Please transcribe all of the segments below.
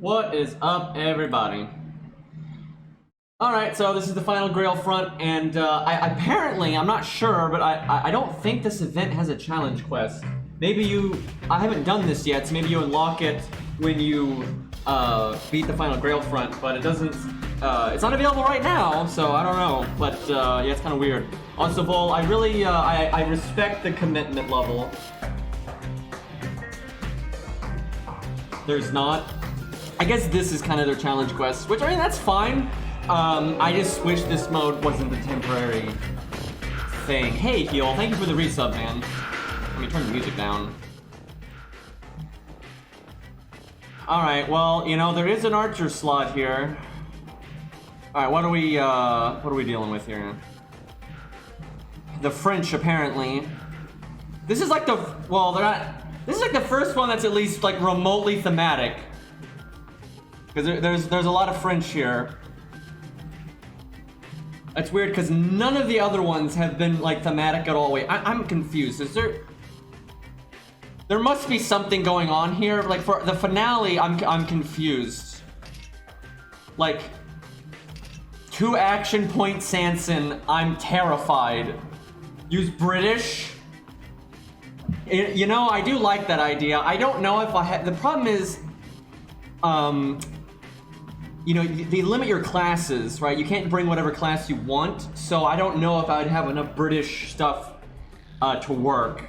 What is up, everybody? Alright, so this is the final Grail front, and apparently, I'm not sure, but I don't think this event has a challenge quest. Maybe I haven't done this yet, so maybe you unlock it when you beat the final Grail front, but it doesn't, it's not available right now, so I don't know, but yeah, it's kind of weird. Also, Vol, I really, I respect the commitment level. There's not. I guess this is kind of their challenge quest, which, I mean, that's fine. I just wish this mode wasn't a temporary thing. Hey, Heal, thank you for the resub, man. Let me turn the music down. Alright, well, you know, there is an archer slot here. Alright, what are we dealing with here? The French, apparently. This is like the, well, they're not, this is like the first one that's at least, like, remotely thematic. Because there's a lot of French here. That's weird, because none of the other ones have been, like, thematic at all. Wait, I'm confused. Is there... There must be something going on here. Like, for the finale, I'm confused. Like... 2 action point Sanson, I'm terrified. Use British? You know, I do like that idea. I don't know if I have... The problem is... You know, they limit your classes, right? You can't bring whatever class you want, so I don't know if I'd have enough British stuff to work.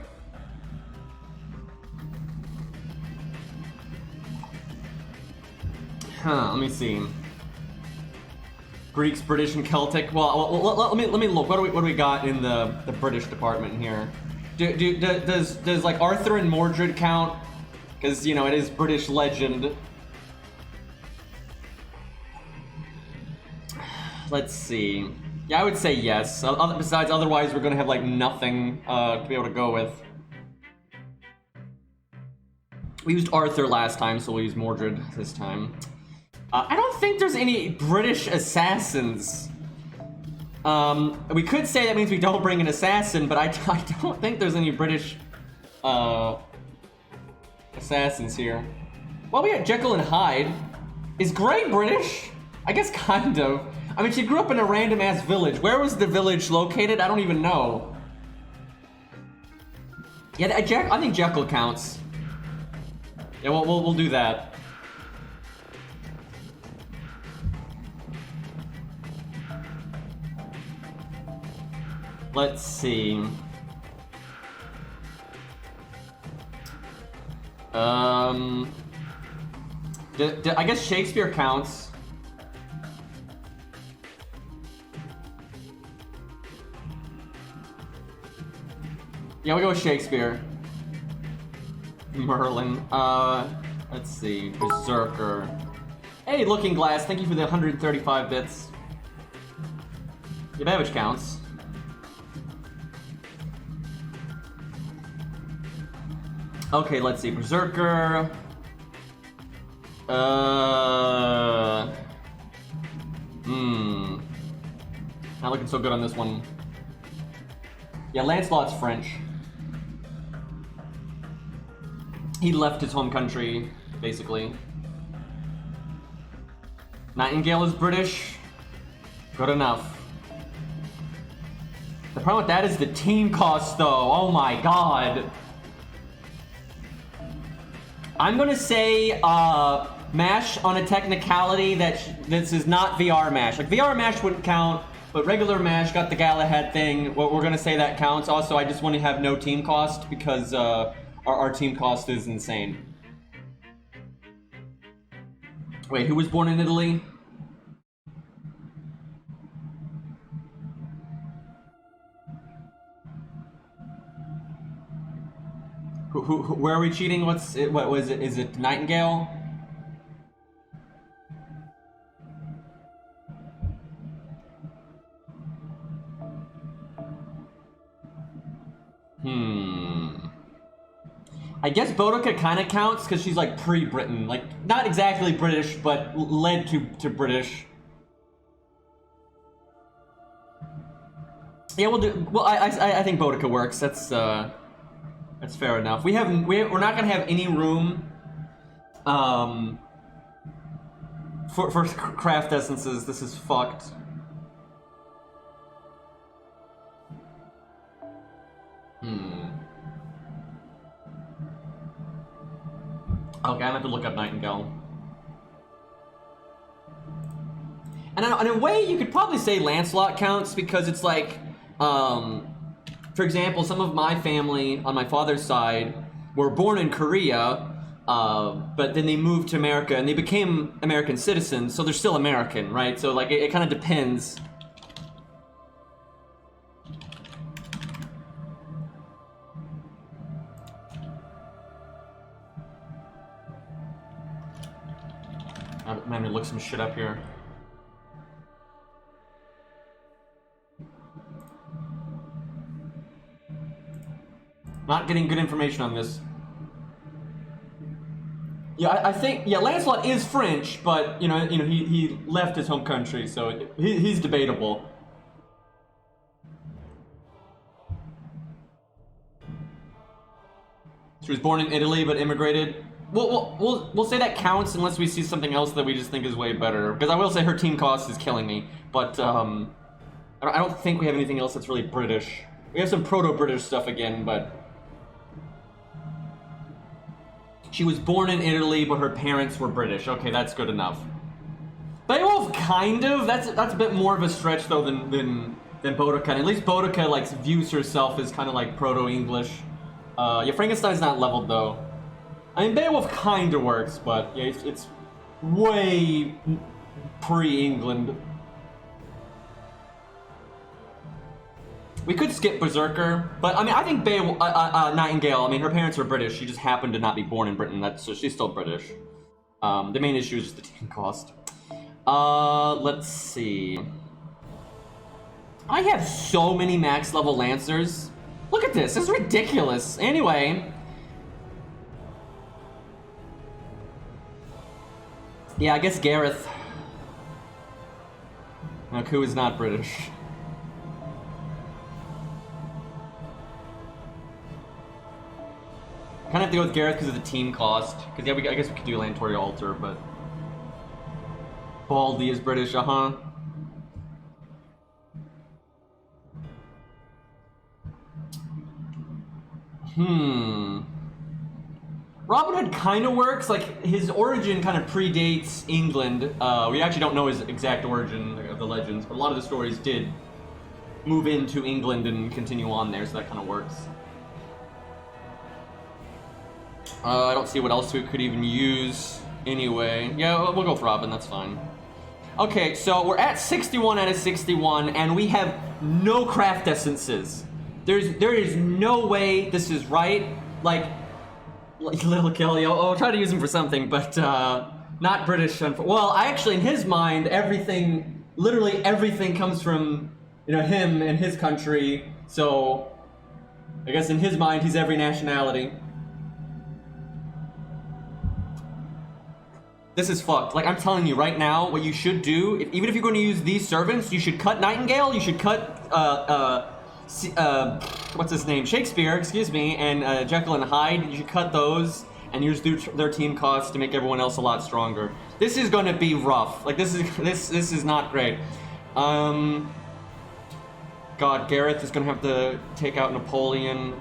Let me see. Greeks, British, and Celtic. Well, let me look. What do we got in the British department here? Does like Arthur and Mordred count? Because, you know, it is British legend. Let's see. Yeah, I would say yes. Besides, otherwise we're gonna have like nothing to be able to go with. We used Arthur last time, so we'll use Mordred this time. I don't think there's any British assassins. We could say that means we don't bring an assassin, but I don't think there's any British assassins here. Well, we got Jekyll and Hyde. Is Grey British? I guess kind of. I mean, she grew up in a random-ass village. Where was the village located? I don't even know. Yeah, I think Jekyll counts. Yeah, we'll do that. Let's see. I guess Shakespeare counts. Yeah, we go with Shakespeare. Merlin. Let's see. Berserker. Hey, Looking Glass, thank you for the 135 bits. Yeah, Babbage counts. Okay, let's see. Berserker. Not looking so good on this one. Yeah, Lancelot's French. He left his home country, basically. Nightingale is British. Good enough. The problem with that is the team cost, though. Oh my god. I'm gonna say, MASH on a technicality that this is not VR MASH. Like, VR MASH wouldn't count, but regular MASH got the Galahad thing. We're gonna say that counts. Also, I just want to have no team cost because, our team cost is insane. Wait, who was born in Italy? Where are we cheating? What was it? Is it Nightingale? I guess Boudica kind of counts because she's like pre-Britain, like not exactly British, but led to British. Yeah, we'll do. Well, I think Boudica works. That's fair enough. We're not gonna have any room for craft essences, this is fucked. Okay, I'm gonna have to look up Nightingale. And in a way, you could probably say Lancelot counts because it's like, for example, some of my family on my father's side were born in Korea, but then they moved to America and they became American citizens, so they're still American, right? So like, it kind of depends. I'm gonna look some shit up here. Not getting good information on this. Yeah, I think, yeah, Lancelot is French, but you know, he left his home country, so he's debatable. She was born in Italy but immigrated. We'll say that counts unless we see something else that we just think is way better. Because I will say her team cost is killing me, but I don't think we have anything else that's really British. We have some proto-British stuff again, but she was born in Italy, but her parents were British. Okay, that's good enough. Beowulf, kind of. That's a bit more of a stretch though than Boudica. At least Boudica like views herself as kind of like proto-English. Yeah, Frankenstein's not leveled though. I mean, Beowulf kind of works, but yeah, it's way pre-England. We could skip Berserker, but I mean, I think Nightingale, I mean, her parents are British. She just happened to not be born in Britain, so she's still British. The main issue is just the team cost. Let's see. I have so many max level Lancers. Look at this, it's ridiculous. Anyway. Yeah, I guess Gareth. Honako is not British. Kind of have to go with Gareth because of the team cost. Because yeah, I guess we could do Lantoria Altar, but Baldy is British, uh-huh. Robin Hood kind of works. Like, his origin kind of predates England. We actually don't know his exact origin of the legends, but a lot of the stories did move into England and continue on there, so that kind of works. I don't see what else we could even use anyway. Yeah, we'll go with Robin, that's fine. Okay, so we're at 61 out of 61, and we have no craft essences. There is no way this is right. Like Little Kelly, I'll try to use him for something, but not British. Well, actually, in his mind, everything, literally everything comes from, you know, him and his country, so I guess in his mind, he's every nationality. This is fucked. Like, I'm telling you right now, what you should do, even if you're going to use these servants, you should cut Nightingale, you should cut, what's his name? Shakespeare, excuse me, and Jekyll and Hyde. You should cut those and use their team costs to make everyone else a lot stronger. This is going to be rough. Like, this is not great. God, Gareth is going to have to take out Napoleon.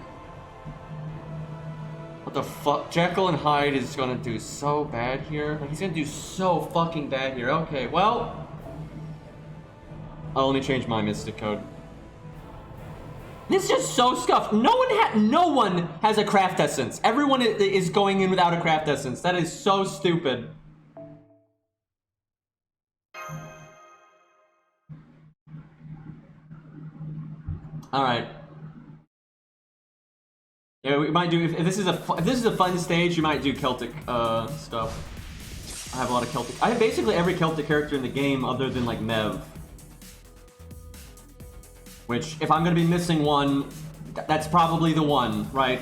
What the fuck? Jekyll and Hyde is gonna do so bad here. Like, he's gonna do so fucking bad here. Okay, well, I'll only change my Mystic Code. This is just so scuffed. No one has a craft essence. Everyone is going in without a craft essence. That is so stupid. All right. Yeah, we might do, if this is a fun stage, you might do Celtic stuff. I have a lot of Celtic. I have basically every Celtic character in the game other than like Mev. Which, if I'm gonna be missing one, that's probably the one, right?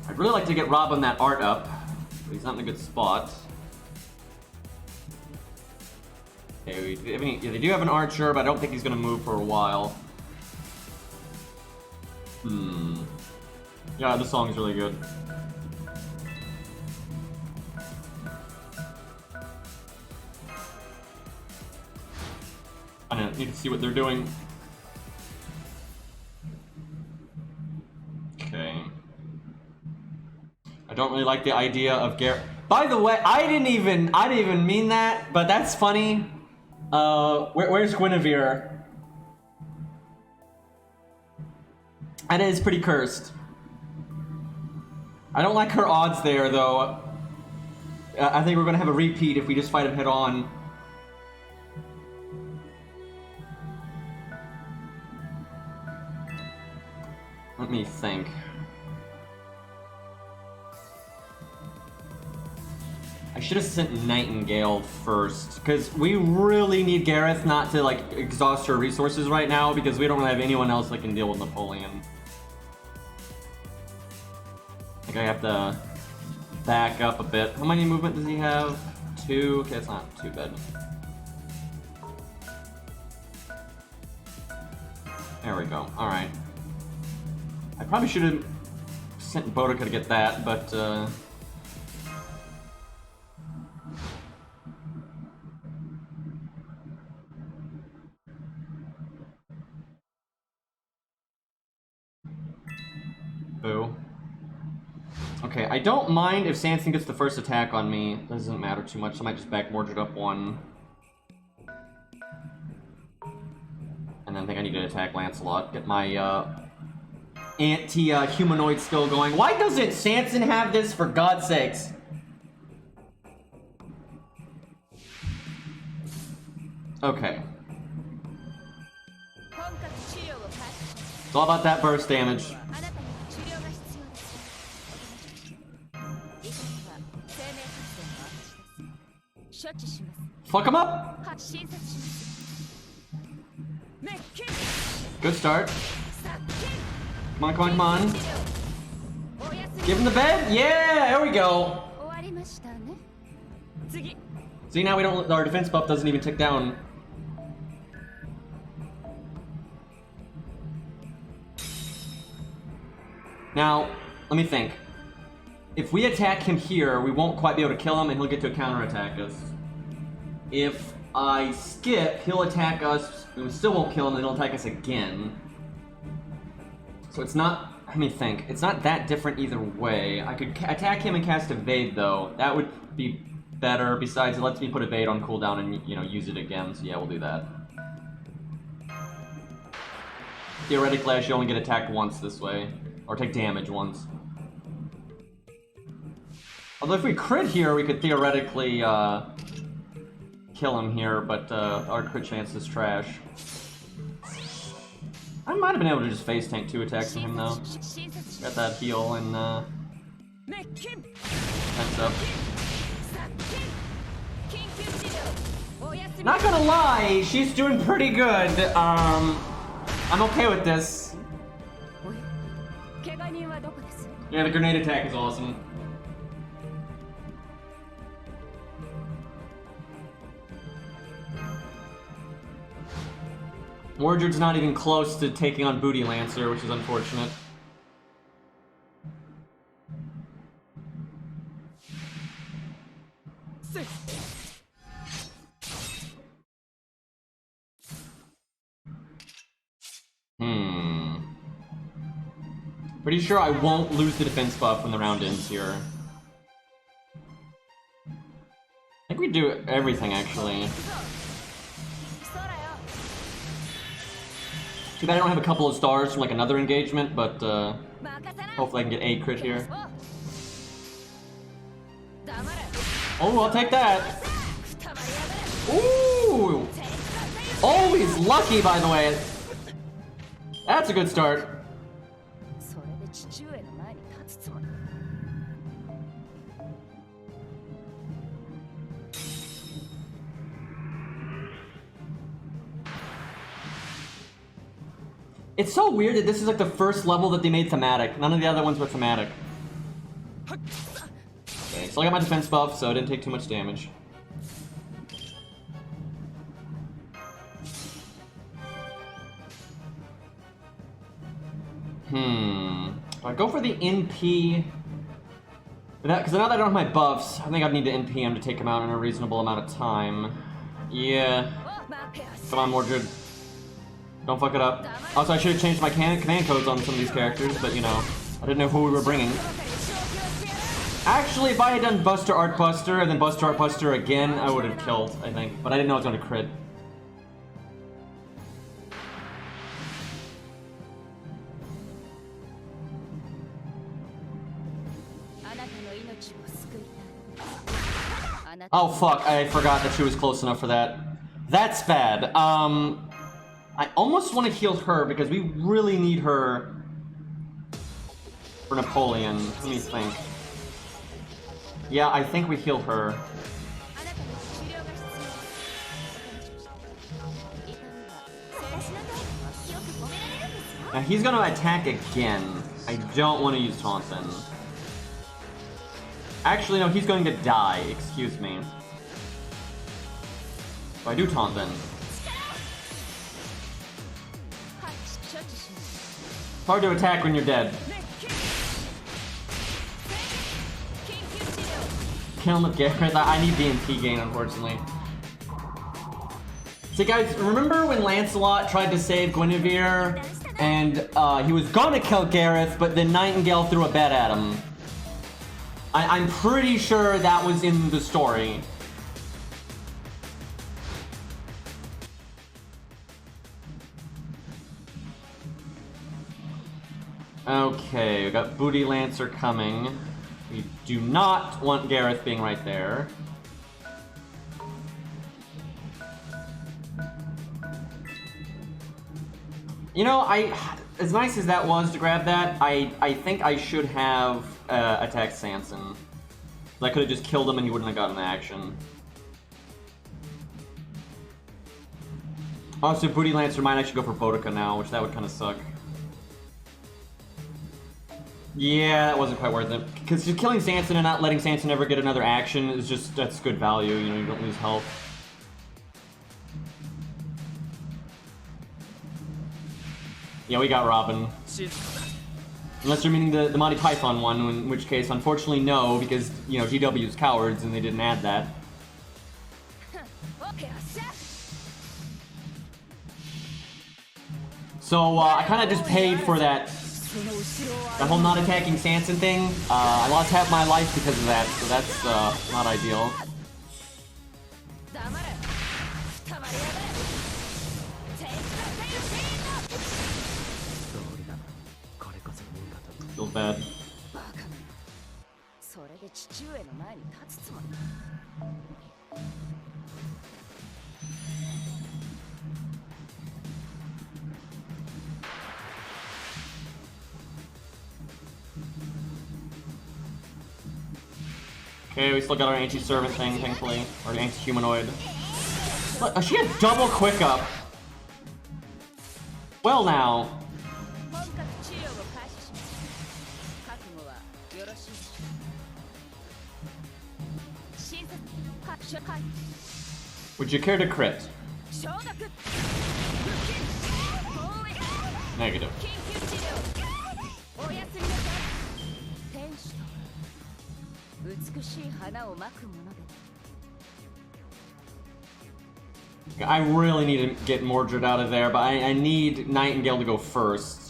I'd really like to get Rob on that art up, but he's not in a good spot. Okay, they do have an archer, but I don't think he's gonna move for a while. Yeah, this song's really good. Kind of need to see what they're doing. Okay. I don't really like the idea of Garrett. By the way, I didn't even mean that, but that's funny. Where's Guinevere? That is pretty cursed. I don't like her odds there, though. I think we're gonna have a repeat if we just fight him head on. Let me think. I should have sent Nightingale first, because we really need Gareth not to, like, exhaust her resources right now, because we don't really have anyone else that can deal with Napoleon. I think I have to back up a bit. How many movement does he have? 2? Okay, that's not too bad. There we go. Alright. I probably should have sent Boudica to get that, but, boo. Okay, I don't mind if Sanson gets the first attack on me. Doesn't matter too much. I might just back Mordred up 1. And then I think I need to attack Lancelot. Get my, anti-humanoid skill going. Why doesn't Sanson have this, for God's sakes? Okay. It's all about that burst damage. Fuck him up! Good start. Come on, come on, come on. Give him the bed? Yeah, there we go. See, now we don't, our defense buff doesn't even tick down. Now, let me think. If we attack him here, we won't quite be able to kill him and he'll get to counterattack us. If I skip, he'll attack us, and we still won't kill him, and he'll attack us again. So it's not, let me think, it's not that different either way. I could attack him and cast Evade, though. That would be better. Besides, it lets me put Evade on cooldown and, you know, use it again. So yeah, we'll do that. Theoretically, I should only get attacked once this way. Or take damage once. Although if we crit here, we could theoretically, kill him here, but our crit chance is trash. I might have been able to just face tank 2 attacks from him though. Got that heal and defense up. Not gonna lie, she's doing pretty good. I'm okay with this. Yeah, the grenade attack is awesome. Mordred's not even close to taking on Booty Lancer, which is unfortunate. Pretty sure I won't lose the defense buff when the round ends here. I think we do everything, actually. Too bad I don't have a couple of stars from like another engagement, but hopefully I can get a crit here. Oh, I'll take that. Ooh! Always lucky, by the way. That's a good start. It's so weird that this is like the first level that they made thematic. None of the other ones were thematic. Okay, so I got my defense buff, so I didn't take too much damage. Do I go for the NP? Because now that I don't have my buffs, I think I'd need to NP him to take him out in a reasonable amount of time. Yeah. Come on, Mordred. Don't fuck it up. Also, I should have changed my command codes on some of these characters, but you know, I didn't know who we were bringing. Actually, if I had done Buster Art Buster and then Buster Art Buster again, I would have killed, I think. But I didn't know it was going to crit. Oh fuck, I forgot that she was close enough for that. That's bad. I almost want to heal her because we really need her for Napoleon. Let me think. Yeah, I think we heal her. Now he's gonna attack again. I don't want to use Taunton. Actually, no, he's going to die. Excuse me. So I do taunt then. It's hard to attack when you're dead. Kill him with Gareth. I need BMP gain, unfortunately. So guys, remember when Lancelot tried to save Guinevere and he was gonna kill Gareth, but then Nightingale threw a bet at him? I'm pretty sure that was in the story. Okay, we got Booty Lancer coming. We do not want Gareth being right there. You know, as nice as that was to grab that, I think I should have attacked Sanson. I could have just killed him and he wouldn't have gotten the action. Also, Booty Lancer might actually go for Boudica now, which that would kind of suck. Yeah, that wasn't quite worth it. Because just killing Sanson and not letting Sanson ever get another action is just, that's good value, you know, you don't lose health. Yeah, we got Robin. Unless you're meaning the Monty Python one, in which case, unfortunately, no, because, you know, GW's cowards and they didn't add that. So, I kind of just paid for that whole not attacking Sanson thing. I lost half my life because of that, so that's not ideal. Feels bad. Okay, we still got our anti-servant thing, thankfully. Or anti-humanoid. Look, she had double quick up. Well now. Would you care to crit? Negative. I really need to get Mordred out of there, but I need Nightingale to go first.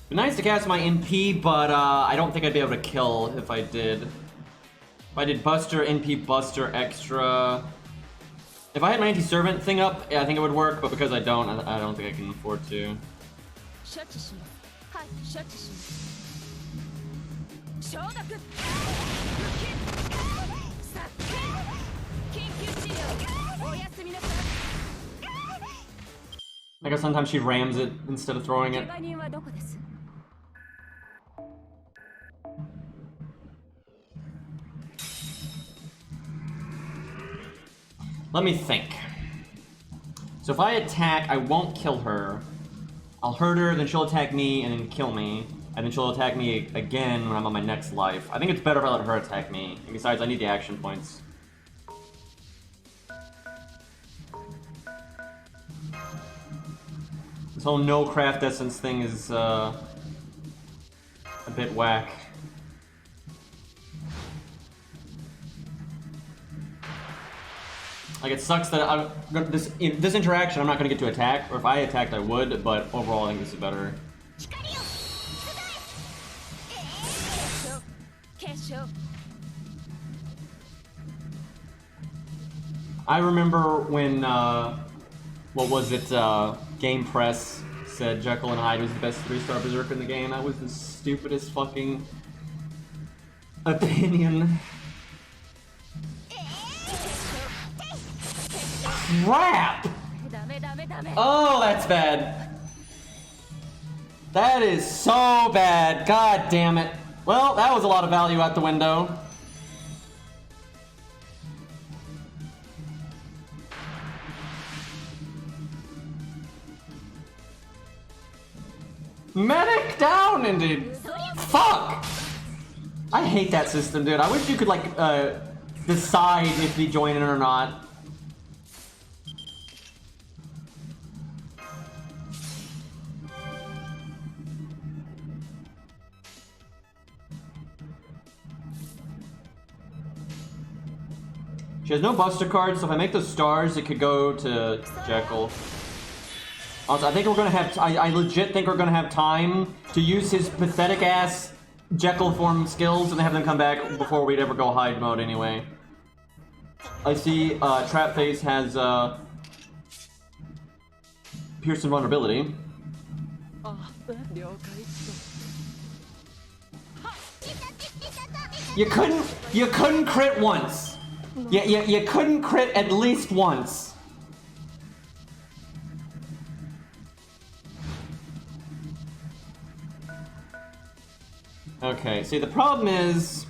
It'd be nice to cast my NP, but I don't think I'd be able to kill if I did. If I did Buster, NP, Buster, Extra. If I had my anti-servant thing up, yeah, I think it would work, but because I don't think I can afford to. I guess sometimes she rams it instead of throwing it. Let me think. So if I attack, I won't kill her. I'll hurt her, then she'll attack me, and then kill me. And then she'll attack me again when I'm on my next life. I think it's better if I let her attack me. And besides, I need the action points. This whole no craft essence thing is a bit whack. Like, it sucks that this interaction I'm not gonna get to attack, or if I attacked I would, but overall I think this is better. I remember when, what was it, Game Press said Jekyll and Hyde was the best 3-star berserker in the game. That was the stupidest fucking opinion. Crap! Oh, that's bad. That is so bad. God damn it. Well, that was a lot of value out the window. Medic down, indeed. Fuck! I hate that system, dude. I wish you could, like, decide if you join in or not. She has no buster cards, so if I make those stars, it could go to Jekyll. Also, I think we're gonna have. I legit think we're gonna have time to use his pathetic ass Jekyll form skills and have them come back before we'd ever go hide mode anyway. I see Trap Face has Pierce and Vulnerability. You couldn't crit once. You couldn't crit at least once. Okay, see the problem is,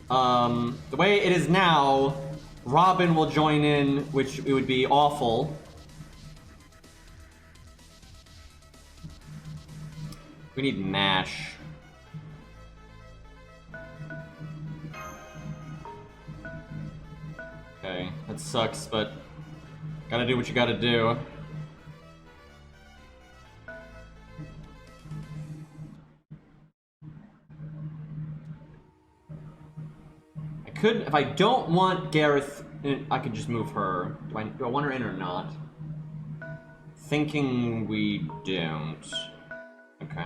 the way it is now, Robin will join in, which it would be awful. We need MASH. Okay, that sucks, but gotta do what you gotta do. I could, if I don't want Gareth in, I could just move her. Do I want her in or not? Thinking we don't. Okay.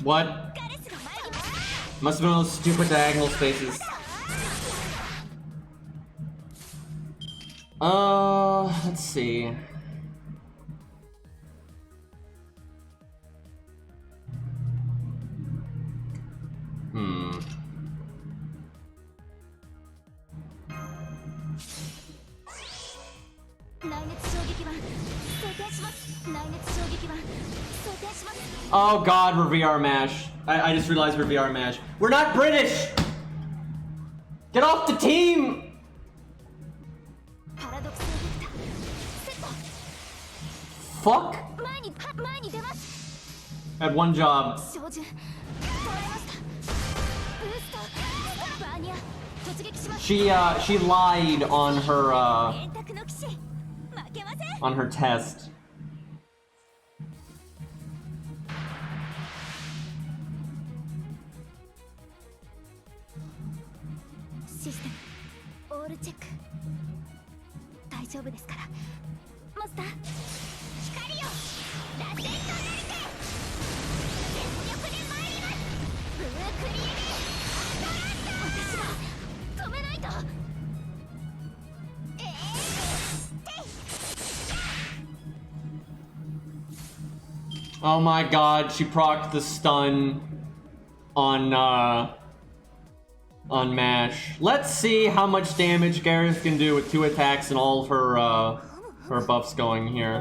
What? Must have been those stupid diagonal spaces. Let's see. Oh god, we're VR MASH. I just realized we're VR MASH. We're not British! Get off the team! Fuck! I had one job. She lied on her test. Oh my god, she procced the stun on MASH. Let's see how much damage Gareth can do with 2 attacks and all of her buffs going here.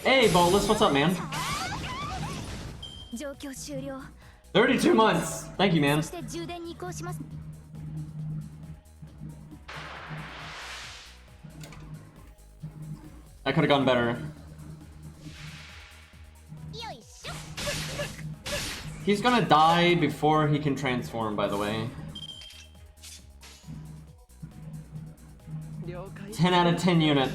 Hey, Bolus, what's up, man? 32 months. Thank you, man. That could have gone better. He's gonna die before he can transform, by the way. 10 out of 10 unit.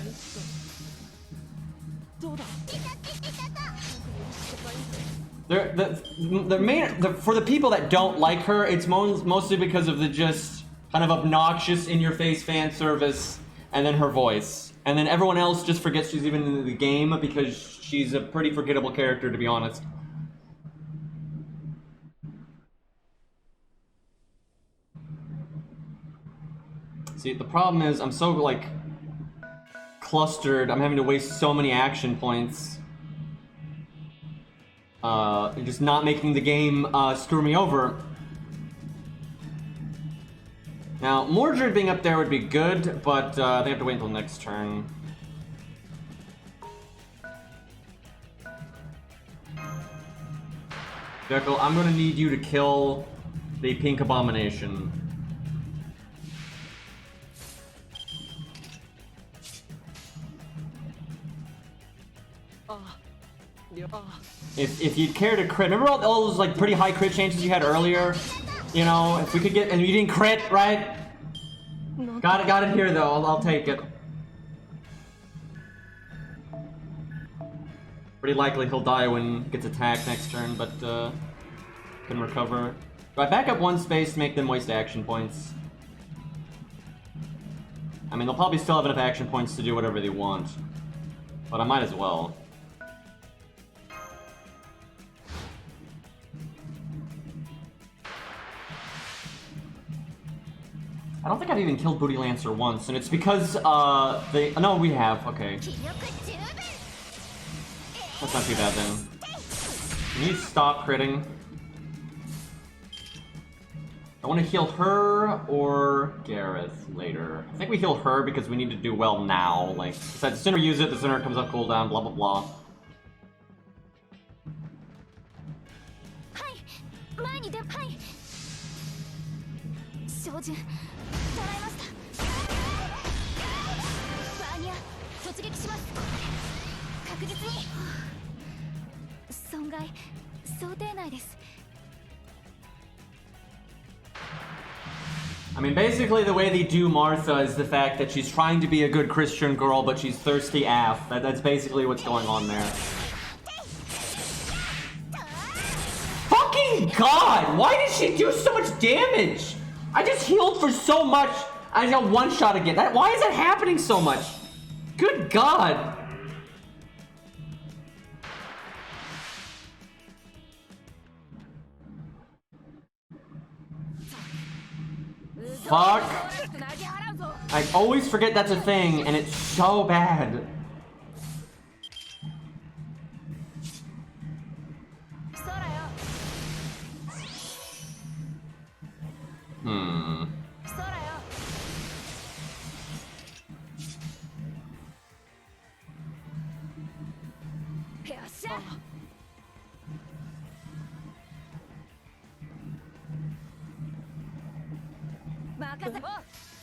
For the people that don't like her, it's mostly because of the just kind of obnoxious in-your-face fan service, and then her voice. And then everyone else just forgets she's even in the game because she's a pretty forgettable character, to be honest. See, the problem is I'm so, like, clustered. I'm having to waste so many action points. Just not making the game screw me over. Now, Mordred being up there would be good, but they have to wait until next turn. Jekyll, I'm gonna need you to kill the Pink Abomination. If you'd care to crit, remember all those like pretty high crit chances you had earlier? You know, if we could get, and you didn't crit, right? Got it here though. I'll take it. Pretty likely he'll die when he gets attacked next turn, but can recover. Do I back up one space to make them waste action points? I mean, they'll probably still have enough action points to do whatever they want, but I might as well. I don't think I've even killed Booty Lancer once, and it's because, no, we have, okay. That's not too bad then. Can you stop critting? I want to heal her or Gareth later. I think we heal her because we need to do well now. Like, the sooner we use it, the sooner it comes up cooldown, blah blah blah. I mean, basically the way they do Martha is the fact that she's trying to be a good Christian girl, but she's thirsty AF. That's basically what's going on there. Fucking God! Why did she do so much damage? I just healed for so much. I got one shot again. Why is that happening so much? Good God! Fuck. I always forget that's a thing, and it's so bad.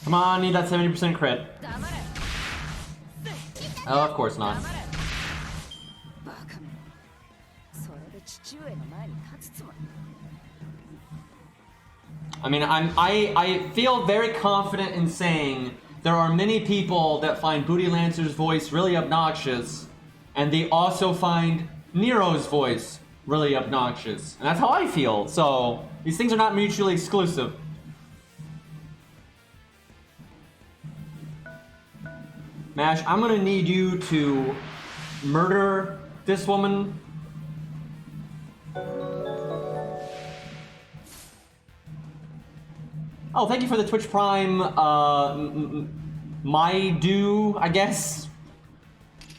Come on, need that 70% crit. Oh, of course not. I mean, I feel very confident in saying there are many people that find Booty Lancer's voice really obnoxious, and they also find Nero's voice really obnoxious. And that's how I feel, so these things are not mutually exclusive. Mash, I'm gonna need you to murder this woman. Oh, thank you for the Twitch Prime, my due, I guess.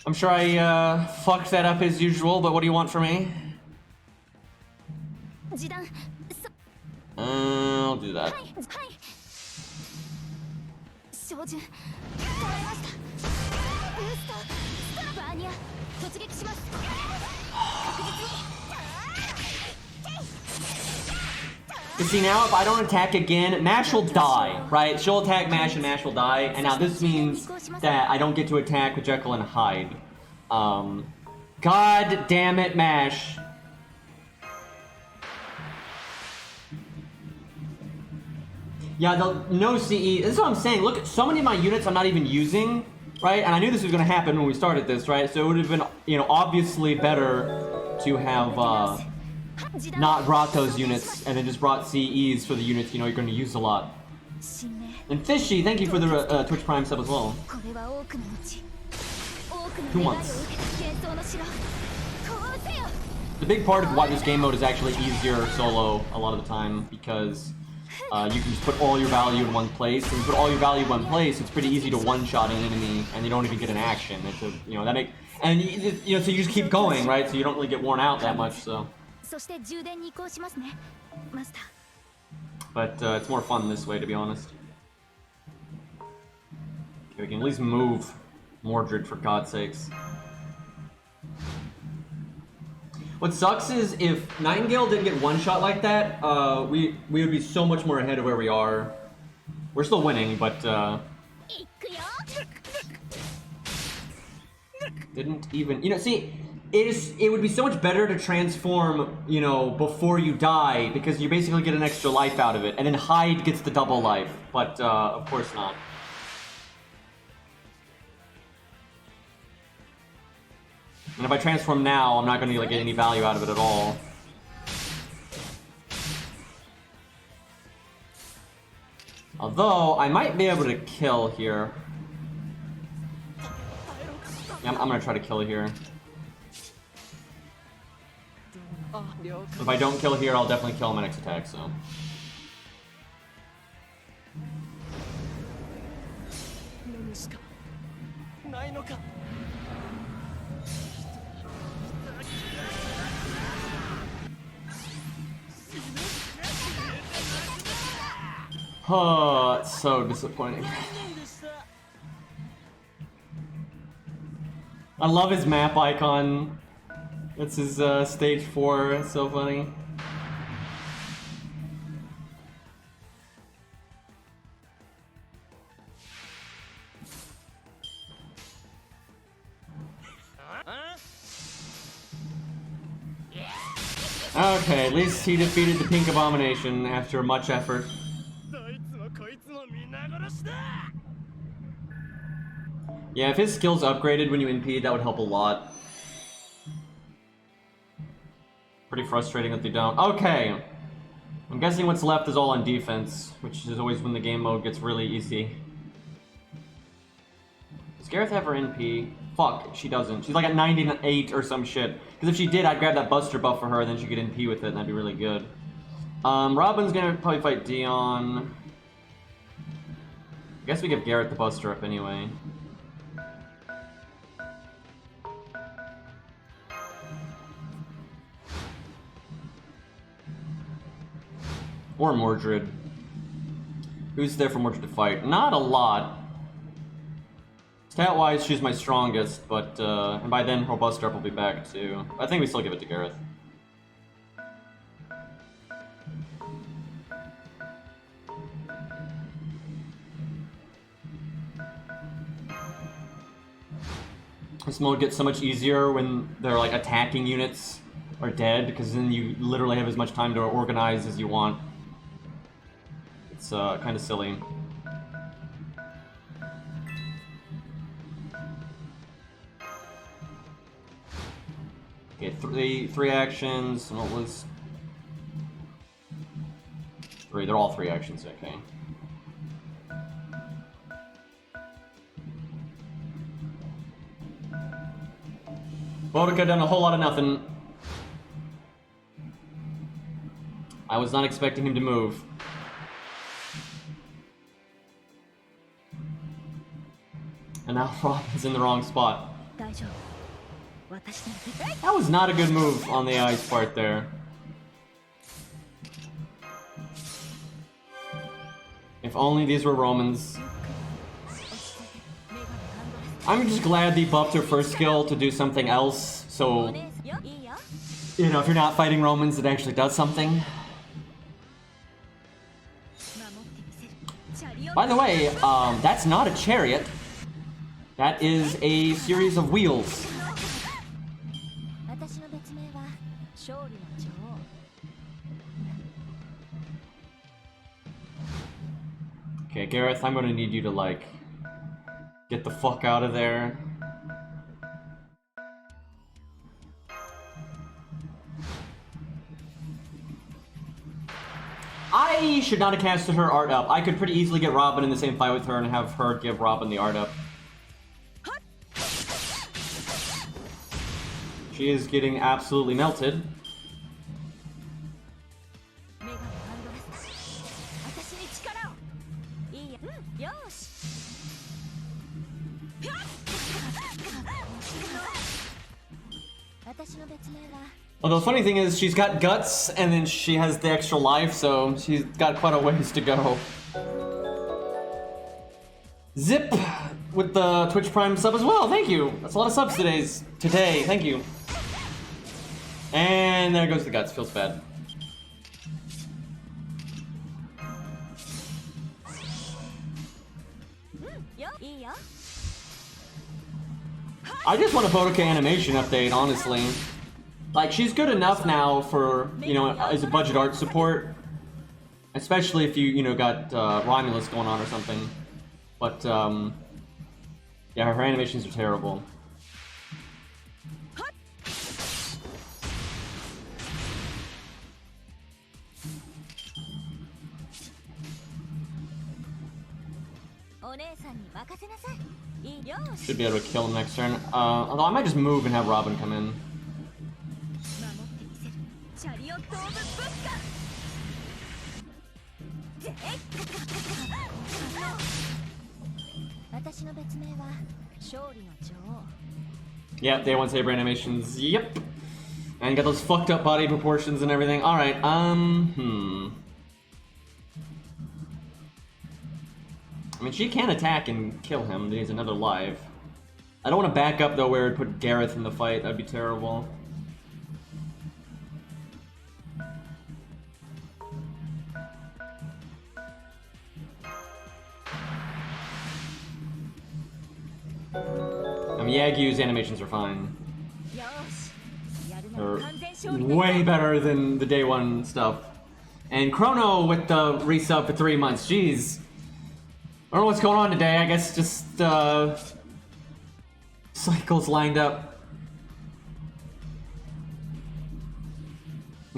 I'm sure I, fucked that up as usual, but what do you want from me? I'll do that. You see, now if I don't attack again, Mash will die, right? She'll attack Mash and Mash will die, and now this means that I don't get to attack with Jekyll and hide. God damn it, Mash. Yeah, no CE. This is what I'm saying. Look, so many of my units I'm not even using, right? And I knew this was going to happen when we started this, right? So it would have been, you know, obviously better to have not brought those units and then just brought CEs for the units, you know, you're going to use a lot. And Fishy, thank you for the Twitch Prime sub as well. 2 months. The big part of why this game mode is actually easier solo a lot of the time, because you can just put all your value in one place. And you put all your value in one place, it's pretty easy to one-shot an enemy, and you don't even get an action. It's a, you know, that make, and you know, so you just keep going, right? So you don't really get worn out that much. So. But it's more fun this way, to be honest. Okay, we can at least move Mordred, for God's sakes. What sucks is if Nightingale didn't get one shot like that, we would be so much more ahead of where we are. We're still winning, but didn't even, you know, see, it would be so much better to transform, you know, before you die, because you basically get an extra life out of it, and then Hide gets the double life, but of course not. And if I transform now, I'm not going to like, get any value out of it at all. Although, I might be able to kill here. Yeah, I'm going to try to kill here. If I don't kill here, I'll definitely kill him my next attack, so. Oh, it's so disappointing. I love his map icon. It's his stage 4. It's so funny. Okay, at least he defeated the Pink Abomination after much effort. Yeah, if his skills upgraded when you NP'd, that would help a lot. Pretty frustrating that they don't. Okay. I'm guessing what's left is all on defense, which is always when the game mode gets really easy. Does Gareth have her NP? Fuck, she doesn't. She's like at 98 or some shit. Because if she did, I'd grab that Buster buff for her, and then she could NP with it, and that'd be really good. Robin's gonna probably fight Dion. I guess we give Garrett the Buster up anyway. Or Mordred. Who's there for Mordred to fight? Not a lot. Stat-wise, she's my strongest, but and by then her Buster up will be back too. I think we still give it to Gareth. This mode gets so much easier when they're like attacking units are dead, because then you literally have as much time to organize as you want. It's kind of silly. Okay, three actions. And what was 3? They're all 3 actions. Okay. Bodica done a whole lot of nothing. I was not expecting him to move. And now Robin's in the wrong spot. That was not a good move on the AI's part there. If only these were Romans. I'm just glad they buffed her first skill to do something else, so, you know, if you're not fighting Romans, it actually does something. By the way, that's not a chariot. That is a series of wheels. Okay, Gareth, I'm gonna need you to, like, get the fuck out of there. I should not have casted her art up. I could pretty easily get Robin in the same fight with her and have her give Robin the art up. She is getting absolutely melted. Although the funny thing is, she's got guts, and then she has the extra life, so she's got quite a ways to go. Zip with the Twitch Prime sub as well, thank you! That's a lot of subs today, thank you. And there goes the guts, feels bad. I just want a Boudica animation update, honestly. Like, she's good enough now for, you know, as a budget art support. Especially if you know, got Romulus going on or something. But, yeah, her animations are terrible. Should be able to kill him next turn. Although I might just move and have Robin come in. Yep, day one saber animations, yep. And got those fucked up body proportions and everything. Alright, I mean, she can attack and kill him. He's another life. I don't want to back up, though, where it put Gareth in the fight. That'd be terrible. I mean, Yagyu's animations are fine. They're way better than the day one stuff. And Chrono with the resub for 3 months. Jeez. I don't know what's going on today. I guess just cycles lined up.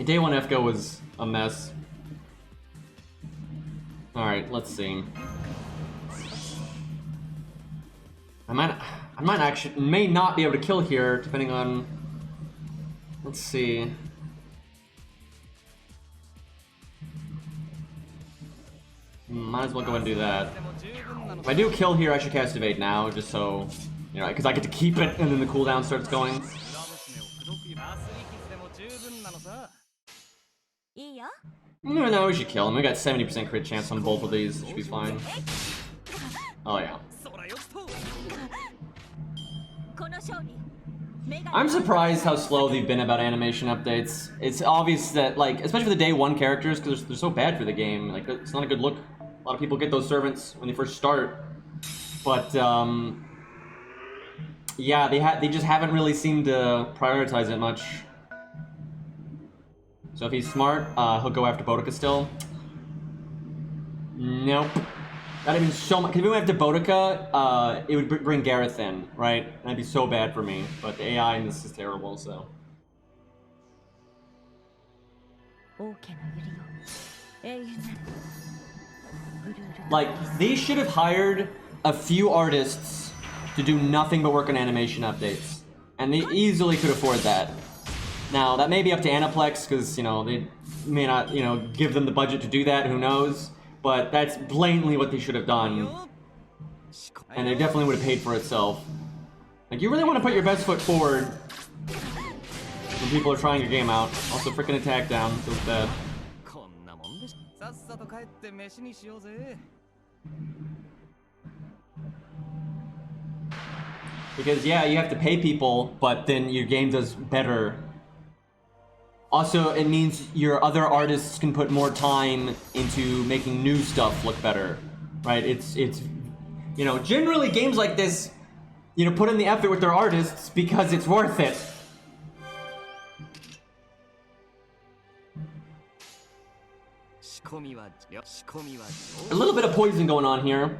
Day one FGO was a mess. Alright, let's see. I may not be able to kill here, depending on... Let's see. Might as well go and do that. If I do kill here, I should cast Evade now, just so... You know, because I get to keep it, and then the cooldown starts going. No, we should kill him. We got 70% crit chance on both of these. Should be fine. Oh, yeah. I'm surprised how slow they've been about animation updates. It's obvious that, like, especially for the day one characters, because they're so bad for the game. Like, it's not a good look. A lot of people get those servants when they first start. But, yeah, they just haven't really seemed to prioritize it much. So if he's smart, he'll go after Boudica still. Nope. That'd be so much. Because if we went after Boudica, it would bring Gareth in, right? That'd be so bad for me. But the AI in this is terrible, so. Like, they should have hired a few artists to do nothing but work on animation updates. And they easily could afford that. Now, that may be up to Aniplex, because, you know, they may not, you know, give them the budget to do that, who knows? But that's blatantly what they should have done. And it definitely would have paid for itself. Like, you really want to put your best foot forward when people are trying your game out. Also, freaking attack down, feels bad. Because, yeah, you have to pay people, but then your game does better. Also, it means your other artists can put more time into making new stuff look better, right? It's you know, generally games like this, you know, put in the effort with their artists because it's worth it. A little bit of poison going on here.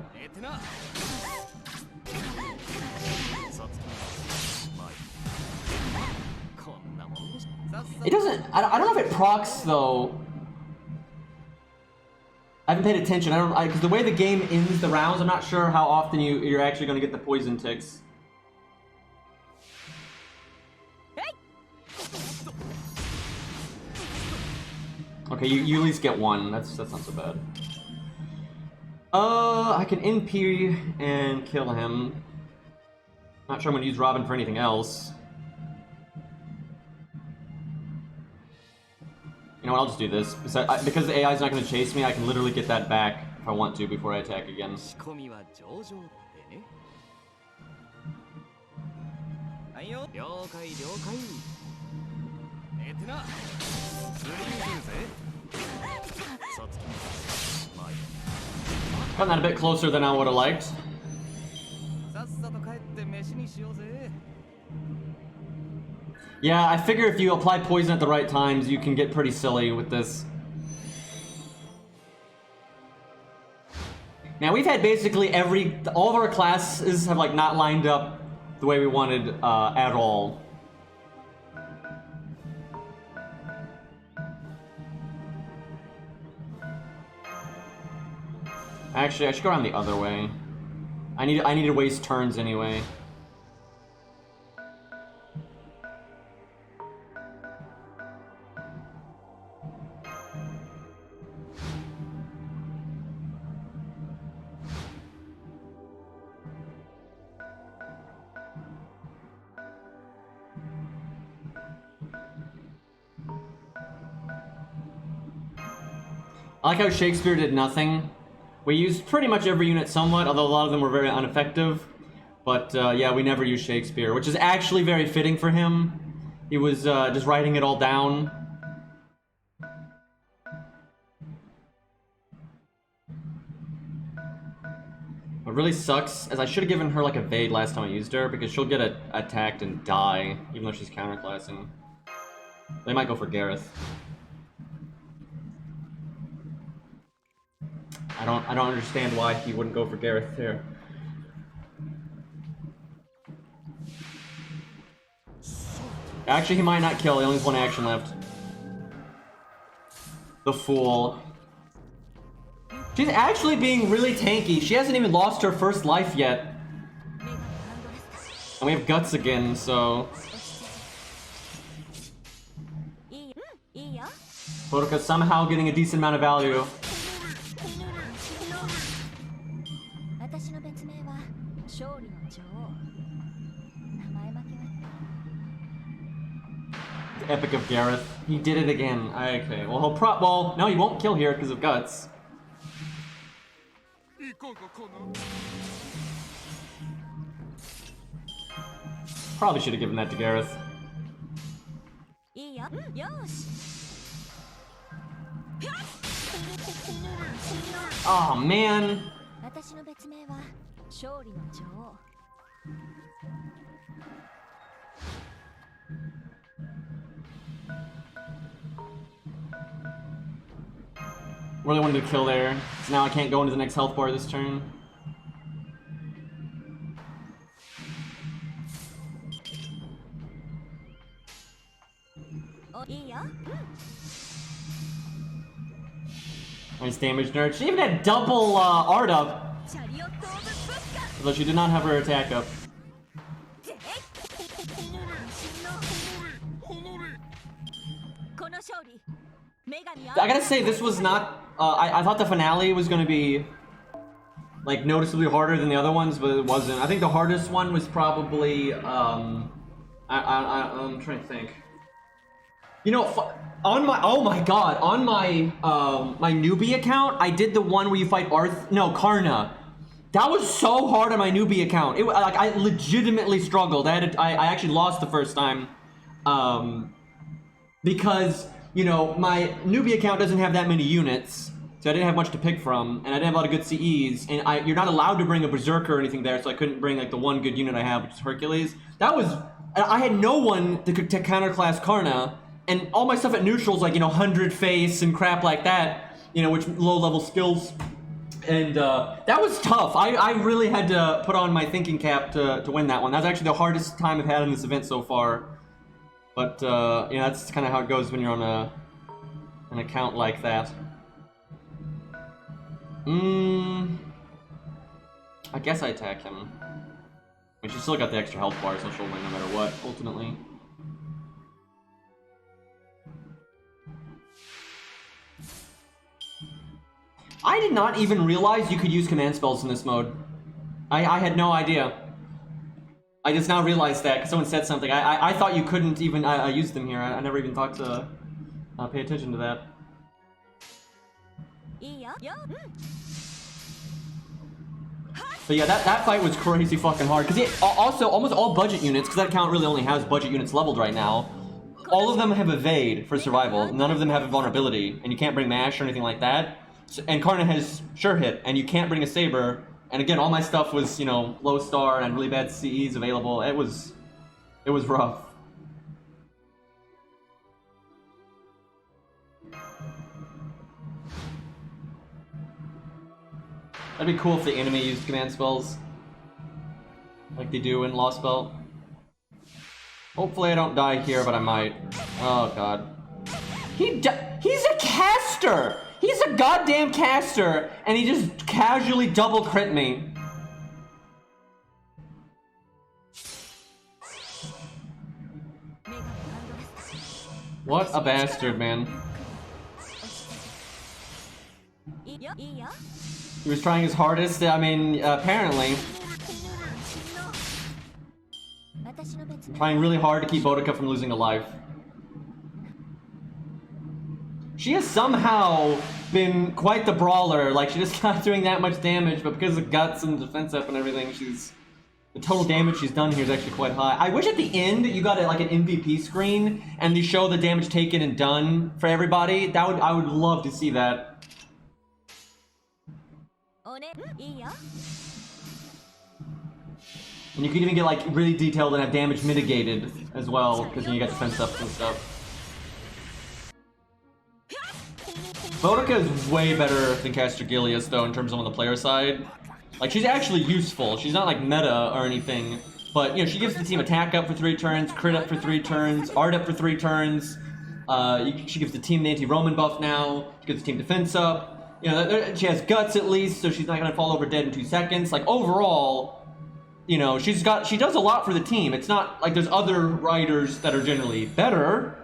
It doesn't, I don't know if it procs though. I haven't paid attention. Because the way the game ends the rounds, I'm not sure how often you're actually going to get the poison ticks. Okay, you at least get one. That's not so bad. I can NP and kill him. Not sure I'm going to use Robin for anything else. You know what, I'll just do this. Because the AI is not going to chase me, I can literally get that back if I want to before I attack again. Gotten that a bit closer than I would have liked. Yeah, I figure if you apply poison at the right times, you can get pretty silly with this. Now we've had basically all of our classes have like not lined up the way we wanted at all. Actually, I should go around the other way. I need to waste turns anyway. I like how Shakespeare did nothing. We used pretty much every unit somewhat, although a lot of them were very ineffective. But yeah, we never used Shakespeare, which is actually very fitting for him. He was just writing it all down. What really sucks is I should have given her like evade last time I used her, because she'll get attacked and die, even though she's counterclassing. They might go for Gareth. I don't understand why he wouldn't go for Gareth here. Actually, he might not kill. He only has one action left. The fool. She's actually being really tanky. She hasn't even lost her first life yet. And we have guts again, so... Boruka's somehow getting a decent amount of value. The Epic of Gareth. He did it again. Okay, well he'll well, no, he won't kill here because of guts. Probably should have given that to Gareth. Oh man. Really wanted to kill there, so now I can't go into the next health bar this turn. Nice damage nerd. She even had double art up. Although she did not have her attack up. I gotta say, this was not... I thought the finale was gonna be like noticeably harder than the other ones, but it wasn't. I think the hardest one was probably I'm trying to think. You know, on my my newbie account, I did the one where you fight Karna. That was so hard on my newbie account. Like I legitimately struggled. I actually lost the first time, because you know my newbie account doesn't have that many units, so so I didn't have much to pick from, and I didn't have a lot of good CEs, and you're not allowed to bring a Berserker or anything there, so I couldn't bring like the one good unit I have, which is Hercules. I had no one to counterclass Karna, and all my stuff at neutrals, like, 100 face and crap like that, which low-level skills, and that was tough. I really had to put on my thinking cap to win that one. That's actually the hardest time I've had in this event so far, but, that's kind of how it goes when you're on an account like that. I guess I attack him. But she's still got the extra health bar, so she'll win no matter what, ultimately. I did not even realize you could use command spells in this mode. I had no idea. I just now realized that, because someone said something. I thought you couldn't even use them here. I never even thought to pay attention to that. But yeah, that fight was crazy fucking hard, because also almost all budget units, because that account really only has budget units leveled right now, all of them have evade for survival. None of them have invulnerability, and you can't bring mash or anything like that. And Karna has sure hit, and you can't bring a saber. And again, all my stuff was, low star and had really bad CEs available. It was rough. That'd be cool if the enemy used command spells, like they do in Lost Belt. Hopefully I don't die here, but I might. Oh god. He's a caster! He's a goddamn caster, and he just casually double crit me. What a bastard, man. He was trying his hardest, I mean, apparently. Trying really hard to keep Boudica from losing a life. She has somehow been quite the brawler, like she just not doing that much damage, but because of guts and defense up and everything, the total damage she's done here is actually quite high. I wish at the end you got like an MVP screen and you show the damage taken and done for everybody. I would love to see that. And you can even get like really detailed and have damage mitigated as well, because you got defense up and stuff. Boudica is way better than Castergilius though in terms of on the player side. Like she's actually useful. She's not like meta or anything, but she gives the team attack up for 3 turns, crit up for 3 turns, art up for 3 turns. She gives the team the anti-Roman buff now. She gives the team defense up. She has guts at least, so she's not gonna fall over dead in 2 seconds. Like overall, she does a lot for the team. It's not like there's other riders that are generally better.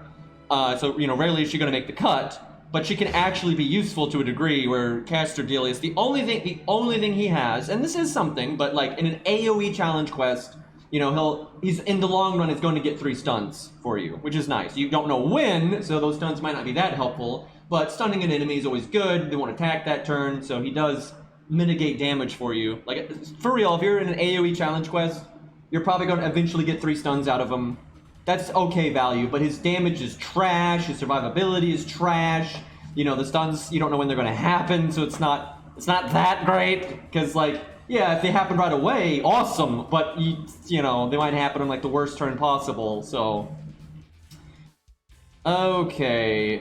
So rarely is she gonna make the cut. But she can actually be useful to a degree, where Castergilius, the only thing he has, and this is something, but like in an AoE challenge quest, he's in the long run is going to get 3 stuns for you, which is nice. You don't know when, so those stuns might not be that helpful, but stunning an enemy is always good. They won't attack that turn, so he does mitigate damage for you. Like, for real, if you're in an AoE challenge quest, you're probably going to eventually get 3 stuns out of him. That's okay value, but his damage is trash, his survivability is trash. The stuns, you don't know when they're going to happen, so it's not that great, because like, yeah, if they happen right away, awesome, but they might happen on like the worst turn possible, so. Okay, I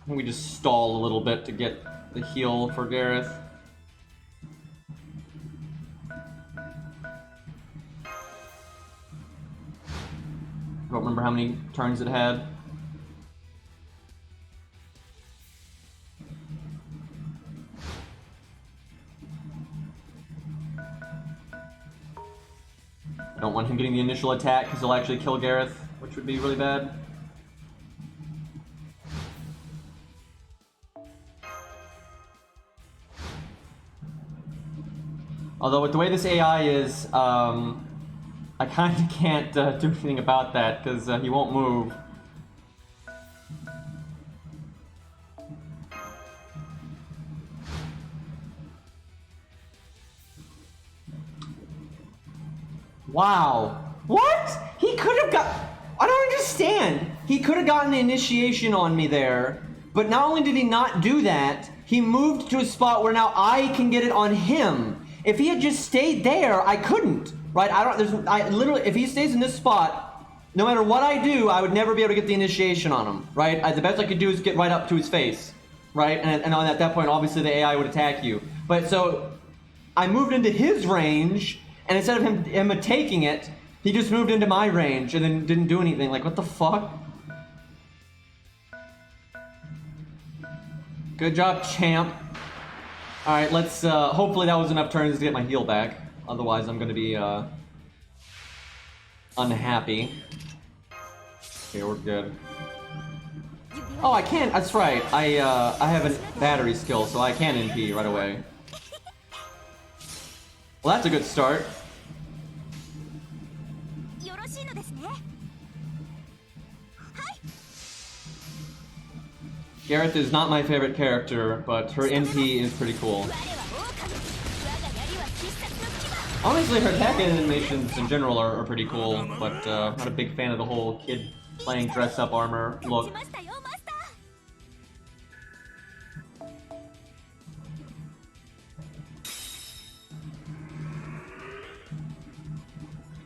think we just stall a little bit to get the heal for Gareth. I don't remember how many turns it had. I don't want him getting the initial attack because he'll actually kill Gareth, which would be really bad. Although with the way this AI is, I kind of can't do anything about that because he won't move. Wow. What? He could have got... I don't understand. He could have gotten the initiation on me there, but not only did he not do that, he moved to a spot where now I can get it on him. If he had just stayed there, I couldn't, right? I literally, if he stays in this spot, no matter what I do, I would never be able to get the initiation on him, right? The best I could do is get right up to his face, right? And at that point, obviously the AI would attack you. But so, I moved into his range, and instead of him taking it, he just moved into my range and then didn't do anything. Like, what the fuck? Good job, champ. Alright, let's, hopefully that was enough turns to get my heal back. Otherwise, I'm gonna be, unhappy. Okay, we're good. Oh, I can't, that's right. I have a battery skill, so I can NP right away. Well, that's a good start. Gareth is not my favorite character, but her NP is pretty cool. Honestly, her attack animations in general are pretty cool, but not a big fan of the whole kid playing dress-up armor look.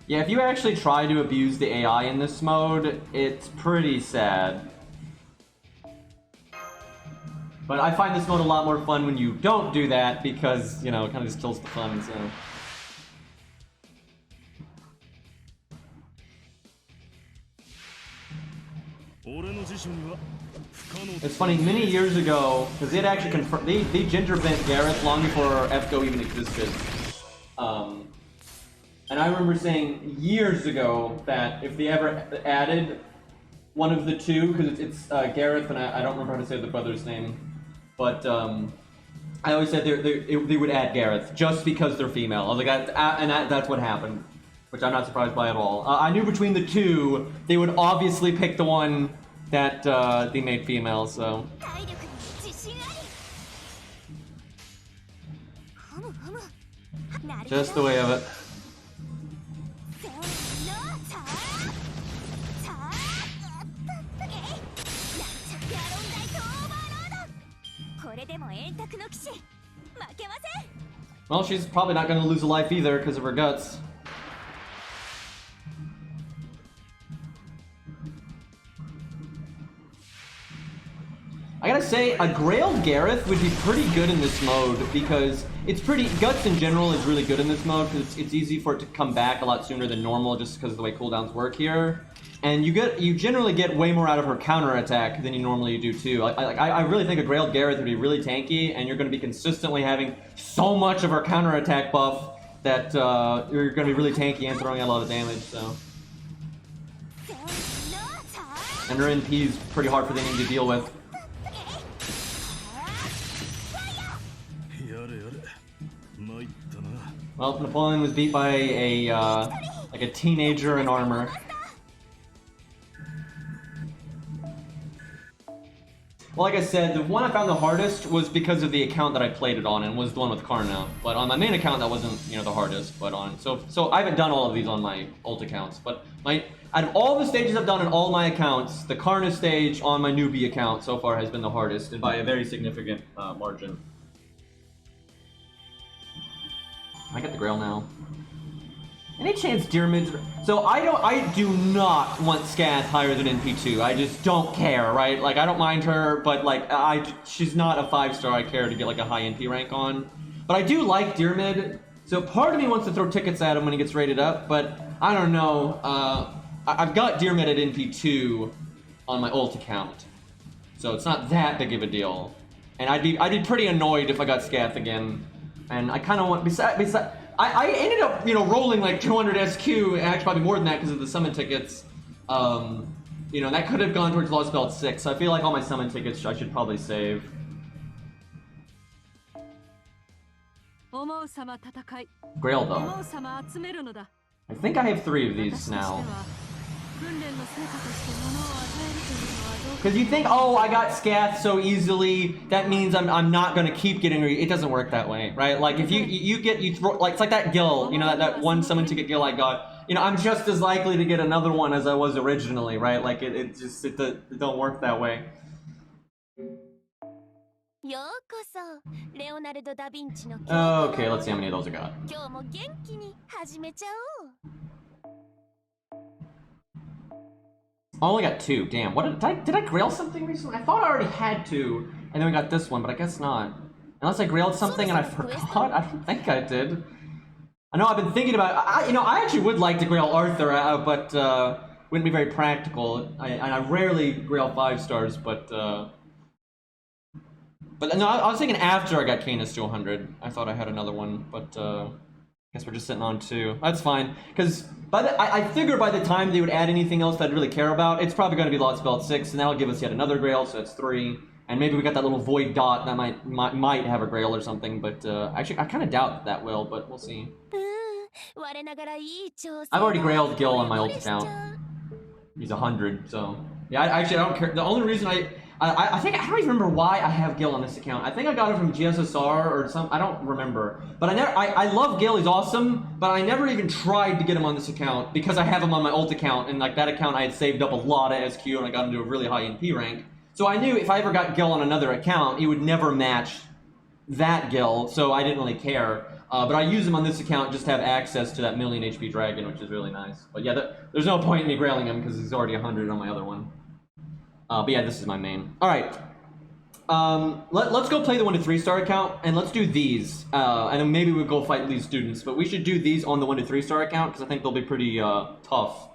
Yeah, if you actually try to abuse the AI in this mode, it's pretty sad. But I find this mode a lot more fun when you don't do that because, you know, it kind of just kills the fun, so... It's funny, many years ago, because they had actually confirmed, they ginger bent Gareth long before FGO even existed. And I remember saying years ago that if they ever added one of the two, because it's Gareth and I don't remember how to say the brother's name, but I always said they would add Gareth just because they're female. I was like, that's what happened, which I'm not surprised by at all. I knew between the two, they would obviously pick the one that they made female, so... Just the way of it. Well, she's probably not going to lose a life either because of her guts. I gotta say, a Grailed Gareth would be pretty good in this mode because it's pretty... Guts in general is really good in this mode because it's easy for it to come back a lot sooner than normal just because of the way cooldowns work here. And you generally get way more out of her counterattack than you normally do too. I really think a Grailed Gareth would be really tanky, and you're going to be consistently having so much of her counterattack buff that you're going to be really tanky and throwing out a lot of damage, so... And her NP is pretty hard for the enemy to deal with. Well, Napoleon was beat by a, like a teenager in armor. Well, like I said, the one I found the hardest was because of the account that I played it on, and was the one with Karna. But on my main account, that wasn't, you know, the hardest. But on so I haven't done all of these on my ult accounts. But out of all the stages I've done in all my accounts, the Karna stage on my newbie account so far has been the hardest, and by a very significant margin. I get the Grail now. Any chance Dyrmid's... So I do not want Scath higher than NP2. I just don't care, right? Like, I don't mind her, but like, she's not a 5-star I care to get like a high NP rank on. But I do like Dyrmid, so part of me wants to throw tickets at him when he gets rated up, but I don't know. I've got Dyrmid at NP2 on my ult account, so it's not that big of a deal. And I'd be pretty annoyed if I got Scath again. And I kind of want, I ended up, you know, rolling like 200 SQ, actually probably more than that because of the summon tickets. You know, that could have gone towards Lost Belt 6, so I feel like all my summon tickets I should probably save. Grail though. I think I have 3 of these now. Because you think, oh, I got Scath so easily, that means I'm not gonna keep getting her. It doesn't work that way, right? Like if you throw, like it's like that Gil, you know, that one summon ticket Gil I got. You know, I'm just as likely to get another one as I was originally, right? Like it don't work that way. Okay, let's see how many of those I got. I only got 2. Damn. What did I grail something recently? I thought I already had 2, and then we got this one, but I guess not. Unless I grailed something and I forgot. I don't think I did. I know I've been thinking about. I actually would like to grail Arthur, but wouldn't be very practical. I rarely grail 5 stars, but no, I was thinking after I got Canis to 100. I thought I had another one, but I guess we're just sitting on 2. That's fine, because I figure by the time they would add anything else that I'd really care about, it's probably going to be Lost Belt 6, and that'll give us yet another grail, so that's 3. And maybe we got that little void dot that might have a grail or something, but actually I kind of doubt that will, but we'll see. I've already grailed Gil on my old account. He's 100, so yeah. I don't care. The only reason I think I don't even remember why I have Gil on this account. I think I got it from GSSR or some. I don't remember. But I love Gil. He's awesome. But I never even tried to get him on this account because I have him on my old account, and like that account I had saved up a lot of SQ and I got him to a really high NP rank. So I knew if I ever got Gil on another account, it would never match that Gil. So I didn't really care. But I use him on this account just to have access to that million HP dragon, which is really nice. But yeah, there's no point in me grailing him because he's already 100 on my other one. But yeah, this is my main. All right. Let's go play the 1 to 3 star account, and let's do these. And then maybe we'll go fight these students. But we should do these on the 1 to 3 star account because I think they'll be pretty tough.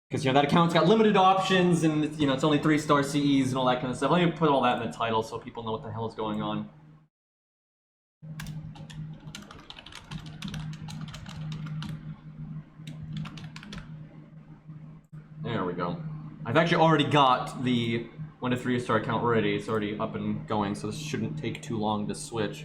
Because, you know, that account's got limited options, and, you know, it's only 3-star CEs and all that kind of stuff. Let me put all that in the title so people know what the hell is going on. There we go. I've actually already got the 1 to 3 star account ready. It's already up and going, so this shouldn't take too long to switch.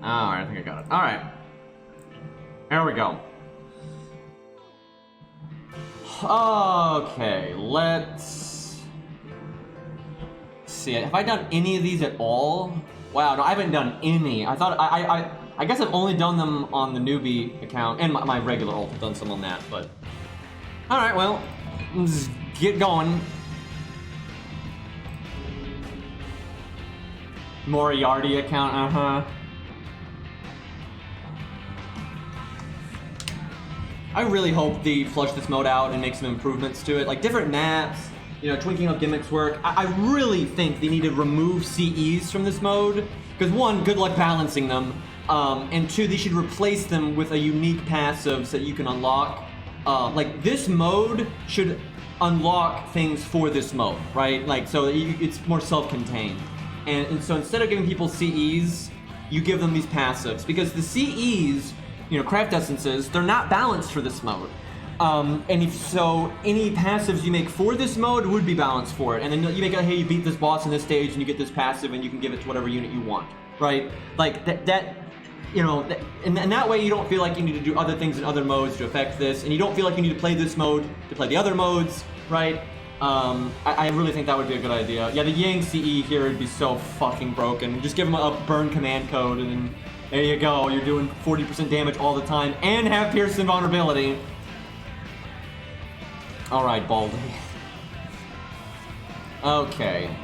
Alright, I think I got it. Alright. There we go. Okay, let's see. Have I done any of these at all? Wow, no, I haven't done any. I thought I guess I've only done them on the newbie account and my regular ult. I've done some on that, but alright, well, let's get going. Moriarty account, I really hope they flush this mode out and make some improvements to it, like different maps, you know, tweaking up gimmicks work. I really think they need to remove CEs from this mode, because 1, good luck balancing them, and 2, they should replace them with a unique passive so that you can unlock. Like, this mode should unlock things for this mode, right? Like, so it's more self-contained. And so instead of giving people CEs, you give them these passives, because the CEs, you know, craft essences, they're not balanced for this mode. And if so, any passives you make for this mode would be balanced for it. And then you make it, hey, you beat this boss in this stage and you get this passive and you can give it to whatever unit you want, right? Like that you know, and that way you don't feel like you need to do other things in other modes to affect this, and you don't feel like you need to play this mode to play the other modes, right? I really think that would be a good idea. Yeah, the Yang CE here would be so fucking broken. Just give him a burn command code and then there you go, you're doing 40% damage all the time and have Pierce invulnerability. Alright, Baldy. Okay.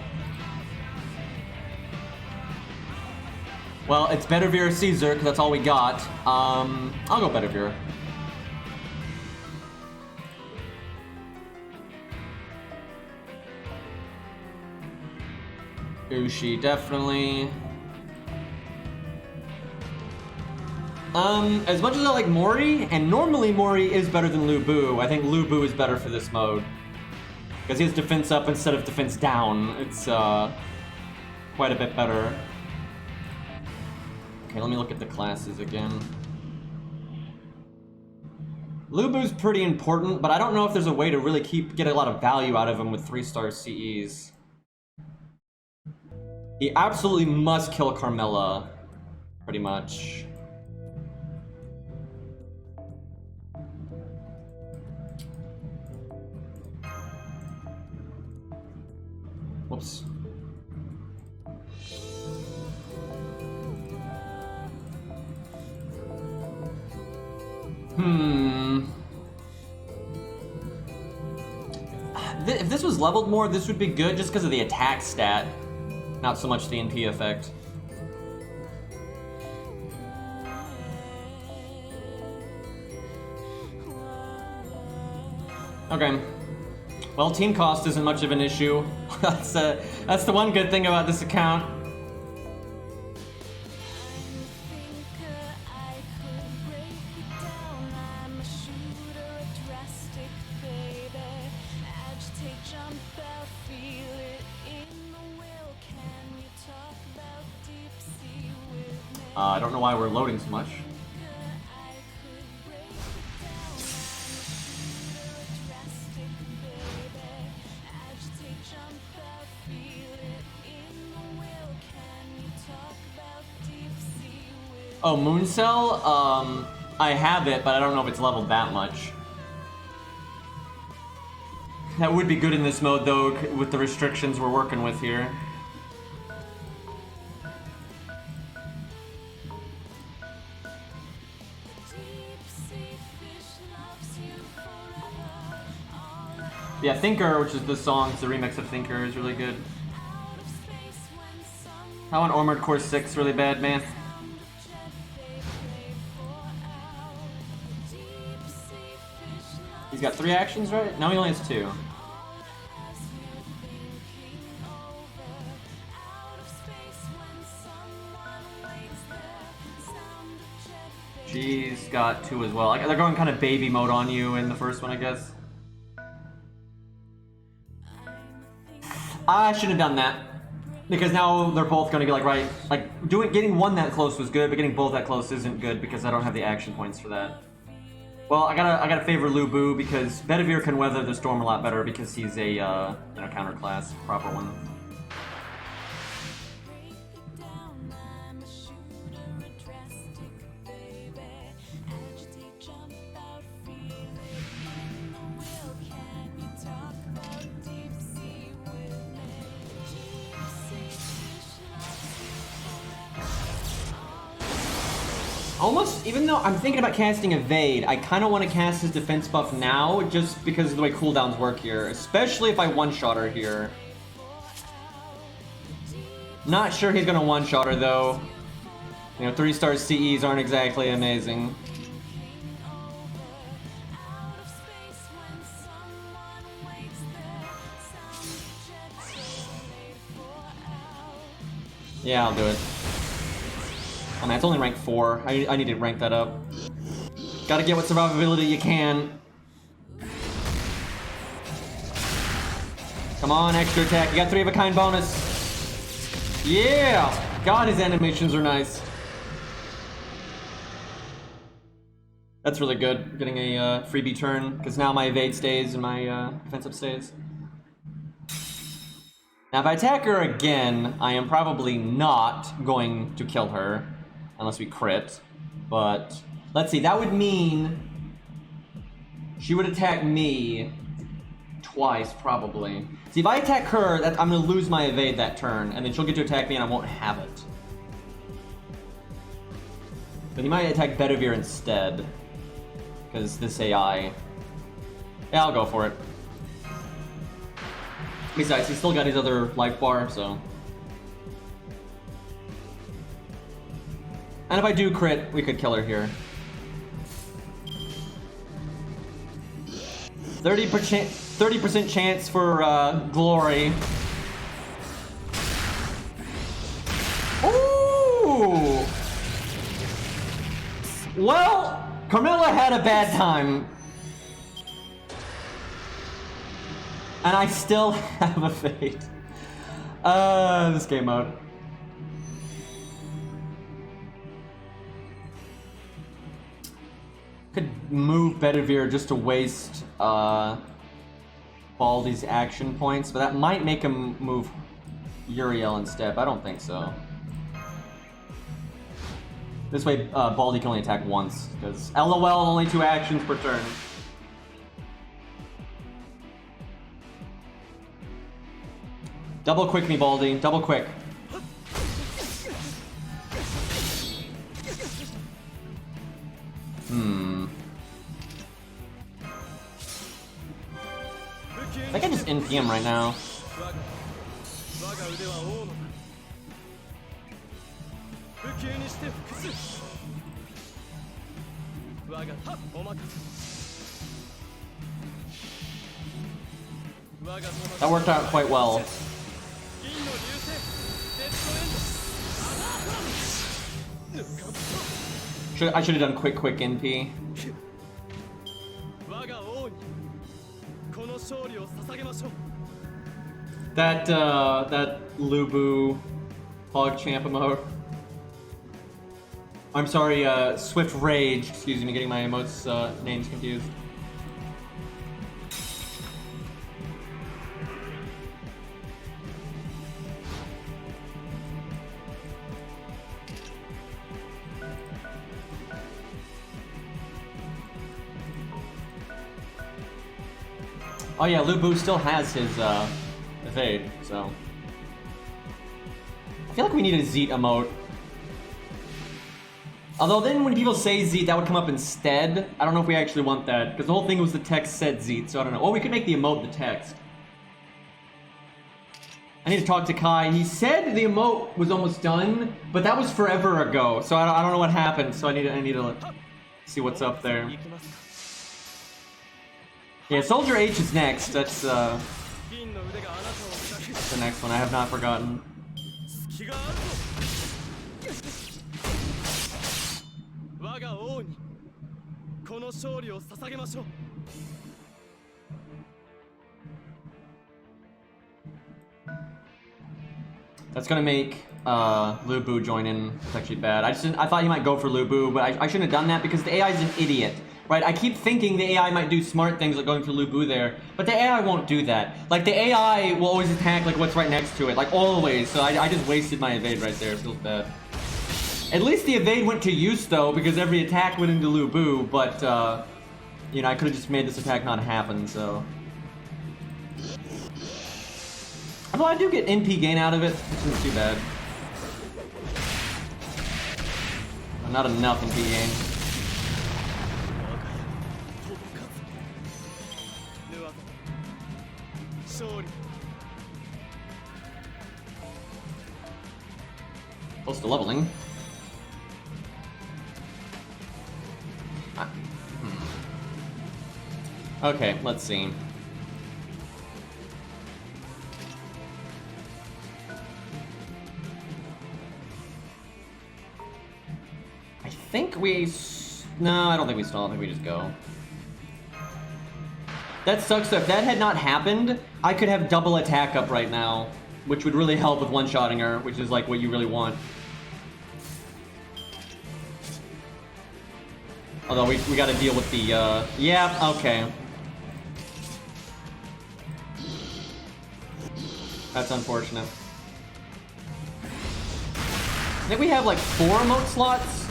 Well, it's Bedivere Caesar, because that's all we got. I'll go Bedivere. Ushi, definitely. As much as I like Mori, and normally Mori is better than Lu Bu, I think Lu Bu is better for this mode. Because he has defense up instead of defense down. It's, quite a bit better. Okay, let me look at the classes again. Lu Bu's pretty important, but I don't know if there's a way to really get a lot of value out of him with 3-star CEs. He absolutely must kill Carmilla, pretty much. Whoops. If this was leveled more, this would be good just because of the attack stat, not so much the NP effect. Okay. Well, team cost isn't much of an issue. That's the one good thing about this account. I don't know why we're loading so much. Oh, Moon Cell? I have it, but I don't know if it's leveled that much. That would be good in this mode, though, with the restrictions we're working with here. Yeah, Thinker, which is the song, the remix of Thinker, is really good. How on Armored Core 6 really bad, man? He's got 3 actions, right? No, he only has 2. She's got 2 as well. They're going kind of baby mode on you in the first one, I guess. I shouldn't have done that. Because now they're both gonna be getting one that close was good, but getting both that close isn't good because I don't have the action points for that. Well, I gotta favor Lu Bu because Bedivere can weather the storm a lot better because he's a counter class, proper one. Almost, even though I'm thinking about casting Evade, I kind of want to cast his defense buff now, just because of the way cooldowns work here, especially if I one-shot her here. Not sure he's gonna one-shot her though. You know, 3-star CEs aren't exactly amazing. Yeah, I'll do it. I mean, it's only rank 4. I need to rank that up. Gotta get what survivability you can. Come on, extra attack. You got 3 of a kind bonus. Yeah! God, his animations are nice. That's really good, getting a freebie turn, because now my evade stays and my defensive stays. Now, if I attack her again, I am probably not going to kill her. Unless we crit, but let's see, that would mean she would attack me twice, probably. See, if I attack her, I'm gonna lose my evade that turn, and then she'll get to attack me and I won't have it. But he might attack Bedivere instead, because this AI. Yeah, I'll go for it. Besides, he's still got his other life bar, so. And if I do crit, we could kill her here. 30% chance for glory. Ooh! Well, Carmilla had a bad time. And I still have a fate. This game mode. Could move Bedivere just to waste Baldy's action points, but that might make him move Uriel instead, but I don't think so. This way, Baldy can only attack once, because LOL, only 2 actions per turn. Double quick me, Baldy. Double quick. TP him right now. That worked out quite well. I should have done quick NP. That Lubu Hog Champ emote. I'm sorry, Swift Rage, excuse me, getting my emotes names confused. Oh yeah, Lubu still has his evade, so I feel like we need a Zeet emote. Although then when people say Zeet, that would come up instead. I don't know if we actually want that, because the whole thing was the text said Zeet, so I don't know. Or we could make the emote the text. I need to talk to Kai. He said the emote was almost done, but that was forever ago, so I don't know what happened, so I need to see what's up there. Yeah, Soldier H is next. That's the next one. I have not forgotten. That's gonna make Lubu join in. It's actually bad. I thought he might go for Lubu, but I shouldn't have done that because the AI is an idiot. Right, I keep thinking the AI might do smart things like going for Lubu there, but the AI won't do that. Like, the AI will always attack, like, what's right next to it, like, always, so I just wasted my evade right there. It feels bad. At least the evade went to use, though, because every attack went into Lubu, but, you know, I could have just made this attack not happen, so... Although I do get NP gain out of it, which isn't too bad. But not enough NP gain. Close to leveling. Okay, let's see. I think we... No, I don't think we stall. I think we just go. That sucks though. If that had not happened, I could have double attack up right now, which would really help with one-shotting her, which is like what you really want. Although we gotta deal with the, yeah, okay. That's unfortunate. I think we have like 4 emote slots,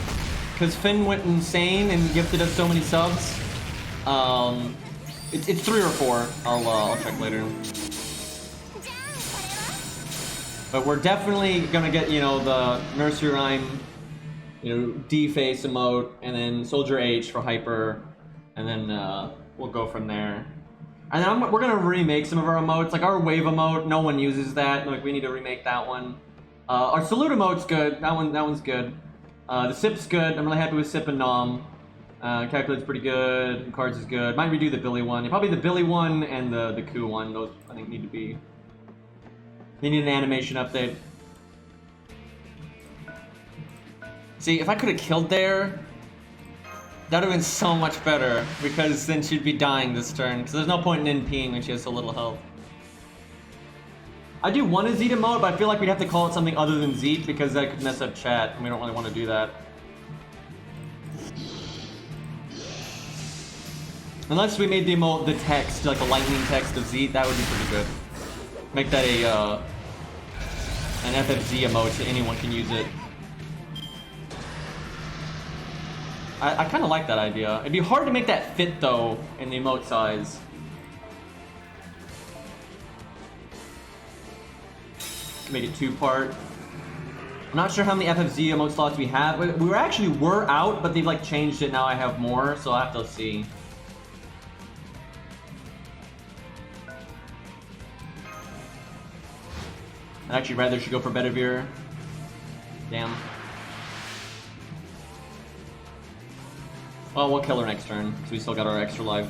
because Finn went insane and gifted us so many subs. It's 3 or 4. I'll check later. But we're definitely gonna get, you know, the nursery rhyme, you know, D-face emote, and then Soldier H for hyper, and then we'll go from there. And then we're gonna remake some of our emotes, like our wave emote. No one uses that. Like we need to remake that one. Our salute emote's good. That one's good. The sip's good. I'm really happy with sip and nom. Calculate's pretty good. Cards is good. Might redo the Billy one. Probably the Billy one and the Coup one. Those I think need to be. They need an animation update. See, if I could have killed there, that would have been so much better, because then she'd be dying this turn, because there's no point in NPing when she has so little health. I do want a Zeet emote, but I feel like we'd have to call it something other than Zeet, because that could mess up chat, and we don't really want to do that. Unless we made the emote the text, like a lightning text of Zeet, that would be pretty good. Make that an FFZ emote so anyone can use it. I kind of like that idea. It'd be hard to make that fit, though, in the emote size. Make it 2-part. I'm not sure how many FFZ emote slots we have. We were out, but they've like changed it. Now I have more, so I'll have to see. I'd actually rather she go for Bedivere. Damn. Well, we'll kill her next turn, because we still got our extra life.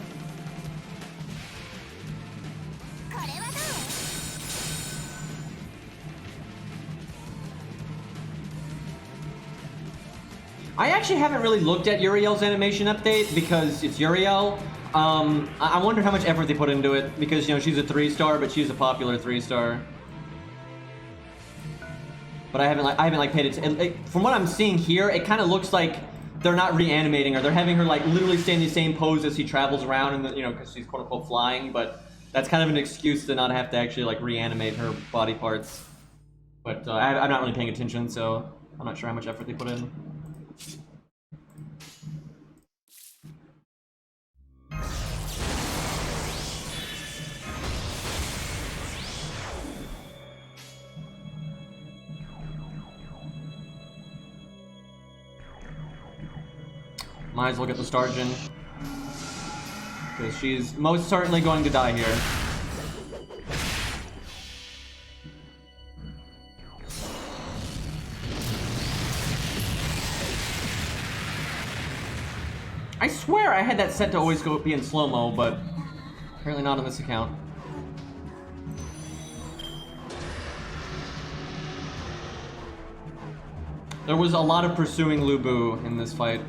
I actually haven't really looked at Uriel's animation update because it's Uriel. I wonder how much effort they put into it because, you know, she's a 3-star, but she's a popular 3-star. But I haven't paid it. From what I'm seeing here, it kind of looks like they're not reanimating her. They're having her like literally stay in the same pose as she travels around, and you know, because she's quote unquote flying. But that's kind of an excuse to not have to actually like reanimate her body parts. But I'm not really paying attention, so I'm not sure how much effort they put in. Might as well get the Stargin. Because she's most certainly going to die here. I swear I had that set to always go be in slow-mo, but apparently not on this account. There was a lot of pursuing Lu Bu in this fight.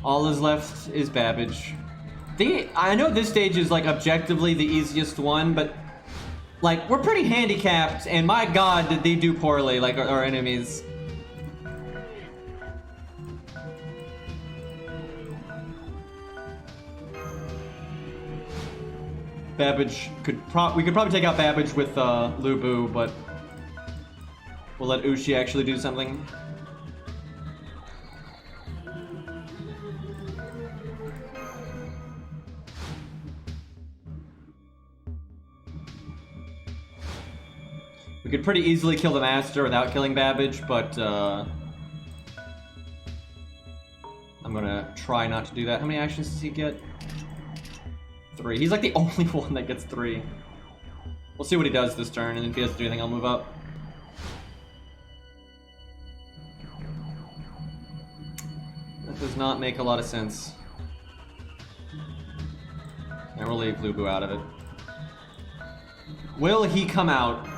All is left is Babbage. I know this stage is like objectively the easiest one, but like we're pretty handicapped, and my god did they do poorly, like our enemies. Babbage we could probably take out Babbage with Lu Bu, but we'll let Ushi actually do something. We could pretty easily kill the Master without killing Babbage, but I'm gonna try not to do that. How many actions does he get? 3. He's like the only one that gets 3. We'll see what he does this turn, and if he doesn't do anything, I'll move up. That does not make a lot of sense. And we'll leave Lu Bu out of it. Will he come out?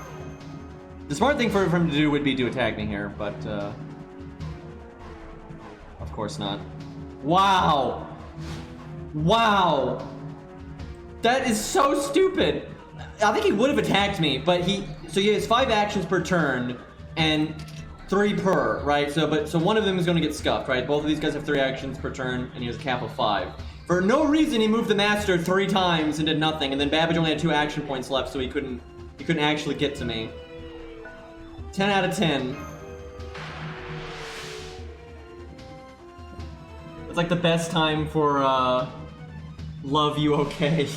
The smart thing for him to do would be to attack me here, but of course not. Wow! Wow! That is so stupid! I think he would have attacked me, but so he has 5 actions per turn, and 3 per, right? So one of them is gonna get scuffed, right? Both of these guys have 3 actions per turn, and he has a cap of 5. For no reason, he moved the Master 3 times and did nothing, and then Babbage only had 2 action points left, so he couldn't actually get to me. 10 out of 10. It's like the best time for Love You Okay.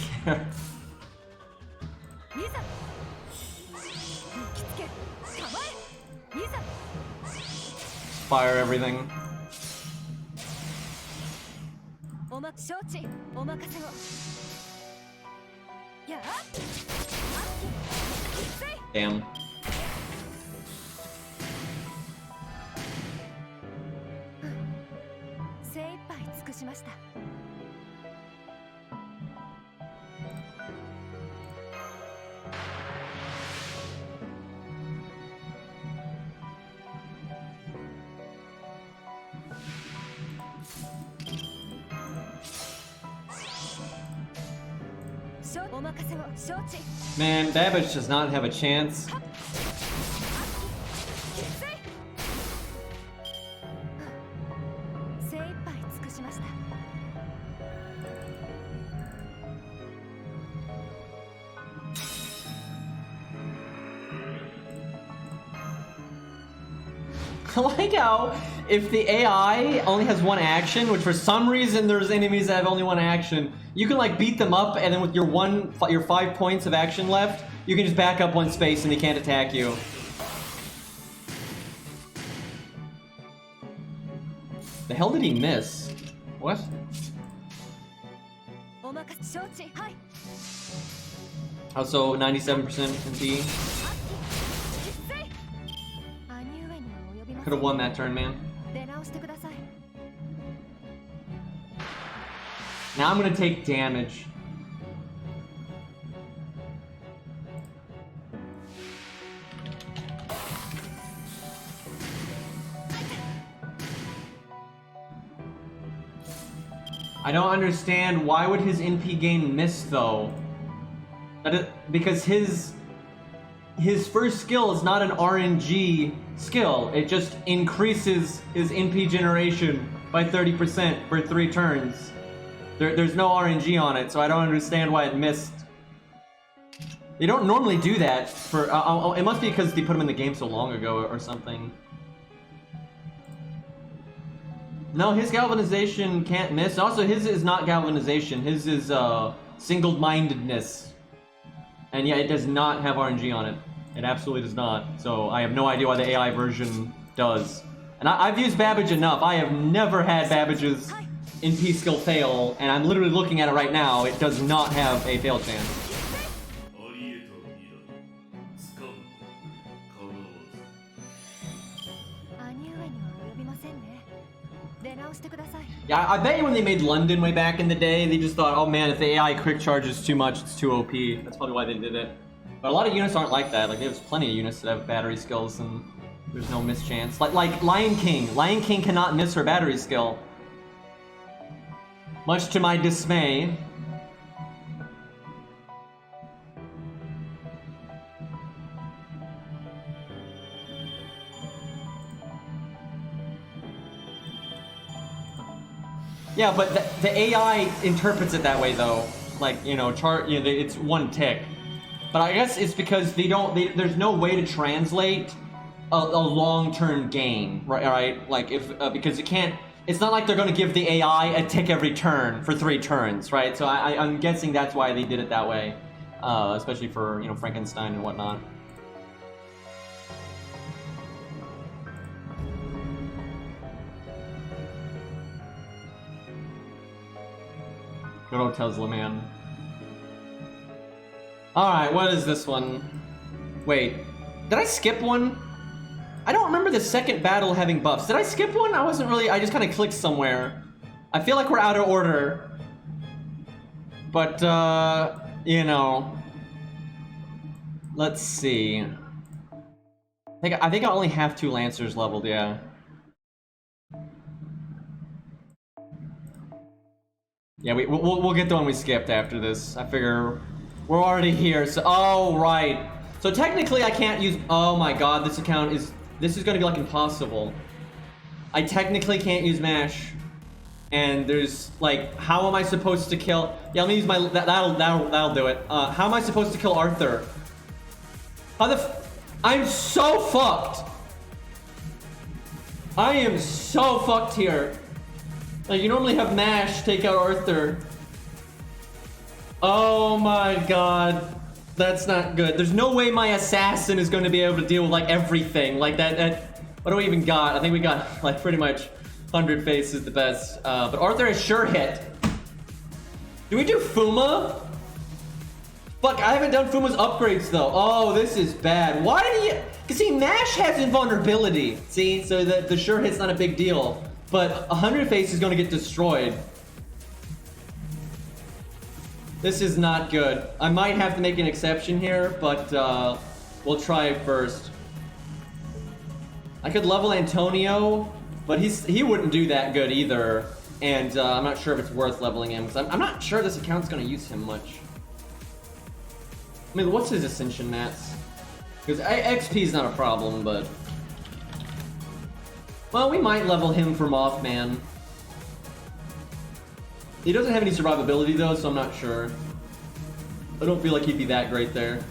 Fire everything. Damn. Man, Babbage does not have a chance. I like how if the AI only has 1 action, which for some reason there's enemies that have only 1 action, you can like beat them up, and then with your 5 points of action left, you can just back up 1 space and they can't attack you. The hell did he miss? What? Also 97% MP. Could have won that turn, man. Now I'm gonna take damage. I don't understand, why would his NP gain miss though? Because his first skill is not an RNG skill. It just increases his NP generation by 30% for 3 turns. There's no RNG on it, so I don't understand why it missed. They don't normally do that for... it must be because they put him in the game so long ago or something. No, his galvanization can't miss. Also, his is not galvanization. His is single-mindedness. And yeah, it does not have RNG on it. It absolutely does not. So I have no idea why the AI version does. And I've used Babbage enough. I have never had Babbage's NP skill fail, and I'm literally looking at it right now. It does not have a fail chance. Yeah, I bet you when they made London way back in the day, they just thought, oh man, if the AI quick charges too much, it's too OP. That's probably why they did it. But a lot of units aren't like that. Like, there's plenty of units that have battery skills and there's no miss chance. Like Lion King. Lion King cannot miss her battery skill. Much to my dismay. Yeah, but the AI interprets it that way though. Like, you know, it's one tick. But I guess it's because there's no way to translate a long-term gain, right? Like because it's not like they're gonna give the AI a tick every turn for 3 turns, right? So I'm guessing that's why they did it that way, especially for, you know, Frankenstein and whatnot. Good old Tesla, man. Alright, what is this one? Wait, did I skip one? I don't remember the second battle having buffs. Did I skip one? I wasn't really, I just kind of clicked somewhere. I feel like we're out of order. But, you know. Let's see. I think I only have 2 Lancers leveled, yeah. Yeah, we'll get the one we skipped after this. I figure we're already here, so... Oh, right. So technically I can't use... Oh my god, this account is... This is gonna be, like, impossible. I technically can't use MASH. And there's, like, how am I supposed to kill... Yeah, let me use my... That'll do it. How am I supposed to kill Arthur? How the I'm so fucked! I am so fucked here. Like, you normally have MASH take out Arthur. Oh my god. That's not good. There's no way my assassin is going to be able to deal with, like, everything. Like, that... What do we even got? I think we got, like, pretty much 100 face is the best. But Arthur is sure hit. Do we do Fuma? Fuck, I haven't done Fuma's upgrades, though. Oh, this is bad. Why did he... Because, see, MASH has invulnerability. See? So the sure hit's not a big deal. But 100 face is going to get destroyed. This is not good. I might have to make an exception here, but we'll try it first. I could level Antonio, but he wouldn't do that good either. And I'm not sure if it's worth leveling him, because I'm not sure this account's going to use him much. I mean, what's his Ascension mats? Because XP is not a problem, but... Well, we might level him for Mothman. He doesn't have any survivability though, so I'm not sure. I don't feel like he'd be that great there.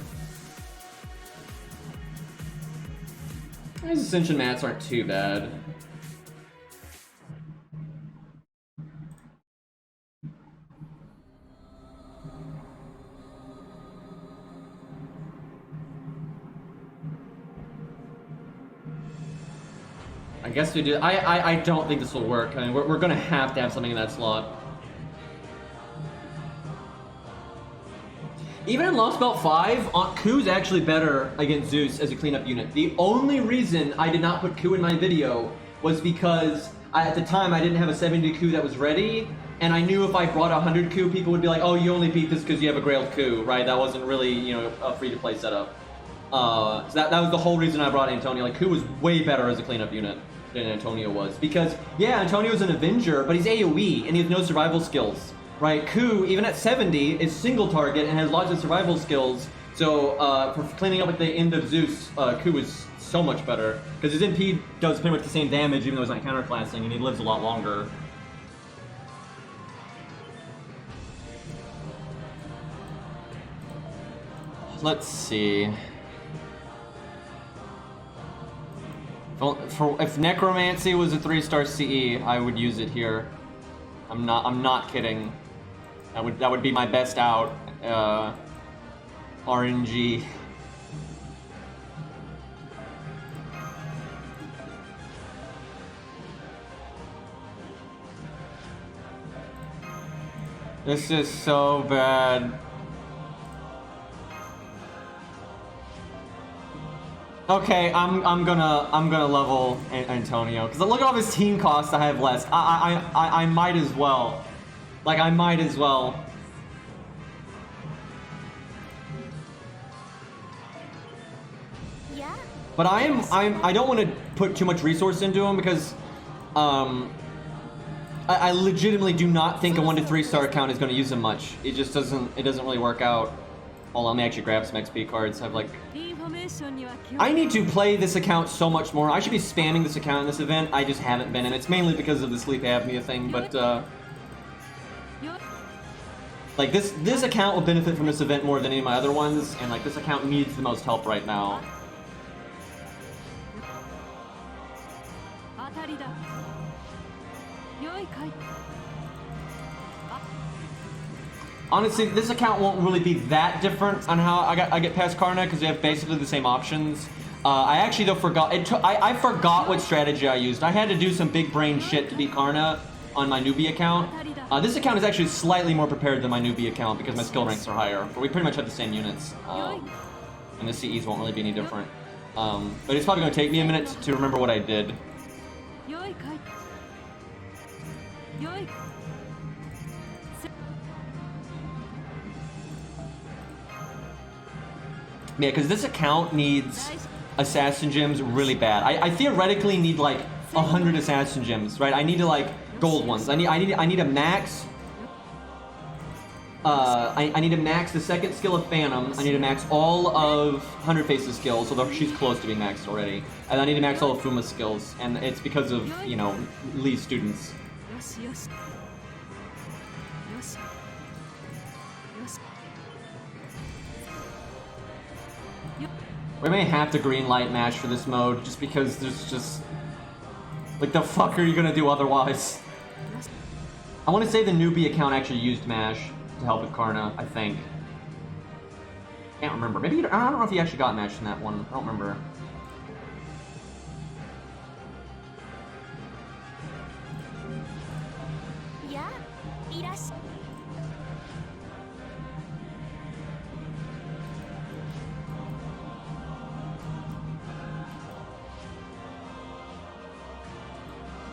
His Ascension mats aren't too bad. I guess we do. I don't think this will work. I mean, we're gonna have to have something in that slot. Even in Lost Belt 5, Ku's actually better against Zeus as a cleanup unit. The only reason I did not put Ku in my video was because at the time I didn't have a 70 Ku that was ready, and I knew if I brought 100 Ku, people would be like, oh, you only beat this because you have a Grailed Ku, right? That wasn't really, you know, a free-to-play setup. So that was the whole reason I brought Antonio. Like, Ku was way better as a cleanup unit than Antonio was. Because, yeah, Antonio's an Avenger, but he's AoE, and he has no survival skills, right? Ku, even at 70, is single target and has lots of survival skills. So, for cleaning up at the end of Zeus, Ku is so much better. Because his MP does pretty much the same damage, even though he's not counterclassing, and he lives a lot longer. Let's see. If Necromancy was a 3-star CE, I would use it here. I'm not kidding. That would be my best out. RNG. This is so bad. Okay, I'm gonna level Antonio because look at all his team costs I have less. I might as well. Like I might as well. Yeah. But I don't want to put too much resource into him because I legitimately do not think a 1 to 3 star account is going to use him much. It just doesn't really work out. Hold on, let me actually grab some XP cards. Have like I need to play this account so much more. I should be spamming this account in this event. I just haven't been, and it's mainly because of the sleep apnea thing, but like this account will benefit from this event more than any of my other ones, and like this account needs the most help right now. Honestly, this account won't really be that different on how I get past Karna because they have basically the same options. I actually though forgot I forgot what strategy I used. I had to do some big brain shit to beat Karna on my newbie account. This account is actually slightly more prepared than my newbie account because my skill ranks are higher, but we pretty much have the same units, and the CEs won't really be any different. But it's probably going to take me a minute to remember what I did. Yeah, because this account needs assassin gems really bad. I theoretically need like 100 assassin gems, right? I need to like gold ones. I need a max. I need to max the second skill of Phantom. I need to max all of 100 Faces skills, although she's close to being maxed already. And I need to max all of Fuma's skills, and it's because of, you know, Lee's students. We may have to green light mash for this mode, just because there's just... Like, the fuck are you gonna do otherwise? I want to say the newbie account actually used mash to help with Karna, I think. Can't remember. Maybe, I don't know if he actually got mash in that one. I don't remember. Yeah.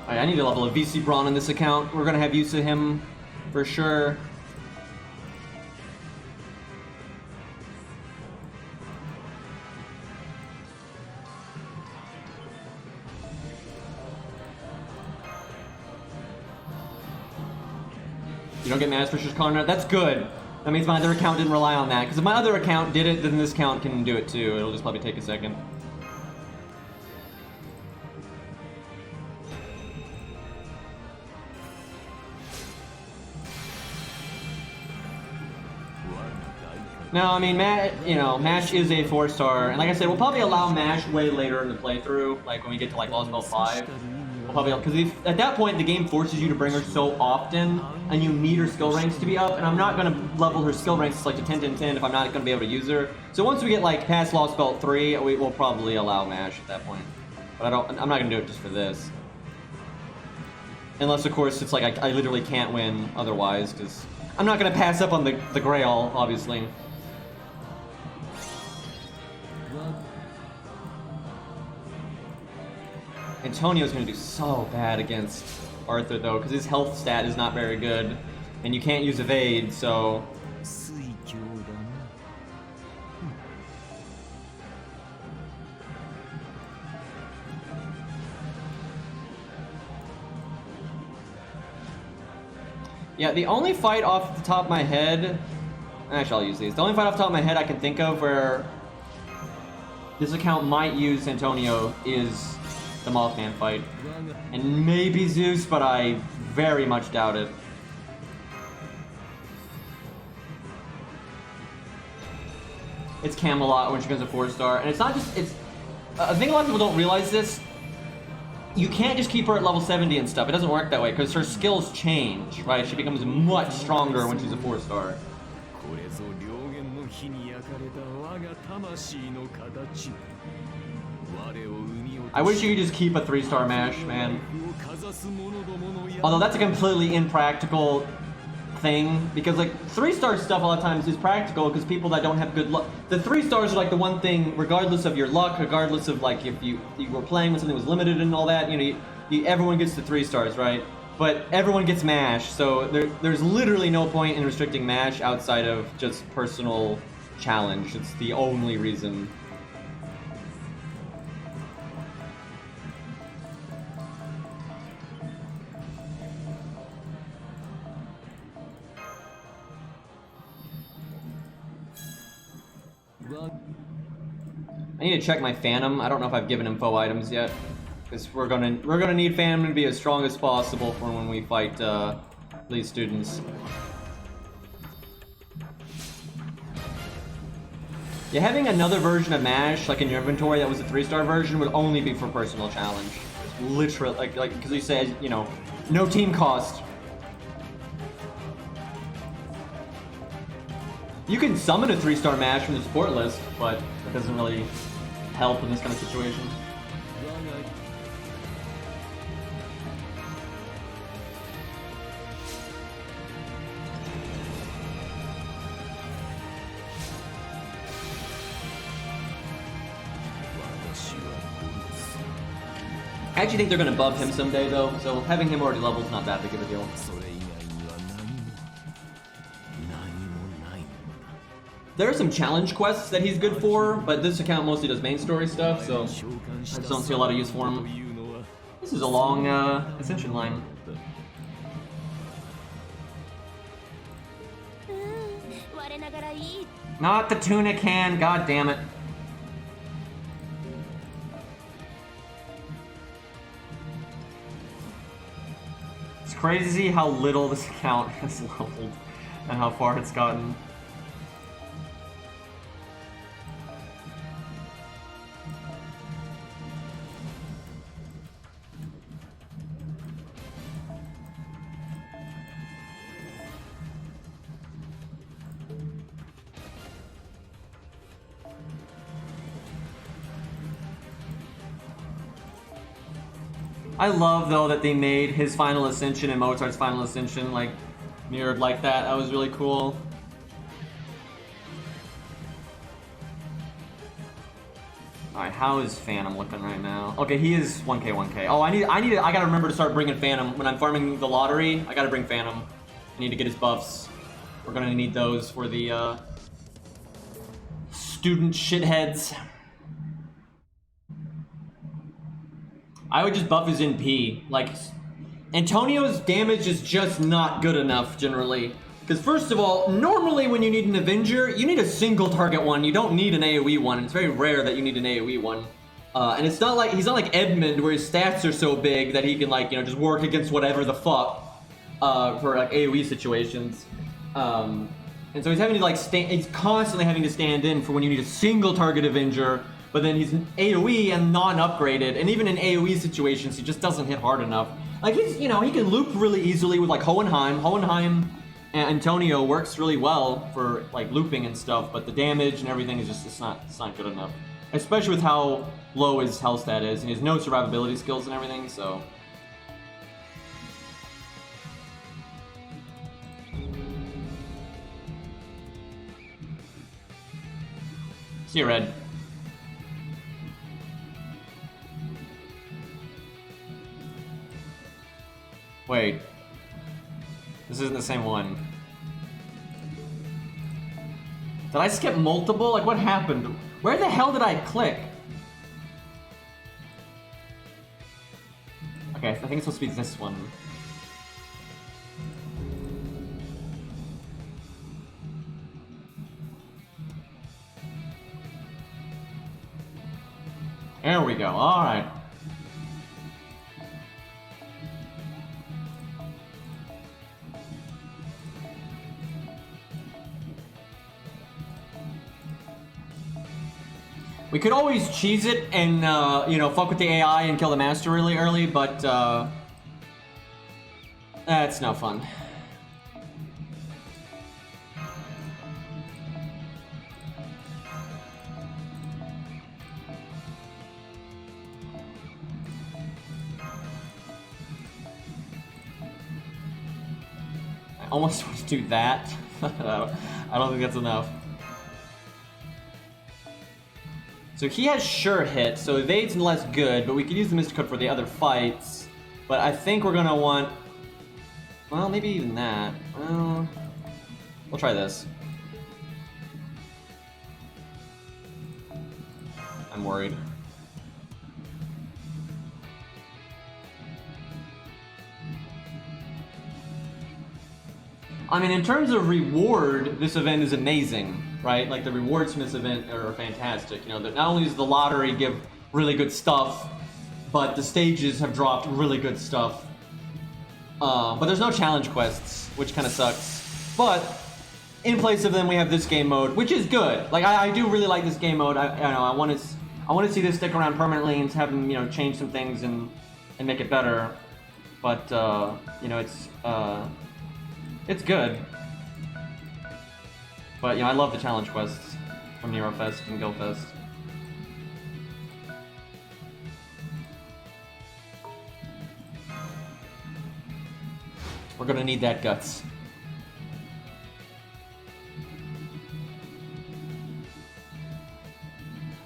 Alright, I need to level a VC Braun in this account. We're gonna have use of him for sure. You don't get Mass versus Karna? That's good. That means my other account didn't rely on that. Because if my other account did it, then this account can do it too. It'll just probably take a second. No, I mean, MASH is a 4-star, and like I said, we'll probably allow MASH way later in the playthrough, like when we get to like Lost Belt 5. We'll probably, because at that point the game forces you to bring her so often, and you need her skill ranks to be up, and I'm not going to level her skill ranks like to 10, 10, 10 if I'm not going to be able to use her. So once we get like past Lost Belt 3, we'll probably allow MASH at that point. But I'm not going to do it just for this. Unless, of course, it's like I literally can't win otherwise, because I'm not going to pass up on the Grail, obviously. Antonio's gonna do so bad against Arthur though, because his health stat is not very good, and you can't use evade, so. Yeah, the only fight off the top of my head, actually I'll use these. The only fight off the top of my head I can think of where this account might use Antonio is the Mothman fight. And maybe Zeus, but I very much doubt it. It's Camelot when she becomes a 4-star, and it's not just, it's, I think a lot of people don't realize this. You can't just keep her at level 70 and stuff. It doesn't work that way, because her skills change, right? She becomes much stronger when she's a 4-star. I wish you could just keep a 3-star mash, man. Although that's a completely impractical thing, because like 3-star stuff a lot of times is practical because people that don't have good luck. The 3-stars are like the one thing, regardless of your luck, regardless of like if you were playing when something was limited and all that, you know, everyone gets the 3-stars, right? But everyone gets mash, so there's literally no point in restricting mash outside of just personal challenge. It's the only reason. I need to check my Phantom. I don't know if I've given him foe items yet, because we're gonna need Phantom to be as strong as possible for when we fight these students. Yeah, having another version of MASH like in your inventory that was a 3-star version would only be for personal challenge. Literally, like because you said, you know, no team cost. You can summon a 3-star MASH from the support list, but it doesn't really help in this kind of situation. I actually think they're going to buff him someday, though, so having him already leveled is not that big of a deal. There are some challenge quests that he's good for, but this account mostly does main story stuff, so I just don't see a lot of use for him. This is a long ascension line. Not the tuna can, god damn it. It's crazy how little this account has leveled and how far it's gotten. I love, though, that they made his final ascension and Mozart's final ascension, like, mirrored like that. That was really cool. Alright, how is Phantom looking right now? Okay, he is 1k, 1k. Oh, I gotta remember to start bringing Phantom. When I'm farming the lottery, I gotta bring Phantom. I need to get his buffs. We're gonna need those for the, student shitheads. I would just buff his NP. Like, Antonio's damage is just not good enough, generally. Because first of all, normally when you need an Avenger, you need a single target one. You don't need an AoE one. It's very rare that you need an AoE one. And it's not like, he's not like Edmund, where his stats are so big that he can, like, you know, just work against whatever the fuck for, like, AoE situations. And so he's having to, like, he's constantly having to stand in for when you need a single target Avenger. But then he's AoE and non-upgraded, and even in AoE situations, he just doesn't hit hard enough. Like, he's, you know, he can loop really easily with, like, Hohenheim. Hohenheim and Antonio works really well for, like, looping and stuff, but the damage and everything is just, it's not good enough. Especially with how low his health stat is, and he has no survivability skills and everything, so... See you, Red. Wait. This isn't the same one. Did I skip multiple? Like, what happened? Where the hell did I click? Okay, I think it's supposed to be this one. There we go, alright. We could always cheese it and, you know, fuck with the AI and kill the master really early, but, that's no fun. I almost want to do that. I don't think that's enough. So he has sure hit, so evade's less good, but we could use the Mystic Code for the other fights. But I think we're gonna want... Well, maybe even that. Well, we'll try this. I'm worried. I mean, in terms of reward, this event is amazing, right? Like, the rewards from this event are fantastic. You know, not only does the lottery give really good stuff, but the stages have dropped really good stuff. But there's no challenge quests, which kind of sucks. But in place of them, we have this game mode, which is good. Like, I do really like this game mode. I want to see this stick around permanently and have them, you know, change some things and make it better. But you know, it's good. But, you know, I love the challenge quests from Neurofest and GoFest. We're gonna need that guts.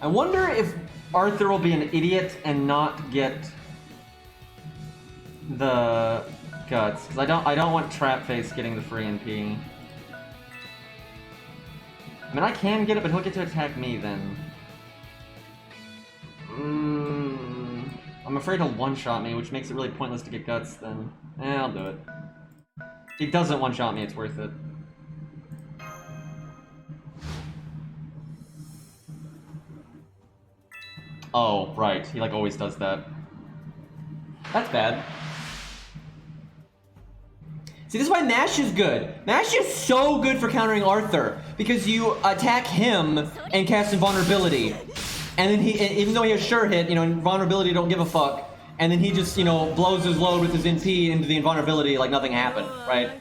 I wonder if Arthur will be an idiot and not get the guts, because I don't want Trapface getting the free NP. I mean, I can get it, but he'll get to attack me then. I'm afraid he'll one-shot me, which makes it really pointless to get guts then. I'll do it. If he doesn't one-shot me, it's worth it. Oh, right. He, like, always does that. That's bad. See, this is why Mash is good. Mash is so good for countering Arthur, because you attack him and cast Invulnerability. And then he, even though he has sure hit, you know, Invulnerability don't give a fuck. And then he just, you know, blows his load with his NP into the Invulnerability like nothing happened, right?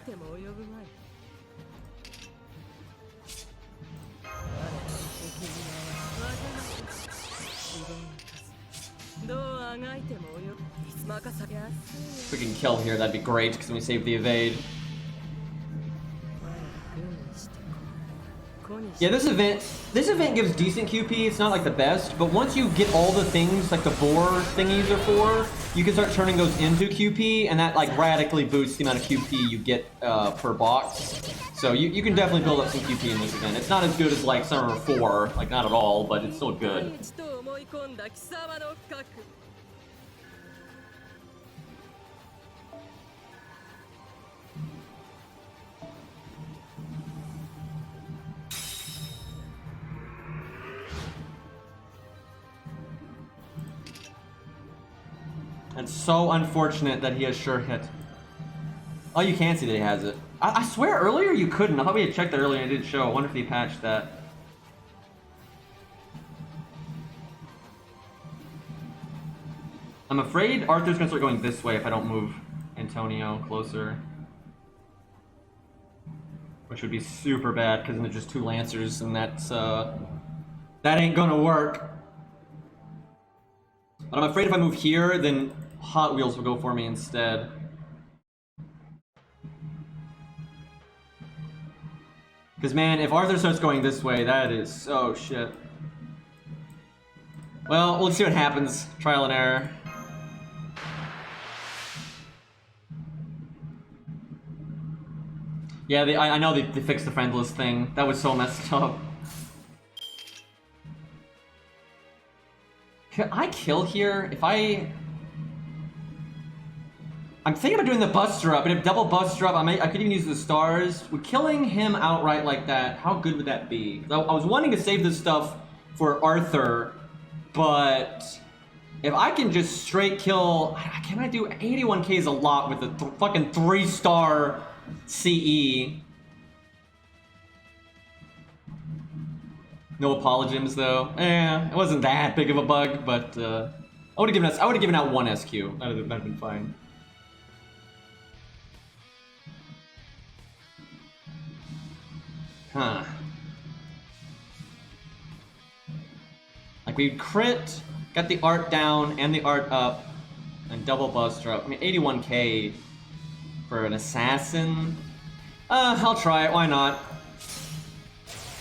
If we can kill here, that'd be great, because then we save the evade. Yeah, this event gives decent QP. It's not like the best, but once you get all the things like the boar thingies are for, you can start turning those into QP, and that like radically boosts the amount of QP you get per box. So you can definitely build up some QP in this event. It's not as good as like Summer 4, like not at all, but it's still good. It's so unfortunate that he has sure hit. Oh, you can see that he has it. I swear earlier you couldn't. I thought we had checked that earlier and it didn't show. I wonder if he patched that. I'm afraid Arthur's gonna start going this way if I don't move Antonio closer. Which would be super bad because then there's just two Lancers and that's that ain't gonna work. But I'm afraid if I move here, then Hot Wheels will go for me instead. Because man, if Arthur starts going this way, that is so shit. Well, let's see what happens. Trial and error. Yeah, I know they fixed the friendless thing. That was so messed up. Can I kill here? If I'm thinking about doing the Buster Up, and if double Buster Up, I could even use the stars. We're killing him outright like that. How good would that be? I was wanting to save this stuff for Arthur, but if I can just straight kill... Can I do... 81k is a lot with a fucking 3-star CE. No apologies though. It wasn't that big of a bug, but I would have given out 1 SQ. That'd have been fine. Huh. Like we crit, got the art down and the art up, and double Buster Up. I mean 81k for an assassin. I'll try it, why not?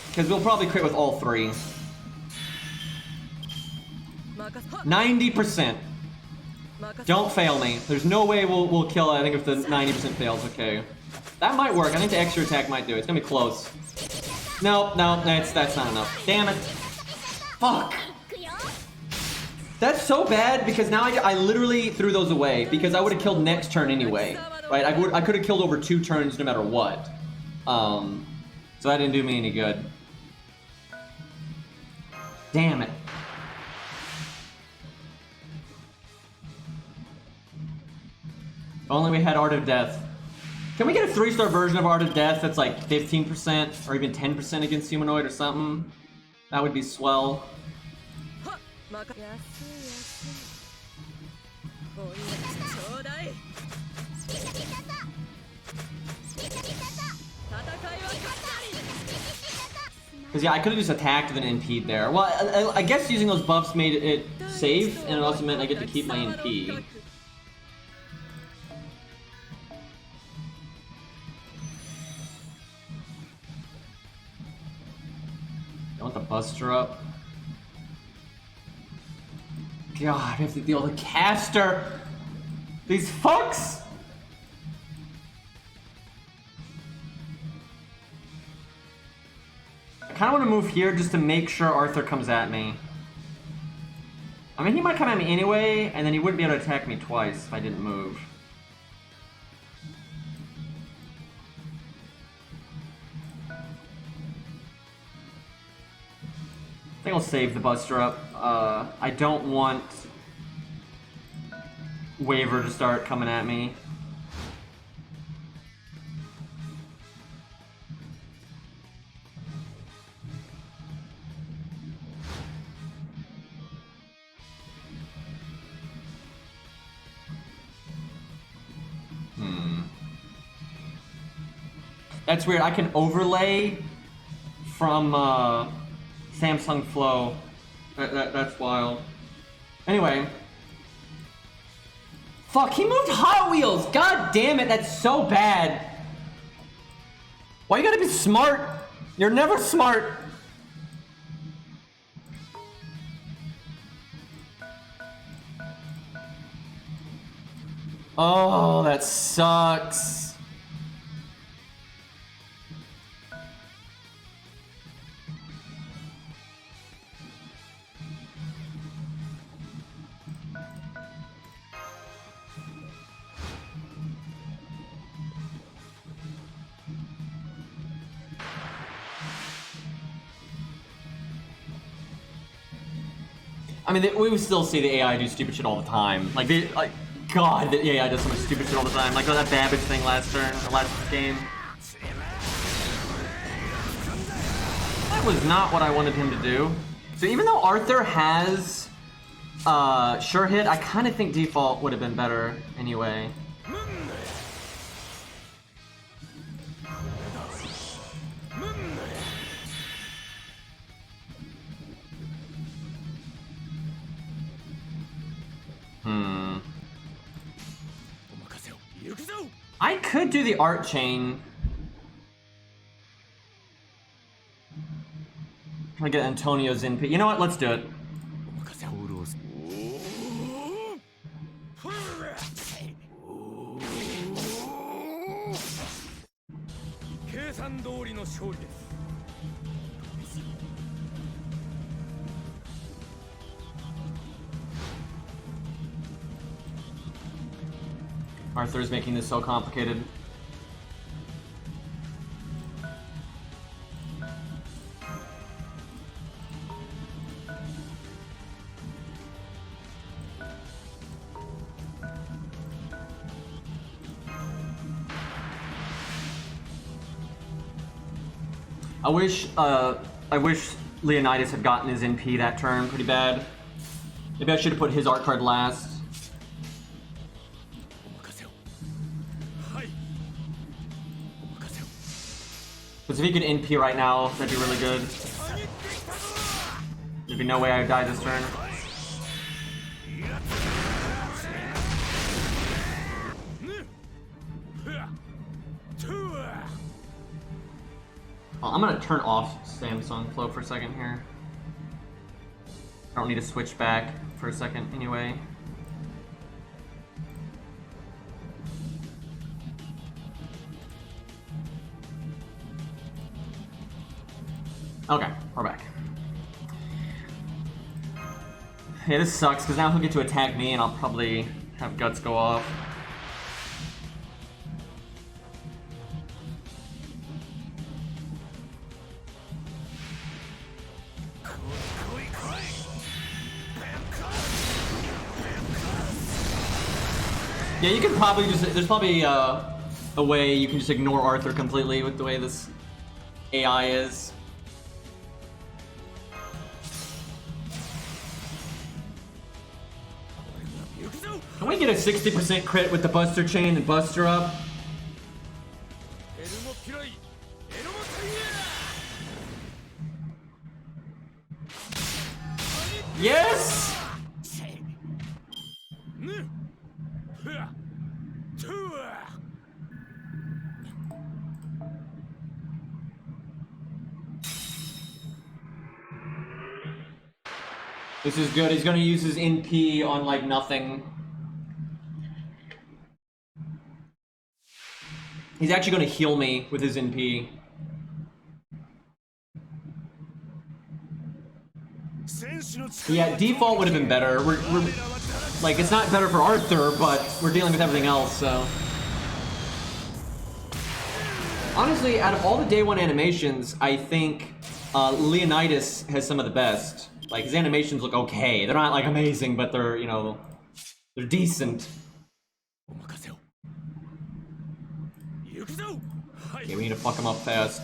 Because we'll probably crit with all 3. 90%. Don't fail me. There's no way we'll kill it. I think if the 90% fails, okay. That might work. I think the extra attack might do it. It's gonna be close. No, that's not enough. Damn it. Fuck. That's so bad because now I literally threw those away because I would have killed next turn anyway. Right? I could have killed over 2 turns no matter what. So that didn't do me any good. Damn it. If only we had Art of Death. Can we get a 3-star version of Art of Death that's like 15% or even 10% against humanoid or something? That would be swell. Because yeah, I could have just attacked with an NP there. Well, I guess using those buffs made it safe, and it also meant I get to keep my NP. I want the Buster Up. God, I have to deal with the caster. These fucks. I kind of want to move here just to make sure Arthur comes at me. I mean, he might come at me anyway, and then he wouldn't be able to attack me twice if I didn't move. I think I'll save the Buster Up. I don't want Waver to start coming at me. That's weird. I can overlay from Samsung Flow. That's wild. Anyway. Fuck, he moved Hot Wheels! God damn it, that's so bad! Why you gotta be smart? You're never smart! Oh, that sucks. I mean, we would still see the AI do stupid shit all the time. Like, God, the AI does so much stupid shit all the time. Like that Babbage thing last turn, or last game. That was not what I wanted him to do. So even though Arthur has Sure Hit, I kind of think default would have been better anyway. I could do the art chain. Trying to get Antonio's input. You know what? Let's do it. Arthur's making this so complicated. I wish Leonidas had gotten his NP that turn pretty bad. Maybe I should have put his art card last. Because if he could NP right now, that'd be really good. There'd be no way I'd die this turn. Oh, I'm gonna turn off Samsung Flow for a second here. I don't need to switch back for a second anyway. Okay, we're back. Yeah, this sucks because now he'll get to attack me and I'll probably have guts go off. Yeah, you can probably just, there's probably a way you can just ignore Arthur completely with the way this AI is. Can we get a 60% crit with the Buster Chain and Buster up? Yes! This is good. He's gonna use his NP on like nothing. He's actually gonna heal me with his NP. Yeah, default would have been better. We're like, it's not better for Arthur, but we're dealing with everything else, so. Honestly, out of all the day one animations, I think Leonidas has some of the best. Like, his animations look okay. They're not like amazing, but they're, you know, they're decent. Okay, we need to fuck him up fast.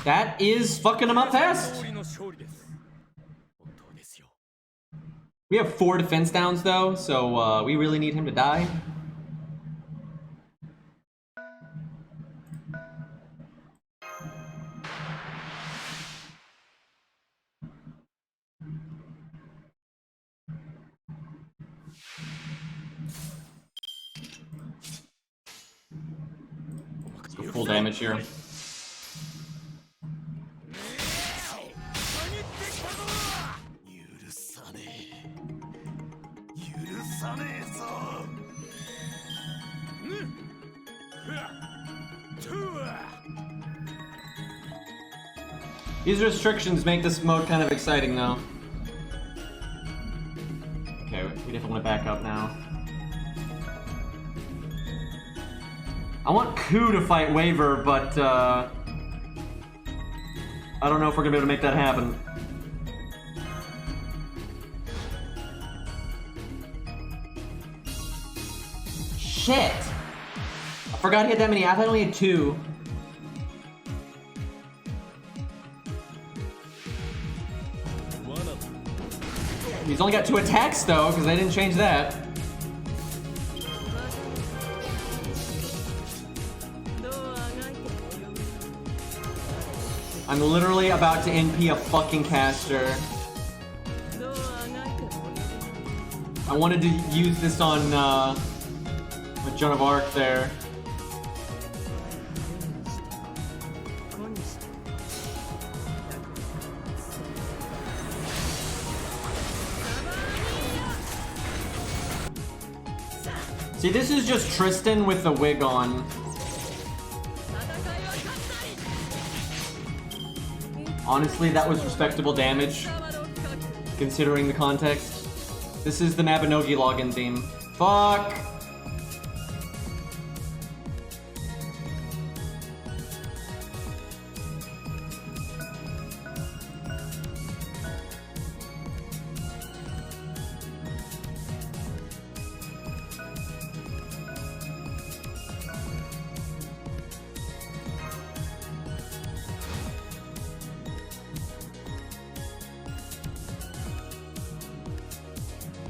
That is fucking him up fast. We have 4 defense downs though, so we really need him to die. Let's go full damage here. These restrictions make this mode kind of exciting though. Okay, we definitely want to back up now. I want Ku to fight Waver, but I don't know if we're gonna be able to make that happen. Shit! I forgot he had that many. I thought I only had 2. He's only got 2 attacks though, because they didn't change that. I'm literally about to NP a fucking caster. I wanted to use this on with Joan of Arc there. See, this is just Tristan with the wig on. Honestly, that was respectable damage, considering the context. This is the Mabinogi login theme. Fuck!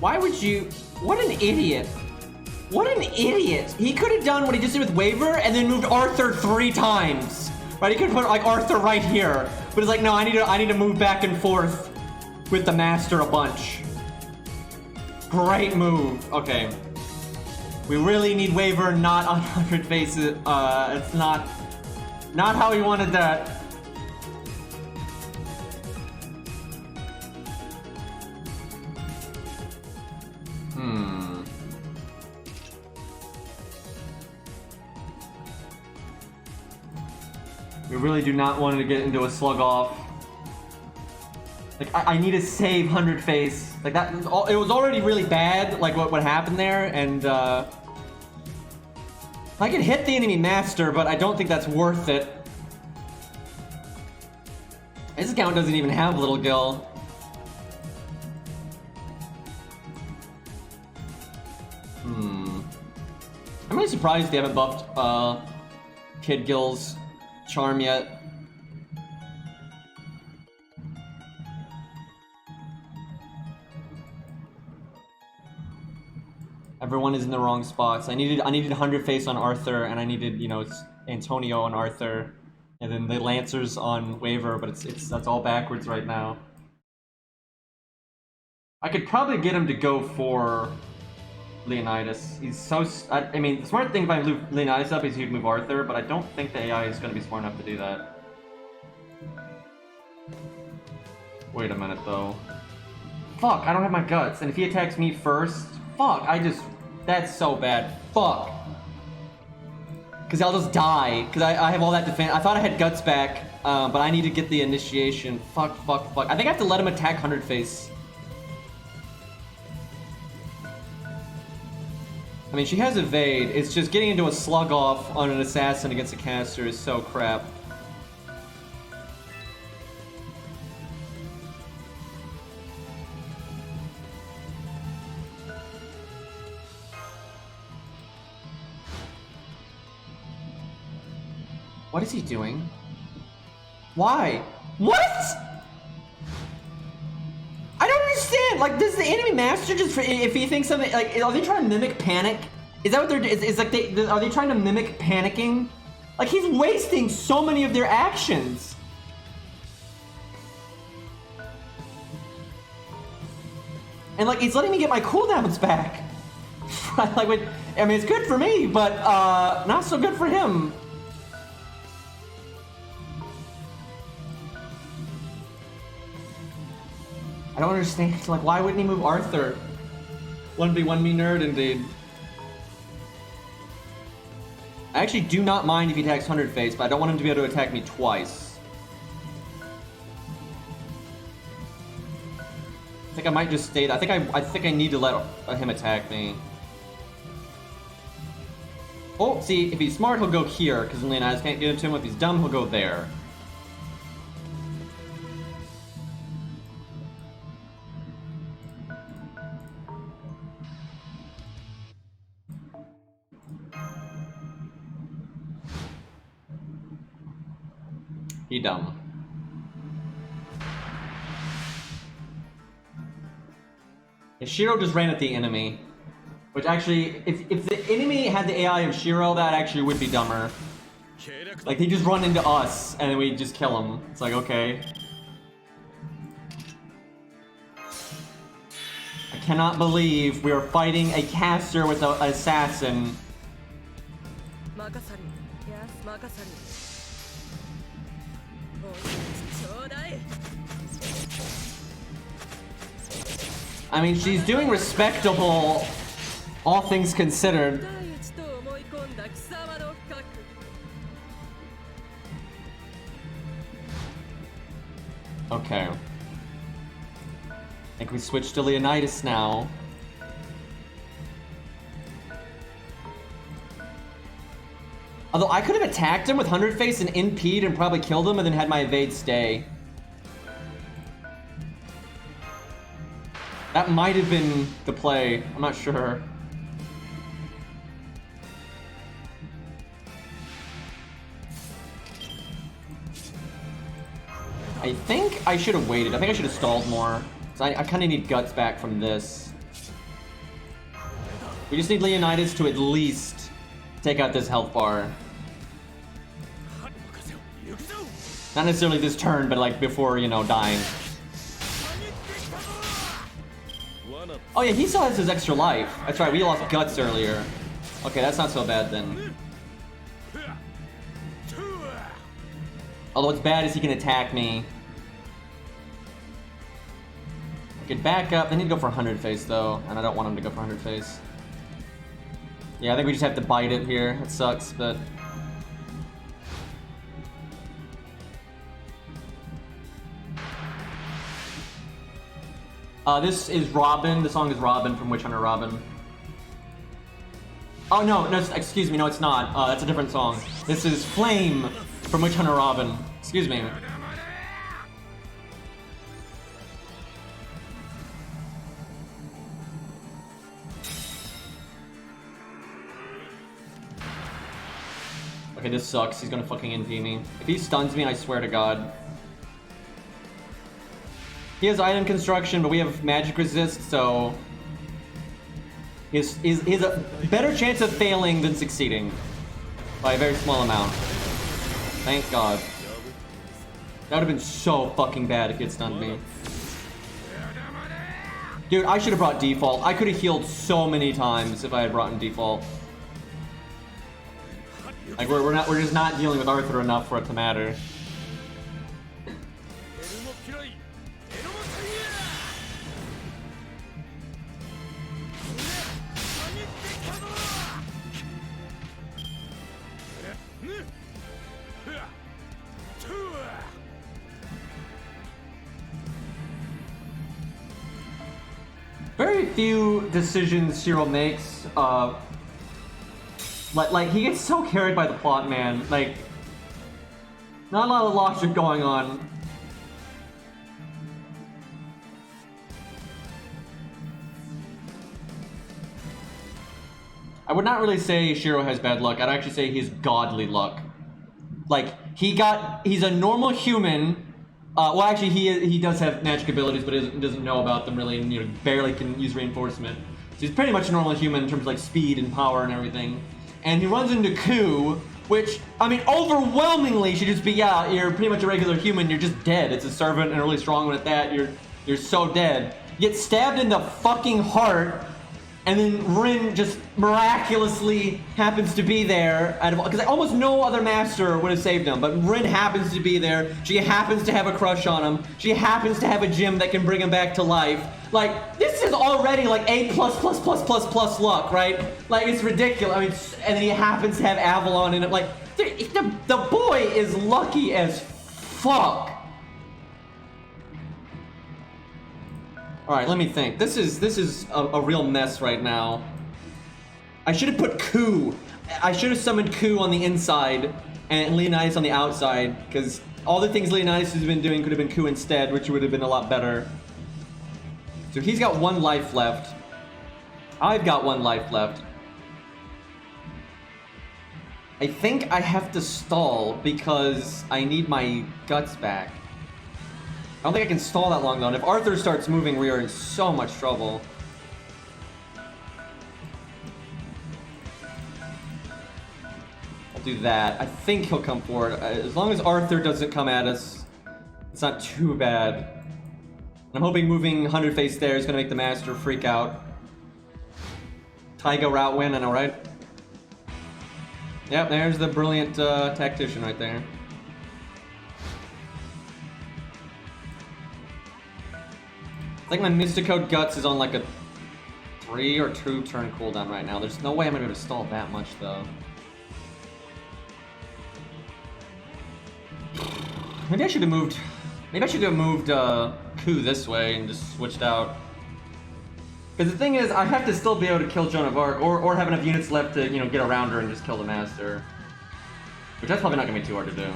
Why would you? What an idiot. What an idiot. He could have done what he just did with Waver and then moved Arthur 3 times. Right? He could have put like Arthur right here. But it's like, no, I need to move back and forth with the Master a bunch. Great move. Okay. We really need Waver not on 100 faces. It's not how he wanted that. We really do not want to get into a slug off. Like, I need to save 100 face. Like, that, it was already really bad, like what happened there, and I can hit the enemy master, but I don't think that's worth it. This account doesn't even have Little Gil. I'm really surprised they haven't buffed Kid Gil's charm yet. Everyone is in the wrong spots. I needed 100 face on Arthur, and I needed, you know, Antonio on Arthur, and then the Lancers on Waver, but that's all backwards right now. I could probably get him to go for Leonidas. He's so... I mean, the smart thing if I move Leonidas up is he'd move Arthur, but I don't think the AI is going to be smart enough to do that. Wait a minute, though. Fuck, I don't have my guts, and if he attacks me first... Fuck, that's so bad. Fuck. Because I'll just die, because I have all that defense. I thought I had guts back, but I need to get the initiation. Fuck. I think I have to let him attack 100 face. I mean, she has evade. It's just getting into a slug off on an assassin against a caster is so crap. What is he doing? Why? What? I don't understand. Like, does the enemy master just, if he thinks something, like, are they trying to mimic panic? Is that what they're, is like are they trying to mimic panicking? Like, he's wasting so many of their actions. And like, he's letting me get my cooldowns back. Like, I mean, it's good for me, but not so good for him. I don't understand. Like, why wouldn't he move Arthur? 1v1 me nerd, indeed. I actually do not mind if he attacks 100 face, but I don't want him to be able to attack me twice. I think I might just stay. I think I need to let him attack me. Oh, see, if he's smart, he'll go here, because Leonidas can't get into him. If he's dumb, he'll go there. He dumb. And Shiro just ran at the enemy. Which actually, if the enemy had the AI of Shiro, that actually would be dumber. Like, he just run into us, and we just kill him. It's like, okay. I cannot believe we are fighting a caster with an assassin. I mean, she's doing respectable. All things considered. Okay. I think we switch to Leonidas now. Although I could have attacked him with 100 face and impede and probably killed him and then had my evade stay. That might have been the play. I'm not sure. I think I should have waited. I think I should have stalled more. So I kind of need guts back from this. We just need Leonidas to at least take out this health bar. Not necessarily this turn, but like before, you know, dying. Oh yeah, he still has his extra life. That's right, we lost guts earlier. Okay, that's not so bad then. Although what's bad is he can attack me. I could back up. They need to go for 100 face though, and I don't want him to go for 100 face. Yeah, I think we just have to bite it here. It sucks, but... this is Robin. The song is Robin from Witch Hunter Robin. Oh no, excuse me, no it's not. That's a different song. This is Flame from Witch Hunter Robin. Excuse me. Okay, this sucks. He's gonna fucking NP me. If he stuns me, I swear to God. He has item construction, but we have magic resist, so... He has a better chance of failing than succeeding. By a very small amount. Thank God. That would have been so fucking bad if he had stunned me. Dude, I should have brought default. I could have healed so many times if I had brought in default. Like, we're just not dealing with Arthur enough for it to matter. Very few decisions Shiro makes, like he gets so carried by the plot, man. Like, not a lot of logic going on. I would not really say Shiro has bad luck. I'd actually say he's godly luck. Like, he's a normal human. Well, actually, he does have magic abilities, but doesn't know about them really, and you know, barely can use reinforcement. So he's pretty much a normal human in terms of like speed and power and everything. And he runs into Ku, which, I mean, overwhelmingly should just be, yeah, you're pretty much a regular human, you're just dead. It's a servant and a really strong one at that, you're so dead. You get stabbed in the fucking heart, and then Rin just miraculously happens to be there, because almost no other master would have saved him, but Rin happens to be there, she happens to have a crush on him, she happens to have a gym that can bring him back to life. Like, this is already like A+++++ luck, right? Like, it's ridiculous. I mean, and then he happens to have Avalon in it. Like, the boy is lucky as fuck. All right, let me think. This is a real mess right now. I should have put Ku. I should have summoned Ku on the inside and Leonidas on the outside, because all the things Leonidas has been doing could have been Ku instead, which would have been a lot better. So he's got 1 life left. I've got 1 life left. I think I have to stall because I need my guts back. I don't think I can stall that long though, and if Arthur starts moving, we are in so much trouble. I'll do that. I think he'll come forward. As long as Arthur doesn't come at us, it's not too bad. I'm hoping moving 100 face there is going to make the master freak out. Taiga route win, I know, right? Yep, there's the brilliant tactician right there. I think my Mysticode Guts is on like a 3 or 2 turn cooldown right now. There's no way I'm gonna be able to stall that much though. Maybe I should have moved. Maybe I should have moved Ku this way and just switched out. Because the thing is, I have to still be able to kill Joan of Arc, or have enough units left to, you know, get around her and just kill the Master. Which that's probably not gonna be too hard to do.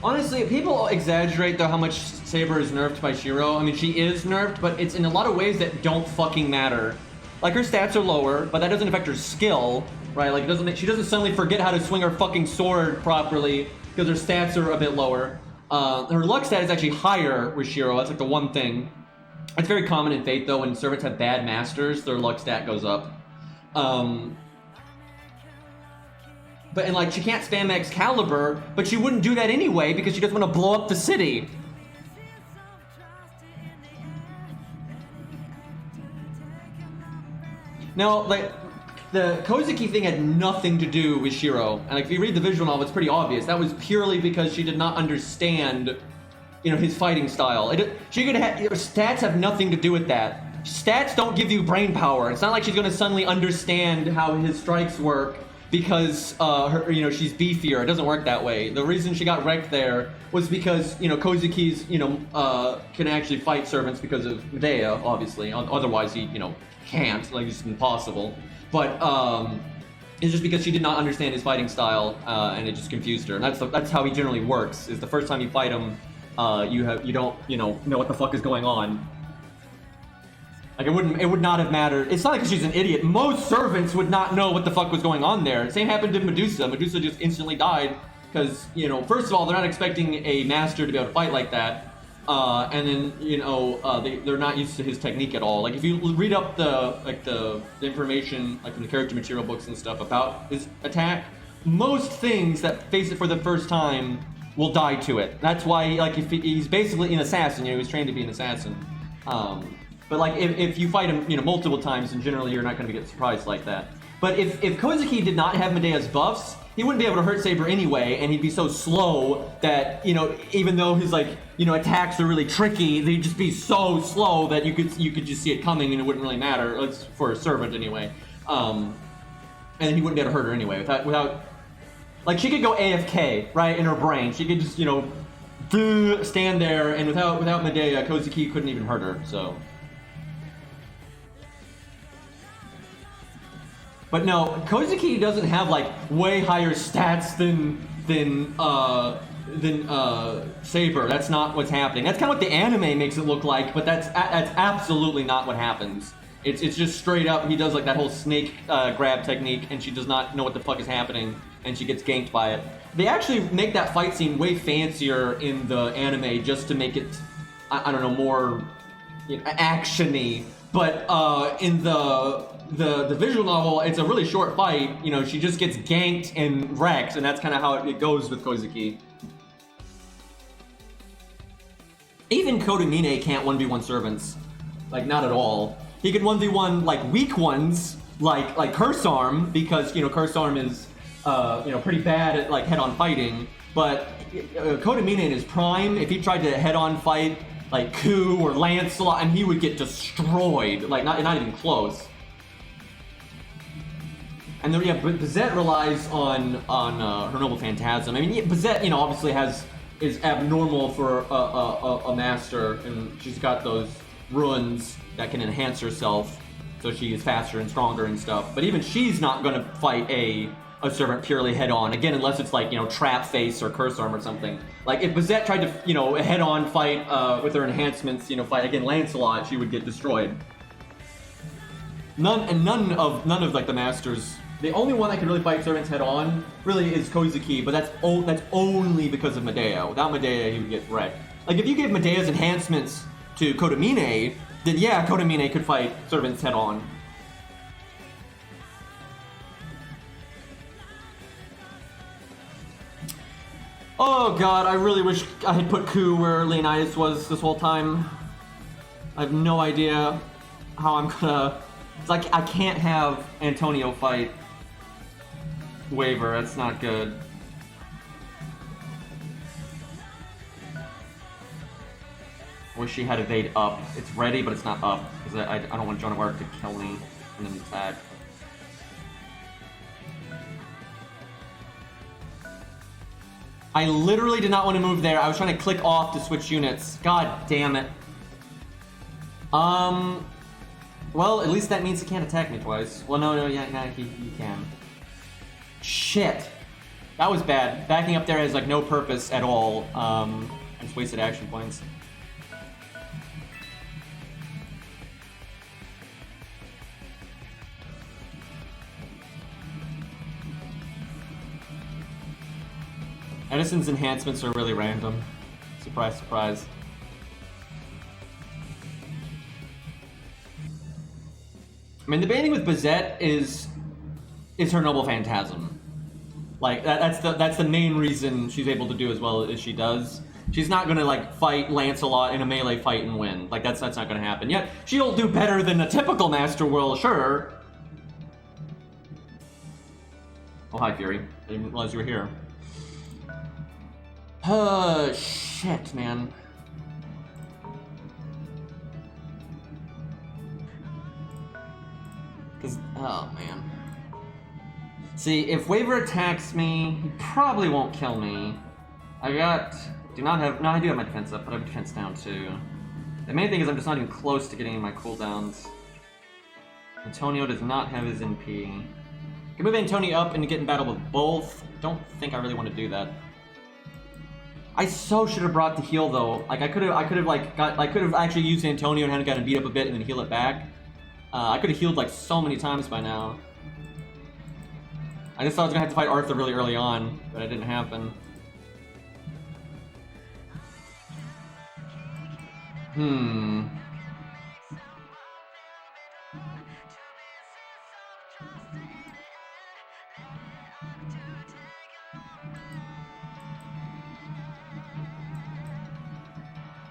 Honestly, people exaggerate though how much Saber is nerfed by Shiro. I mean, she is nerfed, but it's in a lot of ways that don't fucking matter. Like, her stats are lower, but that doesn't affect her skill, right? Like, she doesn't suddenly forget how to swing her fucking sword properly because her stats are a bit lower. Her luck stat is actually higher with Shiro. That's like the one thing. It's very common in Fate though, when servants have bad masters, their luck stat goes up. But, and like, she can't spam Excalibur, but she wouldn't do that anyway because she doesn't want to blow up the city. Now, like, the Kozuki thing had nothing to do with Shiro. And like, if you read the visual novel, it's pretty obvious. That was purely because she did not understand, you know, his fighting style. She could have, stats have nothing to do with that. Stats don't give you brain power. It's not like she's going to suddenly understand how his strikes work because you know, she's beefier. It doesn't work that way. The reason she got wrecked there was because, you know, Kozuki's, you know, can actually fight servants because of Medea, obviously. Otherwise, he, you know, can't. Like, it's impossible. But it's just because she did not understand his fighting style, and it just confused her. And that's how he generally works. Is the first time you fight him, you don't, you know what the fuck is going on. Like, it would not have mattered. It's not like she's an idiot. Most servants would not know what the fuck was going on there. Same happened to Medusa. Medusa just instantly died because, you know, first of all, they're not expecting a master to be able to fight like that. And then, you know, they're not used to his technique at all. Like, if you read up the information, like from the character material books and stuff about his attack, most things that face it for the first time will die to it. That's why, like, if he's basically an assassin, you know, he's trained to be an assassin. But like, if you fight him, you know, multiple times, then generally you're not going to get surprised like that. But if Kozuki did not have Medea's buffs, he wouldn't be able to hurt Saber anyway, and he'd be so slow that, you know, even though his, like, you know, attacks are really tricky, they'd just be so slow that you could just see it coming and it wouldn't really matter. It's for a servant anyway. And he wouldn't be able to hurt her anyway without like, she could go AFK, right, in her brain. She could just, you know, stand there, and without Medea, Kozuki couldn't even hurt her. So. But no, Kozuki doesn't have, like, way higher stats than Saber. That's not what's happening. That's kind of what the anime makes it look like, but that's absolutely not what happens. It's just straight up, he does, like, that whole snake grab technique, and she does not know what the fuck is happening, and she gets ganked by it. They actually make that fight scene way fancier in the anime just to make it, I don't know, more, you know, action-y. But in the visual novel, it's a really short fight. You know, she just gets ganked and wrecked, and that's kind of how it goes with Kozuki. Even Kodamine can't 1v1 servants. Like, not at all. He can 1v1, like, weak ones, like Curse Arm, because, you know, Curse Arm is, you know, pretty bad at, like, head-on fighting. But Kodamine in his prime, if he tried to head-on fight, like, Ku or Lancelot, and he would get destroyed. Like, not even close. And then, yeah, Bizet relies on her Noble Phantasm. I mean, yeah, Bizet, you know, obviously is abnormal for a master, and she's got those runes that can enhance herself, so she is faster and stronger and stuff. But even she's not going to fight a servant purely head-on, again, unless it's like, you know, Trap Face or Curse Arm or something. Like, if Bizet tried to, you know, head-on fight with her enhancements, you know, fight again Lancelot, she would get destroyed. None of like the masters. The only one that can really fight servants head-on really is Kozuki, but that's only because of Medea. Without Medea, he would get wrecked. Like, if you gave Medea's enhancements to Kodamine, then yeah, Kodamine could fight servants head-on. Oh god, I really wish I had put Ku where Leonidas was this whole time. I have no idea how I'm gonna... It's like, I can't have Antonio fight Waver, that's not good. Wish she had evade up. It's ready, but it's not up, because I don't want Joan of Arc to kill me in an attack. I literally did not want to move there. I was trying to click off to switch units. God damn it. Well, at least that means he can't attack me twice. Well, no, yeah, he can. Shit. That was bad. Backing up there has, like, no purpose at all. I just wasted action points. Edison's enhancements are really random. Surprise, surprise. I mean, the banding with Bazette is her Noble Phantasm. Like, that's the main reason she's able to do as well as she does. She's not gonna, like, fight Lancelot in a melee fight and win. Like, that's not gonna happen. Yet, she'll do better than a typical Master will, sure. Oh, hi, Fury. I didn't realize you were here. Shit, man. Oh, man. See, if Waver attacks me, he probably won't kill me. I do have my defense up, but I have defense down too. The main thing is I'm just not even close to getting my cooldowns. Antonio does not have his NP. I can move Antonio up and get in battle with both. Don't think I really want to do that. I so should have brought the heal though. Like I could have actually used Antonio and had gotten beat up a bit and then heal it back. I could have healed like so many times by now. I just thought I was gonna have to fight Arthur really early on, but it didn't happen.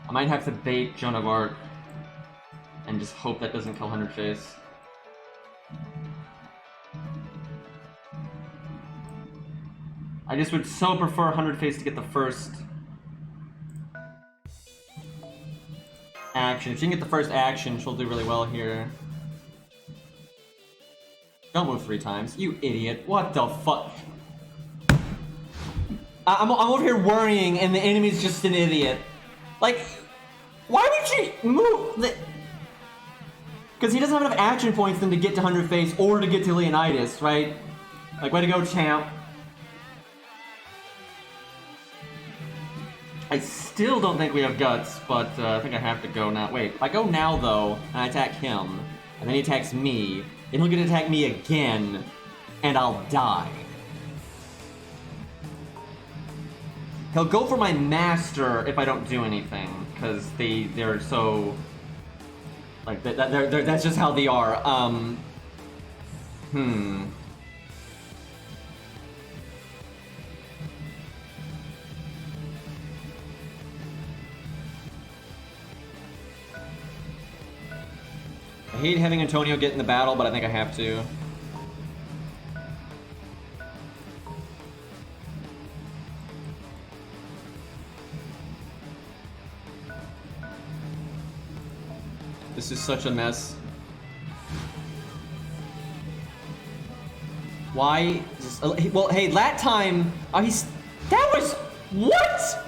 I might have to bait Joan of Arc and just hope that doesn't kill 100 Face. I just would so prefer 100 Face to get the first action. If she can get the first action, she'll do really well here. Don't move 3 times, you idiot. What the fuck? I'm over here worrying and the enemy's just an idiot. Like, why would she move? Because he doesn't have enough action points then to get to 100 Face or to get to Leonidas, right? Like, way to go, champ. I still don't think we have guts, but I think I have to go now. Wait, if I go now, though, and I attack him, and then he attacks me, then he'll get to attack me again, and I'll die. He'll go for my master if I don't do anything, because they're so... Like, that's just how they are. I hate having Antonio get in the battle, but I think I have to. This is such a mess. Why? Well, hey, that time, that was, what?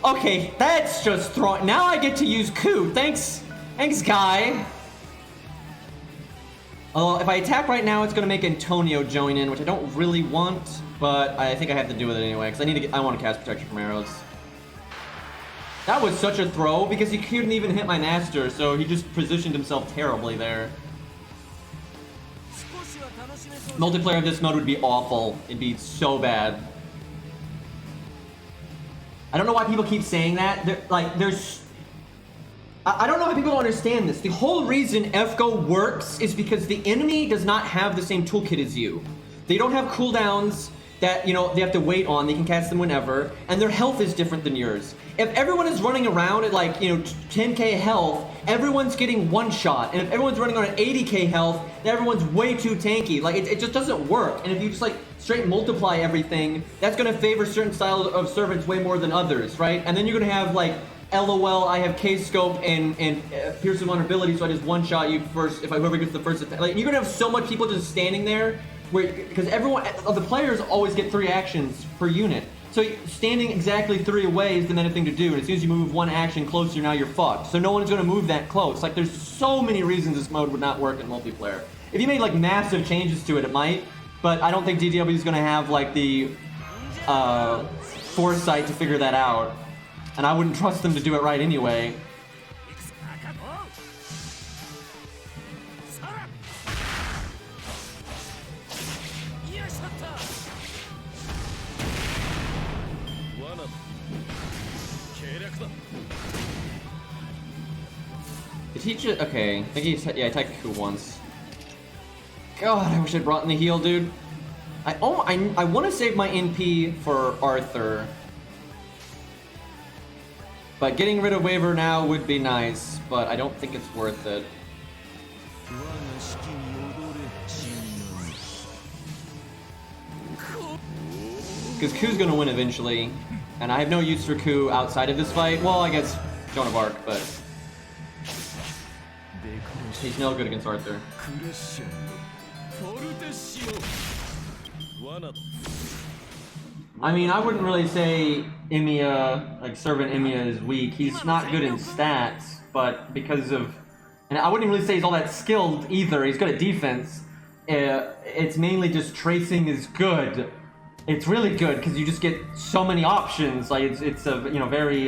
Okay, that's just throwing, now I get to use Ku. Thanks, Guy. Although, if I attack right now, it's gonna make Antonio join in, which I don't really want, but I think I have to do with it anyway, because I want to cast protection from arrows. That was such a throw, because he couldn't even hit my master, so he just positioned himself terribly there. Multiplayer of this mode would be awful. It'd be so bad. I don't know why people keep saying that. I don't know how people don't understand this. The whole reason FGO works is because the enemy does not have the same toolkit as you. They don't have cooldowns, that, you know, they have to wait on. They can cast them whenever, and their health is different than yours. If everyone is running around at like, you know, 10k health, everyone's getting one shot. And if everyone's running on at 80k health, then everyone's way too tanky. Like, it just doesn't work. And if you just like straight multiply everything, that's gonna favor certain styles of servants way more than others, right? And then you're gonna have like, LOL, I have K-scope and piercing vulnerability, so I just one-shot you first if whoever gets the first attack. Like, you're gonna have so much people just standing there, because everyone, the players always get 3 actions per unit. So standing exactly 3 away is the meta thing to do, and as soon as you move 1 action closer, now you're fucked. So no one's gonna move that close. Like, there's so many reasons this mode would not work in multiplayer. If you made like massive changes to it, it might, but I don't think DDW is gonna have like the foresight to figure that out. And I wouldn't trust them to do it right anyway. Did he just... Okay, I think he... Yeah, I attacked Ku once. God, I wish I'd brought in the heal, dude. I want to save my NP for Arthur. But getting rid of Waver now would be nice, but I don't think it's worth it. Because Ku's gonna win eventually, and I have no use for Ku outside of this fight. Well, I guess Joan of Arc, but he's no good against Arthur. I mean, I wouldn't really say Emiya, like Servant Emiya, is weak. He's not good in stats, but because of... And I wouldn't really say he's all that skilled either. He's good at defense. It's mainly just tracing is good. It's really good because you just get so many options. Like, it's a, you know, very,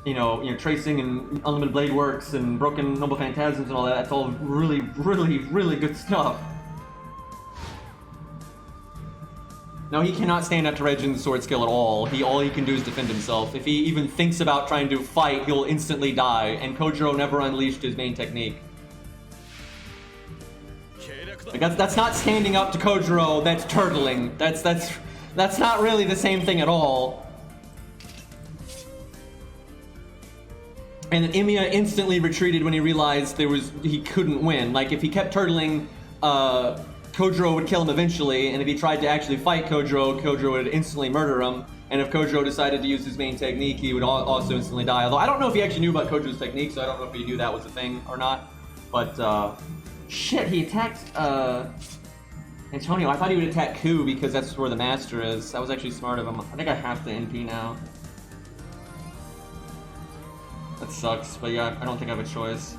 you know, tracing and Unlimited Blade Works and Broken Noble Phantasms and all that. That's all really, really, really good stuff. No, he cannot stand up to Regin's sword skill at all. All he can do is defend himself. If he even thinks about trying to fight, he'll instantly die, and Kojiro never unleashed his main technique. Like, that's not standing up to Kojiro, that's turtling. That's not really the same thing at all. And then Emiya instantly retreated when he realized he couldn't win. Like, if he kept turtling, Kojiro would kill him eventually, and if he tried to actually fight Kojiro would instantly murder him. And if Kojiro decided to use his main technique, he would also instantly die. Although I don't know if he actually knew about Kojiro's technique, so I don't know if he knew that was a thing or not. But, shit, he attacked, Antonio. I thought he would attack Ku because that's where the master is. That was actually smart of him. I think I have to NP now. That sucks, but yeah, I don't think I have a choice.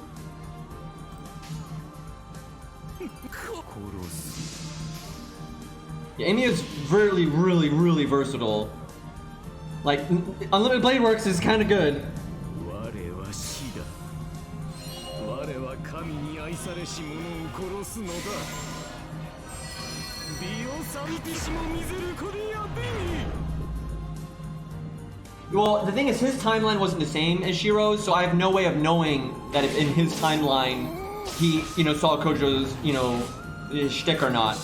Yeah, Emiya is really, really, really versatile. Like, Unlimited Blade Works is kind of good. Well, the thing is, his timeline wasn't the same as Shiro's, so I have no way of knowing that if in his timeline he, you know, saw Kojiro's, you know, his shtick or not.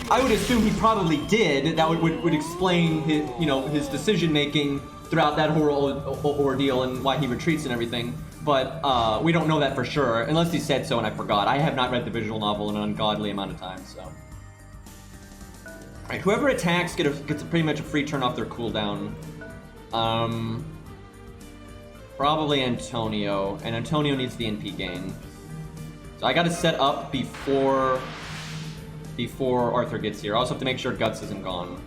I would assume he probably did. That would explain his, you know, his decision making throughout that whole ordeal and why he retreats and everything. But we don't know that for sure, unless he said so and I forgot. I have not read the visual novel in an ungodly amount of time, so. Alright, whoever attacks gets pretty much a free turn off their cooldown. Probably Antonio, and Antonio needs the NP gain. So I gotta set up before Arthur gets here. I also have to make sure Guts isn't gone.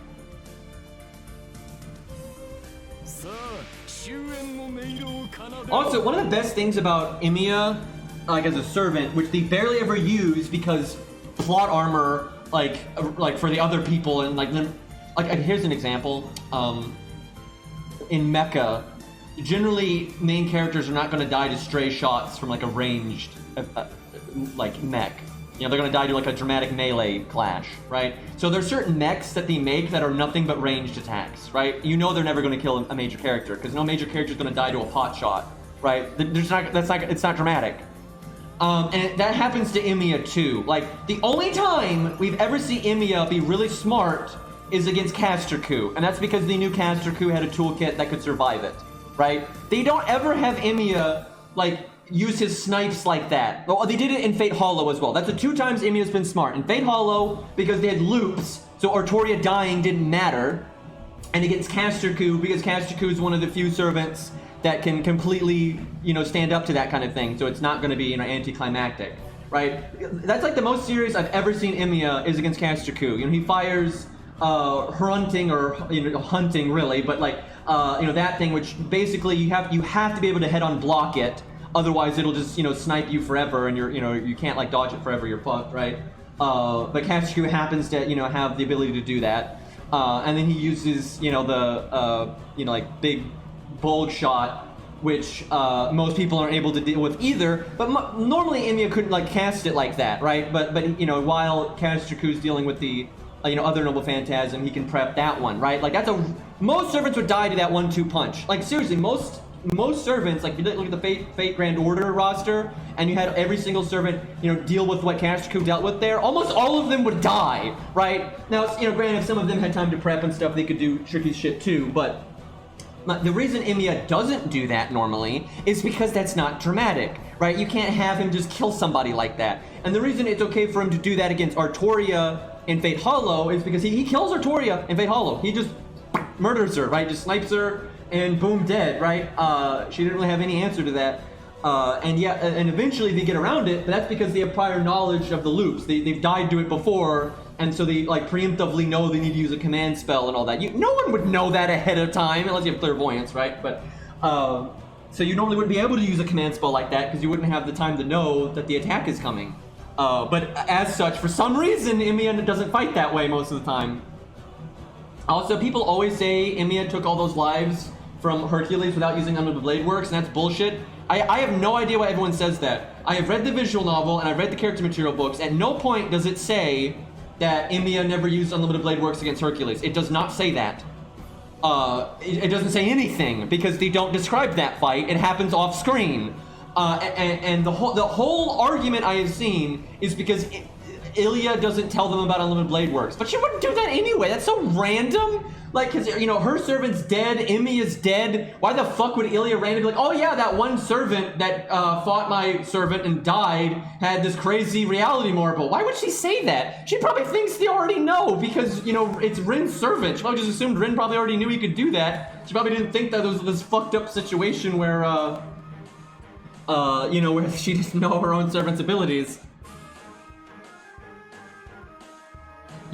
Also, one of the best things about Emiya, like as a servant, which they barely ever use because plot armor, like for the other people, and like here's an example. In Mecha, generally main characters are not going to die to stray shots from like a ranged like mech. You know, they're going to die to like a dramatic melee clash, right? So there's certain mechs that they make that are nothing but ranged attacks, right? You know they're never going to kill a major character because no major character is going to die to a pot shot, right? It's not dramatic. And that happens to Emiya too. Like, the only time we've ever seen Emiya be really smart is against Caster Coup, and that's because they knew Caster Coup had a toolkit that could survive it, right? They don't ever have Emiya, like, use his snipes like that. Well, they did it in Fate Hollow as well. That's the 2 times Emiya's been smart. In Fate Hollow, because they had loops, so Artoria dying didn't matter. And against Caster Coup, because Caster Coup is one of the few servants that can completely, you know, stand up to that kind of thing. So it's not going to be, you know, anticlimactic, right? That's like the most serious I've ever seen Emiya is against Caster Coup. You know, he fires hunting, or, you know, hunting really, but like, you know, that thing, which basically you have to be able to head on block it, otherwise it'll just, you know, snipe you forever, and you're, you know, you can't like dodge it forever, you're fucked, right? But Caster Coup happens to, you know, have the ability to do that, and then he uses, you know, the you know, like big bulge shot, which most people aren't able to deal with either. But normally Emiya couldn't like cast it like that, right? But you know, while Caster Cou's dealing with the you know, other Noble Phantasm, he can prep that one, right? Like, that's most servants would die to that 1-2 punch. Like, seriously, most servants, like, if you look at the Fate Grand Order roster, and you had every single servant, you know, deal with what Caster Coup dealt with there, almost all of them would die, right? Now, you know, granted, if some of them had time to prep and stuff, they could do tricky shit too, but the reason Emiya doesn't do that normally is because that's not dramatic, right? You can't have him just kill somebody like that. And the reason it's okay for him to do that against Artoria in Fate Hollow is because he kills Artoria in Fate Hollow. He just murders her, right? Just snipes her and boom, dead, right? She didn't really have any answer to that. And yeah, and eventually they get around it, but that's because they have prior knowledge of the loops. They've died to it before, and so they like preemptively know they need to use a command spell and all that. No one would know that ahead of time unless you have clairvoyance, right? But so you normally wouldn't be able to use a command spell like that because you wouldn't have the time to know that the attack is coming. But as such, for some reason, Emiya doesn't fight that way most of the time. Also, people always say Emiya took all those lives from Hercules without using Unlimited Blade Works, and that's bullshit. I have no idea why everyone says that. I have read the visual novel, and I've read the character material books. At no point does it say that Emiya never used Unlimited Blade Works against Hercules. It does not say that. It doesn't say anything, because they don't describe that fight. It happens off screen. And the whole argument I have seen is because Ilya doesn't tell them about Unlimited Blade Works. But she wouldn't do that anyway. That's so random. Like, because, you know, her servant's dead, Emiya's dead. Why the fuck would Ilya randomly be like, oh yeah, that one servant that fought my servant and died had this crazy reality marble. Why would she say that? She probably thinks they already know because, you know, it's Rin's servant. She probably just assumed Rin probably already knew he could do that. She probably didn't think that there was this fucked up situation where, you know, where she didn't know her own servant's abilities.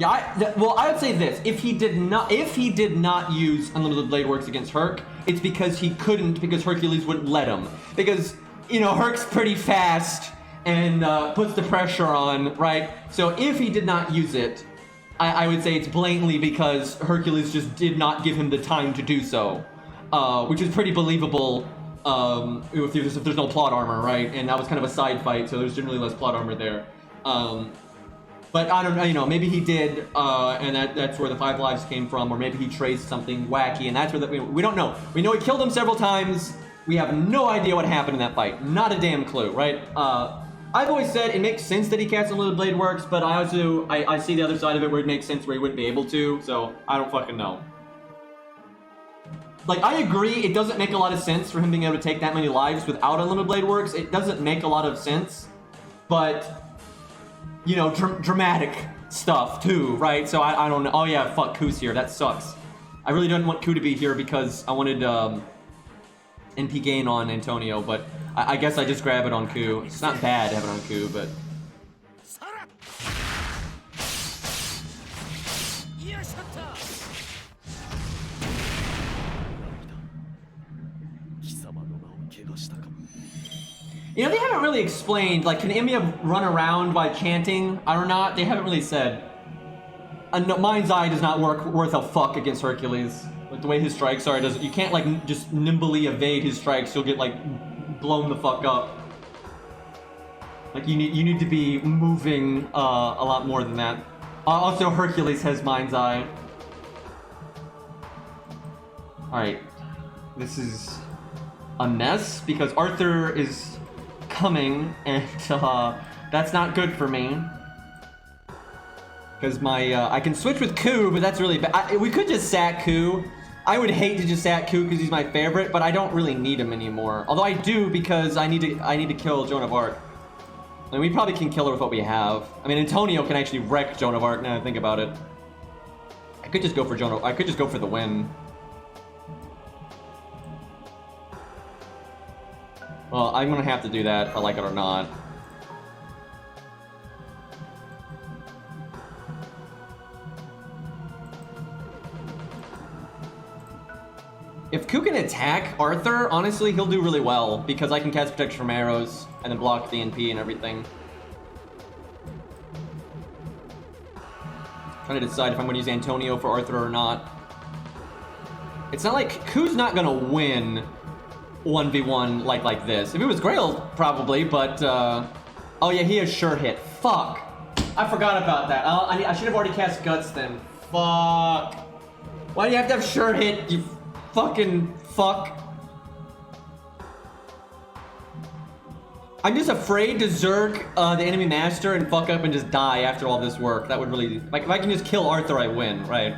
Yeah, well, I would say this: if he did not use Unlimited Blade Works against Herc, it's because he couldn't, because Hercules wouldn't let him. Because, you know, Herc's pretty fast and puts the pressure on, right? So if he did not use it, I would say it's blatantly because Hercules just did not give him the time to do so, which is pretty believable. If there's no plot armor, right? And that was kind of a side fight, so there's generally less plot armor there. But I don't know, you know, maybe he did, and that's where the 5 lives came from, or maybe he traced something wacky, and that's where we don't know. We know he killed him several times. We have no idea what happened in that fight. Not a damn clue, right? I've always said it makes sense that he cast Unlimited Blade Works, but I also, I see the other side of it where it makes sense where he wouldn't be able to, so I don't fucking know. Like, I agree, it doesn't make a lot of sense for him being able to take that many lives without Unlimited Blade Works. It doesn't make a lot of sense, but, you know, dramatic stuff too, right? So I don't know. Oh yeah, fuck, Ku's here. That sucks. I really didn't want Ku to be here because I wanted NP gain on Antonio, but I guess I just grab it on Ku. It's not bad to have it on Ku, but... You know, they haven't really explained, like, can Emiya run around by chanting or not? They haven't really said. No, Mind's Eye does not work worth a fuck against Hercules. Like, the way his strikes are, you can't, like, just nimbly evade his strikes. You'll get, like, blown the fuck up. Like, you need to be moving a lot more than that. Also, Hercules has Mind's Eye. Alright. This is a mess, because Arthur is coming, and that's not good for me. Because I can switch with Ku, but that's really bad. We could just sack Ku. I would hate to just sack Ku because he's my favorite, but I don't really need him anymore. Although I do because I need to kill Joan of Arc. And we probably can kill her with what we have. I mean, Antonio can actually wreck Joan of Arc now that I think about it. I could just go for I could just go for the win. Well, I'm gonna have to do that if I like it or not. If Ku can attack Arthur, honestly, he'll do really well because I can cast protection from arrows and then block the NP and everything. Trying to decide if I'm gonna use Antonio for Arthur or not. It's not like Ku's not gonna win 1v1 like this. If it was Grail, probably, but oh yeah, he has sure hit. Fuck. I forgot about that. I should have already cast Guts then. Fuck. Why do you have to have sure hit, you fucking fuck? I'm just afraid to Zerg the enemy master and fuck up and just die after all this work. That would really, like, if I can just kill Arthur, I win, right?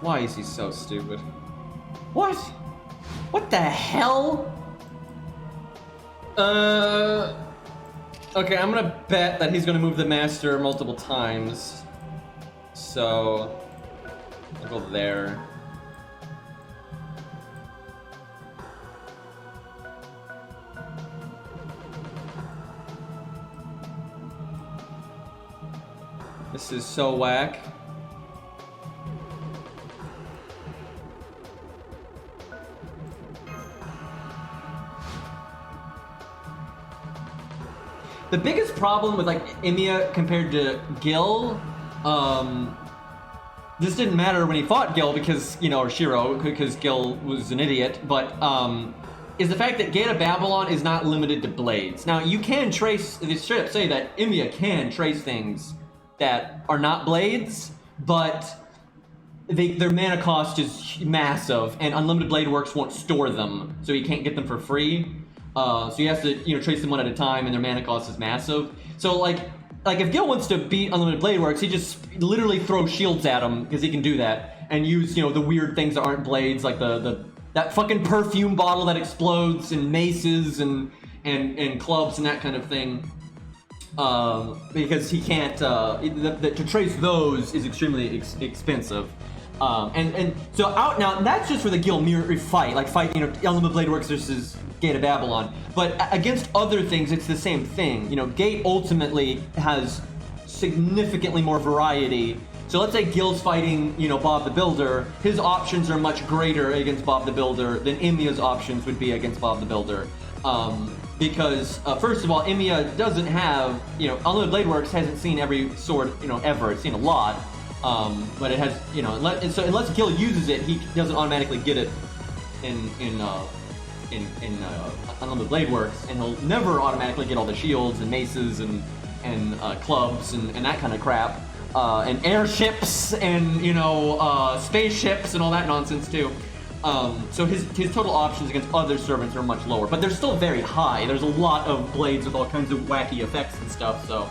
Why is he so stupid? What? What the hell? Okay, I'm gonna bet that he's gonna move the master multiple times. So, I'll go there. This is so whack. The biggest problem with like Emiya compared to Gil, this didn't matter when he fought Gil because, you know, or Shiro, because Gil was an idiot, but is the fact that Gate of Babylon is not limited to blades. Now, you can trace, they straight up say that Emiya can trace things that are not blades, but their mana cost is massive, and Unlimited Blade Works won't store them, so you can't get them for free. So you have to, you know, trace them one at a time, and their mana cost is massive. So like if Gil wants to beat Unlimited Blade Works, he just literally throws shields at him because he can do that, and use, you know, the weird things that aren't blades, like that fucking perfume bottle that explodes, and maces and clubs and that kind of thing. Because he can't. To trace those is extremely expensive. And so out now, that's just for the Gil mirror fight, like fight, you know, Unlimited Blade Works versus Gate of Babylon. But against other things, it's the same thing. You know, Gate ultimately has significantly more variety. So let's say Gil's fighting, you know, Bob the Builder. His options are much greater against Bob the Builder than Emiya's options would be against Bob the Builder. Because first of all, Emiya doesn't have, you know, Unlimited Blade Works hasn't seen every sword, you know, ever. It's seen a lot. But it has, you know, unless Gil uses it, he doesn't automatically get it in Unlimited Blade Works, and he'll never automatically get all the shields and maces and clubs and that kind of crap, and airships and, you know, spaceships and all that nonsense too. So his total options against other servants are much lower, but they're still very high. There's a lot of blades with all kinds of wacky effects and stuff. So.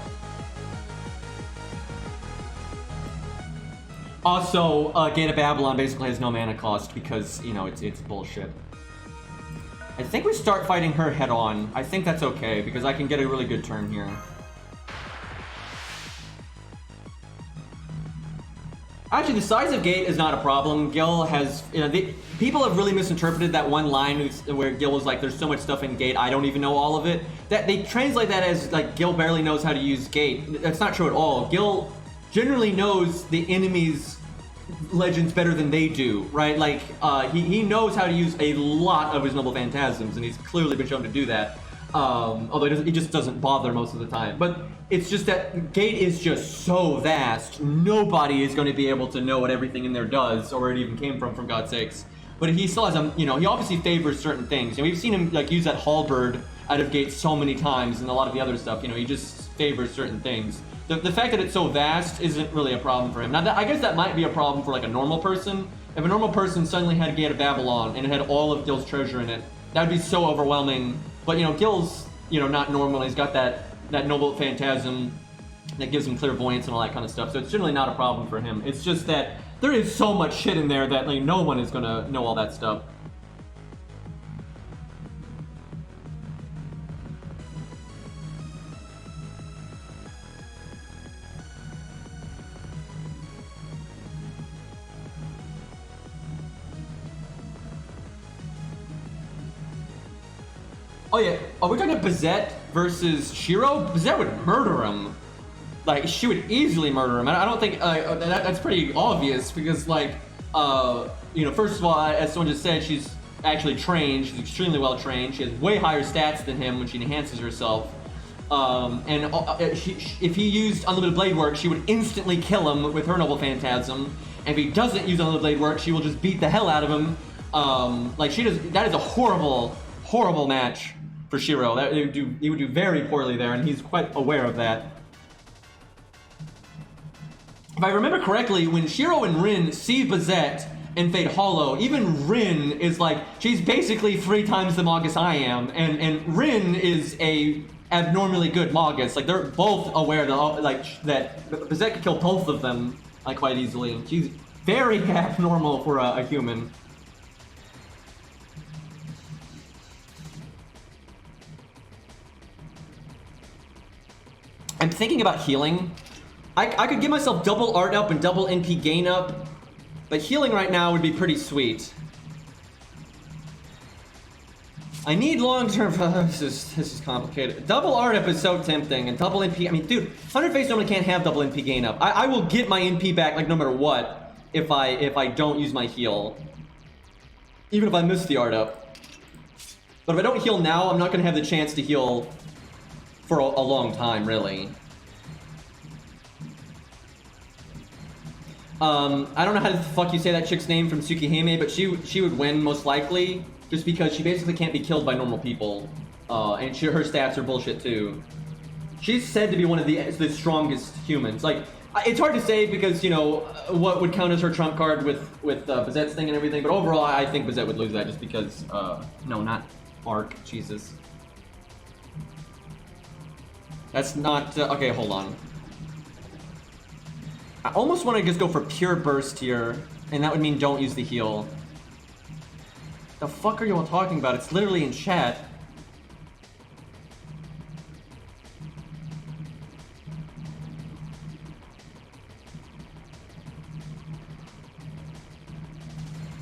Also, Gate of Babylon basically has no mana cost because, you know, it's bullshit. I think we start fighting her head on. I think that's okay because I can get a really good turn here. Actually, the size of Gate is not a problem. Gil has, you know, people have really misinterpreted that one line where Gil was like, there's so much stuff in Gate, I don't even know all of it. That they translate that as like Gil barely knows how to use Gate. That's not true at all. Gil generally knows the enemy's legends better than they do, right? Like, he knows how to use a lot of his Noble Phantasms, and he's clearly been shown to do that. Although he just doesn't bother most of the time. But it's just that Gate is just so vast, nobody is going to be able to know what everything in there does, or where it even came from God's sakes. but he still has a, you know, he obviously favors certain things. And we've seen him like use that halberd out of gate so many times and a lot of the other stuff. You know, he just favors certain things. The fact that it's so vast isn't really a problem for him. Now, I guess that might be a problem for like a normal person. If a normal person suddenly had Gate of Babylon and it had all of Gil's treasure in it, that would be so overwhelming. But you know, Gil's, you know, not normal. He's got that noble phantasm that gives him clairvoyance and all that kind of stuff. So it's generally not a problem for him. It's just that there is so much shit in there that like no one is gonna know all that stuff. Oh yeah, are we talking about Bazette versus Shiro? Bazette would murder him. Like, she would easily murder him. I don't think, that's pretty obvious because, like, you know, first of all, as someone just said, she's actually trained. She's extremely well trained. She has way higher stats than him when she enhances herself. If he used Unlimited Blade Work, she would instantly kill him with her Noble Phantasm. And if he doesn't use Unlimited Blade Work, she will just beat the hell out of him. Like, she does, that is a horrible, horrible match for Shiro. He would do very poorly there, and he's quite aware of that. If I remember correctly, when Shiro and Rin see Bazette and Fate Hollow, even Rin is like, she's basically 3 times the Magus I am, and Rin is a abnormally good Magus. Like, they're both aware that, like, that Bazette could kill both of them, like, quite easily. She's very abnormal for a human. I'm thinking about healing. I could give myself double art up and double NP gain up, but healing right now would be pretty sweet. I need long-term. This is complicated. Double art up is so tempting, and double NP. I mean, dude, 100 face normally can't have double NP gain up. I will get my NP back like no matter what if I don't use my heal, even if I miss the art up. But if I don't heal now, I'm not gonna have the chance to heal for a long time, really. I don't know how the fuck you say that chick's name from Tsukihime, but she would win most likely, just because she basically can't be killed by normal people, and her stats are bullshit too. She's said to be one of the strongest humans. Like, it's hard to say because, you know, what would count as her trump card with Bazette's thing and everything, but overall I think Bazette would lose that just because, no, not Arc, Jesus. That's not, okay, hold on. I almost want to just go for pure burst here, and that would mean don't use the heal. The fuck are you all talking about? It's literally in chat.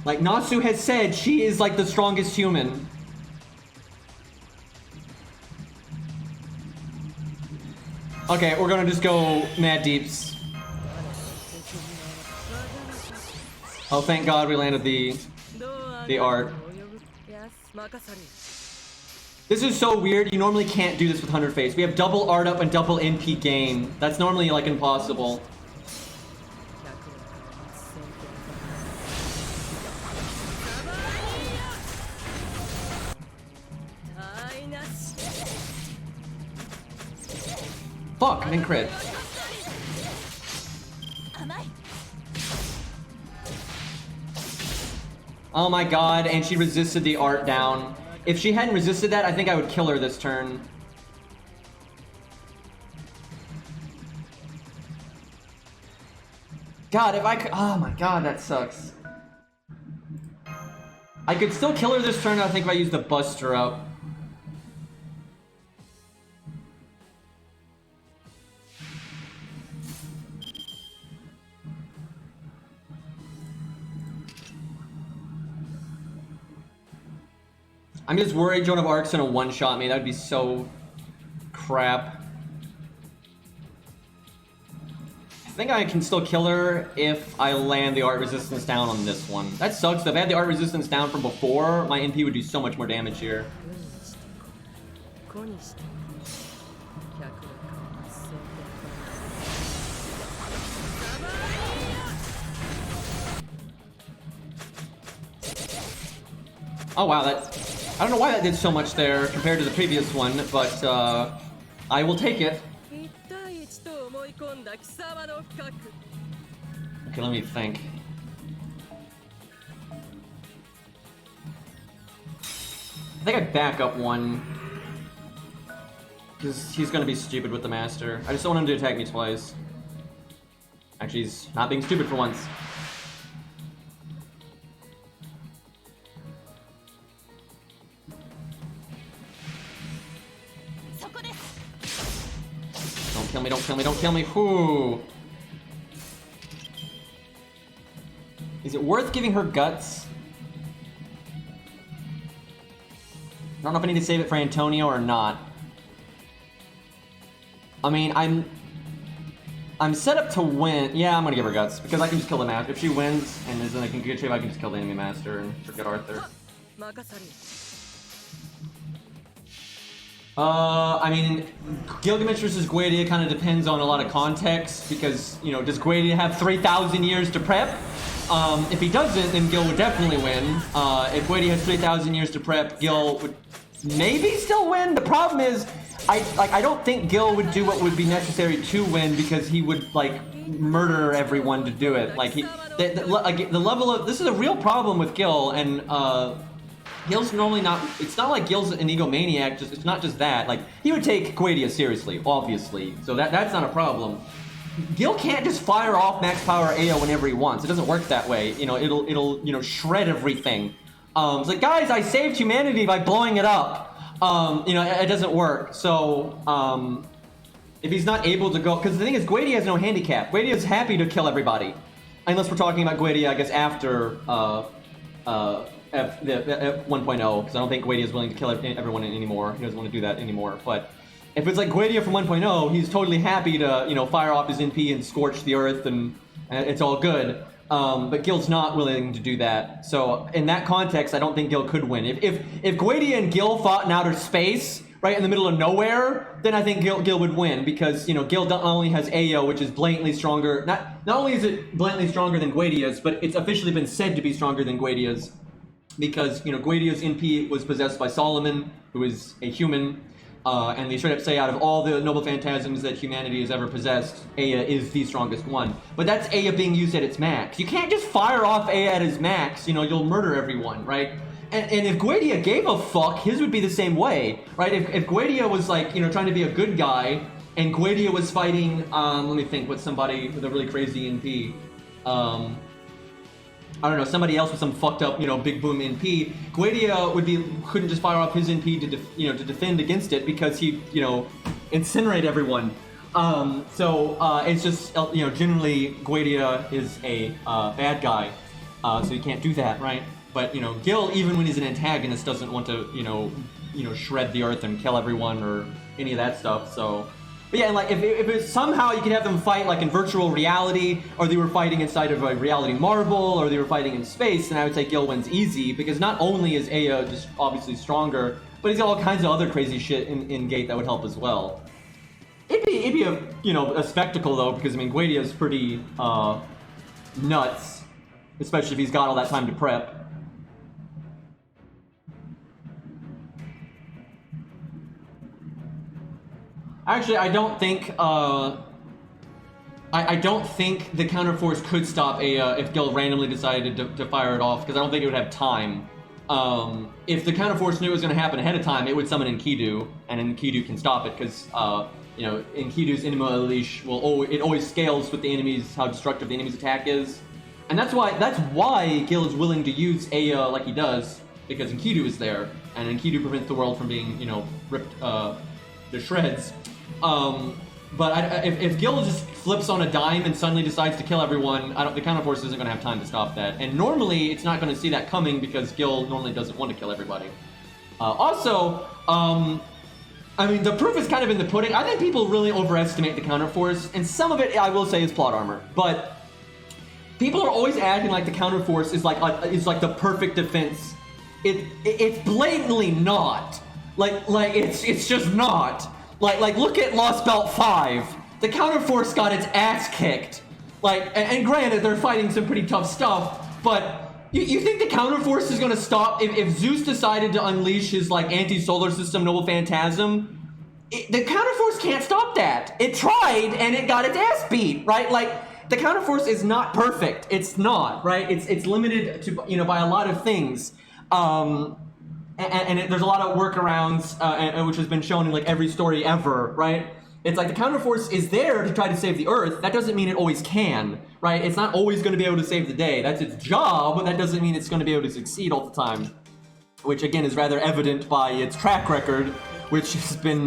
Like Natsu has said, she is like the strongest human. Okay, we're gonna just go mad deeps. Oh, thank God we landed the art. This is so weird. You normally can't do this with 100 face. We have double art up and double NP gain. That's normally like impossible. Fuck, I didn't crit. Oh my god, and she resisted the art down. If she hadn't resisted that, I think I would kill her this turn. God, if I could... Oh my god, that sucks. I could still kill her this turn, I think, if I use the Buster up. I'm just worried Joan of Arc's gonna one-shot me. That would be so crap. I think I can still kill her if I land the art resistance down on this one. That sucks. If I had the art resistance down from before, my NP would do so much more damage here. Oh wow, that... I don't know why that did so much there compared to the previous one, but I will take it. Okay, let me think. I think I back up one. Because he's gonna be stupid with the master. I just don't want him to attack me twice. Actually, he's not being stupid for once. Don't kill me, don't kill me, don't kill me. Whoo. Is it worth giving her guts? I don't know if I need to save it for Antonio or not. I mean, I'm set up to win. Yeah, I'm gonna give her guts because I can just kill the master. If she wins and is in a good shape, I can just kill the enemy master and forget Arthur. I mean, Gilgamesh versus Guadia kind of depends on a lot of context because, you know, does Guadia have 3,000 years to prep? If he doesn't, then Gil would definitely win. If Guadia has 3,000 years to prep, Gil would maybe still win. The problem is, I don't think Gil would do what would be necessary to win because he would like murder everyone to do it. Like the level of this is a real problem with Gil, and Gil's normally not. It's not like Gil's an egomaniac. It's not just that. Like he would take Guadia seriously, obviously. So that's not a problem. Gil can't just fire off max power AO whenever he wants. It doesn't work that way. You know, it'll you know shred everything. It's like, guys, I saved humanity by blowing it up. You know, it doesn't work. So, if he's not able to go, because the thing is, Guadia has no handicap. Guadia is happy to kill everybody, unless we're talking about Guadia, I guess, after the 1.0, because I don't think Guadia is willing to kill everyone anymore. He doesn't want to do that anymore. But if it's like Guadia from 1.0, he's totally happy to, you know, fire off his NP and scorch the earth, and it's all good. But Gil's not willing to do that. So in that context, I don't think Gil could win. If Guadia and Gil fought in outer space, right in the middle of nowhere, then I think Gil would win because, you know, Gil not only has AO, which is blatantly stronger. Not only is it blatantly stronger than Guadia's, but it's officially been said to be stronger than Guadia's because, you know, Guadia's NP was possessed by Solomon, who is a human. And they straight up say out of all the noble phantasms that humanity has ever possessed, Aya is the strongest one. But that's Aya being used at its max. You can't just fire off Aya at his max, you know, you'll murder everyone, right? And if Guadia gave a fuck, his would be the same way, right? If Guadia was like, you know, trying to be a good guy, and Guadia was fighting, let me think, with somebody with a really crazy NP. I don't know, somebody else with some fucked up, you know, big boom NP, Guadia couldn't just fire off his NP to defend against it because he, you know, incinerate everyone. It's just, you know, generally Guadia is a bad guy, so he can't do that, right? But, you know, Gil, even when he's an antagonist, doesn't want to, you know, shred the earth and kill everyone or any of that stuff, so... But yeah, like, if somehow you could have them fight, like, in virtual reality, or they were fighting inside of a reality marble, or they were fighting in space, then I would say Gil wins easy, because not only is Aya just obviously stronger, but he's got all kinds of other crazy shit in Gate that would help as well. It'd be a, you know, a spectacle, though, because, I mean, Guadia's pretty, nuts, especially if he's got all that time to prep. Actually, I don't think, I don't think the counterforce could stop if Gil randomly decided to fire it off, because I don't think it would have time. If the counterforce knew it was going to happen ahead of time, it would summon Enkidu, and Enkidu can stop it, because, you know, Enkidu's Inima Elish it always scales with the enemies, how destructive the enemy's attack is. And that's why Gil is willing to use Aya like he does, because Enkidu is there, and Enkidu prevents the world from being, you know, ripped to shreds. But if Gil just flips on a dime and suddenly decides to kill everyone, the counterforce isn't going to have time to stop that. And normally, it's not going to see that coming because Gil normally doesn't want to kill everybody. Also, I mean, the proof is kind of in the pudding. I think people really overestimate the counterforce, and some of it, I will say, is plot armor. But people are always acting like the counterforce is like the perfect defense. It's blatantly not. Like it's just not. Like look at Lost Belt 5. The counterforce got its ass kicked. Like, and granted, they're fighting some pretty tough stuff, but You think the counterforce is gonna stop if Zeus decided to unleash his like anti-solar system noble phantasm? The counterforce can't stop that. It tried and it got its ass beat, right? Like the counterforce is not perfect. It's not, right? It's limited to, you know, by a lot of things. There's a lot of workarounds, which has been shown in like every story ever, right? It's like the counterforce is there to try to save the Earth. That doesn't mean it always can, right? It's not always going to be able to save the day. That's its job, but that doesn't mean it's going to be able to succeed all the time. Which again is rather evident by its track record, which has been,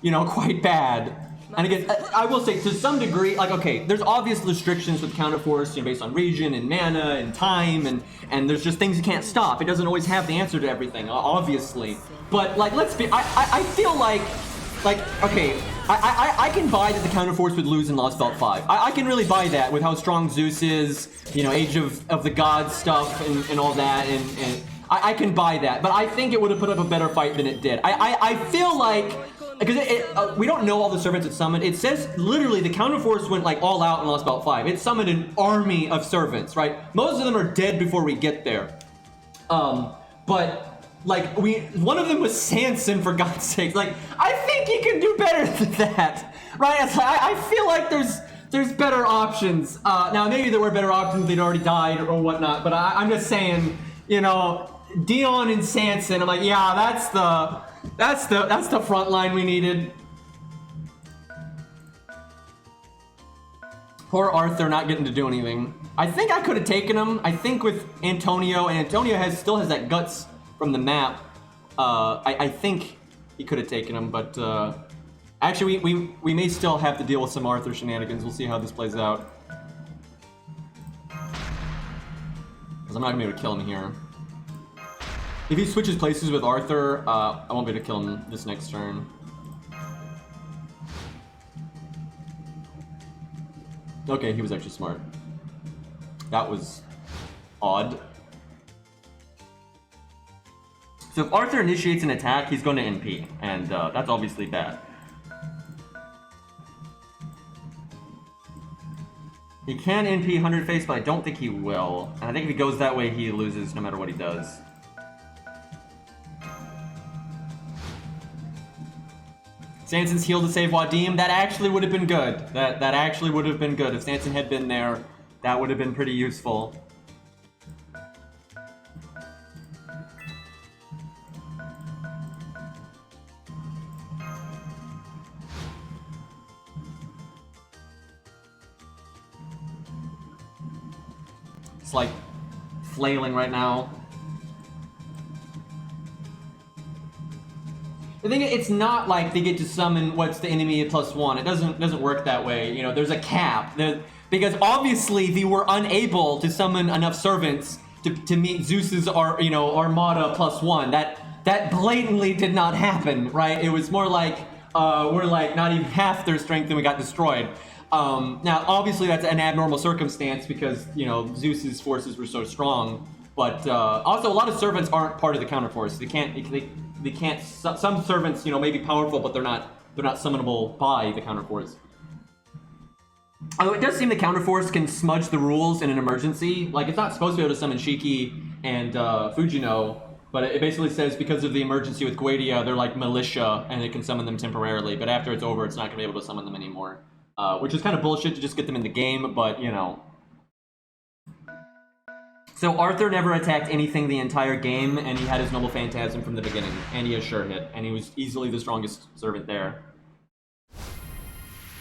you know, quite bad. And again, I will say to some degree, like, okay, there's obvious restrictions with counterforce, you know, based on region and mana and time, and there's just things you can't stop. It doesn't always have the answer to everything, obviously. But like, let's be, I feel like, okay, I can buy that the counterforce would lose in Lost Belt 5. I can really buy that with how strong Zeus is, you know, Age of the Gods stuff and all that, and I can buy that. But I think it would have put up a better fight than it did. I feel like, because we don't know all the servants it summoned. It says literally the counterforce went like all out in Lost Belt 5. It summoned an army of servants, right? Most of them are dead before we get there. But like one of them was Sanson, for God's sake. Like, I think he can do better than that, right? It's like, I feel like there's better options. Now maybe there were better options, they'd already died or whatnot, but I'm just saying, you know, Dion and Sanson, I'm like, yeah, that's the front line we needed. Poor Arthur not getting to do anything. I think I could have taken him. I think with Antonio, and Antonio still has that guts from the map. I think he could have taken him, but actually we may still have to deal with some Arthur shenanigans. We'll see how this plays out. Because I'm not gonna be able to kill him here. If he switches places with Arthur, I won't be able to kill him this next turn. Okay, he was actually smart. That was odd. So if Arthur initiates an attack, he's going to NP, and that's obviously bad. He can NP 100 face, but I don't think he will. And I think if he goes that way, he loses no matter what he does. Sanson's heal to save Wadim. That actually would have been good. That actually would have been good. If Sanson had been there, that would have been pretty useful. It's like flailing right now. I think it's not like they get to summon what's the enemy at +1. It doesn't work that way. You know, there's a cap. Because obviously they were unable to summon enough servants to meet Zeus's armada +1. That blatantly did not happen, right? It was more like we're like not even half their strength and we got destroyed. Now obviously that's an abnormal circumstance because, you know, Zeus's forces were so strong. But also a lot of servants aren't part of the counterforce. They can't. Some servants, you know, may be powerful, but they're not summonable by the counterforce. Although it does seem the counterforce can smudge the rules in an emergency. Like, it's not supposed to be able to summon Shiki and Fujino, but it basically says because of the emergency with Guadia, they're like militia and it can summon them temporarily. But after it's over, it's not gonna be able to summon them anymore, which is kind of bullshit to just get them in the game. But you know. So Arthur never attacked anything the entire game, and he had his Noble Phantasm from the beginning, and he has Sure Hit, and he was easily the strongest servant there.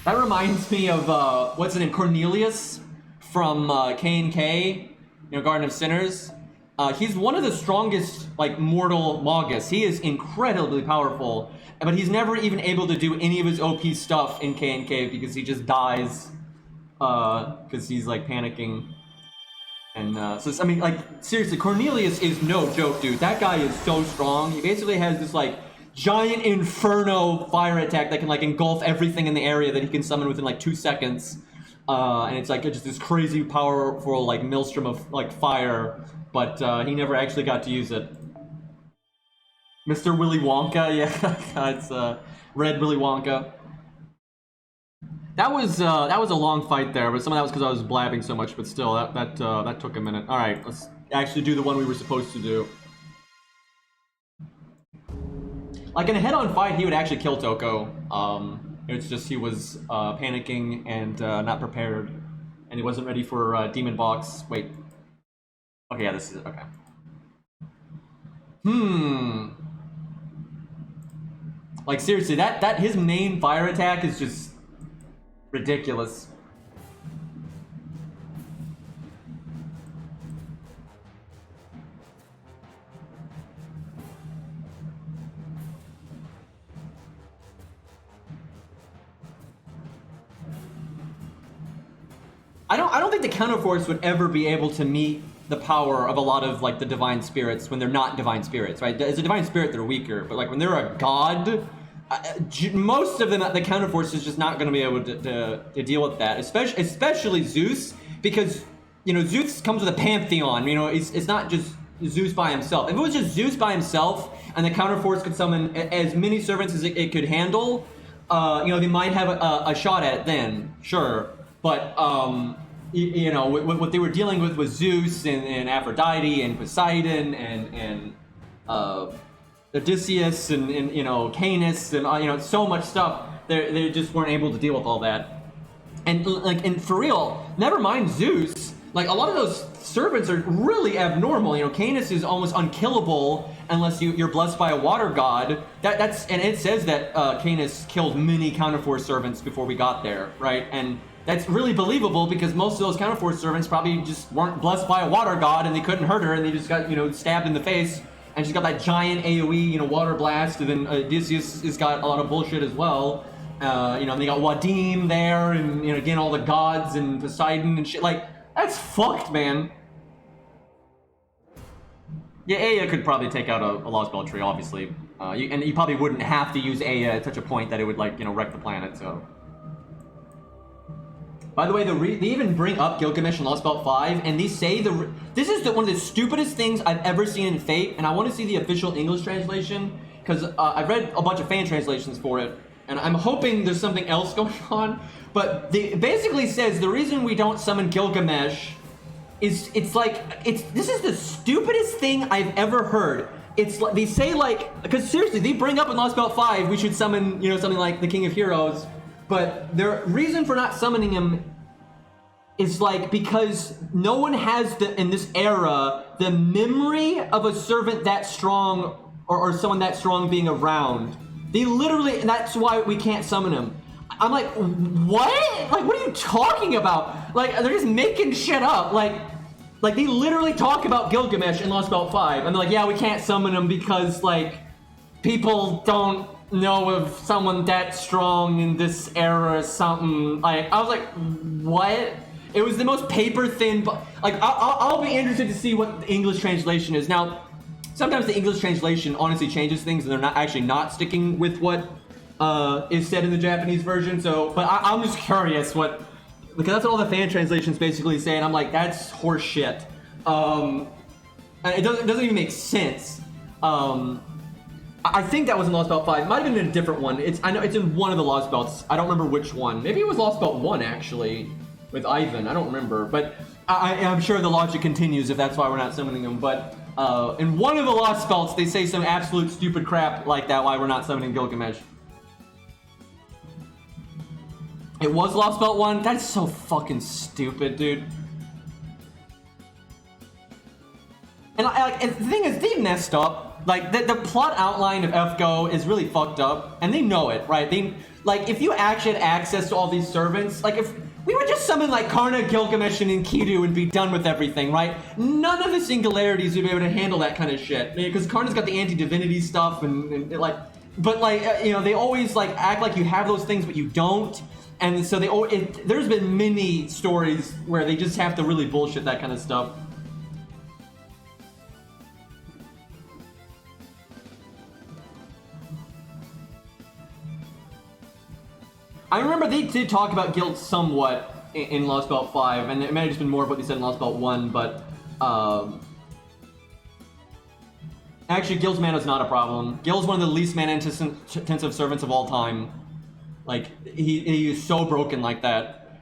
That reminds me of, what's his name, Cornelius from K&K, you know, Garden of Sinners. He's one of the strongest, like, mortal Magus. He is incredibly powerful, but he's never even able to do any of his OP stuff in K&K because he just dies, because he's, like, panicking. And so, I mean, like, seriously, Cornelius is no joke, dude. That guy is so strong. He basically has this, like, giant inferno fire attack that can, like, engulf everything in the area that he can summon within, like, 2 seconds. And it's, like, just this crazy powerful, like, maelstrom of, like, fire. But he never actually got to use it. Mr. Willy Wonka, yeah, it's Red Willy Wonka. That was a long fight there, but some of that was because I was blabbing so much. But still, that took a minute. All right, let's actually do the one we were supposed to do. Like in a head-on fight, he would actually kill Toko. It's just he was panicking and not prepared, and he wasn't ready for Demon Box. Wait. Okay, yeah, this is okay. Like seriously, that his main fire attack is just ridiculous. I don't think the counterforce would ever be able to meet the power of a lot of like the divine spirits when they're not divine spirits, right? As a divine spirit, they're weaker, but like when they're a god, most of them, the counterforce is just not going to be able to deal with that. Especially Zeus, because you know Zeus comes with a pantheon. You know, it's not just Zeus by himself. If it was just Zeus by himself and the counterforce could summon as many servants as it could handle, you know, they might have a shot at it then, sure. But you know, what they were dealing with was Zeus and Aphrodite and Poseidon and Odysseus and you know Canis and you know so much stuff. They just weren't able to deal with all that. And like and for real, never mind Zeus. Like a lot of those servants are really abnormal. You know, Canis is almost unkillable unless you're blessed by a water god. That's and it says that Canis killed many counterforce servants before we got there, right? And that's really believable because most of those counterforce servants probably just weren't blessed by a water god and they couldn't hurt her and they just got, you know, stabbed in the face. And she's got that giant AoE, you know, water blast, and then Odysseus has got a lot of bullshit as well. You know, and they got Wadim there, and, you know, again, all the gods and Poseidon and shit. Like, that's fucked, man. Yeah, Aya could probably take out a Lost Belt tree, obviously. And you probably wouldn't have to use Aya at such a point that it would, like, you know, wreck the planet, so. By the way, they even bring up Gilgamesh in Lost Belt 5, and they say this is one of the stupidest things I've ever seen in Fate, and I want to see the official English translation, because I've read a bunch of fan translations for it, and I'm hoping there's something else going on, but it basically says the reason we don't summon Gilgamesh is, this is the stupidest thing I've ever heard. It's like, they say like, because seriously, they bring up in Lost Belt 5, we should summon, you know, something like the King of Heroes, but their reason for not summoning him is like because no one has in this era the memory of a servant that strong or someone that strong being around. They literally, and that's why we can't summon him. I'm like, what? Like, what are you talking about? Like, they're just making shit up. Like they literally talk about Gilgamesh in Lost Belt 5, and they're like, yeah, we can't summon him because like people don't know of someone that strong in this era or something. Like, I was like, what? It was the most paper thin, but like, I'll be interested to see what the English translation is. Now, sometimes the English translation honestly changes things and they're not sticking with what is said in the Japanese version. So, but I'm just curious because that's what all the fan translations basically say, and I'm like, that's horse shit. And it doesn't even make sense. I think that was in Lost Belt 5. It might have been in a different one. I know it's in one of the Lost Belts. I don't remember which one. Maybe it was Lost Belt 1, actually, with Ivan. I don't remember. But I'm sure the logic continues if that's why we're not summoning him. But in one of the Lost Belts, they say some absolute stupid crap like that, why we're not summoning Gilgamesh. It was Lost Belt 1? That's so fucking stupid, dude. And the thing is, they messed up. Like, the plot outline of FGO is really fucked up, and they know it, right? If you actually had access to all these servants, like, if we would just summon, like, Karna, Gilgamesh, and Enkidu and be done with everything, right? None of the singularities would be able to handle that kind of shit. Because Karna's got the anti-divinity stuff, and but, like, you know, they always, like, act like you have those things, but you don't. And so there's been many stories where they just have to really bullshit that kind of stuff. I remember they did talk about guilt somewhat in Lost Belt 5, and it might have just been more of what they said in Lost Belt 1, but actually Gil's mana is not a problem. Gil's one of the least mana intensive servants of all time. Like, he is so broken like that.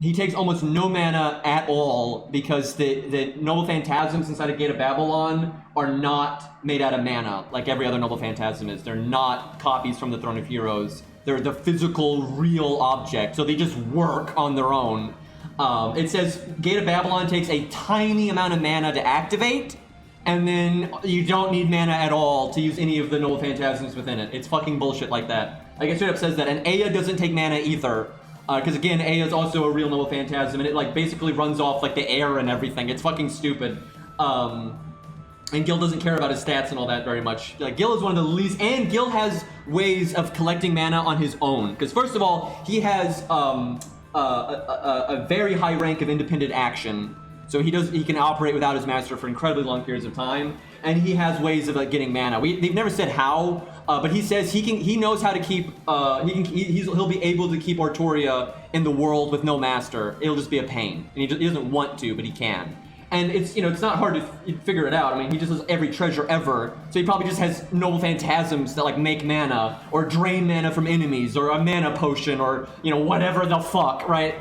he takes almost no mana at all because the Noble Phantasms inside of Gate of Babylon are not made out of mana like every other Noble Phantasm is. They're not copies from the Throne of Heroes. They're the physical, real object, so they just work on their own. It says Gate of Babylon takes a tiny amount of mana to activate, and then you don't need mana at all to use any of the Noble Phantasms within it. It's fucking bullshit like that. Like it straight up says that, and Aya doesn't take mana either. Because again, Aya is also a real Noble Phantasm, and it like basically runs off like the air and everything. It's fucking stupid. And Gil doesn't care about his stats and all that very much. Like Gil is one of the least, and Gil has ways of collecting mana on his own. Because first of all, he has a very high rank of independent action, so he can operate without his master for incredibly long periods of time, and he has ways of like getting mana. They've never said how. But he says he knows how to keep he'll be able to keep Artoria in the world with no master. It'll just be a pain, and he doesn't want to, but he can. And it's it's not hard to figure it out. I mean, he just has every treasure ever, so he probably just has Noble Phantasms that like make mana or drain mana from enemies or a mana potion or whatever the fuck, right?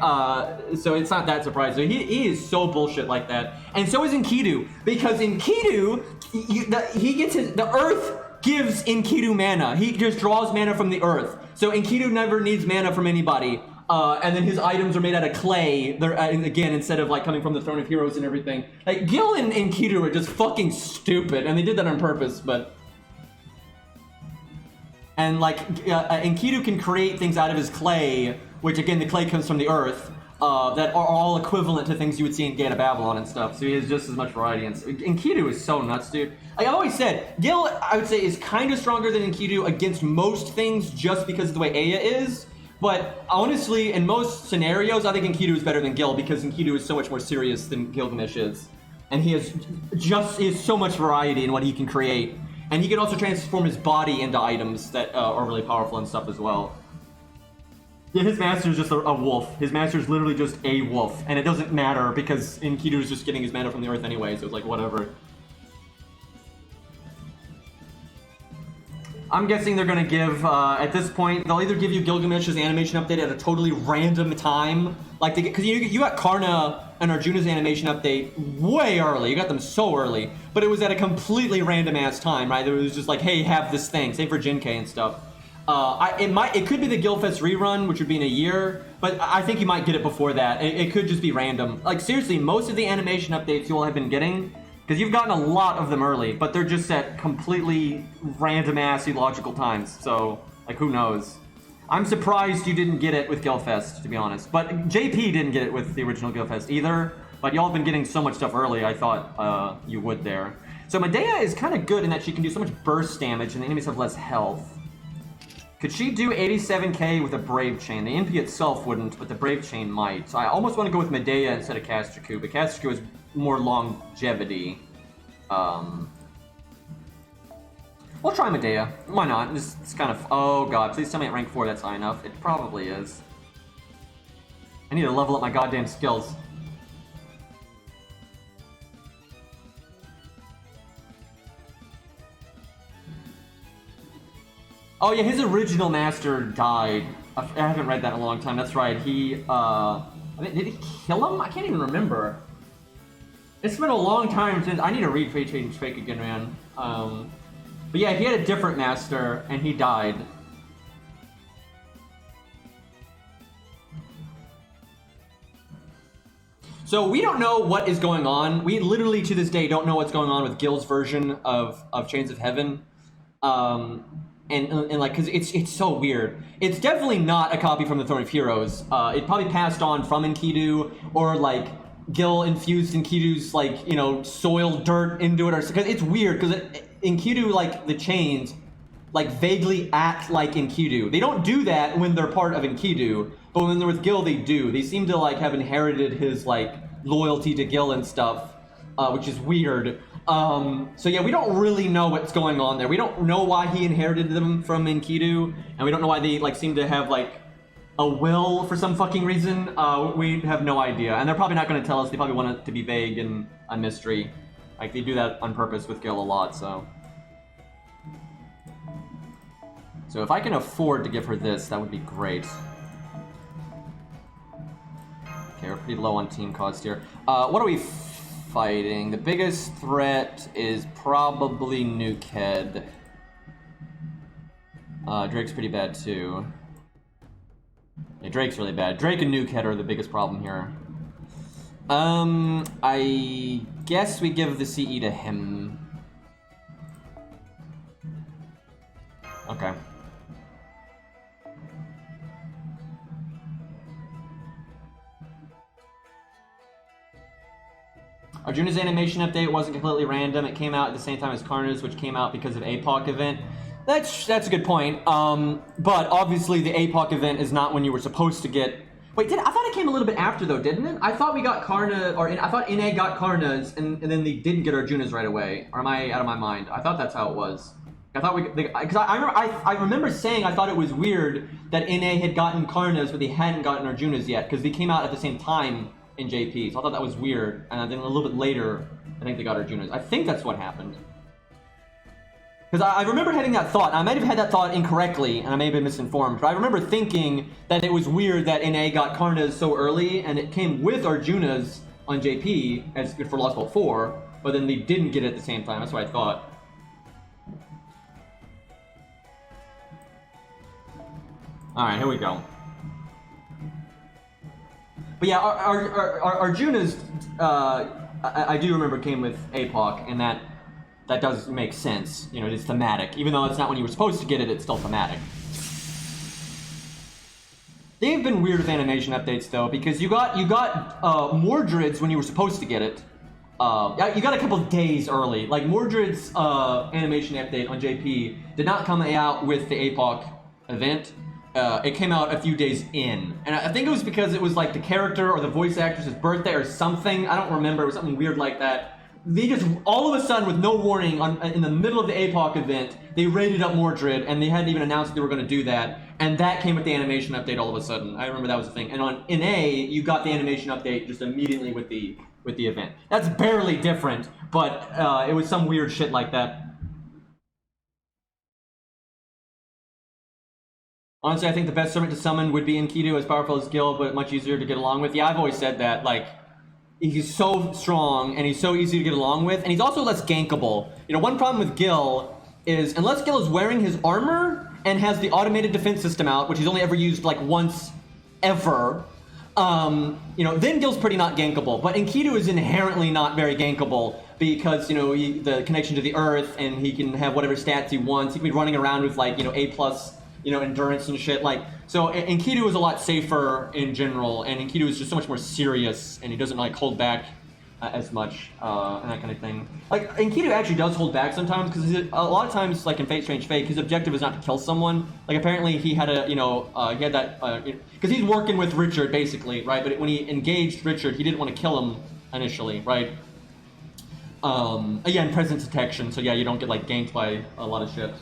So it's not that surprising. He is so bullshit like that, and so is Enkidu, because Enkidu he gets the Earth gives Enkidu mana. He just draws mana from the earth. So Enkidu never needs mana from anybody. And then his items are made out of clay. They're again, instead of like coming from the Throne of Heroes and everything. Like Gil and Enkidu are just fucking stupid, and they did that on purpose. But and like Enkidu can create things out of his clay, which again, the clay comes from the earth. That are all equivalent to things you would see in Gate of Babylon and stuff. So he has just as much variety. And Enkidu is so nuts, dude. Like I've always said, Gil, I would say, is kind of stronger than Enkidu against most things just because of the way Aya is. But honestly, in most scenarios, I think Enkidu is better than Gil because Enkidu is so much more serious than Gilgamesh is. And he has so much variety in what he can create. And he can also transform his body into items that are really powerful and stuff as well. Yeah, his master is just a wolf. His master is literally just a wolf, and it doesn't matter because Enkidu is just getting his mana from the earth anyway, so it's like whatever. I'm guessing they're gonna give, at this point, they'll either give you Gilgamesh's animation update at a totally random time, like because you got Karna and Arjuna's animation update way early. You got them so early, but it was at a completely random ass time, right? It was just like, hey, have this thing. Same for Jinke and stuff. It could be the Guildfest rerun, which would be in a year, but I think you might get it before that. It could just be random. Like seriously, most of the animation updates you all have been getting, because you've gotten a lot of them early, but they're just at completely random-ass illogical times. So, like, who knows? I'm surprised you didn't get it with Guildfest, to be honest. But JP didn't get it with the original Guildfest either. But y'all have been getting so much stuff early, I thought you would there. So Medea is kind of good in that she can do so much burst damage and the enemies have less health. Could she do 87k with a Brave Chain? The NP itself wouldn't, but the Brave Chain might. So I almost want to go with Medea instead of Castraku, but Castraku is more longevity. We'll try Medea. Why not? It's kind of... Oh god, please tell me at rank 4 that's high enough. It probably is. I need to level up my goddamn skills. Oh yeah, his original master died. I haven't read that in a long time. That's right. He, did he kill him? I can't even remember. It's been a long time since... I need to read Fate Change Fake again, man. But yeah, he had a different master, and he died. So we don't know what is going on. We literally, to this day, don't know what's going on with Gil's version of Chains of Heaven. And like, cause it's so weird. It's definitely not a copy from the Throne of Heroes. It probably passed on from Enkidu, or like Gil infused Enkidu's like, you know, soil dirt into it, or because it's weird because Enkidu, like the chains, like vaguely act like Enkidu. They don't do that when they're part of Enkidu, but when they're with Gil, they do. They seem to like have inherited his like loyalty to Gil and stuff, which is weird. So yeah, we don't really know what's going on there. We don't know why he inherited them from Enkidu, and we don't know why they like seem to have like a will for some fucking reason. We have no idea, and they're probably not going to tell us. They probably want it to be vague and a mystery. Like they do that on purpose with Gil a lot. So if I can afford to give her this, that would be great. Okay, we're pretty low on team cost here. What are we fighting? The biggest threat is probably Nukehead. Drake's pretty bad too. Yeah, Drake's really bad. Drake and Nukehead are the biggest problem here. I guess we give the CE to him. Okay. Arjuna's animation update wasn't completely random. It came out at the same time as Karna's, which came out because of APOC event. That's a good point. But obviously the APOC event is not when you were supposed to get. Wait, I thought it came a little bit after though, didn't it? I thought we got Karna, or I thought NA got Karna's, and then they didn't get Arjuna's right away. Or am I out of my mind? I thought that's how it was. I thought because I remember saying I thought it was weird that NA had gotten Karna's, but they hadn't gotten Arjuna's yet because they came out at the same time in JP. So I thought that was weird, and then a little bit later, I think they got Arjuna's. I think that's what happened. Because I remember having that thought. I might have had that thought incorrectly, and I may have been misinformed, but I remember thinking that it was weird that NA got Karna's so early, and it came with Arjuna's on JP as for Lost Belt 4, but then they didn't get it at the same time. That's what I thought. Alright, here we go. But yeah, Arjuna's, I do remember came with APOC, and that does make sense. You know, it is thematic. Even though it's not when you were supposed to get it, it's still thematic. They've been weird with animation updates though, because you got Mordred's when you were supposed to get it. You got a couple days early. Like Mordred's animation update on JP did not come out with the APOC event. It came out a few days in, and I think it was because it was like the character or the voice actress's birthday or something. I don't remember. It was something weird like that. They just all of a sudden, with no warning, in the middle of the APOC event, they raided up Mordred, and they hadn't even announced that they were going to do that. And that came with the animation update all of a sudden. I remember that was a thing. And on NA, you got the animation update just immediately with the event. That's barely different, but it was some weird shit like that. Honestly, I think the best servant to summon would be Enkidu, as powerful as Gil, but much easier to get along with. Yeah, I've always said that. Like, he's so strong, and he's so easy to get along with, and he's also less gankable. You know, one problem with Gil is, unless Gil is wearing his armor and has the automated defense system out, which he's only ever used, like, once ever, you know, then Gil's pretty not gankable. But Enkidu is inherently not very gankable, because, you know, the connection to the earth, and he can have whatever stats he wants. He can be running around with, like, you know, A+, you know, endurance and shit. Like, so Enkidu is a lot safer in general, and Enkidu is just so much more serious, and he doesn't like hold back as much and that kind of thing. Like, Enkidu actually does hold back sometimes, because a lot of times, like in Fate Strange Fate, his objective is not to kill someone. Like, apparently he had a, you know, he had that, because he's working with Richard basically, right? But when he engaged Richard, he didn't want to kill him initially, right? Again, presence detection, so yeah, you don't get like ganked by a lot of shit.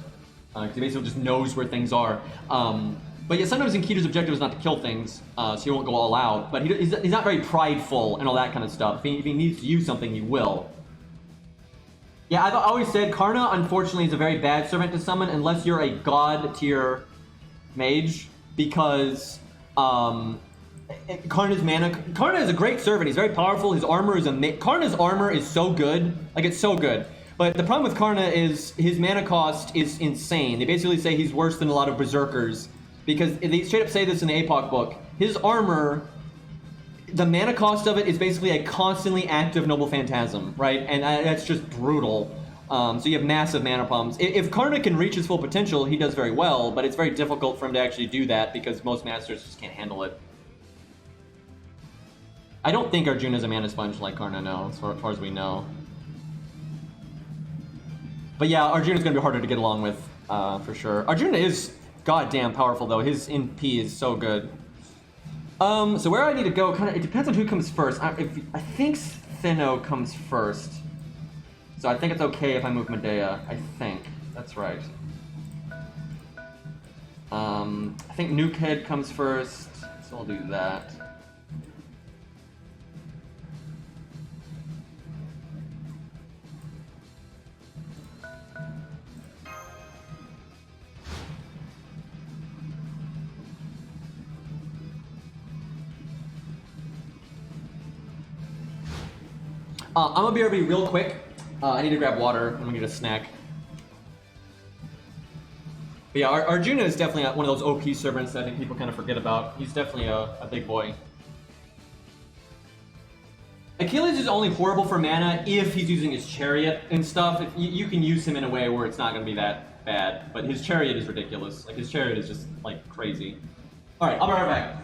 Because he basically just knows where things are. But yeah, sometimes Enkidu's objective is not to kill things, so he won't go all out. But he's not very prideful and all that kind of stuff. If he needs to use something, he will. Yeah, I've always said Karna, unfortunately, is a very bad servant to summon unless you're a god tier mage, because Karna is a great servant. He's very powerful. His armor is Karna's armor is so good, like it's so good. But the problem with Karna is his mana cost is insane. They basically say he's worse than a lot of berserkers, because they straight up say this in the APOC book. His armor, the mana cost of it is basically a constantly active Noble Phantasm, right? And that's just brutal. So you have massive mana problems. If Karna can reach his full potential, he does very well, but it's very difficult for him to actually do that because most masters just can't handle it. I don't think Arjuna's a mana sponge like Karna, no, as far as we know. But yeah, Arjuna's gonna be harder to get along with, for sure. Arjuna is goddamn powerful though. His NP is so good. So where I need to go, it depends on who comes first. I think Thinno comes first. So I think it's okay if I move Medea. I think that's right. I think Nukehead comes first, so I'll do that. I'm gonna BRB real quick. I need to grab water. I'm gonna get a snack. But yeah, Arjuna is definitely one of those OP servants that I think people kind of forget about. He's definitely a big boy. Achilles is only horrible for mana if he's using his chariot and stuff. You can use him in a way where it's not going to be that bad, but his chariot is ridiculous. Like, his chariot is just, like, crazy. Alright, I'll be right back.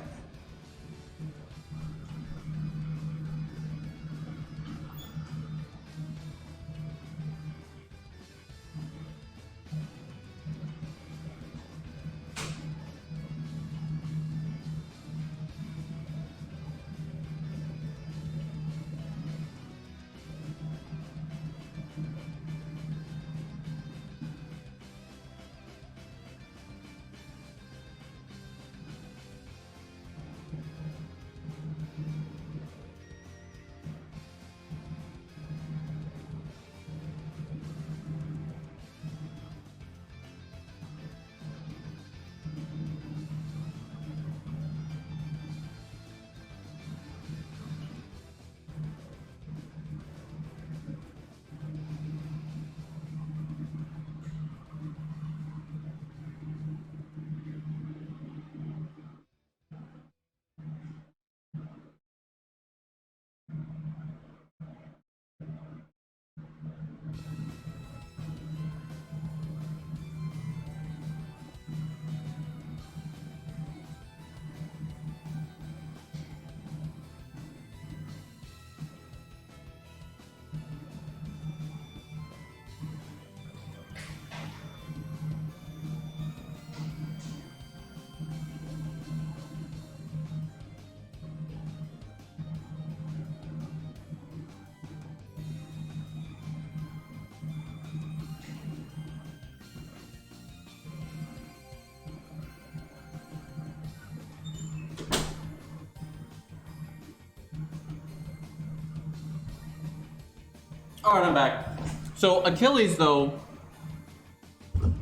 Alright, I'm back. So, Achilles, though,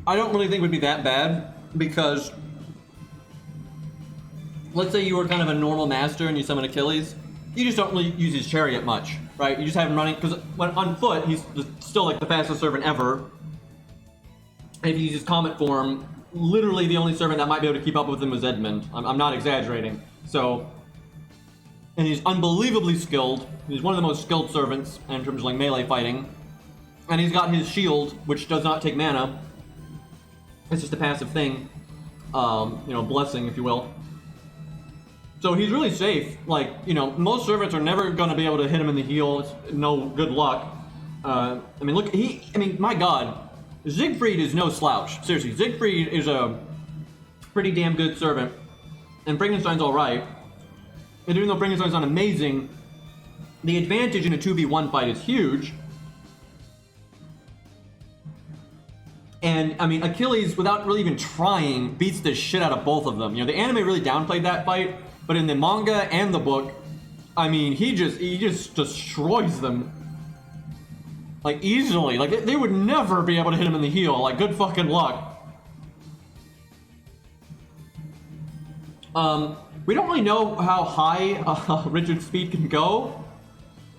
I don't really think would be that bad, because let's say you were kind of a normal master and you summon Achilles, you just don't really use his chariot much, right? You just have him running, because when on foot, he's still like the fastest servant ever. And if you use his comet form, literally the only servant that might be able to keep up with him was Edmund. I'm not exaggerating. So, and he's unbelievably skilled. He's one of the most skilled servants in terms of like melee fighting. And he's got his shield, which does not take mana. It's just a passive thing. You know, blessing, if you will. So he's really safe. Like, you know, most servants are never going to be able to hit him in the heel. It's no good luck. I mean, look, my god. Siegfried is no slouch. Seriously, Siegfried is a pretty damn good servant. And Frankenstein's alright. And even though Frankenstein's not amazing, the advantage in a 2v1 fight is huge. And, I mean, Achilles, without really even trying, beats the shit out of both of them. You know, the anime really downplayed that fight, but in the manga and the book, I mean, he just destroys them. Like, easily. Like, they would never be able to hit him in the heel. Like, good fucking luck. We don't really know how high Richard's speed can go.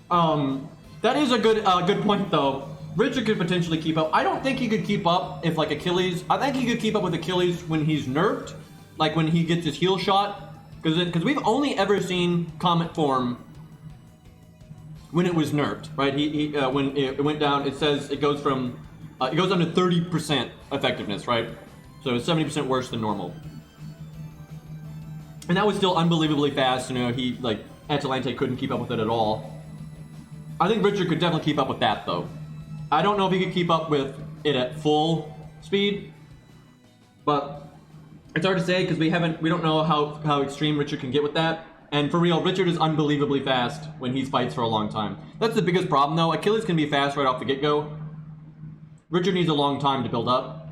That is a good point, though. Richard could potentially keep up. I don't think he could keep up if, like, Achilles... I think he could keep up with Achilles when he's nerfed. Like, when he gets his heel shot. Because we've only ever seen Comet form when it was nerfed, right? When it went down, it says it goes from... it goes down to 30% effectiveness, right? So it's 70% worse than normal. And that was still unbelievably fast. You know, he, like, Atalante couldn't keep up with it at all. I think Richard could definitely keep up with that, though. I don't know if he could keep up with it at full speed, but it's hard to say because we don't know how extreme Richard can get with that. And for real, Richard is unbelievably fast when he fights for a long time. That's the biggest problem, though. Achilles can be fast right off the get-go. Richard needs a long time to build up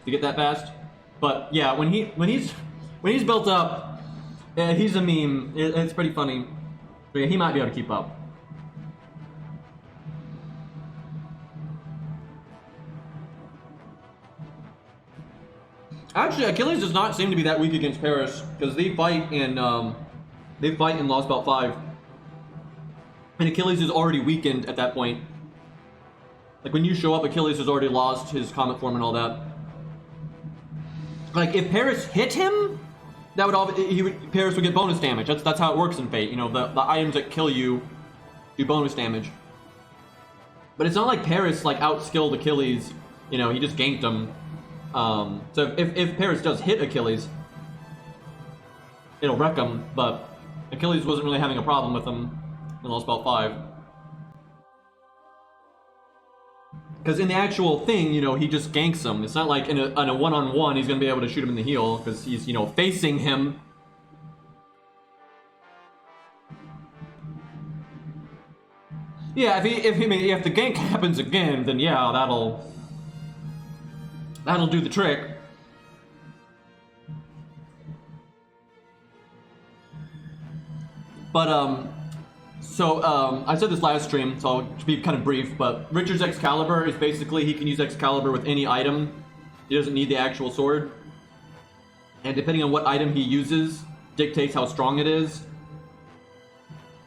to get that fast. But yeah, when he's built up, he's a meme. It's pretty funny. But yeah, he might be able to keep up. Actually, Achilles does not seem to be that weak against Paris because they fight in Lost Belt 5. And Achilles is already weakened at that point. Like, when you show up, Achilles has already lost his comet form and all that. Like, if Paris hit him, that would Paris would get bonus damage. That's how it works in Fate. You know, the items that kill you do bonus damage. But it's not like Paris, like, outskilled Achilles. You know, he just ganked him. So if Paris does hit Achilles, it'll wreck him, but Achilles wasn't really having a problem with him. He lost about 5. Because in the actual thing, you know, he just ganks him. It's not like in a one-on-one he's going to be able to shoot him in the heel, because he's, you know, facing him. Yeah, if the gank happens again, then yeah, that'll do the trick. But, I said this last stream, so I'll be kind of brief, but Richard's Excalibur is basically, he can use Excalibur with any item. He doesn't need the actual sword. And depending on what item he uses, dictates how strong it is.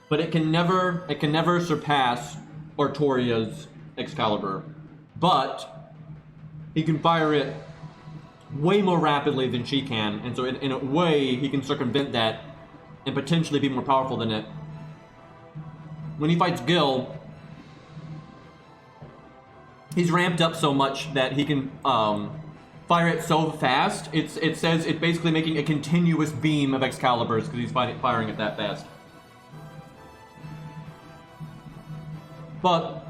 But it can never surpass Artoria's Excalibur. But he can fire it way more rapidly than she can, and so in a way, he can circumvent that and potentially be more powerful than it. When he fights Gil, he's ramped up so much that he can fire it so fast. It says it's basically making a continuous beam of Excaliburs because he's firing it that fast. But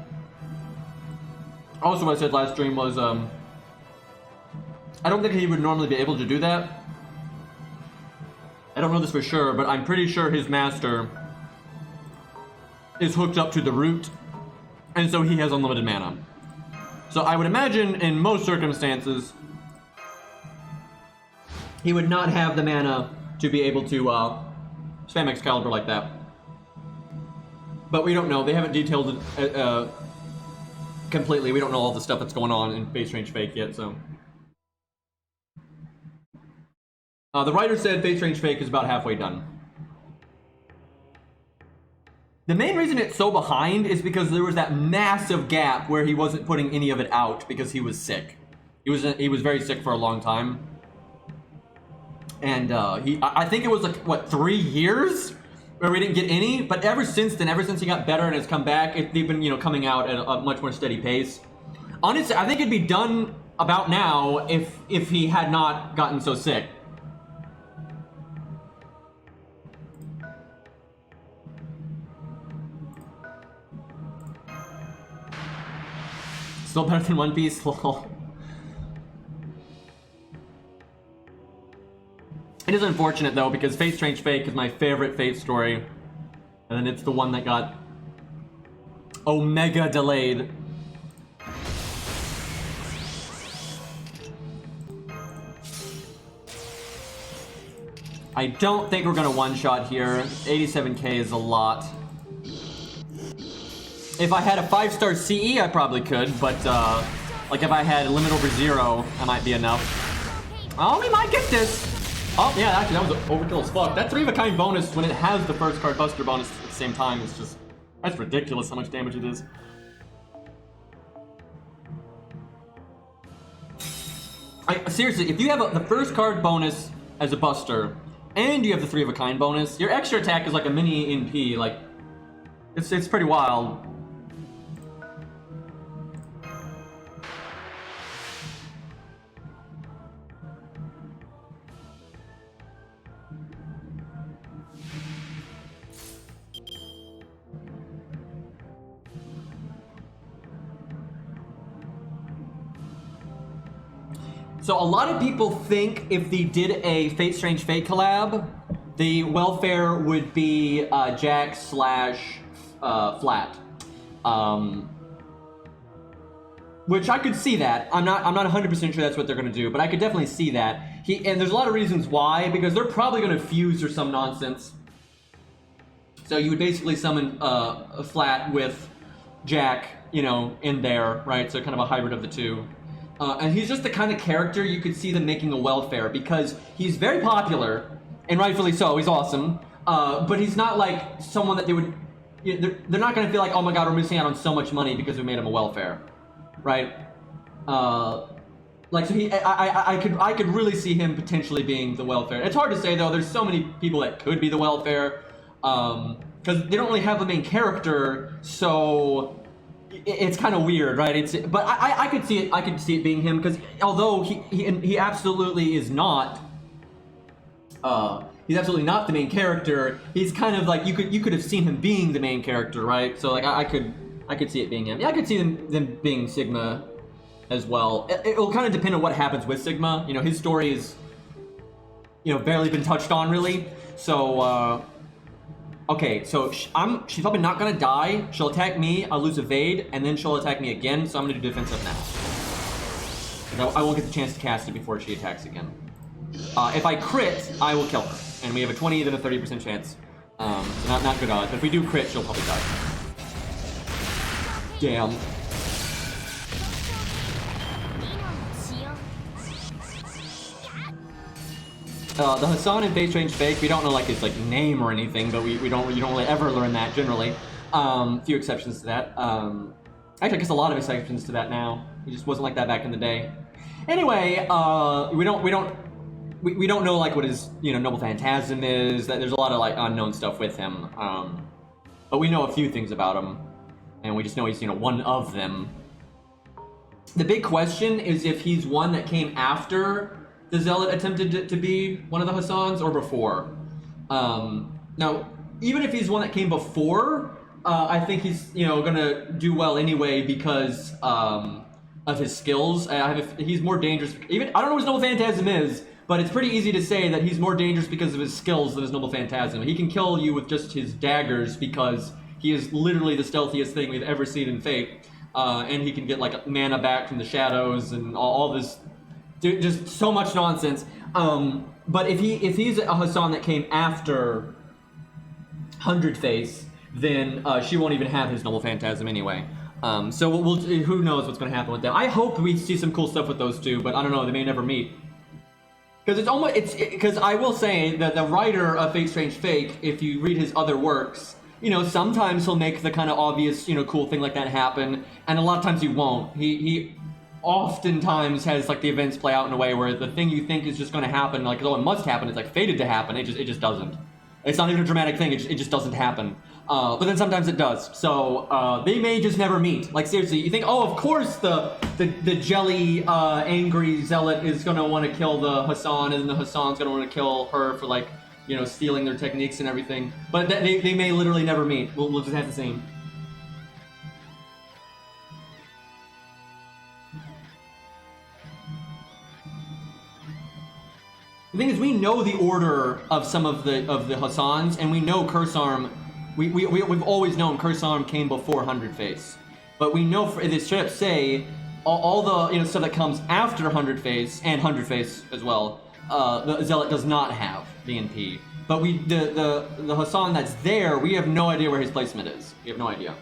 also what I said last stream was I don't think he would normally be able to do that. I don't know this for sure, but I'm pretty sure his master is hooked up to the root, and so he has unlimited mana. So I would imagine in most circumstances he would not have the mana to be able to spam Excalibur like that. But we don't know. They haven't detailed it completely. We don't know all the stuff that's going on in Fate Strange Fake yet, so. The writer said Fate Strange Fake is about halfway done. The main reason it's so behind is because there was that massive gap where he wasn't putting any of it out because he was sick. He was very sick for a long time. And I think it was like, what, 3 years where we didn't get any? But ever since then, ever since he got better and has come back, they've been, you know, coming out at a much more steady pace. Honestly, I think it'd be done about now if he had not gotten so sick. Still better than One Piece? Lol. It is unfortunate though, because Fate Strange Fake is my favorite Fate story. And then it's the one that got Omega delayed. I don't think we're gonna one-shot here. 87k is a lot. If I had a 5-star CE, I probably could, but like if I had a limit over 0, that might be enough. Oh, we might get this. Oh, yeah, actually, that was overkill as fuck. That 3-of-a-kind bonus, when it has the first card buster bonus at the same time, is just... That's ridiculous how much damage it is. Seriously, if you have the first card bonus as a buster, and you have the 3-of-a-kind bonus, your extra attack is like a mini NP, like... It's pretty wild. So a lot of people think if they did a Fate Strange Fate collab, the welfare would be Jack / Flat. Which I could see that. I'm not 100% sure that's what they're gonna do, but I could definitely see that. And there's a lot of reasons why, because they're probably gonna fuse or some nonsense. So you would basically summon a Flat with Jack, you know, in there, right? So kind of a hybrid of the two. And he's just the kind of character you could see them making a welfare, because he's very popular, and rightfully so, he's awesome, but he's not like someone that they would they're not gonna feel like, oh my god, we're missing out on so much money because we made him a welfare, right? Like, so I could really see him potentially being the welfare. It's hard to say though. There's so many people that could be the welfare, because they don't really have the main character, so it's kind of weird, right? But I could see it. I could see it being him, because although he absolutely is not. He's absolutely not the main character. He's kind of like, you could have seen him being the main character, right? So like I could see it being him. Yeah, I could see them being Sigma as well. It'll kind of depend on what happens with Sigma. You know, his story is, you know, barely been touched on really. So okay, so she's probably not gonna die. She'll attack me. I'll lose evade, and then she'll attack me again. So I'm gonna do defensive now. I won't get the chance to cast it before she attacks again. If I crit, I will kill her. And we have a 20 then a 30% chance. So not good odds. But if we do crit, she'll probably die. Damn. The Hassan in Face Range Fake, we don't know like his like name or anything, but you don't really ever learn that generally. Few exceptions to that. Actually, I guess a lot of exceptions to that now. He just wasn't like that back in the day. Anyway, we don't know like what his, you know, Noble Phantasm is. That there's a lot of like unknown stuff with him. But we know a few things about him, and we just know he's, you know, one of them. The big question is if he's one that came after the Zealot attempted to be one of the Hassans or before. Now, even if he's one that came before, I think he's, you know, gonna do well anyway because of his skills. He's more dangerous. Even I don't know what his Noble Phantasm is, but it's pretty easy to say that he's more dangerous because of his skills than his Noble Phantasm. He can kill you with just his daggers because he is literally the stealthiest thing we've ever seen in Fate. And he can get like mana back from the shadows and all this, just so much nonsense. But if he's a Hassan that came after 100 Face, then she won't even have his Noble Phantasm anyway. So who knows what's going to happen with them. I hope we see some cool stuff with those two, but I don't know, they may never meet. Because I will say that the writer of Fate Strange Fake, if you read his other works, you know, sometimes he'll make the kind of obvious, you know, cool thing like that happen, and a lot of times he won't. He oftentimes has like the events play out in a way where the thing you think is just going to happen, like, oh, it must happen, it's like fated to happen. It just doesn't. It's not even a dramatic thing. It just doesn't happen. But then sometimes it does. So they may just never meet. Like seriously, you think, oh, of course the jelly angry zealot is gonna want to kill the Hassan, and then the Hassan's gonna want to kill her for like, you know, stealing their techniques and everything. But they may literally never meet. We'll just have to see. The thing is, we know the order of some of the Hassans, and we know Cursearm. We've always known Cursearm came before 100 Face, but we know they straight up say all the, you know, stuff that comes after 100 Face and 100 Face as well. The Zealot does not have DNP, but the Hassan that's there, we have no idea where his placement is. We have no idea.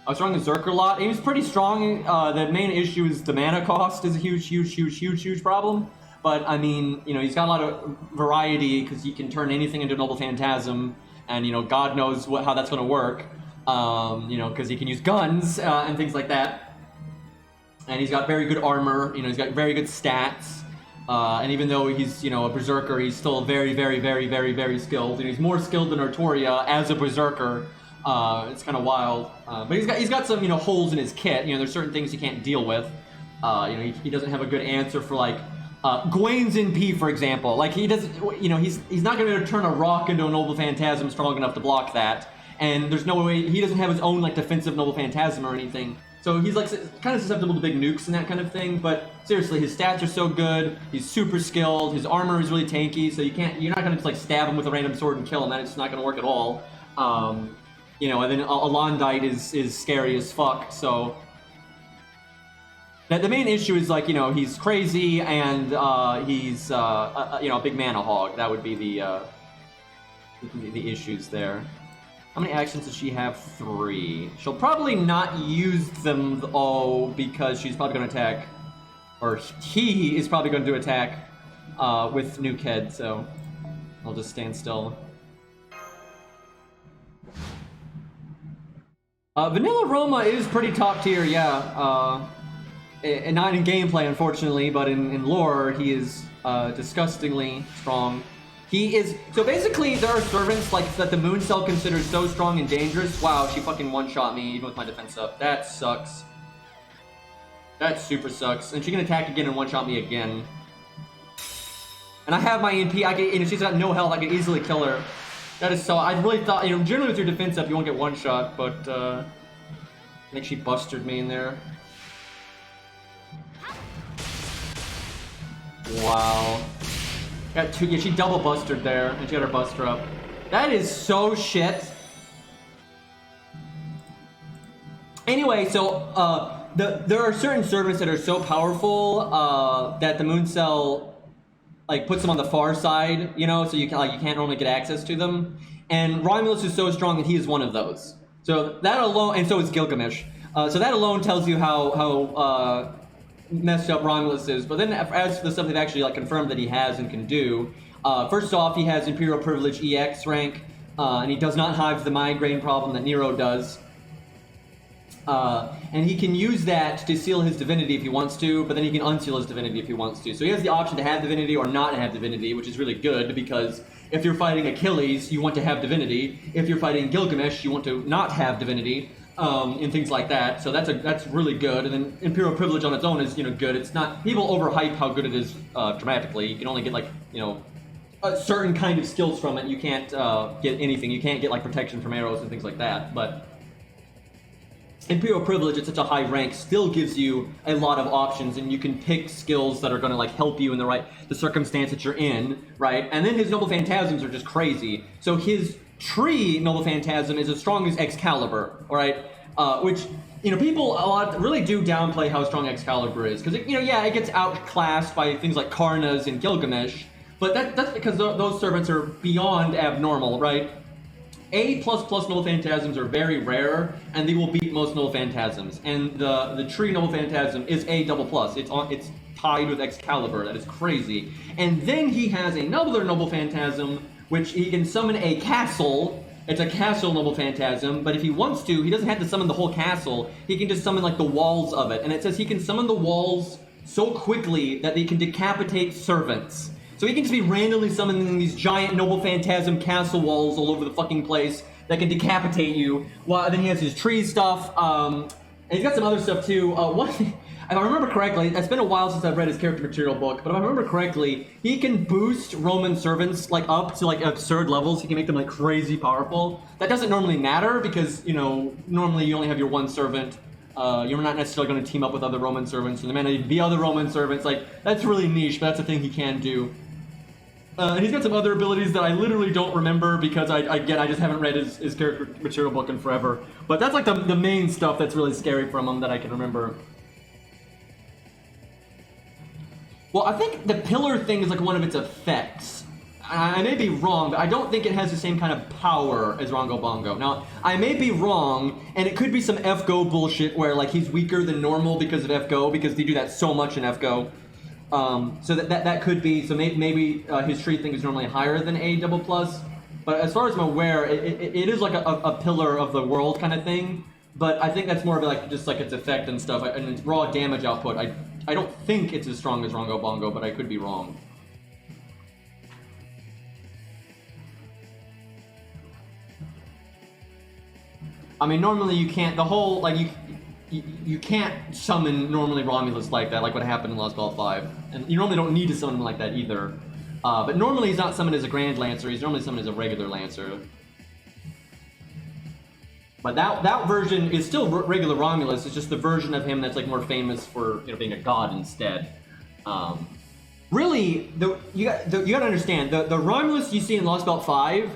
I was strong in Zerker a lot. He was pretty strong. The main issue is the mana cost is a huge problem. But I mean, you know, he's got a lot of variety because he can turn anything into a Noble Phantasm, and you know, God knows how that's going to work. You know, because he can use guns and things like that. And he's got very good armor. You know, he's got very good stats. And even though he's, you know, a berserker, he's still very skilled. You know, he's more skilled than Artoria as a berserker. It's kind of wild. But he's got some, you know, holes in his kit. You know, there's certain things he can't deal with. You know, he doesn't have a good answer for like. Gwain's NP, for example, like he doesn't, you know, he's not going to be able to turn a rock into a Noble Phantasm strong enough to block that, and there's no way, he doesn't have his own like defensive Noble Phantasm or anything, so he's like kind of susceptible to big nukes and that kind of thing. But seriously, his stats are so good, he's super skilled, his armor is really tanky, so you're not going to just like stab him with a random sword and kill him. That's not going to work at all. You know, and then Alondite is scary as fuck, so. The main issue is like, you know, he's crazy and he's you know, a big mana hog. That would be the issues there. How many actions does she have? 3. She'll probably not use them all because she's probably going to attack, or he is probably going to attack with Nukehead. So I'll just stand still. Vanilla Roma is pretty top tier, yeah. And not in gameplay, unfortunately, but in lore, he is disgustingly strong. He is so basically there are servants like that the Moon Cell considers so strong and dangerous. Wow, she fucking one-shot me even with my defense up. That sucks. That super sucks. And she can attack again and one-shot me again. And I have my EMP. She's got no health. I can easily kill her. That is so. I really thought, generally with your defense up, you won't get one shot, but I think she busted me in there. Wow. Got two. Yeah, she double busted there, and she got her buster up. That is so shit. Anyway, so there are certain servants that are so powerful that the Moon Cell like puts them on the far side, so you can't normally get access to them. And Romulus is so strong that he is one of those. So that alone, and so is Gilgamesh. So that alone tells you how messed up Romulus is. But then as for the stuff they've actually confirmed that he has and can do, first off, he has Imperial Privilege EX rank, and he does not have the migraine problem that Nero does. And he can use that to seal his divinity if he wants to, but then he can unseal his divinity if he wants to. So he has the option to have divinity or not have divinity, which is really good because if you're fighting Achilles, you want to have divinity. If you're fighting Gilgamesh, you want to not have divinity, and things like that. So that's really good. And then Imperial Privilege on its own is good. It's not, people overhype how good it is dramatically. You can only get a certain kind of skills from it. You can't get anything. You can't get protection from arrows and things like that. But Imperial Privilege at such a high rank still gives you a lot of options, and you can pick skills that are going to help you in the circumstance that you're in, right? And then his Noble Phantasms are just crazy. So his tree Noble Phantasm is as strong as Excalibur, all right? Which people a lot really do downplay how strong Excalibur is because it gets outclassed by things like Karnas and Gilgamesh, but that's because those servants are beyond abnormal, right? A++ Noble Phantasms are very rare, and they will beat most Noble Phantasms. And the tree Noble Phantasm is A++. It's tied with Excalibur. That is crazy. And then he has another Noble Phantasm, which he can summon a castle. It's a castle Noble Phantasm, but if he wants to, he doesn't have to summon the whole castle. He can just summon the walls of it. And it says he can summon the walls so quickly that they can decapitate servants. So he can just be randomly summoning these giant Noble Phantasm castle walls all over the fucking place that can decapitate you. Well, then he has his tree stuff, and he's got some other stuff too. If I remember correctly, it's been a while since I've read his character material book, but if I remember correctly, he can boost Roman servants up to absurd levels. He can make them crazy powerful. That doesn't normally matter because normally you only have your one servant. You're not necessarily going to team up with other Roman servants, and there may not even be other Roman servants. That's really niche, but that's a thing he can do. And he's got some other abilities that I literally don't remember because I just haven't read his character material book in forever. But that's the main stuff that's really scary from him that I can remember. Well, I think the pillar thing is one of its effects. I may be wrong, but I don't think it has the same kind of power as Rongo Bongo. Now, I may be wrong, and it could be some FGO bullshit where he's weaker than normal because of FGO, because they do that so much in FGO. So that could be, so maybe his tree thing is normally higher than A++, but as far as I'm aware, it is a pillar of the world kind of thing, but I think that's more of just its effect and stuff, and its raw damage output. I don't think it's as strong as Rongo Bongo, but I could be wrong. I mean, normally you can't, you can't summon normally Romulus like that, like what happened in Lost Ball 5. And you normally don't need to summon him like that either. But normally he's not summoned as a Grand Lancer, he's normally summoned as a regular Lancer. But that version is still regular Romulus, it's just the version of him that's more famous for being a god instead. Really, you gotta understand, the Romulus you see in Lost Belt 5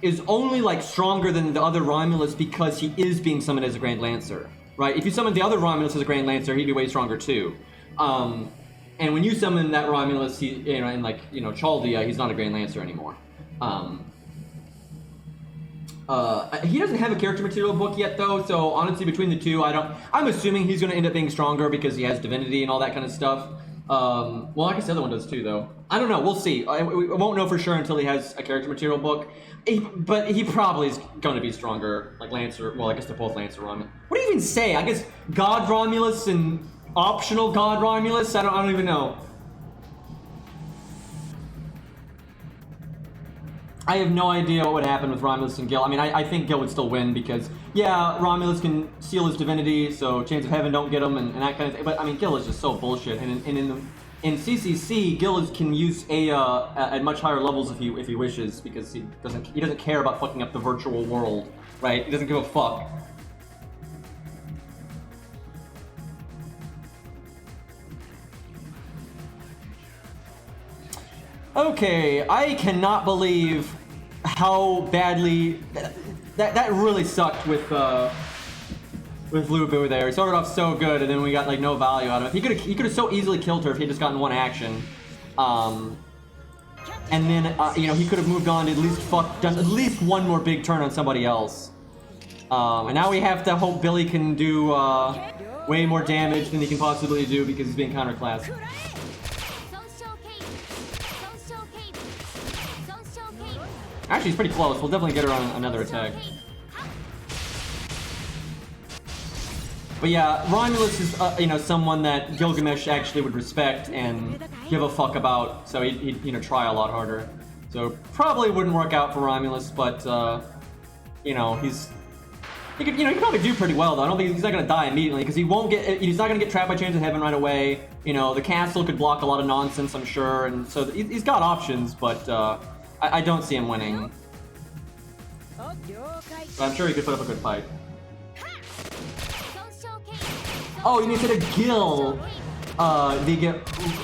is only stronger than the other Romulus because he is being summoned as a Grand Lancer. Right, if you summon the other Romulus as a Grand Lancer, he'd be way stronger too. And when you summon that Romulus, in Chaldea, he's not a Grand Lancer anymore. He doesn't have a character material book yet, though. So honestly, between the two, I'm assuming he's going to end up being stronger because he has divinity and all that kind of stuff. Well, I guess the other one does too, though. I don't know. We'll see. We won't know for sure until he has a character material book. But he probably is going to be stronger, like Lancer. Well, I guess they're both Lancer Romulus. What do you even say? I guess God Romulus and optional God Romulus. I don't even know. I have no idea what would happen with Romulus and Gil. I mean, I think Gil would still win because, yeah, Romulus can seal his divinity, so Chains of Heaven don't get him and that kind of thing. But I mean, Gil is just so bullshit. And in CCC, Gil can use A at much higher levels if he wishes because he doesn't care about fucking up the virtual world, right? He doesn't give a fuck. Okay, I cannot believe how badly that really sucked with Lubu there. He started off so good, and then we got like no value out of it. He could have so easily killed her if he had just gotten one action, and then you know, he could have moved on to at least done at least one more big turn on somebody else. And now we have to hope Billy can do way more damage than he can possibly do because he's being counterclassed. Actually, he's pretty close. We'll definitely get her on another attack. But yeah, Romulus is, you know, someone that Gilgamesh actually would respect and give a fuck about, so he'd you know, try a lot harder. So probably wouldn't work out for Romulus, but you know, he could probably do pretty well though. I don't think he's not gonna die immediately because he's not gonna get trapped by Chains of Heaven right away. You know, the castle could block a lot of nonsense, I'm sure, and so he's got options, but I don't see him winning. But I'm sure he could put up a good fight. Oh, you instead of Gil, they get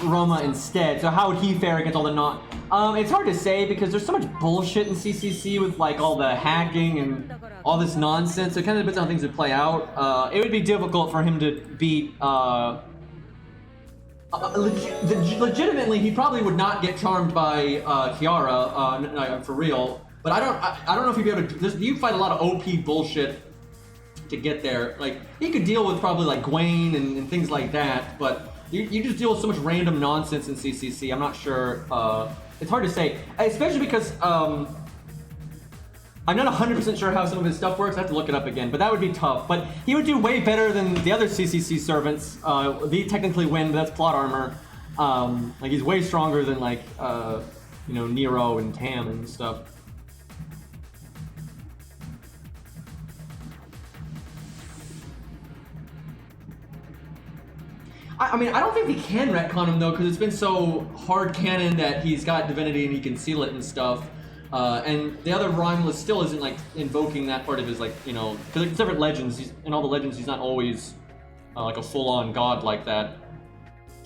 Roma instead. So how would he fare against all the it's hard to say because there's so much bullshit in CCC with like all the hacking and all this nonsense. So it kind of depends on how things would play out. It would be difficult for him to beat. Legitimately, he probably would not get charmed by Kiara for real. But I don't know if he'd be able to. You fight a lot of OP bullshit to get there. Like he could deal with probably like Gwen and things like that. But you just deal with so much random nonsense in CCC. I'm not sure. It's hard to say, especially because I'm not 100% sure how some of his stuff works. I have to look it up again, but that would be tough. But he would do way better than the other CCC servants. They technically win, but that's plot armor. Like he's way stronger than like you know, Nero and Tam and stuff. I mean, I don't think we can retcon him though, because it's been so hard canon that he's got divinity and he can seal it and stuff. And the other Romulus still isn't like invoking that part of his, like, you know, because like different legends, in all the legends he's not always like a full-on god like that.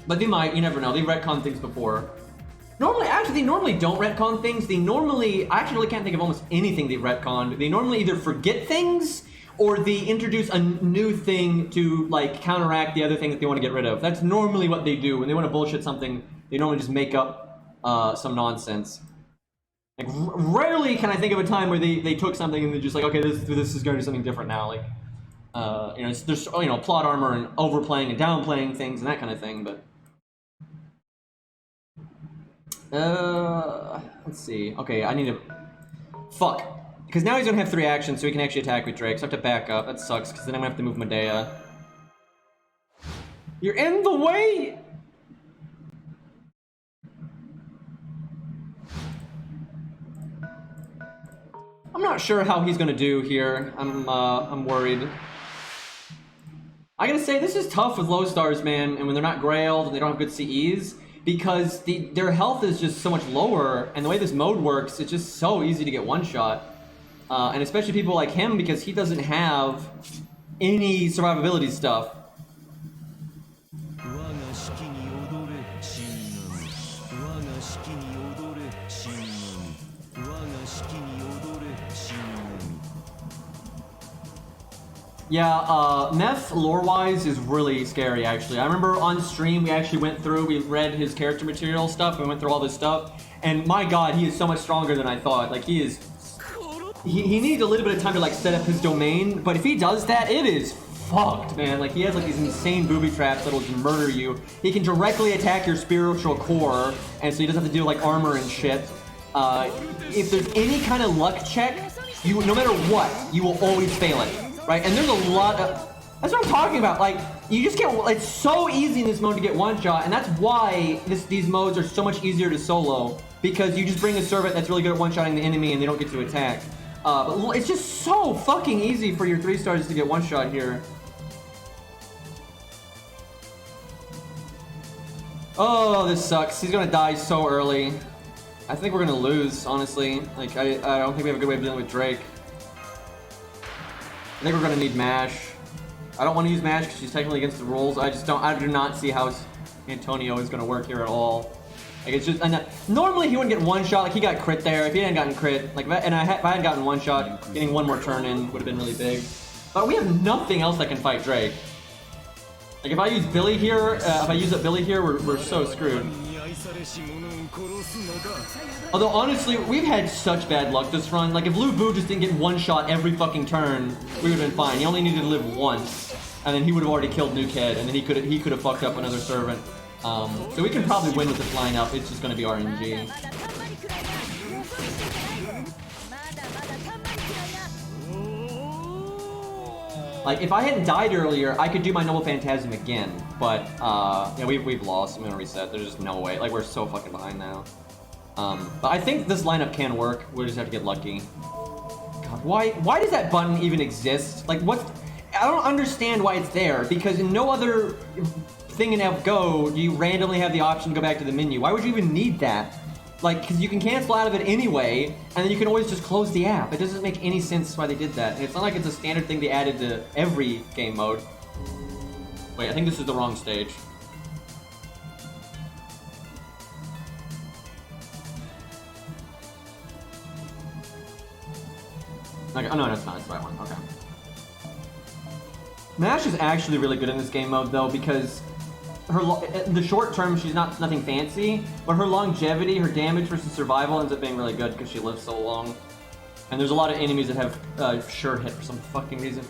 But they might, you never know. They've retconned things before. They normally don't retcon things. I actually really can't think of almost anything they've retconned. They normally either forget things or they introduce a new thing to like counteract the other thing that they want to get rid of. That's normally what they do. When they want to bullshit something, they normally just make up some nonsense. Like rarely can I think of a time where they took something and they're just like, okay, this is going to do something different now. Like, you know, there's, you know, plot armor and overplaying and downplaying things and that kind of thing. But let's see. Okay, I need to fuck. Because now he's gonna have 3 actions, so he can actually attack with Drake. So I have to back up. That sucks, because then I'm gonna have to move Medea. You're in the way! I'm not sure how he's gonna do here. I'm worried. I gotta say, this is tough with low stars, man, and when they're not grailed and they don't have good CEs, because their health is just so much lower, and the way this mode works, it's just so easy to get one-shot. And especially people like him, because he doesn't have any survivability stuff. Yeah, Meth lore-wise is really scary, actually. I remember on stream we actually we read his character material stuff, we went through all this stuff, and my god, he is so much stronger than I thought. Like, he needs a little bit of time to like set up his domain, but if he does that, it is fucked, man. Like, he has like these insane booby traps that'll just murder you. He can directly attack your spiritual core, and so he doesn't have to do like armor and shit. If there's any kind of luck check, no matter what, you will always fail it, right? And there's a lot of... That's what I'm talking about. Like, you just get... It's so easy in this mode to get one shot, and that's why these modes are so much easier to solo, because you just bring a servant that's really good at one-shotting the enemy and they don't get to attack. But it's just so fucking easy for your 3 stars to get one shot here. Oh, this sucks. He's gonna die so early. I think we're gonna lose, honestly. Like, I don't think we have a good way of dealing with Drake. I think we're gonna need Mash. I don't want to use Mash because she's technically against the rules. I do not see how Antonio is gonna work here at all. Like, it's just, normally he wouldn't get one shot. Like, he got crit there. If he hadn't gotten crit, like, if I had gotten one shot, getting one more turn in would have been really big. But we have nothing else that can fight Drake. Like, if I use Billy here, if I use up Billy here, we're so screwed. Although, honestly, we've had such bad luck this run. Like, if Lu Bu just didn't get one shot every fucking turn, we would have been fine. He only needed to live once, and then he would have already killed Nuke Head, and then he could have fucked up another servant. So we can probably win with this lineup. It's just going to be RNG. Like, if I hadn't died earlier, I could do my Noble Phantasm again. But, yeah, we've lost. I'm going to reset. There's just no way. Like, we're so fucking behind now. But I think this lineup can work. We'll just have to get lucky. God, why does that button even exist? Like, I don't understand why it's there. Because in no other thing in FGO do you randomly have the option to go back to the menu. Why would you even need that? Like, because you can cancel out of it anyway, and then you can always just close the app. It doesn't make any sense why they did that. And it's not like it's a standard thing they added to every game mode. Wait, I think this is the wrong stage. Okay, oh no, it's not. It's the right one. Okay. Nash is actually really good in this game mode, though, because in the short term, she's nothing fancy, but her longevity, her damage versus survival ends up being really good because she lives so long. And there's a lot of enemies that have sure hit for some fucking reason.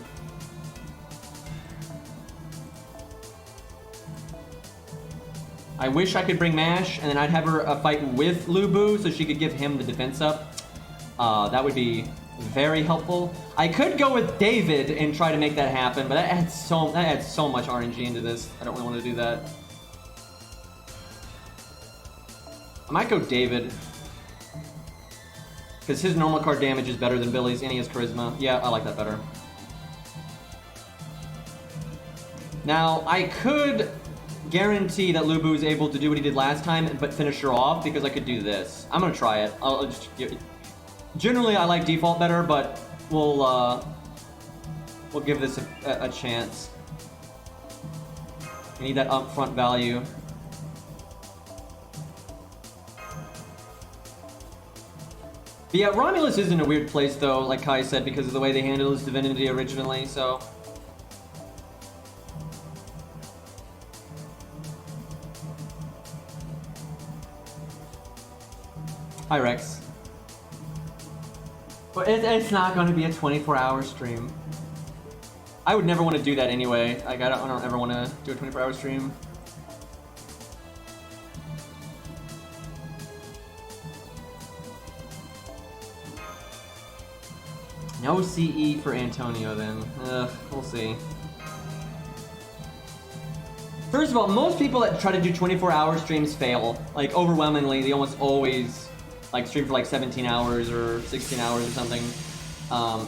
I wish I could bring Mash, and then I'd have her fight with Lu Bu so she could give him the defense up. That would be very helpful. I could go with David and try to make that happen, but that adds so much RNG into this. I don't really want to do that. I might go David, because his normal card damage is better than Billy's, and he has charisma. Yeah, I like that better. Now, I could guarantee that Lu Bu is able to do what he did last time, but finish her off, because I could do this. I'm gonna try it. I'll just give it. Generally, I like default better, but we'll give this a chance. We need that upfront value. But yeah, Romulus is in a weird place, though, like Kai said, because of the way they handled his divinity originally, so... Hi, Rex. But it's not going to be a 24-hour stream. I would never want to do that anyway. Like, I don't ever want to do a 24-hour stream. No CE for Antonio then. We'll see. First of all, most people that try to do 24-hour streams fail. Like, overwhelmingly, they almost always like stream for like 17 hours or 16 hours or something.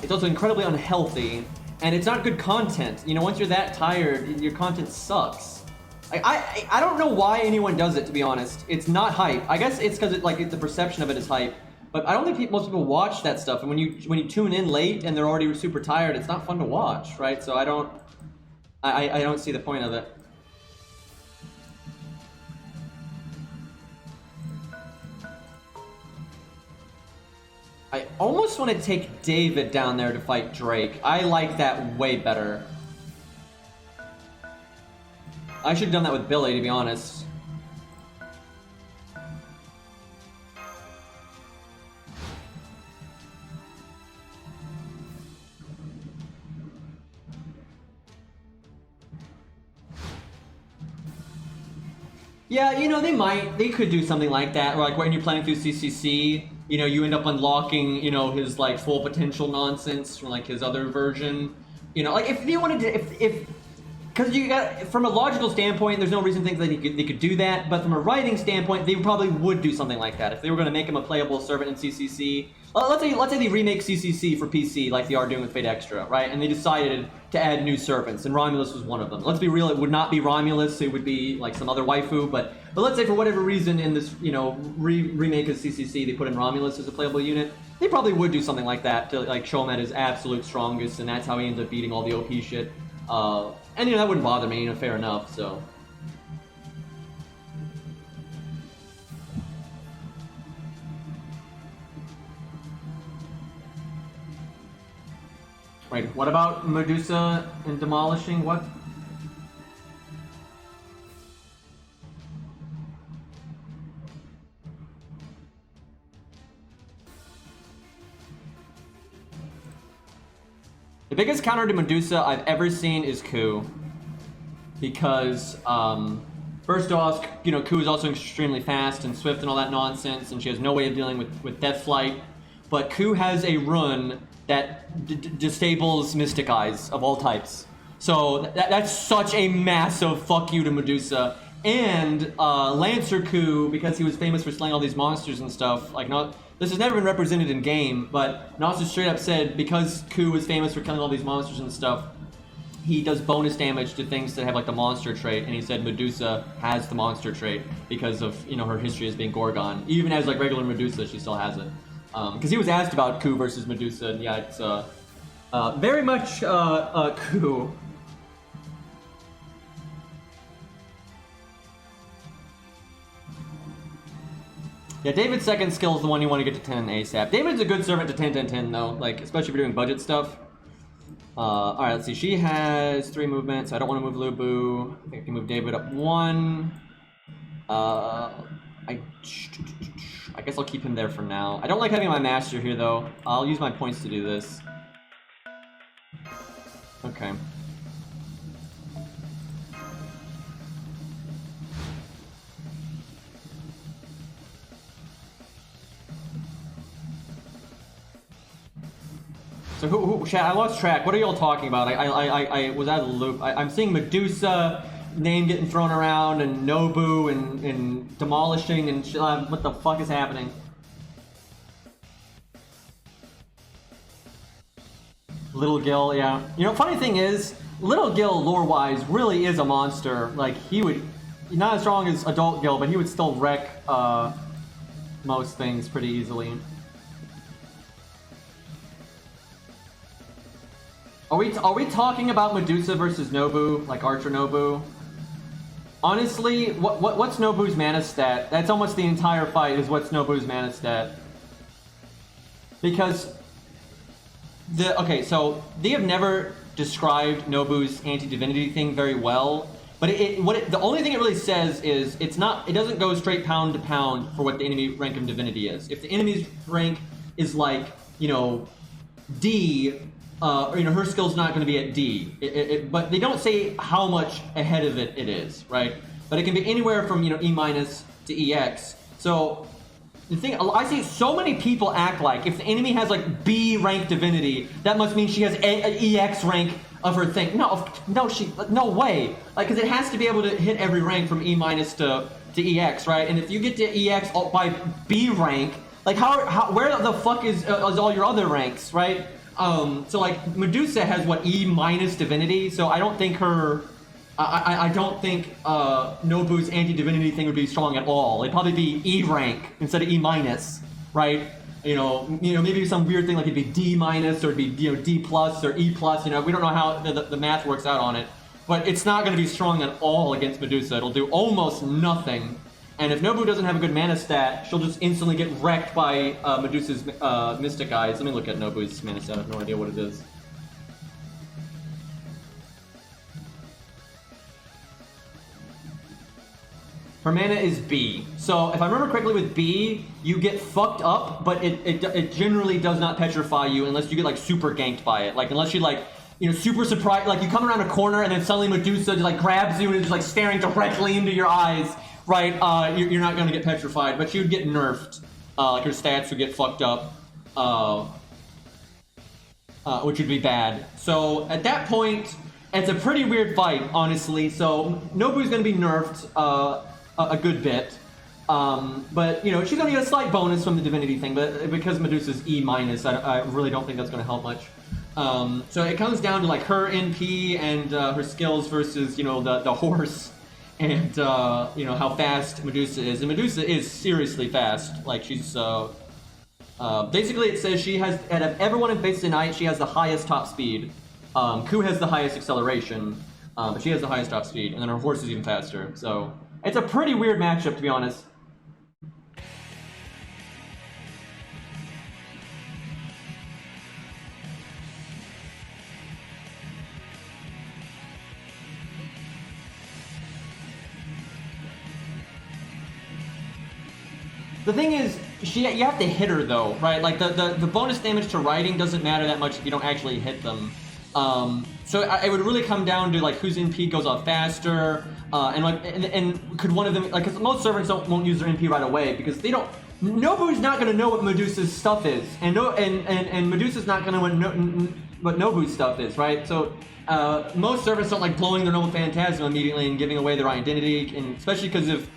It's also incredibly unhealthy, and it's not good content. You know, once you're that tired, your content sucks. Like, I don't know why anyone does it, to be honest. It's not hype. I guess it's because the perception of it is hype. But I don't think most people watch that stuff, and when you tune in late and they're already super tired, it's not fun to watch, right? So I don't see the point of it. I almost want to take David down there to fight Drake. I like that way better. I should have done that with Billy, to be honest. Yeah, you know, they could do something like that, like when you're playing through CCC, you know, you end up unlocking, you know, his like full potential nonsense from like his other version. You know, like if they wanted to, if because you got from a logical standpoint, there's no reason to think that they could do that. But from a writing standpoint, they probably would do something like that if they were going to make him a playable servant in CCC. Let's say they remake CCC for PC like they are doing with Fate Extra, right? And they decided to add new servants, and Romulus was one of them. Let's be real; it would not be Romulus; it would be like some other waifu. But let's say for whatever reason in this, you know, remake of CCC, they put in Romulus as a playable unit. They probably would do something like that to like show him at his absolute strongest, and that's how he ends up beating all the OP shit. And you know, that wouldn't bother me, you know, fair enough, so. Wait, what about Medusa and demolishing? What? The biggest counter to Medusa I've ever seen is Ku. Because, first off, you know, Ku is also extremely fast and swift and all that nonsense, and she has no way of dealing with Death Flight. But Ku has a run that disables Mystic Eyes of all types. So that's such a massive fuck you to Medusa. And Lancer Ku, because he was famous for slaying all these monsters and stuff, like this has never been represented in game, but Nasu straight up said because Ku is famous for killing all these monsters and stuff, he does bonus damage to things that have like the monster trait, and he said Medusa has the monster trait because of, you know, her history as being Gorgon. Even as like regular Medusa, she still has it. Because he was asked about Ku versus Medusa, and yeah, it's very much Ku. Yeah, David's second skill is the one you want to get to 10 ASAP. David's a good servant to 10, 10, 10 though, like especially if you're doing budget stuff. Alright, let's see. She has 3 movements. I don't want to move Lubu. I think I can move David up 1. I guess I'll keep him there for now. I don't like having my master here though. I'll use my points to do this. Okay. So who chat? I lost track. What are y'all talking about? I was out of the loop. I'm seeing Medusa name getting thrown around and Nobu and demolishing and what the fuck is happening? Little Gil, yeah. You know, funny thing is, Little Gil lore-wise really is a monster. Like he would, not as strong as Adult Gil, but he would still wreck most things pretty easily. Are we talking about Medusa versus Nobu, like Archer Nobu? Honestly, what's Nobu's mana stat? That's almost the entire fight is what's Nobu's mana stat. Because so they have never described Nobu's anti-divinity thing very well, but the only thing it really says is it doesn't go straight pound to pound for what the enemy rank of divinity is. If the enemy's rank is like, you know, D, you know, her skill's not going to be at D. But they don't say how much ahead of it is, right? But it can be anywhere from, you know, E- to EX. So the thing, I see so many people act like if the enemy has like B rank divinity, that must mean she has a EX rank of her thing. No way. Like, because it has to be able to hit every rank from E- to EX, right? And if you get to EX by B rank, like where the fuck is all your other ranks, right? So like Medusa has what, E- divinity, so I don't think I don't think Nobu's anti-divinity thing would be strong at all. It'd probably be E rank instead of E-, right? You know, maybe some weird thing like it'd be D- or it'd be, you know, D+ or E+, you know, we don't know how the math works out on it. But it's not going to be strong at all against Medusa. It'll do almost nothing. And if Nobu doesn't have a good mana stat, she'll just instantly get wrecked by Medusa's Mystic Eyes. Let me look at Nobu's mana stat. I have no idea what it is. Her mana is B. So if I remember correctly with B, you get fucked up, but it generally does not petrify you unless you get like super ganked by it. Like unless you like, you know, super surprised, like you come around a corner and then suddenly Medusa just like grabs you and is just like staring directly into your eyes right, you're not gonna get petrified, but she would get nerfed. Like her stats would get fucked up, which would be bad. So at that point, it's a pretty weird fight, honestly. So Nobu's gonna be nerfed a good bit. But, you know, she's gonna get a slight bonus from the divinity thing, but because Medusa's E-, I really don't think that's gonna help much. So it comes down to, like, her NP and her skills versus, you know, the horse and, you know, how fast Medusa is. And Medusa is seriously fast. Like, she's, basically it says she has, out of everyone in Fates Tonight, she has the highest top speed. Ku has the highest acceleration, but she has the highest top speed, and then her horse is even faster. So it's a pretty weird matchup, to be honest. The thing is, you have to hit her though, right? Like the bonus damage to riding doesn't matter that much if you don't actually hit them. So it would really come down to like whose NP goes off faster, and could one of them, like, cause most servants won't use their NP right away because they don't. Nobu's not gonna know what Medusa's stuff is, and Medusa's not gonna know what Nobu's stuff is, right? So most servants don't like blowing their Noble Phantasm immediately and giving away their identity, and especially because if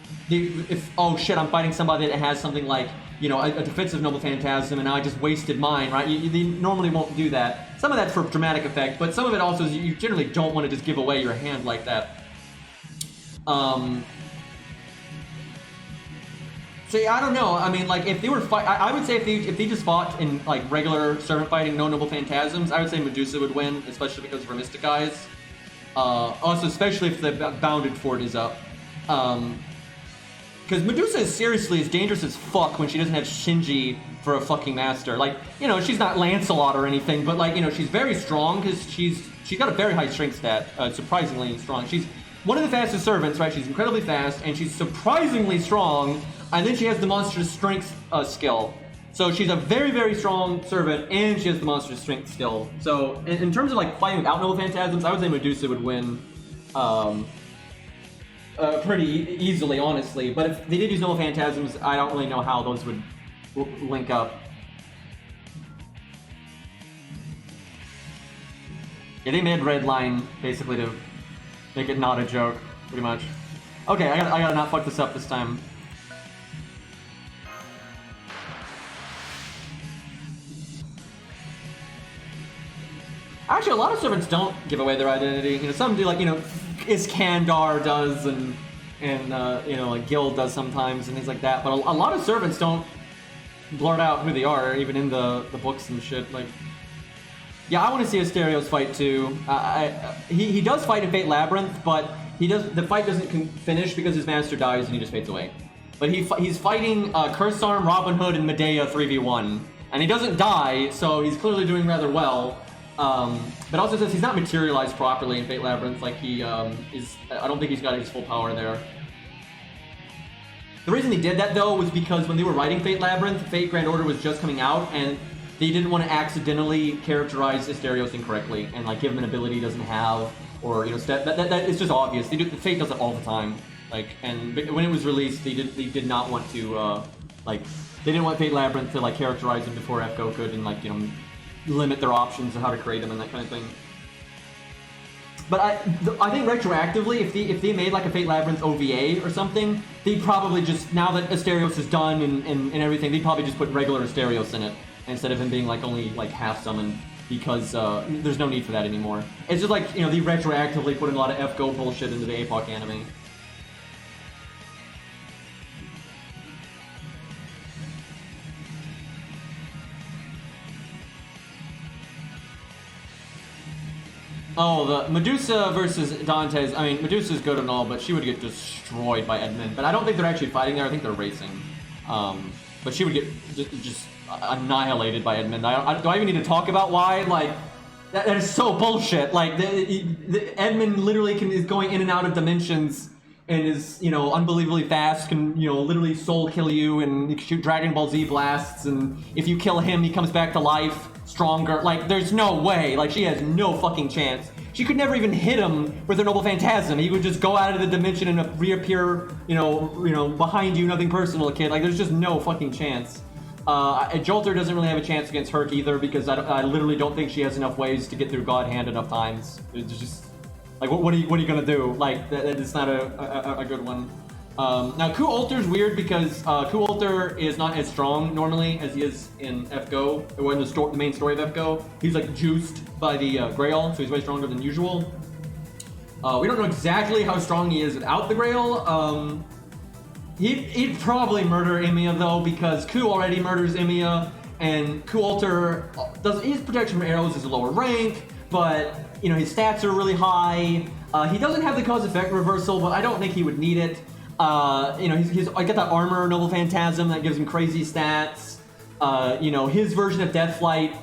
oh shit, I'm fighting somebody that has something like, you know, a defensive Noble Phantasm and now I just wasted mine, right? You normally won't do that. Some of that's for dramatic effect, but some of it also is you generally don't want to just give away your hand like that. So yeah, I don't know. I mean, like, if they were I would say if they just fought in like regular servant fighting, no Noble Phantasms, I would say Medusa would win, especially because of her Mystic Eyes. Also, especially if the Bounded Fort is up. Because Medusa is seriously as dangerous as fuck when she doesn't have Shinji for a fucking master. Like, you know, she's not Lancelot or anything, but like, you know, she's very strong because she's got a very high strength stat, surprisingly strong. She's one of the fastest servants, right? She's incredibly fast, and she's surprisingly strong, and then she has the monstrous strength skill. So she's a very, very strong servant, and she has the monstrous strength skill. So in terms of like fighting without Noble Phantasms, I would say Medusa would win. Pretty easily, honestly. But if they did use Noble Phantasms, I don't really know how those would link up. Yeah, they made red line basically to make it not a joke, pretty much. Okay, I gotta not fuck this up this time. Actually, a lot of servants don't give away their identity. You know, some do, like, you know, Iskandar does, and you know, like Gil does sometimes, and things like that. But a lot of servants don't blurt out who they are, even in the books and shit. Like, yeah, I want to see Asterios fight too. He does fight in Fate Labyrinth, but the fight doesn't finish because his master dies and he just fades away. But he's fighting Cursarm, Robin Hood, and Medea 3v1, and he doesn't die, so he's clearly doing rather well. But also says he's not materialized properly in Fate Labyrinth, like he is. I don't think he's got his full power there. The reason he did that though was because when they were writing Fate Labyrinth, Fate Grand Order was just coming out, and they didn't want to accidentally characterize Asterios incorrectly and like give him an ability he doesn't have, or, you know, that it's just obvious. Fate does it all the time. Like, and when it was released, they did not want to like, they didn't want Fate Labyrinth to like characterize him before FGO could, and like, you know, limit their options of how to create them and that kind of thing. But I think retroactively, if they made like a Fate Labyrinth OVA or something, they'd probably just, now that Asterios is done and everything, they'd probably just put regular Asterios in it instead of him being like only like half summoned, because there's no need for that anymore. It's just like, you know, they retroactively put in a lot of FGO bullshit into the APOC anime. Oh, the Medusa versus Dante's. I mean, Medusa's good and all, but she would get destroyed by Edmund. But I don't think they're actually fighting there. I think they're racing. But she would get just annihilated by Edmund. Do I even need to talk about why? Like, that is so bullshit. Like, the Edmund literally is going in and out of dimensions and is, you know, unbelievably fast, can, you know, literally soul kill you and shoot Dragon Ball Z blasts, and if you kill him, he comes back to life stronger. Like, there's no way. Like, she has no fucking chance. she could never even hit him with her Noble Phantasm. He would just go out of the dimension and reappear, behind you, nothing personal, kid. Like, there's just no fucking chance. Jolter doesn't really have a chance against Herc either, because I literally don't think she has enough ways to get through God Hand enough times. It's just, like, what are you gonna do? Like, it's not a good one. Now, Ku Ulter's weird because Ku Ulter is not as strong normally as he is in FGO, or in the main story of FGO. He's like juiced by the Grail, so he's way stronger than usual. We don't know exactly how strong he is without the Grail. He'd probably murder Emiya though, because Ku already murders Emiya, and Ku Ulter his protection from arrows is a lower rank, but his stats are really high. He doesn't have the cause effect reversal, but I don't think he would need it. I got that armor Noble Phantasm that gives him crazy stats. His version of Deathflight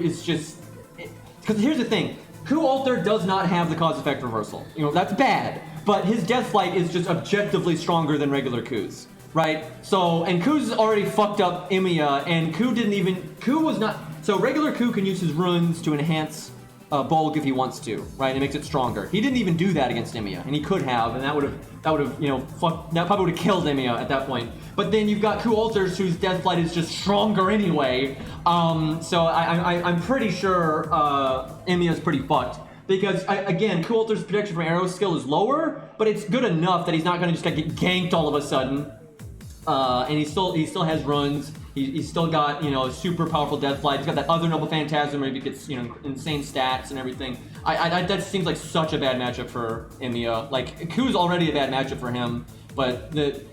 is just... Because here's the thing, Ku Ulter does not have the cause effect reversal. That's bad, but his Deathflight is just objectively stronger than regular Ku's, right? So, and Ku's already fucked up Emiya, and Ku was not... So regular Ku can use his runes to enhance Bolg if he wants to, right? It makes it stronger. He didn't even do that against Emiya, and he could have, and that would have, that probably would have killed Emiya at that point. But then you've got Ku Ulters whose Deathflight is just stronger anyway. So I'm pretty sure Emiya's pretty fucked, because again, Ku Ulter's protection from arrows skill is lower, but it's good enough that he's not going to just get ganked all of a sudden. And he still has runs. He's still got, super powerful Deathflight. He's got that other Noble Phantasm where he gets, insane stats and everything. That seems like such a bad matchup for Emiya. Like, Ku's already a bad matchup for him, but the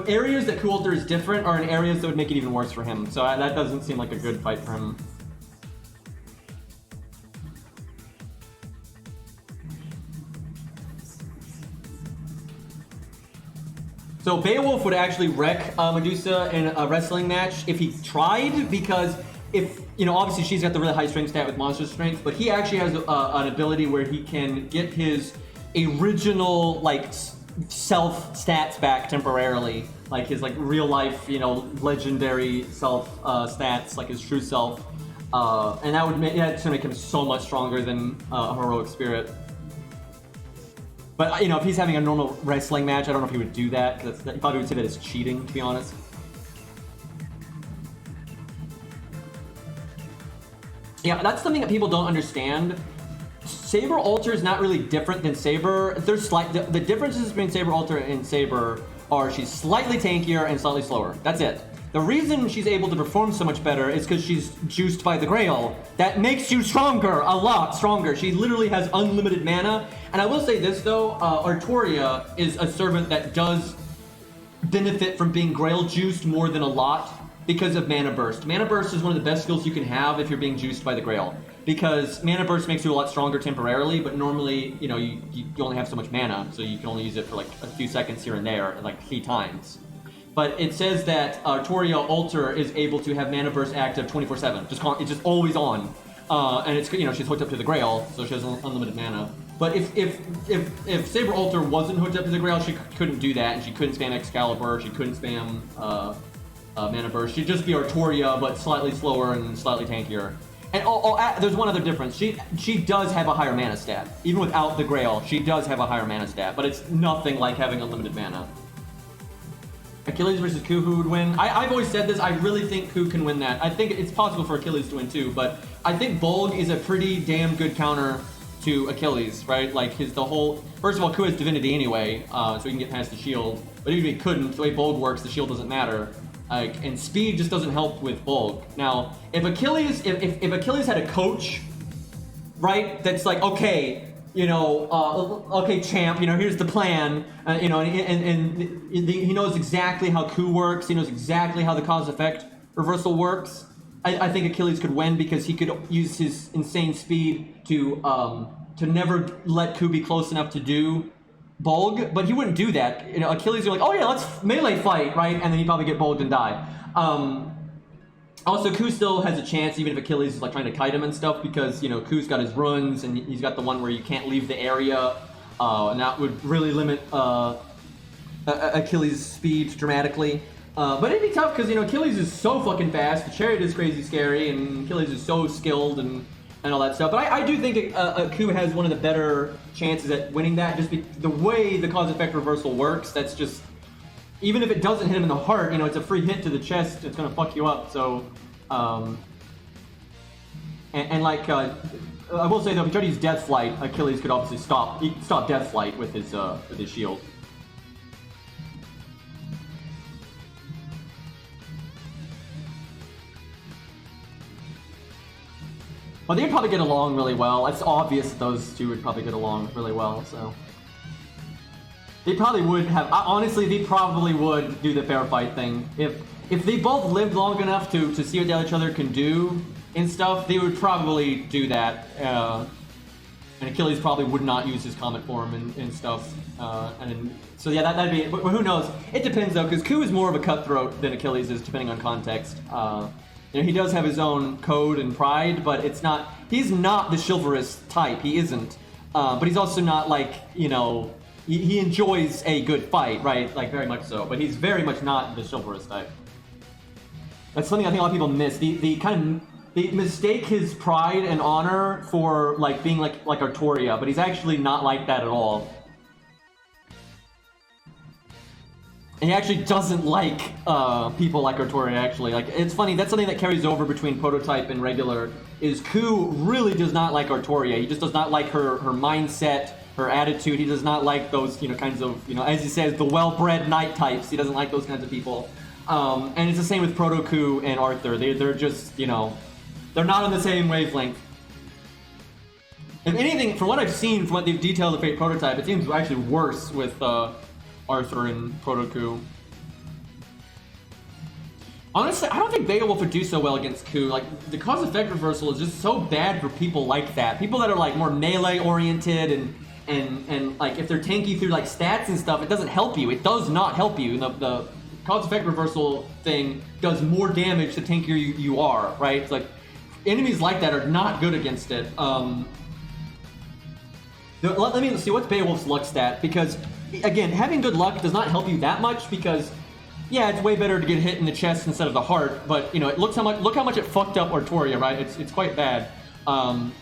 areas that Ku Ulter is different are in areas that would make it even worse for him. So that doesn't seem like a good fight for him. So Beowulf would actually wreck Medusa in a wrestling match if he tried, because obviously she's got the really high strength stat with monster strength, but he actually has an ability where he can get his original, self stats back temporarily, like his, real life, legendary self stats, like his true self. And that's gonna make him so much stronger than a heroic spirit. But, if he's having a normal wrestling match, I don't know if he would do that, because he probably would say that it's cheating, to be honest. Yeah, that's something that people don't understand. Saber Ulter is not really different than Saber. There's the differences between Saber Ulter and Saber are she's slightly tankier and slightly slower. That's it. The reason she's able to perform so much better is because she's juiced by the Grail. That makes you stronger, a lot stronger. She literally has unlimited mana. And I will say this though, Artoria is a servant that does benefit from being Grail juiced more than a lot because of Mana Burst. Mana Burst is one of the best skills you can have if you're being juiced by the Grail, because Mana Burst makes you a lot stronger temporarily, but normally, you only have so much mana, so you can only use it for a few seconds here and there, key times. But it says that Artoria Ulter is able to have Mana Burst active 24/7. It's just always on. And it's, she's hooked up to the Grail, so she has unlimited mana. But if Saber Ulter wasn't hooked up to the Grail, she couldn't do that, and she couldn't spam Excalibur, she couldn't spam Mana Burst. She'd just be Artoria, but slightly slower and slightly tankier. And there's one other difference. She does have a higher mana stat. Even without the Grail, she does have a higher mana stat, but it's nothing like having unlimited mana. Achilles versus Ku, who would win? I've always said this, I really think Ku can win that. I think it's possible for Achilles to win too, but I think Bolg is a pretty damn good counter to Achilles, right? First of all, Ku has divinity anyway, so he can get past the shield, but even if he couldn't, the way Bolg works, the shield doesn't matter. And speed just doesn't help with Bolg. Now, if Achilles had a coach, right, that's like, okay, okay, champ, here's the plan, and he knows exactly how Ku works, he knows exactly how the cause effect reversal works. I think Achilles could win because he could use his insane speed to never let Ku be close enough to do Bolg, but he wouldn't do that. Achilles are like, oh yeah, let's melee fight, right? And then he'd probably get Bolged and die. Also, Ku still has a chance, even if Achilles is trying to kite him and stuff, because Ku's got his runs, and he's got the one where you can't leave the area, and that would really limit Achilles' speed dramatically. But it'd be tough because Achilles is so fucking fast. The chariot is crazy scary, and Achilles is so skilled, and and all that stuff. But I do think Ku has one of the better chances at winning that, just the way the cause-effect reversal works. That's just, even if it doesn't hit him in the heart, you know, it's a free hit to the chest. It's gonna fuck you up. So, like, I will say though, if he tried to use Death Flight, Achilles could obviously stop Death Flight with his shield. Well, they'd probably get along really well. It's obvious that those two would probably get along really well, so. They probably would have, honestly, they probably would do the fair fight thing. If they both lived long enough to see what each other can do and stuff, they would probably do that. And Achilles probably would not use his Comet form and stuff. So yeah, that'd be, but who knows? It depends though, because Ku is more of a cutthroat than Achilles is, depending on context. You know, he does have his own code and pride, but he's not the chivalrous type. He isn't. But he's also not like, you know, he enjoys a good fight, right? Like, very much so. But he's very much not the chivalrous type. That's something I think a lot of people miss. They mistake his pride and honor for, like, being like Artoria, but he's actually not like that at all. And he actually doesn't like people like Artoria, actually. Like, it's funny, that's something that carries over between Prototype and regular, is Ku really does not like Artoria. He just does not like her mindset, her attitude. He does not like those, you know, kinds of, you know, as he says, the well-bred knight types. He doesn't like those kinds of people. And it's the same with Proto Ku and Arthur. They're just, you know, they're not on the same wavelength. If anything, from what I've seen, from what they've detailed the Fate Prototype, it seems actually worse with Arthur and Proto Ku. Honestly, I don't think Beowulf would do so well against Ku. Like, the cause effect reversal is just so bad for people like that. People that are like more melee oriented and like if they're tanky through like stats and stuff, it doesn't help you. It does not help you. The cause effect reversal thing does more damage the tankier you are, right? It's like enemies like that are not good against it. Let me see what's Beowulf's luck stat, because again, having good luck does not help you that much, because yeah, it's way better to get hit in the chest instead of the heart, but you know, look how much it fucked up Artoria, right? It's quite bad.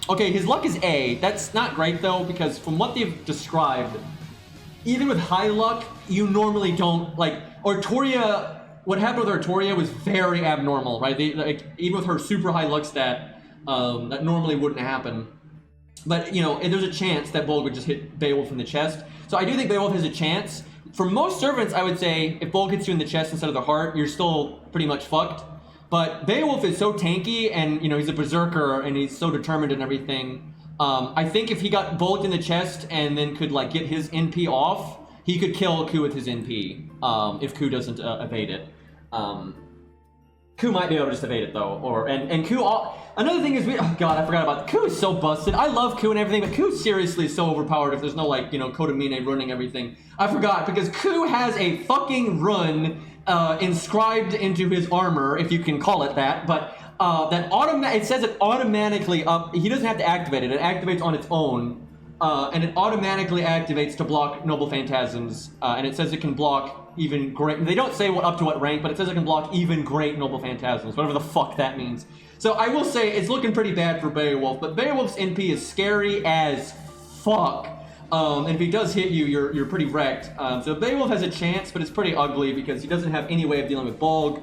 Okay, his luck is A. That's not great though, because from what they've described, even with high luck, you normally don't, like, Artoria, what happened with Artoria was very abnormal, right? Even with her super high luck stat, that normally wouldn't happen. But, you know, there's a chance that Bolg would just hit Beowulf in the chest. So I do think Beowulf has a chance. For most servants, I would say, if Bolg hits you in the chest instead of the heart, you're still pretty much fucked. But Beowulf is so tanky, and, you know, he's a berserker, and he's so determined and everything. I think if he got Bolg in the chest and then could, like, get his NP off, he could kill Ku with his NP, if Ku doesn't evade it. Ku might be able to just evade it, though. And Ku... Another thing is, oh god, I forgot about Ku is so busted. I love Ku and everything, but Ku seriously is so overpowered if there's no, like, you know, Kodamine running everything. I forgot, because Ku has a fucking run inscribed into his armor, if you can call it that, but it says it automatically up. He doesn't have to activate it. It activates on its own, and it automatically activates to block Noble Phantasms, and it says it can block even great... They don't say up to what rank, but it says it can block even great Noble Phantasms, whatever the fuck that means. So I will say it's looking pretty bad for Beowulf, but Beowulf's NP is scary as fuck. And if he does hit you, you're pretty wrecked. So Beowulf has a chance, but it's pretty ugly because he doesn't have any way of dealing with Bolg.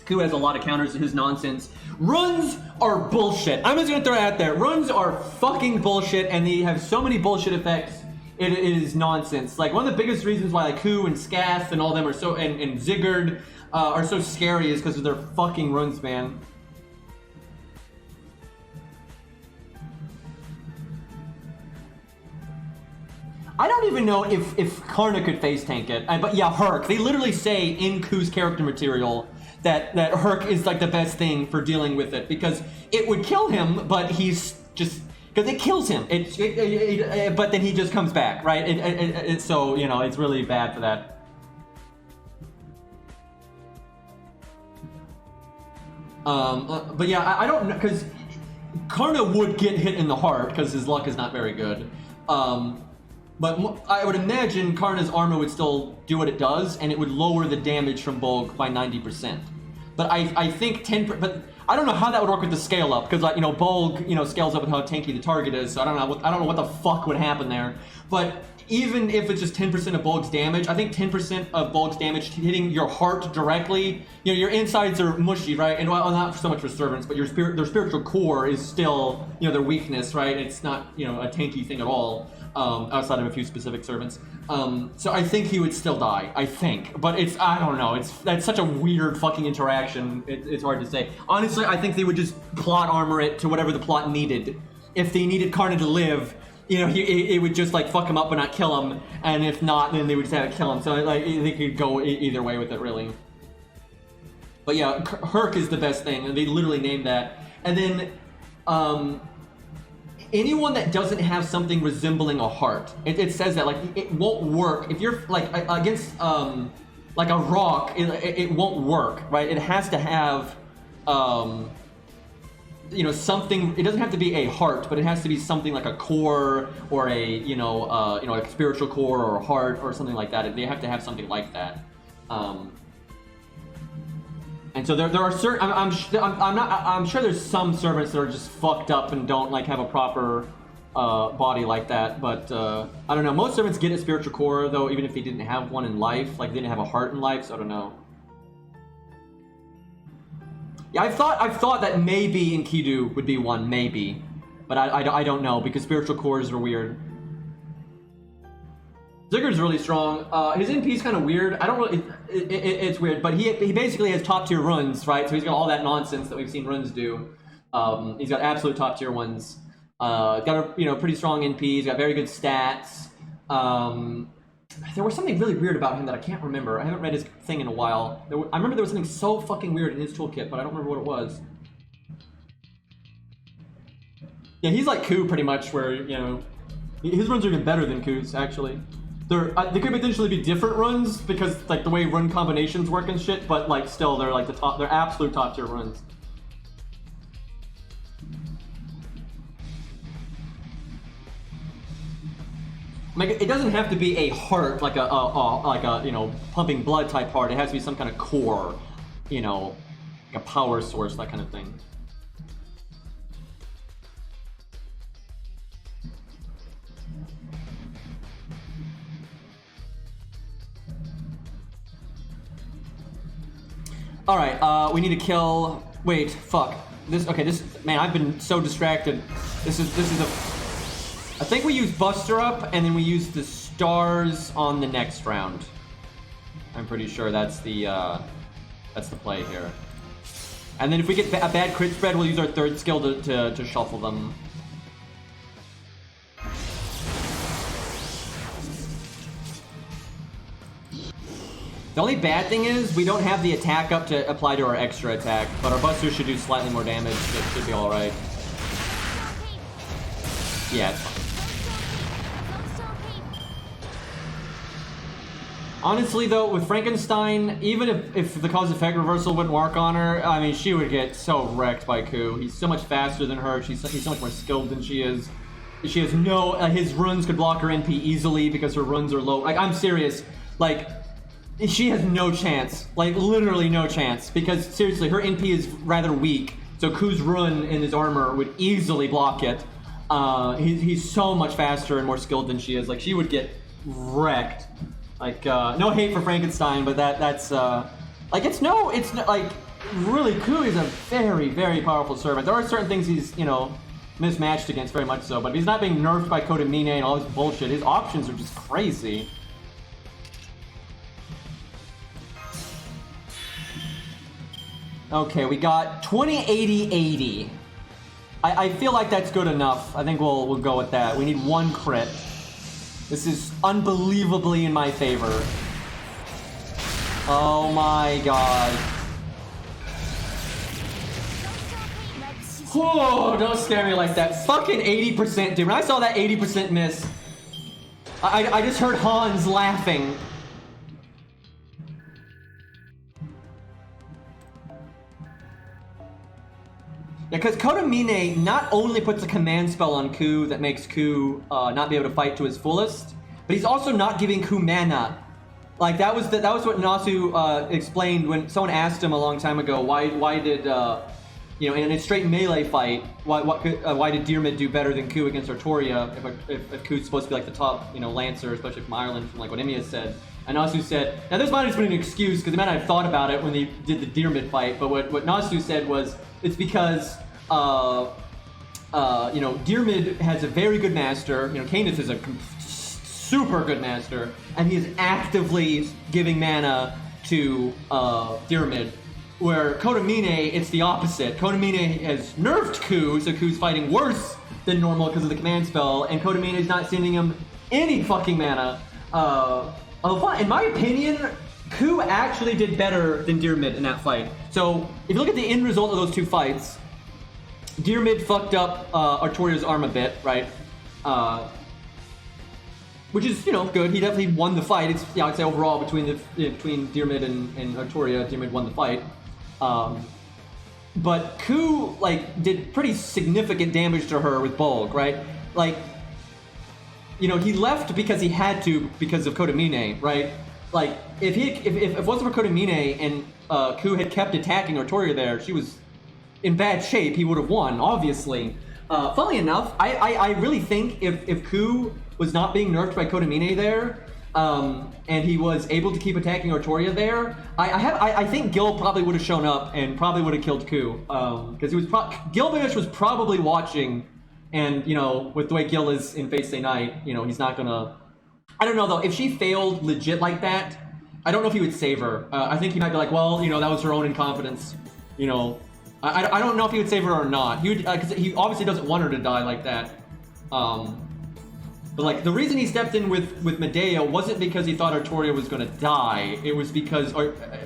Ku has a lot of counters to his nonsense. Runs are bullshit. I'm just gonna throw it out there. Runs are fucking bullshit, and they have so many bullshit effects. It is nonsense. Like, one of the biggest reasons why like Ku and Scath and all them are so, and Zigguard are so scary is because of their fucking runs, man. I don't even know if Karna could face tank it, but yeah, Herc. They literally say in Ku's character material that Herc is like the best thing for dealing with it, because it would kill him, but he's just, because it kills him. But then he just comes back, right? So, you know, it's really bad for that. But yeah, I don't know, because Karna would get hit in the heart because his luck is not very good. But I would imagine Karna's armor would still do what it does, and it would lower the damage from Bolg by 90%. But I think 10%, but I don't know how that would work with the scale up, because like, you know, Bulg, you know, scales up with how tanky the target is, so I don't know what the fuck would happen there. But even if it's just 10% of Bulg's damage, I think 10% of Bulg's damage hitting your heart directly, you know, your insides are mushy, right? And well, not so much for servants, but their spiritual core is still, you know, their weakness, right? It's not, you know, a tanky thing at all, outside of a few specific servants. So I think he would still die, I think. But I don't know, that's such a weird fucking interaction, it's hard to say. Honestly, I think they would just plot armor it to whatever the plot needed. If they needed Karna to live, you know, it would just like fuck him up but not kill him, and if not, then they would just have to kill him. So like they could go either way with it, really. But yeah, Herc is the best thing, and they literally named that. And then anyone that doesn't have something resembling a heart, it says that like it won't work if you're like against like a rock. It won't work, right? It has to have you know, something. It doesn't have to be a heart, but it has to be something like a core or a you know like a spiritual core or a heart or something like that. They have to have something like that. And so there are certain. I'm sure there's some servants that are just fucked up and don't like have a proper body like that. But I don't know. Most servants get a spiritual core though, even if they didn't have one in life. Like they didn't have a heart in life. So I don't know. Yeah, I've thought that maybe Enkidu would be one, maybe, but I don't know because spiritual cores are weird. Ziggurat's really strong. His NP is kind of weird. I don't really. It's weird, but he basically has top tier runs, right? So he's got all that nonsense that we've seen runs do. He's got absolute top tier ones. Got a pretty strong NP. He's got very good stats. There was something really weird about him that I can't remember. I haven't read his thing in a while. I remember there was something so fucking weird in his toolkit, but I don't remember what it was. Yeah, he's like Ku pretty much, where, you know, his runs are even better than Ku's, actually. They could potentially be different runs, because, like, the way run combinations work and shit, but, like, still, they're, like, they're absolute top tier runs. Like, it doesn't have to be a heart, like a you know, pumping blood type heart. It has to be some kind of core, you know, like a power source, that kind of thing. All right, we need to kill. Wait, fuck. This man. I've been so distracted. This is a. I think we use Buster Up, and then we use the stars on the next round. I'm pretty sure that's the play here. And then if we get a bad crit spread, we'll use our third skill to shuffle them. The only bad thing is we don't have the attack up to apply to our extra attack, but our Buster should do slightly more damage, so it should be alright. Yeah, it's fine. Honestly, though, with Frankenstein, even if the cause effect reversal wouldn't work on her, I mean, she would get so wrecked by Ku. He's so much faster than her. He's so much more skilled than she is. She has no. His runes could block her NP easily because her runes are low. Like, I'm serious. Like, she has no chance. Like, literally no chance. Because seriously, her NP is rather weak. So Ku's rune in his armor would easily block it. He's so much faster and more skilled than she is. Like, she would get wrecked. Like, no hate for Frankenstein, but that's like, it's not, like, really, Ku is a very, very powerful servant. There are certain things he's, you know, mismatched against, very much so, but he's not being nerfed by Kodamine and all this bullshit. His options are just crazy. Okay, we got 20, 80, 80. I feel like that's good enough. I think we'll go with that. We need one crit. This is unbelievably in my favor. Oh my god. Whoa, don't scare me like that. Fucking 80%, dude. When I saw that 80% miss, I just heard Hans laughing. Yeah, because Kodamine not only puts a command spell on Ku that makes Ku not be able to fight to his fullest, but he's also not giving Ku mana. Like, that was what Nasu explained when someone asked him a long time ago, why did you know, in a straight melee fight, why did Diarmid do better than Ku against Artoria if Ku's supposed to be like the top, you know, Lancer, especially from Ireland, from like what Emiya said. And Nasu said, now this might have just been an excuse because they might have thought about it when they did the Diarmid fight, but what Nasu said was it's because you know, Diarmid has a very good master. You know, Canis is a super good master, and he is actively giving mana to Diarmid. Where Kodomine, it's the opposite. Kodomine has nerfed Ku, so Ku's fighting worse than normal because of the command spell, and Kodomine is not sending him any fucking mana. In my opinion, Ku actually did better than Diarmid in that fight. So, if you look at the end result of those two fights, Diarmid fucked up Artoria's arm a bit, right? Which is, you know, good. He definitely won the fight. It's, yeah, I'd say overall between Diarmid and Artoria, Diarmid won the fight. But Ku, like, did pretty significant damage to her with Bulk, right? Like, you know, he left because he had to because of Kodomine, right? Like, if it wasn't for Kodomine and Ku had kept attacking Artoria there, she was in bad shape. He would have won, obviously. Funnily enough, I really think if Ku was not being nerfed by Kodomine there, and he was able to keep attacking Artoria there, I think Gil probably would have shown up and probably would have killed Ku, because Gilgamesh was probably watching, and you know, with the way Gil is in Fate Stay Night, you know, he's not gonna. I don't know though. If she failed legit like that, I don't know if he would save her. I think he might be like, well, you know, that was her own incompetence. You know, I don't know if he would save her or not. He would, because he obviously doesn't want her to die like that. But like the reason he stepped in with Medea wasn't because he thought Artoria was going to die. It was because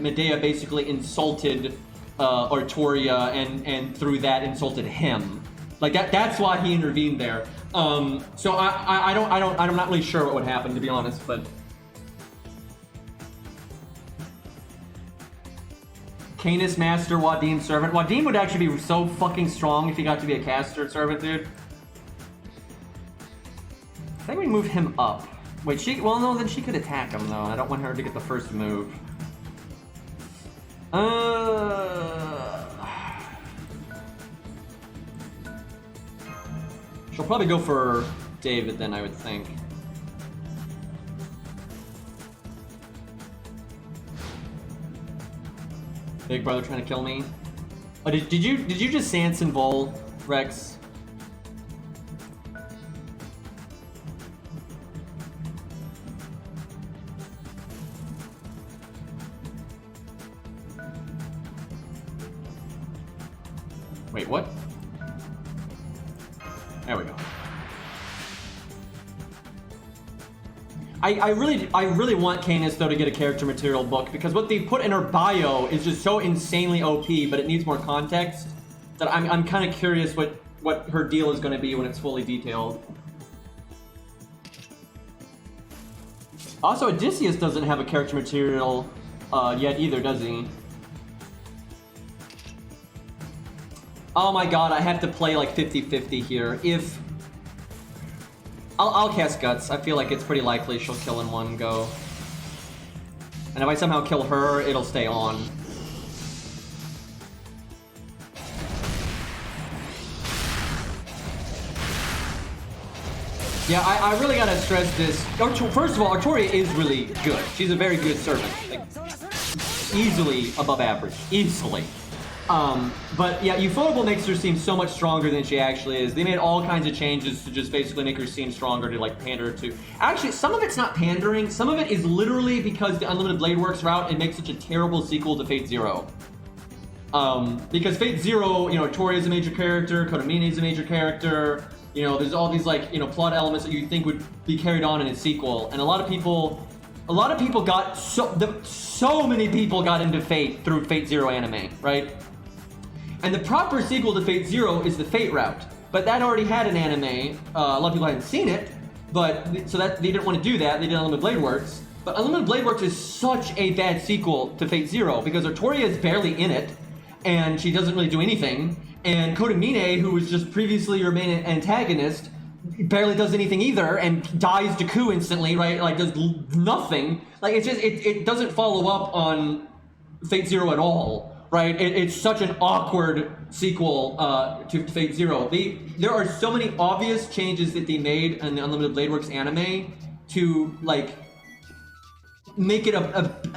Medea basically insulted Artoria and through that insulted him. Like that's why he intervened there. So I'm not really sure what would happen, to be honest, but Canis Master, Wadim Servant. Wadim would actually be so fucking strong if he got to be a caster servant, dude. I think we move him up. Wait, well, no, then she could attack him, though. I don't want her to get the first move. She'll probably go for David, then, I would think. Big brother trying to kill me. Oh, did you just Sanson Vol, Rex? Wait, what? There we go. I really want Canis though to get a character material book, because what they put in her bio is just so insanely OP, but it needs more context. That I'm kind of curious what her deal is going to be when it's fully detailed. Also, Odysseus doesn't have a character material yet either, does he? Oh my god, I have to play like 50-50 here. If... I'll cast Guts. I feel like it's pretty likely she'll kill in one go. And if I somehow kill her, it'll stay on. Yeah, I really gotta stress this. First of all, Artoria is really good. She's a very good servant. Like, easily above average. Easily. But yeah, Ufotable makes her seem so much stronger than she actually is. They made all kinds of changes to just basically make her seem stronger, to like pander to. Actually, some of it's not pandering. Some of it is literally because the Unlimited Blade Works route, it makes such a terrible sequel to Fate Zero. Because Fate Zero, you know, Artoria is a major character, Kodomine is a major character. You know, there's all these like, you know, plot elements that you think would be carried on in a sequel, and a lot of people got so many people got into Fate through Fate Zero anime, right? And the proper sequel to Fate Zero is the Fate route, but that already had an anime. A lot of people hadn't seen it, but so that they didn't want to do that. They did Unlimited Blade Works, but Unlimited Blade Works is such a bad sequel to Fate Zero because Artoria is barely in it, and she doesn't really do anything. And Kodomine, who was just previously your main antagonist, barely does anything either, and dies to Ku instantly, right? Like does nothing. Like it's just it doesn't follow up on Fate Zero at all. right? It's such an awkward sequel to Fate Zero. There are so many obvious changes that they made in the Unlimited Blade Works anime to like make it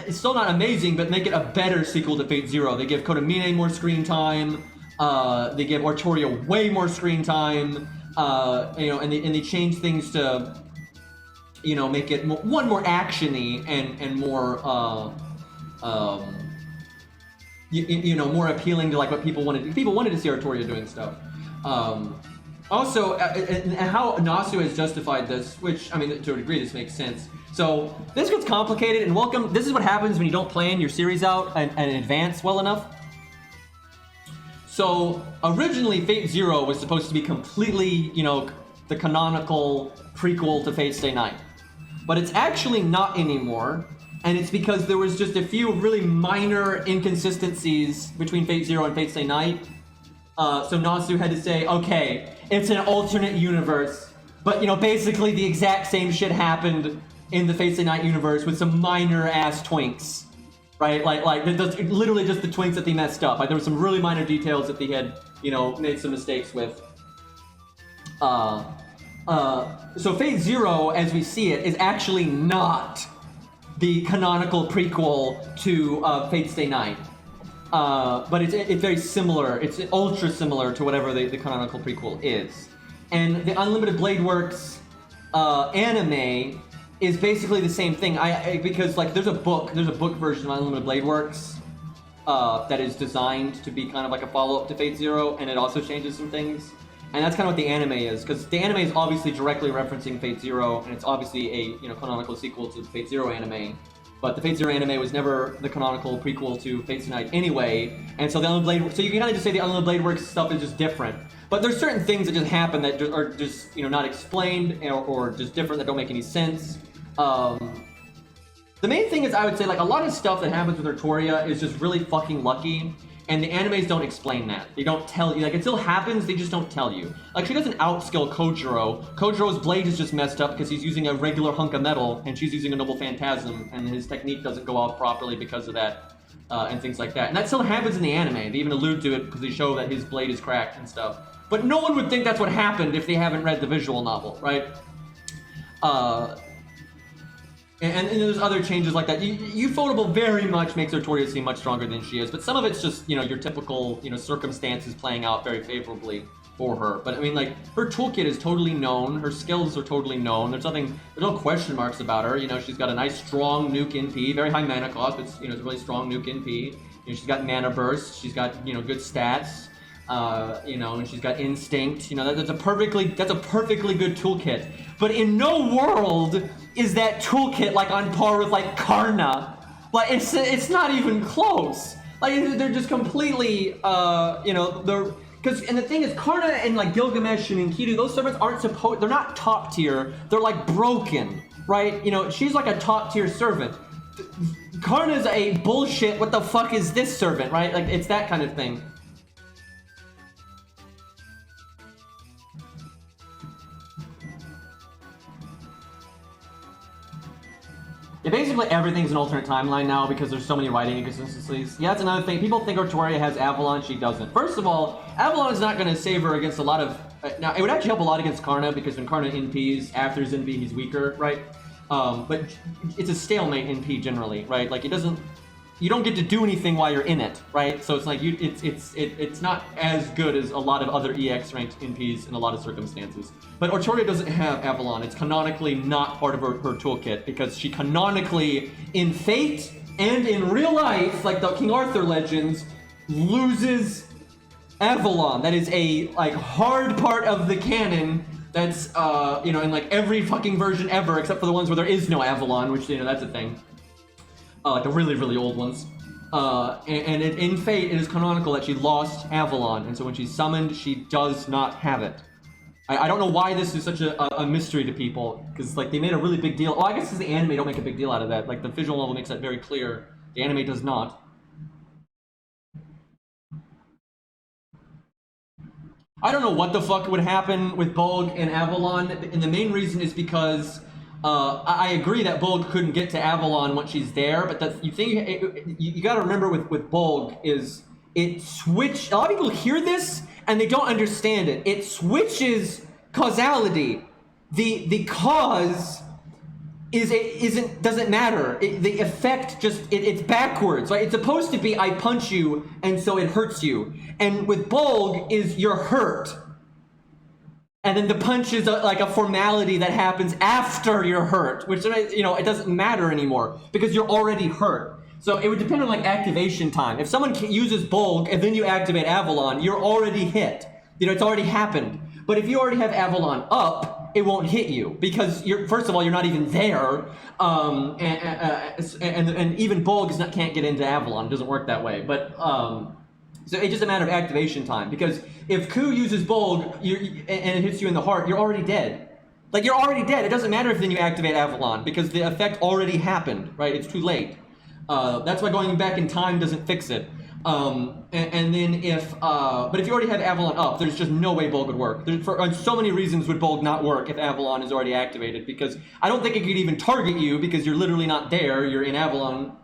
it's still not amazing, but make it a better sequel to Fate Zero. They give Kodamine more screen time. They give Artoria way more screen time. You know, and they change things to, you know, make it more actiony and more you know, more appealing to like what people wanted. People wanted to see Artoria doing stuff. Also, and how Nasu has justified this, which, I mean, to a degree, this makes sense. So, this gets complicated, and welcome. This is what happens when you don't plan your series out in advance well enough. So, originally, Fate Zero was supposed to be completely, you know, the canonical prequel to Fate Stay Night. But it's actually not anymore, and it's because there was just a few really minor inconsistencies between Fate Zero and Fate Stay Night. So Nasu had to say, okay, it's an alternate universe, but, you know, basically the exact same shit happened in the Fate Stay Night universe with some minor ass twinks, right? Like literally just the twinks that they messed up. Like there were some really minor details that they had, you know, made some mistakes with. So Fate Zero, as we see it, is actually not the canonical prequel to Fate Stay Night. But it's very similar. It's ultra similar to whatever the canonical prequel is. And the Unlimited Blade Works anime is basically the same thing. Because like there's a book version of Unlimited Blade Works that is designed to be kind of like a follow-up to Fate Zero, and it also changes some things. And that's kind of what the anime is, because the anime is obviously directly referencing Fate Zero, and it's obviously a, you know, canonical sequel to the Fate Zero anime. But the Fate Zero anime was never the canonical prequel to Fate Stay Night anyway, and so the Unlimited Blade, so you can kind of just say the Unlimited Blade Works stuff is just different. But there's certain things that just happen that are just, you know, not explained or just different that don't make any sense. The main thing is, I would say, like, a lot of stuff that happens with Artoria is just really fucking lucky, and the animes don't explain that. They don't tell you. Like, it still happens, they just don't tell you. Like, she doesn't outskill Kojiro. Kojiro's blade is just messed up because he's using a regular hunk of metal, and she's using a Noble Phantasm, and his technique doesn't go off properly because of that, and things like that. And that still happens in the anime. They even allude to it because they show that his blade is cracked and stuff. But no one would think that's what happened if they haven't read the visual novel, right? And there's other changes like that. Ufotable very much makes Artoria seem much stronger than she is, but some of it's just, you know, your typical, you know, circumstances playing out very favorably for her. But I mean, like, her toolkit is totally known, her skills are totally known, there's no question marks about her. You know, she's got a nice strong nuke NP, very high mana cost, but, you know, it's a really strong nuke NP. You know, she's got mana burst, she's got, you know, good stats. You know, and she's got instinct. You know, that's a perfectly good toolkit. But in no world is that toolkit like on par with like Karna. Like it's not even close. Like they're just completely, you know, and the thing is, Karna and like Gilgamesh and Enkidu, those servants they're not top tier. They're like broken, right? You know, she's like a top tier servant. Karna's a bullshit. What the fuck is this servant, right? Like it's that kind of thing. Yeah, basically everything's an alternate timeline now because there's so many writing inconsistencies. Yeah, that's another thing. People think Artoria has Avalon, she doesn't. First of all, Avalon is not going to save her against a lot of... now, it would actually help a lot against Karna because when Karna NPs, after his NP, he's weaker, right? But it's a stalemate NP generally, right? Like, it doesn't... You don't get to do anything while you're in it, right? So it's like, it's not as good as a lot of other EX ranked NPs in a lot of circumstances. But Artoria doesn't have Avalon. It's canonically not part of her toolkit because she canonically, in Fate and in real life, like the King Arthur legends, loses Avalon. That is a, like, hard part of the canon that's, you know, in like every fucking version ever, except for the ones where there is no Avalon, which, you know, that's a thing. Like the really, really old ones. In Fate, it is canonical that she lost Avalon, and so when she's summoned, she does not have it. I don't know why this is such a mystery to people, because like they made a really big deal. Oh, I guess because the anime don't make a big deal out of that. Like the visual novel makes that very clear. The anime does not. I don't know what the fuck would happen with Bolg and Avalon, and the main reason is because I agree that Bolg couldn't get to Avalon once she's there, but the thing you got to remember with Bolg is it switch. A lot of people hear this and they don't understand it. It switches causality. The cause doesn't matter. The effect it's backwards, right? It's supposed to be I punch you and so it hurts you, and with Bolg is you're hurt. And then the punch is like a formality that happens after you're hurt, which, you know, it doesn't matter anymore because you're already hurt. So it would depend on like activation time. If someone uses Bolg and then you activate Avalon, you're already hit. You know, it's already happened. But if you already have Avalon up, it won't hit you because first of all, you're not even there. And even Bolg can't get into Avalon. It doesn't work that way. But so it's just a matter of activation time, because if Ku uses Bolg and it hits you in the heart, you're already dead. Like, you're already dead. It doesn't matter if then you activate Avalon, because the effect already happened, right? It's too late. That's why going back in time doesn't fix it. And then but if you already have Avalon up, there's just no way Bolg would work. For so many reasons would Bolg not work if Avalon is already activated, because I don't think it could even target you, because you're literally not there, you're in Avalon.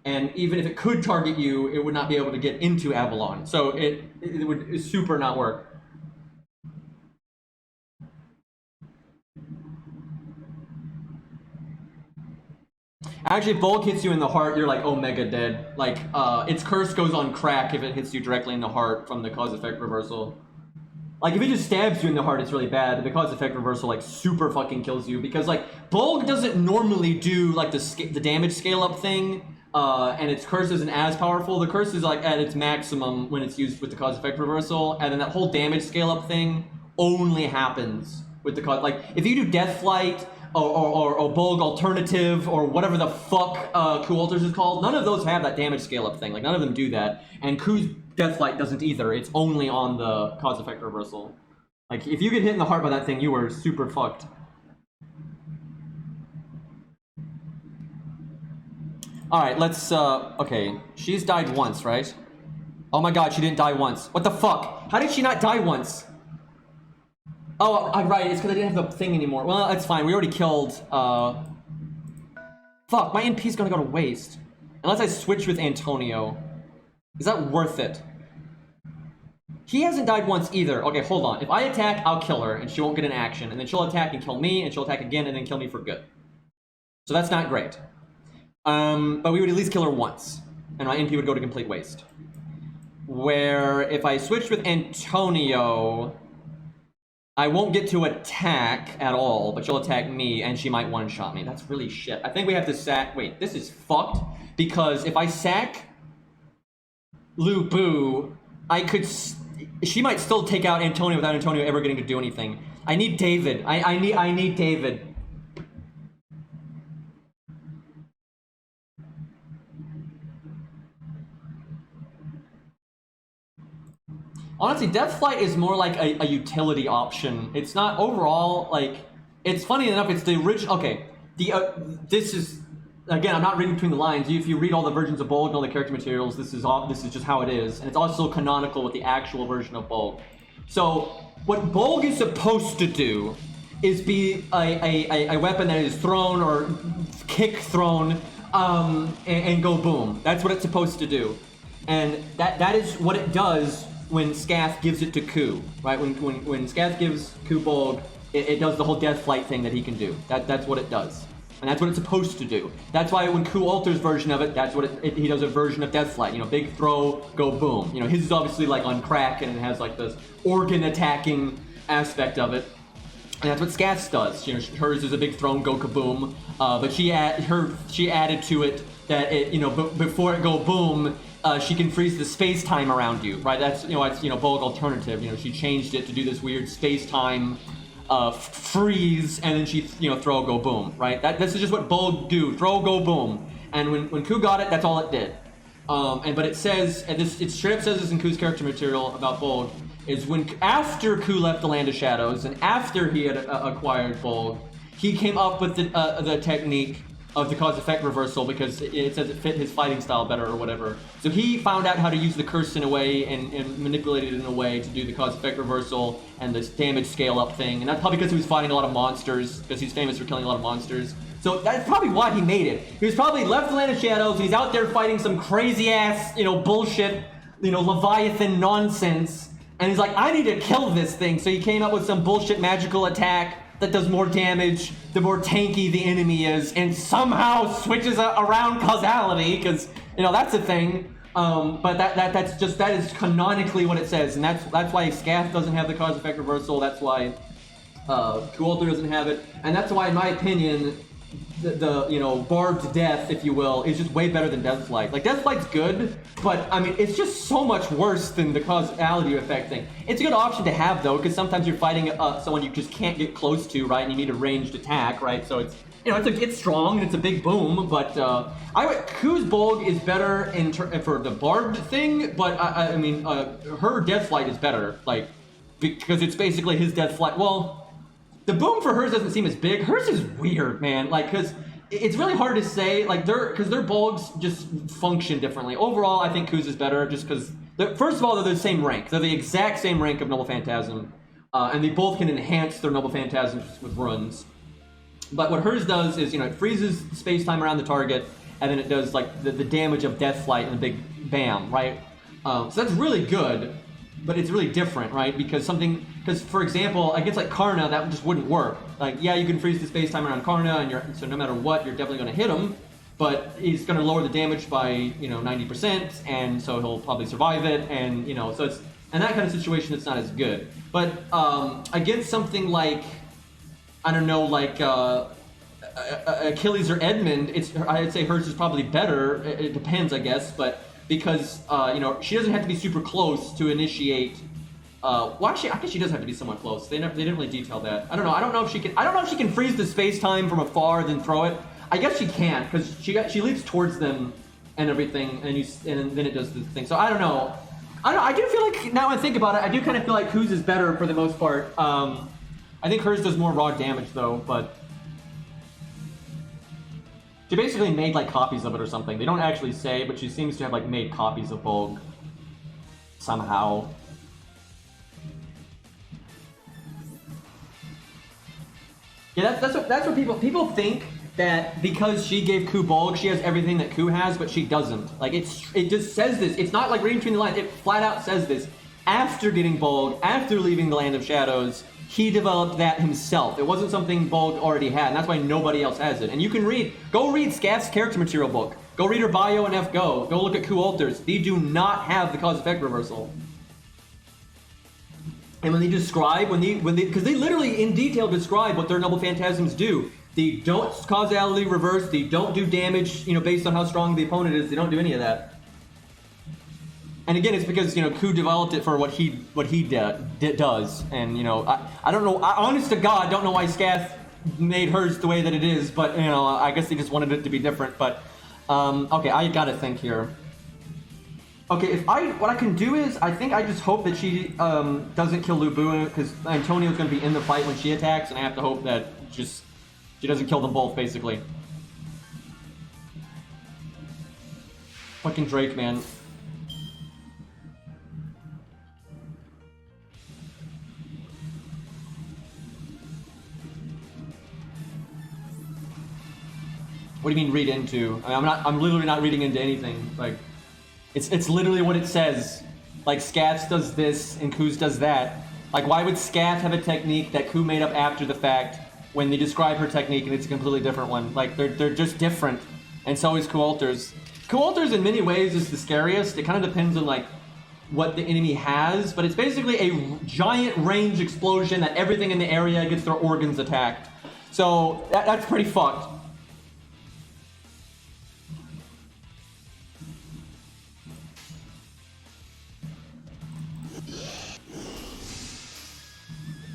And even if it could target you, it would not be able to get into Avalon. So it would super not work. Actually, if Bolg hits you in the heart, you're like Omega dead. Like, its curse goes on crack if it hits you directly in the heart from the cause-effect reversal. Like, if it just stabs you in the heart, it's really bad. The cause-effect reversal, like, super fucking kills you. Because, like, Bolg doesn't normally do, like, the damage scale-up thing. And its curse isn't as powerful. The curse is like at its maximum when it's used with the cause effect reversal, and then that whole damage scale up thing only happens with the cause. Like, if you do Deathlight or Bolg Alternative or whatever the fuck Ku Alters is called, none of those have that damage scale up thing. Like, none of them do that, and Ku's Deathlight doesn't either. It's only on the cause effect reversal. Like, if you get hit in the heart by that thing, you are super fucked. Alright, let's, okay. She's died once, right? Oh my god, she didn't die once. What the fuck? How did she not die once? Oh, right, it's because I didn't have the thing anymore. Well, that's fine, we already killed, Fuck, my NP's gonna go to waste. Unless I switch with Antonio. Is that worth it? He hasn't died once either. Okay, hold on. If I attack, I'll kill her, and she won't get an action. And then she'll attack and kill me, and she'll attack again, and then kill me for good. So that's not great. But we would at least kill her once, and my NP would go to complete waste. Where if I switch with Antonio, I won't get to attack at all, but she'll attack me, and she might one-shot me. That's really shit. I think we have to sack... Wait, this is fucked, because if I sack Lu Bu, I could... She might still take out Antonio without Antonio ever getting to do anything. I need David. I need David. Honestly, Deathflight is more like a utility option. It's not overall, like... It's funny enough, it's the original... Okay, this is... Again, I'm not reading between the lines. If you read all the versions of Bolg and all the character materials, this is just how it is. And it's also canonical with the actual version of Bolg. So, what Bolg is supposed to do is be a weapon that is thrown or kick thrown and go boom. That's what it's supposed to do. And that is what it does when Scath gives it to Ku, right? When Scath gives Ku Bolg, it does the whole Deathflight thing that he can do. That's what it does. And that's what it's supposed to do. That's why when Ku alters version of it, that's what he does a version of Deathflight. You know, big throw, go boom. You know, his is obviously like on crack and it has like this organ attacking aspect of it. And that's what Scath's does. You know, hers is a big throw, go kaboom. But she added to it that it, you know, before it go boom, she can freeze the space-time around you, right? That's, it's, Bolg alternative. You know, she changed it to do this weird space-time freeze, and then she, throw, go, boom, right? This is just what Bolg do, throw, go, boom. And when Ku got it, that's all it did. But it says, and it straight up says this in Ku's character material about Bolg, is after Ku left the Land of Shadows, and after he had acquired Bolg, he came up with the technique of the cause effect reversal because it says it fit his fighting style better or whatever. So he found out how to use the curse in a way and manipulate it in a way to do the cause effect reversal and this damage scale up thing. And that's probably because he was fighting a lot of monsters, because he's famous for killing a lot of monsters. So that's probably why he made it. He was probably left the Land of Shadows, and he's out there fighting some crazy ass, bullshit, Leviathan nonsense. And he's like, I need to kill this thing. So he came up with some bullshit magical attack that does more damage the more tanky the enemy is, and somehow switches around causality, because that's a thing. But that is canonically what it says, and that's why Scath doesn't have the cause effect reversal. That's why Kualter doesn't have it, and that's why, in my opinion, the barbed death, if you will, is just way better than Deathflight. Like, Deathflight's good, but I mean, it's just so much worse than the causality effect thing. It's a good option to have, though, because sometimes you're fighting someone you just can't get close to, right? And you need a ranged attack, right? So it's it's strong and it's a big boom, but Ku's Bolg is better for the barbed thing, but I mean, her Deathflight is better, like, because it's basically his Deathflight. Well, the boom for hers doesn't seem as big. Hers is weird, man. Like, because it's really hard to say, like, because their Bolgs just function differently. Overall, I think Ku's is better, just because, first of all, they're the same rank. They're the exact same rank of Noble Phantasm, and they both can enhance their Noble Phantasms with runs. But what hers does is, it freezes space-time around the target, and then it does, like, the damage of Deathflight and the big bam, right? So that's really good. But it's really different, right? Because for example, against like Karna, that just wouldn't work. Like, yeah, you can freeze the space-time around Karna, and so no matter what, you're definitely going to hit him. But he's going to lower the damage by 90%, and so he'll probably survive it. And so it's in that kind of situation, it's not as good. But against something like, I don't know, like Achilles or Edmund, I'd say hers is probably better. It depends, I guess, but. Because she doesn't have to be super close to initiate. Well, actually, I guess she does have to be somewhat close. They didn't really detail that. I don't know. I don't know if she can freeze the space time from afar then throw it. I guess she can, because she leaps towards them and everything, and then it does the thing. So I don't know. I do feel like, now I think about it, I do kind of feel like Ku's is better for the most part. I think hers does more raw damage though, but. She basically made like copies of it or something. They don't actually say, but she seems to have like made copies of Bolg somehow. Yeah, that's what people think, that because she gave Ku Bolg, she has everything that Ku has, but she doesn't. Like, it just says this. It's not like reading between the lines. It flat out says this. After getting Bolg, after leaving the Land of Shadows, he developed that himself. It wasn't something Bolg already had, and that's why nobody else has it. And you can go read Scath's character material book. Go read her bio in FGO. Go look at Kualter's. They do not have the cause effect reversal. And when they describe, because they literally in detail describe what their Noble Phantasms do. They don't causality reverse. They don't do damage, based on how strong the opponent is. They don't do any of that. And again, it's because Ku developed it for what he does, and I don't know. Honest to God, don't know why Scath made hers the way that it is, but I guess they just wanted it to be different. But okay, I gotta think here. Okay, what I can do is, I think I just hope that she doesn't kill Lu Bu, because Antonio's gonna be in the fight when she attacks, and I have to hope that she doesn't kill them both, basically. Fucking Drake, man. What do you mean read into? I mean, I'm literally not reading into anything. Like, it's literally what it says. Like, Scath does this and Ku's does that. Like, why would Scath have a technique that Ku made up after the fact when they describe her technique and it's a completely different one? Like, they're just different. And so is Kualter's. Kualter's in many ways is the scariest. It kind of depends on like what the enemy has, but it's basically a giant range explosion that everything in the area gets their organs attacked. So that's pretty fucked.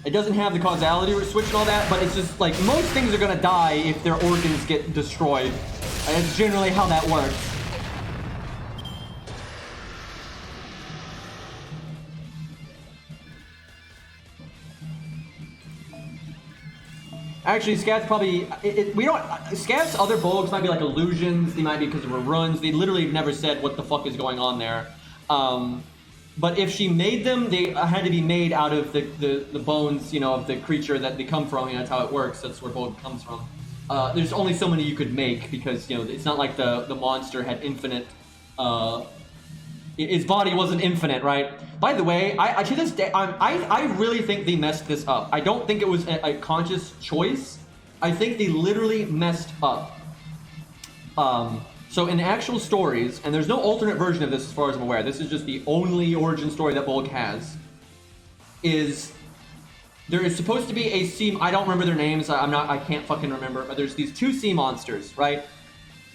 It doesn't have the causality switch and all that, but it's just like most things are gonna die if their organs get destroyed. That's generally how that works. Actually, Scath's probably... we don't... Scath's other Bolgs might be like illusions. They might be because of her runs. They literally never said what the fuck is going on there. But if she made them, they had to be made out of the bones, you know, of the creature that they come from. You know, that's how it works. That's where Bolg comes from. There's only so many you could make because, you know, it's not like the monster had infinite... his body wasn't infinite, right? By the way, I to this day, I really think they messed this up. I don't think it was a conscious choice. I think they literally messed up. So in actual stories, and there's no alternate version of this as far as I'm aware, this is just the only origin story that Bolg has, is there is supposed to be a sea... I don't remember their names, I can't fucking remember, but there's these two sea monsters, right?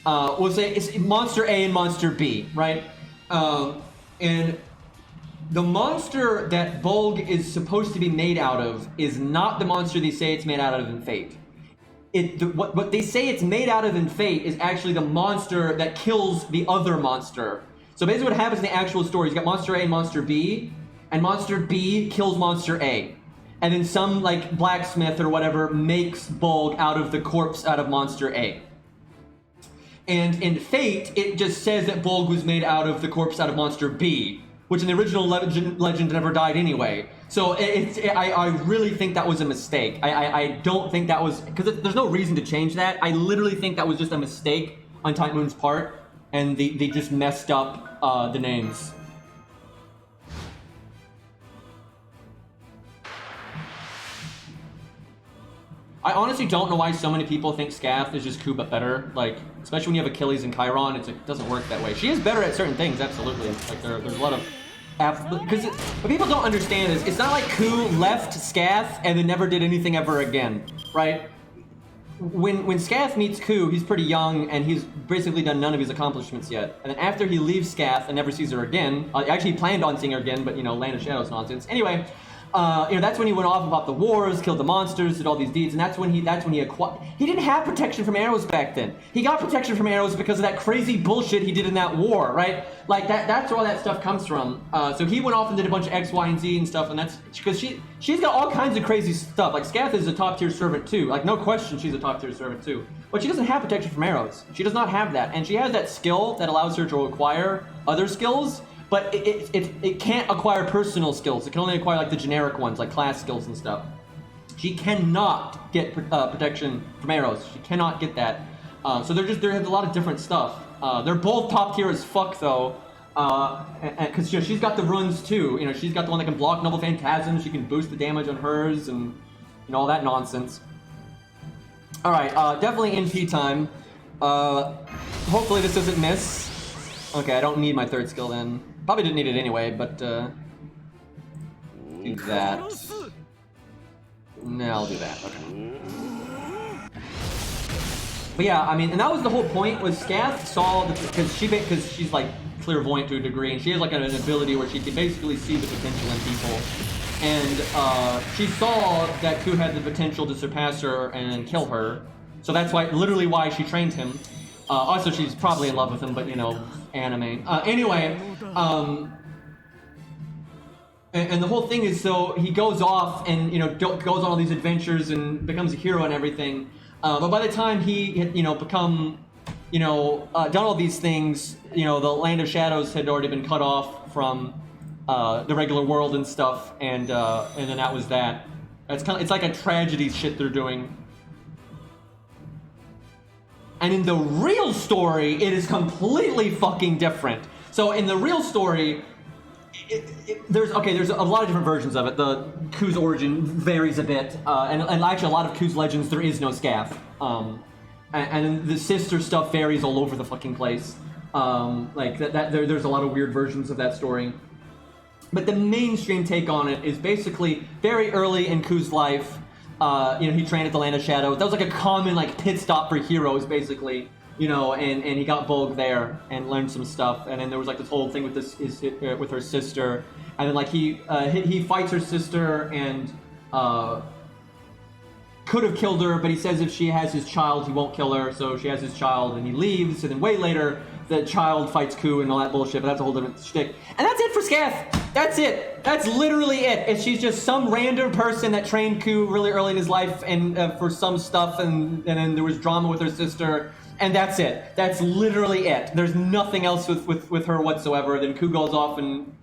We'll say it's Monster A and Monster B, right? And the monster that Bolg is supposed to be made out of is not the monster they say it's made out of in Fate. What they say it's made out of in Fate is actually the monster that kills the other monster. So basically what happens in the actual story is you got Monster A and Monster B, and Monster B kills Monster A. And then some, like, blacksmith or whatever makes Bolg out of the corpse out of Monster A. And in Fate, it just says that Bolg was made out of the corpse out of Monster B, which in the original legend never died anyway. So I really think that was a mistake. I don't think that was... Because there's no reason to change that. I literally think that was just a mistake on Type Moon's part, and they just messed up the names. I honestly don't know why so many people think Scath is just Ku but better. Like, especially when you have Achilles and Chiron, it doesn't work that way. She is better at certain things, absolutely. Like there's a lot of... Because what people don't understand is, it's not like Ku left Scath and then never did anything ever again, right? When Scath meets Ku, he's pretty young and he's basically done none of his accomplishments yet. And then after he leaves Scath and never sees her again, actually he planned on seeing her again, but, you know, Land of Shadows nonsense. Anyway... you know, that's when he went off about the wars, killed the monsters, did all these deeds, and that's when he acquired... He didn't have protection from arrows back then. He got protection from arrows because of that crazy bullshit he did in that war, right? Like, that's where all that stuff comes from. So he went off and did a bunch of X, Y, and Z and stuff, and that's... Because she's got all kinds of crazy stuff. Like, Scath is a top-tier servant, too. Like, no question she's a top-tier servant, too. But she doesn't have protection from arrows. She does not have that. And she has that skill that allows her to acquire other skills, but it can't acquire personal skills. It can only acquire, like, the generic ones, like class skills and stuff. She cannot get protection from arrows. She cannot get that. So there's a lot of different stuff. They're both top tier as fuck, though. Because you know, she's got the runes, too. You know, she's got the one that can block Noble Phantasms. She can boost the damage on hers and, you know, all that nonsense. Alright, definitely NP time. Hopefully this doesn't miss. Okay, I don't need my third skill then. Probably didn't need it anyway, but, do that. No, I'll do that, okay. But yeah, I mean, and that was the whole point, was Scath saw, because she's, like, clairvoyant to a degree, and she has, like, an ability where she can basically see the potential in people. And, she saw that Ku had the potential to surpass her and kill her. So that's literally why she trained him. Also, she's probably in love with him, but, you know, anime. Anyway, and the whole thing is, so he goes off and, you know, goes on all these adventures and becomes a hero and everything. But by the time he had, you know, become, you know, done all these things, you know, the Land of Shadows had already been cut off from the regular world and stuff, and then that was that. It's like a tragedy shit they're doing. And in the real story, it is completely fucking different. So in the real story, there's a lot of different versions of it. The Ku's origin varies a bit, and actually a lot of Ku's legends there is no Scath. And the sister stuff varies all over the fucking place. Like there's a lot of weird versions of that story. But the mainstream take on it is basically very early in Ku's life. You know, he trained at the Land of Shadows. That was like a common, like, pit stop for heroes, basically. You know, and he got Bolg there and learned some stuff. And then there was, like, this whole thing with with her sister. And then, like, he fights her sister and could have killed her, but he says if she has his child, he won't kill her. So she has his child, and he leaves. And then way later, the child fights Ku and all that bullshit, but that's a whole different shtick. And that's it for Scath! That's it! That's literally it! She's just some random person that trained Ku really early in his life and for some stuff, and then there was drama with her sister, and that's it. That's literally it. There's nothing else with her whatsoever. Then Ku goes off and,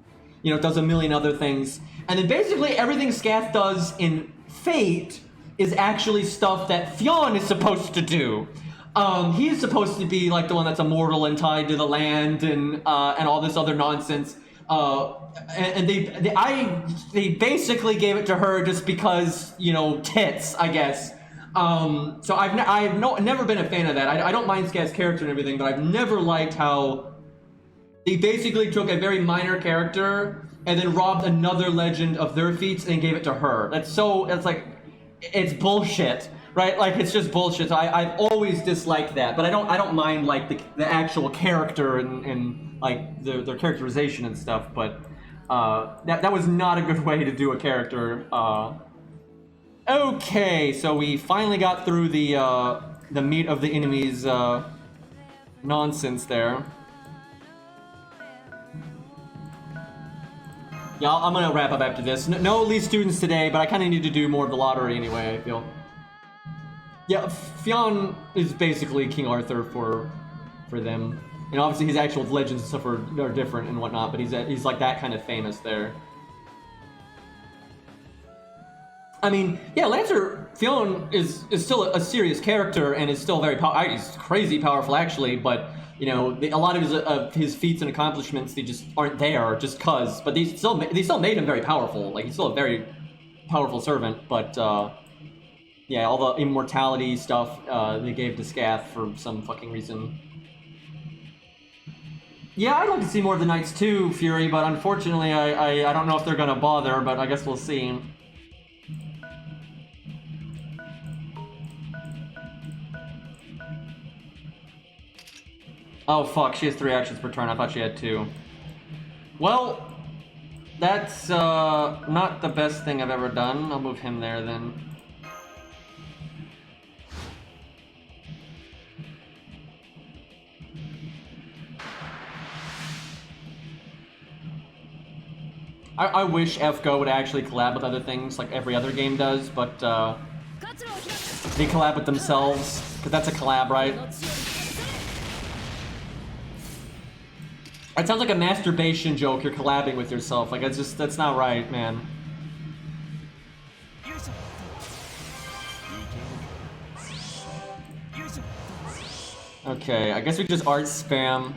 you know, does a million other things. And then basically everything Scath does in Fate is actually stuff that Fionn is supposed to do. He's supposed to be like the one that's immortal and tied to the land and all this other nonsense. And they basically gave it to her just because, you know, tits, I guess. So I've never been a fan of that. I don't mind Scath's character and everything, but I've never liked how they basically took a very minor character and then robbed another legend of their feats and gave it to her. It's bullshit, right? Like, it's just bullshit. So I've always disliked that, but I don't mind like the actual character and like their characterization and stuff. But that was not a good way to do a character. Okay, so we finally got through the meat of the enemy's nonsense there. Yeah, I'm gonna wrap up after this. No elite students today, but I kind of need to do more of the lottery anyway, I feel. Yeah, Fionn is basically King Arthur for them. And obviously his actual legends and stuff are different and whatnot, but he's like that kind of famous there. I mean, yeah, Lancer Fionn is still a serious character and is still very powerful. He's crazy powerful actually, but you know, a lot of his feats and accomplishments, they just aren't there just cause. But they still made him very powerful. Like, he's still a very powerful servant. But yeah, all the immortality stuff they gave to Scath for some fucking reason. Yeah, I'd like to see more of the Knights too, Fury. But unfortunately, I don't know if they're gonna bother. But I guess we'll see. Oh fuck, she has 3 actions per turn. I thought she had 2. Well, that's not the best thing I've ever done. I'll move him there then. I wish FGO would actually collab with other things like every other game does, but they collab with themselves, because that's a collab, right? It sounds like a masturbation joke. You're collabing with yourself. Like, that's not right, man. Okay, I guess we just art spam.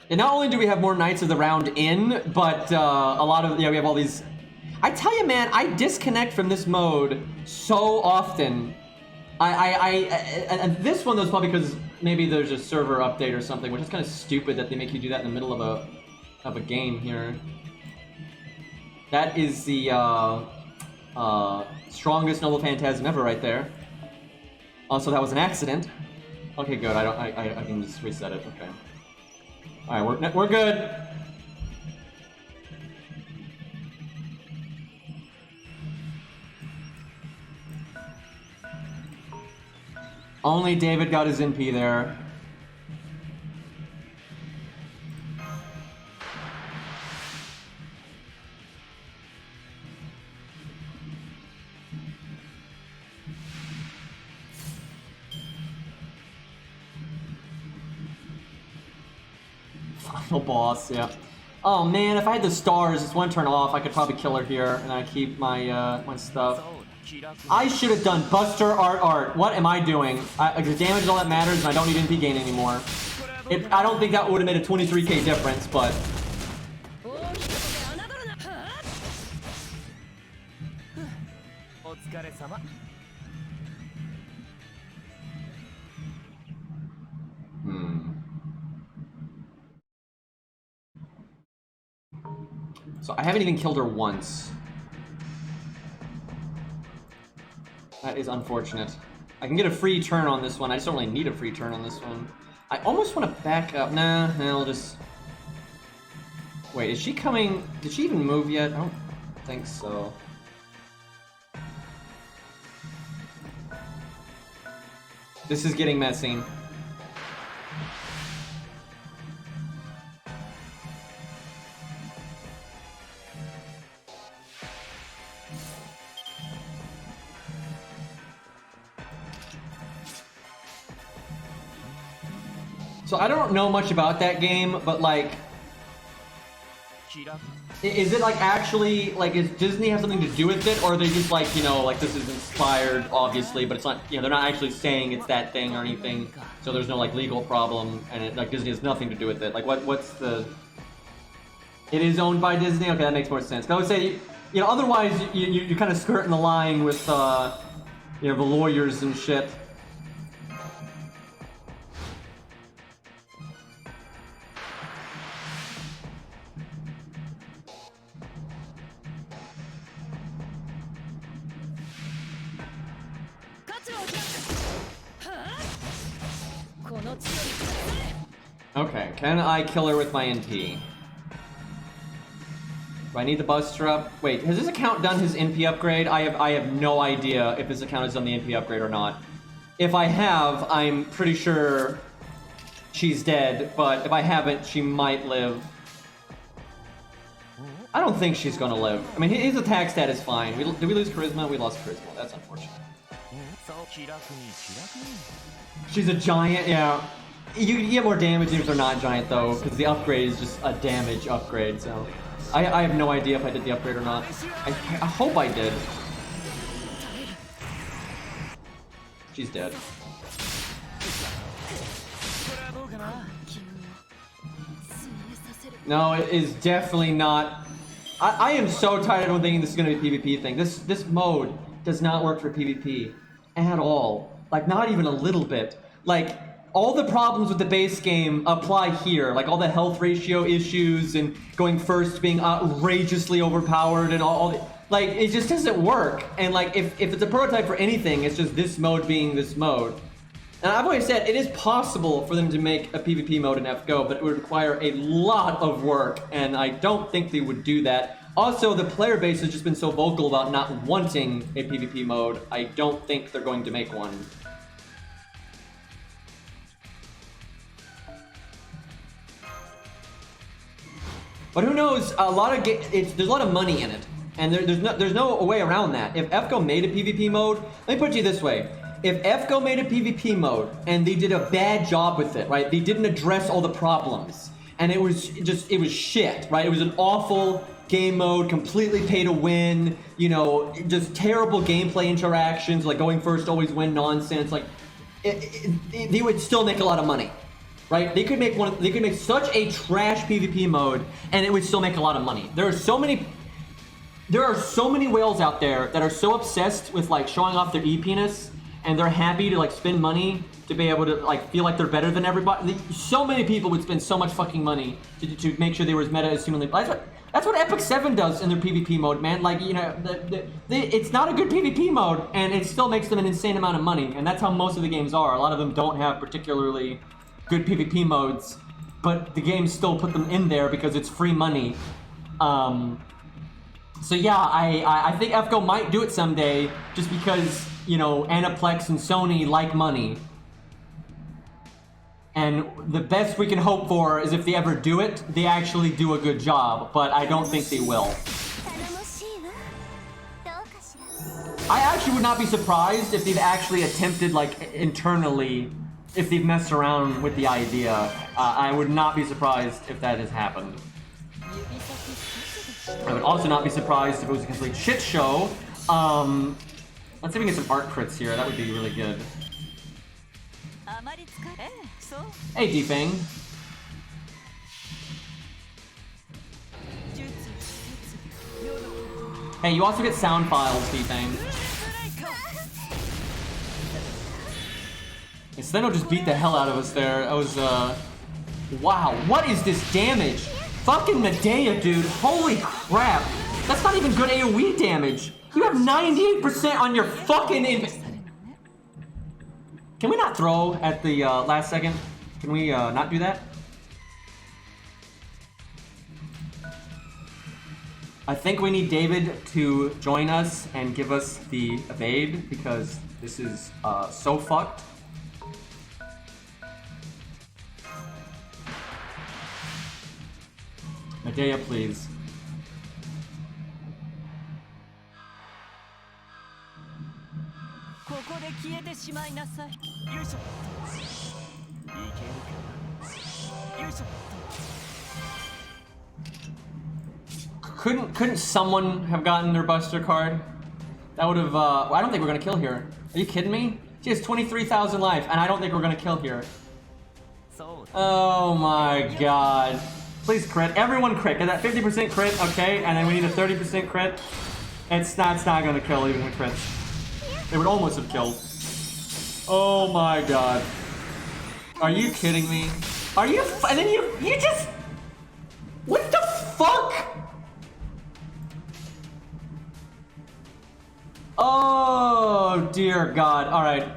And not only do we have more Knights of the Round in, but a lot of, yeah, we have all these. I tell you, man, I disconnect from this mode so often. And this one, though, is probably because maybe there's a server update or something, which is kind of stupid that they make you do that in the middle of a game here. That is the strongest Noble Phantasm ever right there. Also, that was an accident. Okay, good. I can just reset it. Okay. All right, we're good. Only David got his NP there. Final boss, yeah. Oh man, if I had the stars, it's one turn off, I could probably kill her here, and I keep my my stuff. I should have done Buster Art. What am I doing? The damage is all that matters, and I don't need NP gain anymore. I don't think that would have made a 23k difference, but... So I haven't even killed her once. That is unfortunate. I can get a free turn on this one. I just don't really need a free turn on this one. I almost want to back up. Nah, I'll just... Wait, is she coming? Did she even move yet? Oh. I think so. This is getting messy. So I don't know much about that game, but like, is it like actually, like, does Disney have something to do with it, or are they just like, you know, like this is inspired, obviously, but it's not, you know, they're not actually saying it's that thing or anything, so there's no like legal problem, and it, like Disney has nothing to do with it. Like, what's the? It is owned by Disney. Okay, that makes more sense. I would say, you know, otherwise you're kind of skirting the line with, you know, the lawyers and shit. Okay, can I kill her with my NP? Do I need the Buster up? Wait, has this account done his NP upgrade? I have no idea if this account has done the NP upgrade or not. If I have, I'm pretty sure she's dead, but if I haven't, she might live. I don't think she's gonna live. I mean, his attack stat is fine. Did we lose Charisma? We lost Charisma. That's unfortunate. She's a giant, yeah. You get more damage if they're not giant, though, because the upgrade is just a damage upgrade, so... I have no idea if I did the upgrade or not. I hope I did. She's dead. No, it is definitely not... I am so tired of thinking this is going to be a PvP thing. This mode does not work for PvP at all. Like, not even a little bit. Like, all the problems with the base game apply here. Like, all the health ratio issues and going first being outrageously overpowered and all the... Like, it just doesn't work. And, like, if it's a prototype for anything, it's just this mode being this mode. And I've always said, it is possible for them to make a PvP mode in FGO, but it would require a lot of work, and I don't think they would do that. Also, the player base has just been so vocal about not wanting a PvP mode, I don't think they're going to make one. But who knows, there's a lot of money in it, and there's no way around that. If FGO made a PvP mode, let me put it to you this way. If FGO made a PvP mode, and they did a bad job with it, right? They didn't address all the problems, and it was shit, right? It was an awful game mode, completely pay to win, you know, just terrible gameplay interactions, like going first, always win nonsense, like, they would still make a lot of money. Right? They could make such a trash PvP mode, and it would still make a lot of money. There are so many whales out there that are so obsessed with like showing off their E-penis, and they're happy to like spend money to be able to like feel like they're better than everybody. So many people would spend so much fucking money to make sure they were as meta as humanly. That's what Epic 7 does in their PvP mode, man. Like, you know, it's not a good PvP mode, and it still makes them an insane amount of money, and that's how most of the games are. A lot of them don't have particularly good PvP modes, but the games still put them in there because it's free money. So yeah, I think FGO might do it someday, just because, you know, Aniplex and Sony like money. And the best we can hope for is if they ever do it, they actually do a good job, but I don't think they will. I actually would not be surprised if they've actually attempted, like, internally, if they've messed around with the idea. I would not be surprised if that has happened. I would also not be surprised if it was a complete shit show. Let's see if we can get some art crits here. That would be really good. Hey, Defang. Hey, you also get sound files, Defang. Steno just beat the hell out of us there. That was, wow, what is this damage? Fucking Medea, dude. Holy crap. That's not even good AoE damage. You have 98% on your fucking Can we not throw at the last second? Can we not do that? I think we need David to join us and give us the evade because this is so fucked. Medea, please. Couldn't someone have gotten their Buster card? That would have. I don't think we're gonna kill here. Are you kidding me? She has 23,000 life, and I don't think we're gonna kill here. Oh my god! Please crit. Everyone crit. Get that 50% crit, okay? And then we need a 30% crit. It's not gonna kill even with crits. It would almost have killed. Oh my god! Are you kidding me? Are you? And then you just. What the fuck? Oh dear god. Alright.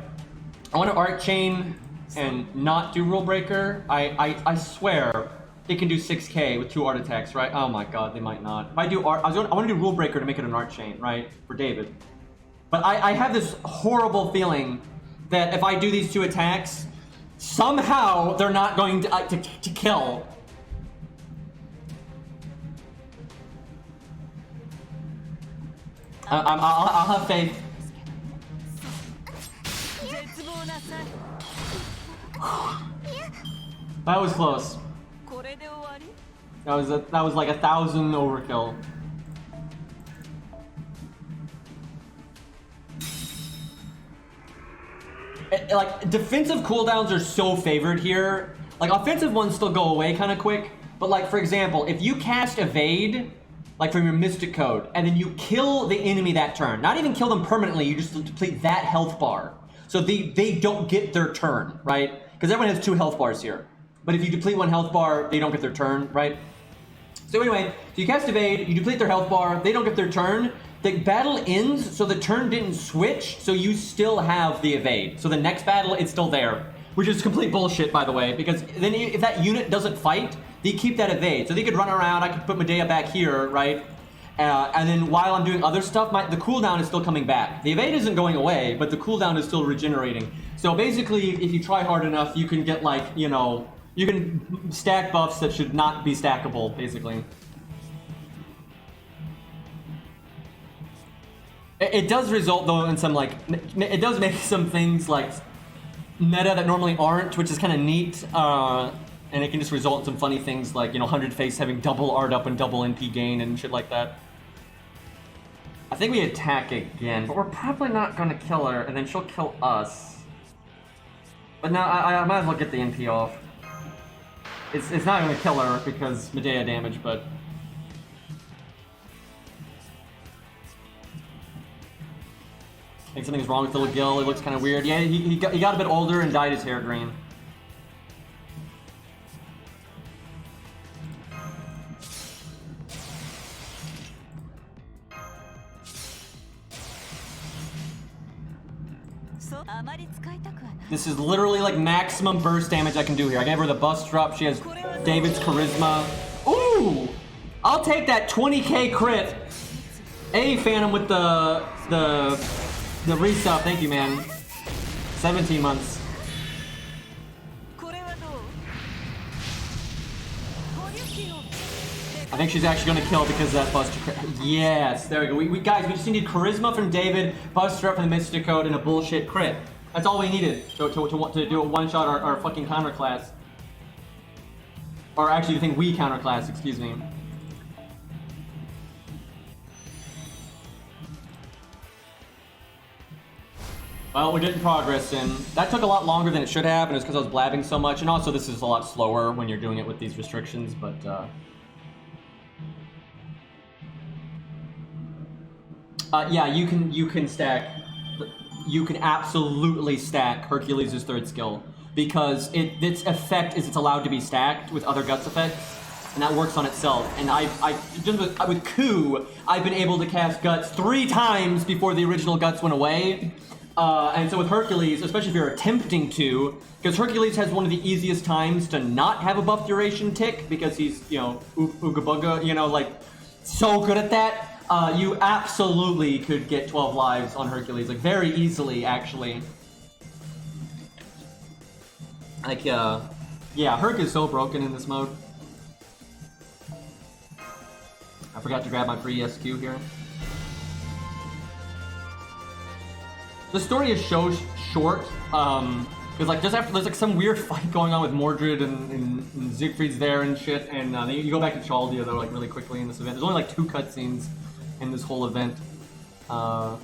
I want to Arc Chain and not do Rule Breaker. I swear it can do 6k with 2 art attacks, right? Oh my god, they might not. If I do art, I want to do Rule Breaker to make it an Arc Chain, right? For David. But I have this horrible feeling that if I do these 2 attacks, somehow they're not going to kill. I'll have faith. That was close. That was like 1,000 overkill. Like defensive cooldowns are so favored here. Like offensive ones still go away kind of quick, but like for example, if you cast evade, like from your Mystic Code, and then you kill the enemy that turn, not even kill them permanently, you just deplete that health bar. So they don't get their turn, right? Because everyone has 2 health bars here. But if you deplete 1 health bar, they don't get their turn, right? So anyway, so you cast evade, you deplete their health bar, they don't get their turn. The battle ends, so the turn didn't switch, so you still have the evade. So the next battle, it's still there. Which is complete bullshit, by the way, because then if that unit doesn't fight, they keep that evade. So they could run around, I could put Medea back here, right? And then while I'm doing other stuff, the cooldown is still coming back. The evade isn't going away, but the cooldown is still regenerating. So basically, if you try hard enough, you can get like, you know, you can stack buffs that should not be stackable, basically. It does result, though, in some, like, it does make some things, like, meta that normally aren't, which is kind of neat. And it can just result in some funny things like, you know, 100 Face having double art up and double NP gain and shit like that. I think we attack again, but we're probably not going to kill her, and then she'll kill us. But now I might as well get the NP off. It's not going to kill her because Medea damage, but... I think something's wrong with the little Gil. It looks kind of weird. Yeah, he got a bit older and dyed his hair green. This is literally like maximum burst damage I can do here. I gave her the bust drop. She has David's charisma. Ooh! I'll take that 20k crit. Hey, Phantom with the resub. Thank you, man. 17 months. I think she's actually going to kill because of that Buster crit. Yes, there we go. We guys, we just needed charisma from David, Buster up from the Mystic Code, and a bullshit crit. That's all we needed to do a one-shot our fucking counter class. Or actually, the thing we counter class, excuse me. Well, we're getting progress in. That took a lot longer than it should have, and it's because I was blabbing so much. And also, this is a lot slower when you're doing it with these restrictions, but... yeah, you can stack. You can absolutely stack Hercules' third skill because its effect is it's allowed to be stacked with other guts effects, and that works on itself. And just with Coup, I've been able to cast guts 3 times before the original guts went away. And so with Hercules, especially if you're attempting to, because Hercules has one of the easiest times to not have a buff duration tick because he's, you know, ooga booga, you know, like so good at that. You absolutely could get 12 lives on Hercules, like very easily, actually. Like, yeah, Herc is so broken in this mode. I forgot to grab my free SQ here. The story is so short, because like just after there's like some weird fight going on with Mordred and Siegfried's there and shit, and you go back to Chaldia though like really quickly in this event. There's only like 2 cutscenes in this whole event, so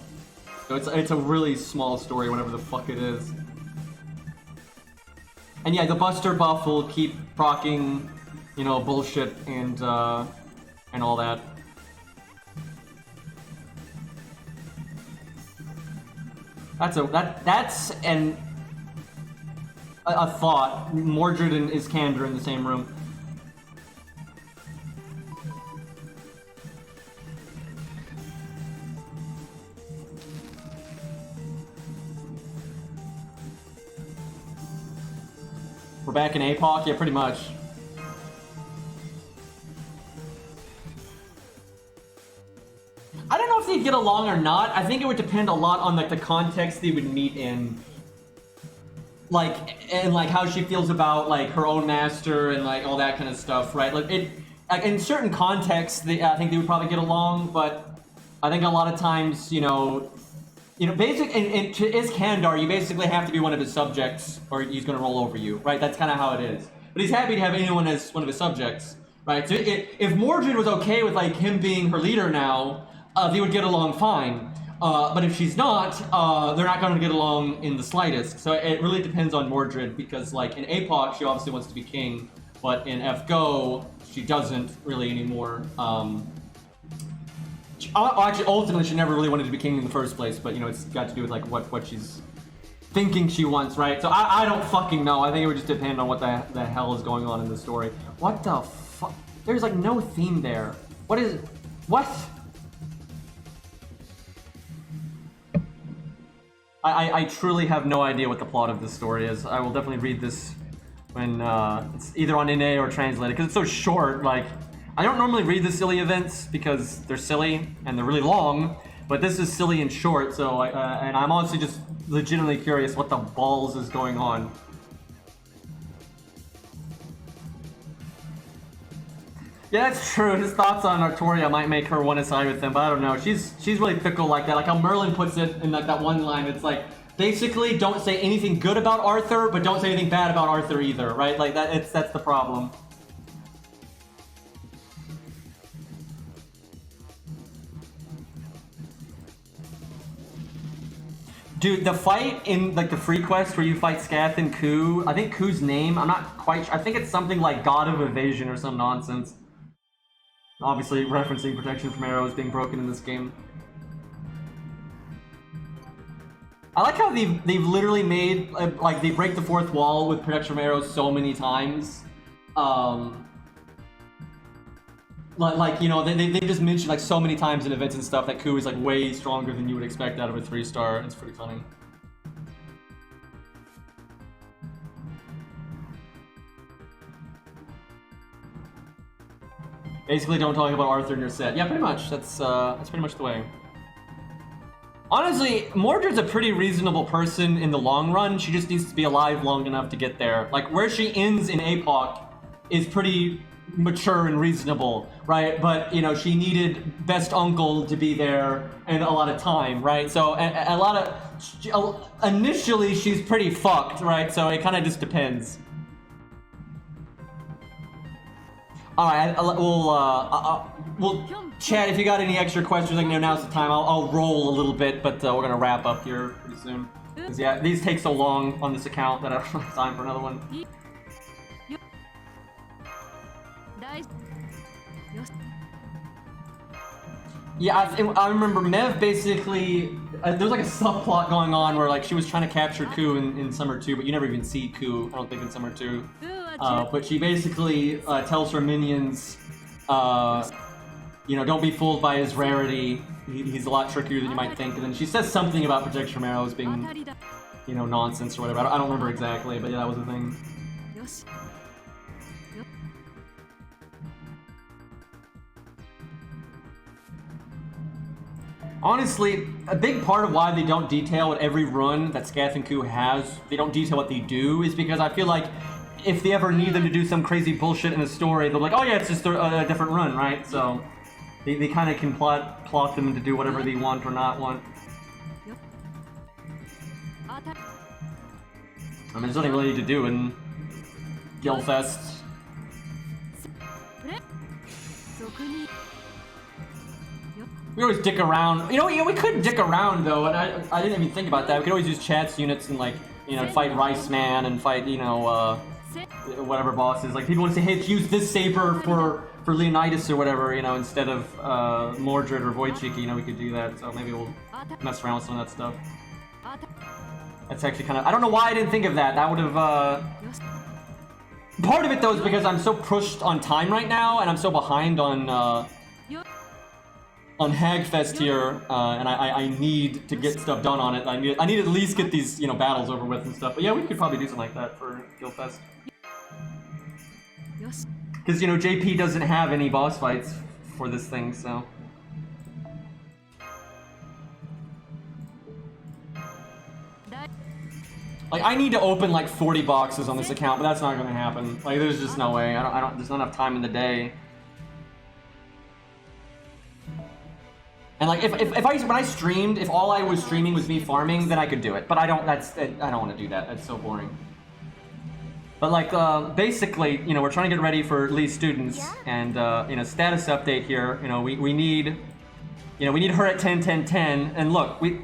it's a really small story, whatever the fuck it is. And yeah, the Buster buff will keep proccing, you know, bullshit and all that. That's a thought. Mordred and Iskander in the same room. We're back in APOC? Yeah, pretty much. I don't know if they'd get along or not. I think it would depend a lot on like the context they would meet in. Like, and like how she feels about like her own master and like all that kind of stuff, right? Like in certain contexts, I think they would probably get along, but I think a lot of times, you know, basic and to Iskandar, you basically have to be one of his subjects, or he's going to roll over you, right? That's kind of how it is. But he's happy to have anyone as one of his subjects, right? So if Mordred was okay with like him being her leader now, they would get along fine. But if she's not, they're not going to get along in the slightest. So it really depends on Mordred, because like in APOC, she obviously wants to be king, but in FGO, she doesn't really anymore. Actually, ultimately, she never really wanted to be king in the first place, but you know, it's got to do with like what she's thinking she wants, right? So I don't fucking know. I think it would just depend on what the hell is going on in the story. What the fuck? There's like no theme there. What? I truly have no idea what the plot of this story is. I will definitely read this when it's either on NA or translated, because it's so short. Like, I don't normally read the silly events because they're silly and they're really long, but this is silly and short, so and I'm honestly just legitimately curious what the balls is going on. Yeah, that's true. His thoughts on Artoria might make her want to side with him, but I don't know. She's really fickle like that. Like how Merlin puts it in like that one line. It's like, basically, don't say anything good about Arthur, but don't say anything bad about Arthur either, right? Like that's the problem. Dude, the fight in like the free quest where you fight Scath and Ku, I think Ku's name, I'm not quite sure. I think it's something like God of Evasion or some nonsense. Obviously referencing protection from arrows being broken in this game. I like how they've literally made, like, they break the fourth wall with protection from arrows so many times. Like, you know, they just mentioned like so many times in events and stuff that Ku is like way stronger than you would expect out of a 3-star. It's pretty funny. Basically, don't talk about Arthur in your set. Yeah, pretty much. That's pretty much the way. Honestly, Mordred's a pretty reasonable person in the long run. She just needs to be alive long enough to get there. Like, where she ends in APOC is pretty mature and reasonable, right? But, you know, she needed best uncle to be there and a lot of time, right? So, a lot of... Initially, she's pretty fucked, right? So, it kind of just depends. Alright, we'll chat. If you got any extra questions, I can now's the time. I'll roll a little bit, but we're gonna wrap up here pretty soon. 'Cause, yeah, these take so long on this account that I don't have time for another one. Yeah, I remember Mev basically... there was like a subplot going on where like she was trying to capture Ku in Summer 2, but you never even see Ku, I don't think, in Summer 2. But she basically tells her minions, you know, don't be fooled by his rarity. He's a lot trickier than you might think. And then she says something about protection from arrows being, you know, nonsense or whatever. I don't remember exactly, but yeah, that was the thing. Honestly, a big part of why they don't detail what every run that Scath and Ku has, they don't detail what they do, is because I feel like if they ever need them to do some crazy bullshit in a story, they're like, oh yeah, it's just a different run, right? So they kind of can plot them to do whatever they want or not want. I mean, there's nothing really need to do in Guildfest. We always dick around. You know, we could dick around though, and I didn't even think about that. We could always use Chat's units and like, you know, fight Rice Man and fight, you know, whatever bosses. Like people would say, hey, use this saber for Leonidas or whatever, you know, instead of Mordred or Wojcicki. You know, we could do that. So maybe we'll mess around with some of that stuff. That's actually kind of. I don't know why I didn't think of that. That would have. Part of it though is because I'm so pushed on time right now, and I'm so behind on Hagfest here, and I need to get stuff done on it. I need to at least get these, you know, battles over with and stuff. But yeah, we could probably do something like that for Guildfest. Because, you know, JP doesn't have any boss fights for this thing, so. Like, I need to open like 40 boxes on this account, but that's not gonna happen. Like, there's just no way. There's not enough time in the day. And like, when I streamed, if all I was streaming was me farming, then I could do it. But I don't want to do that. That's so boring. But like, basically, you know, we're trying to get ready for Lee's students, and you know, status update here. You know, we need, you know, we need her at 10, 10, 10, and look, we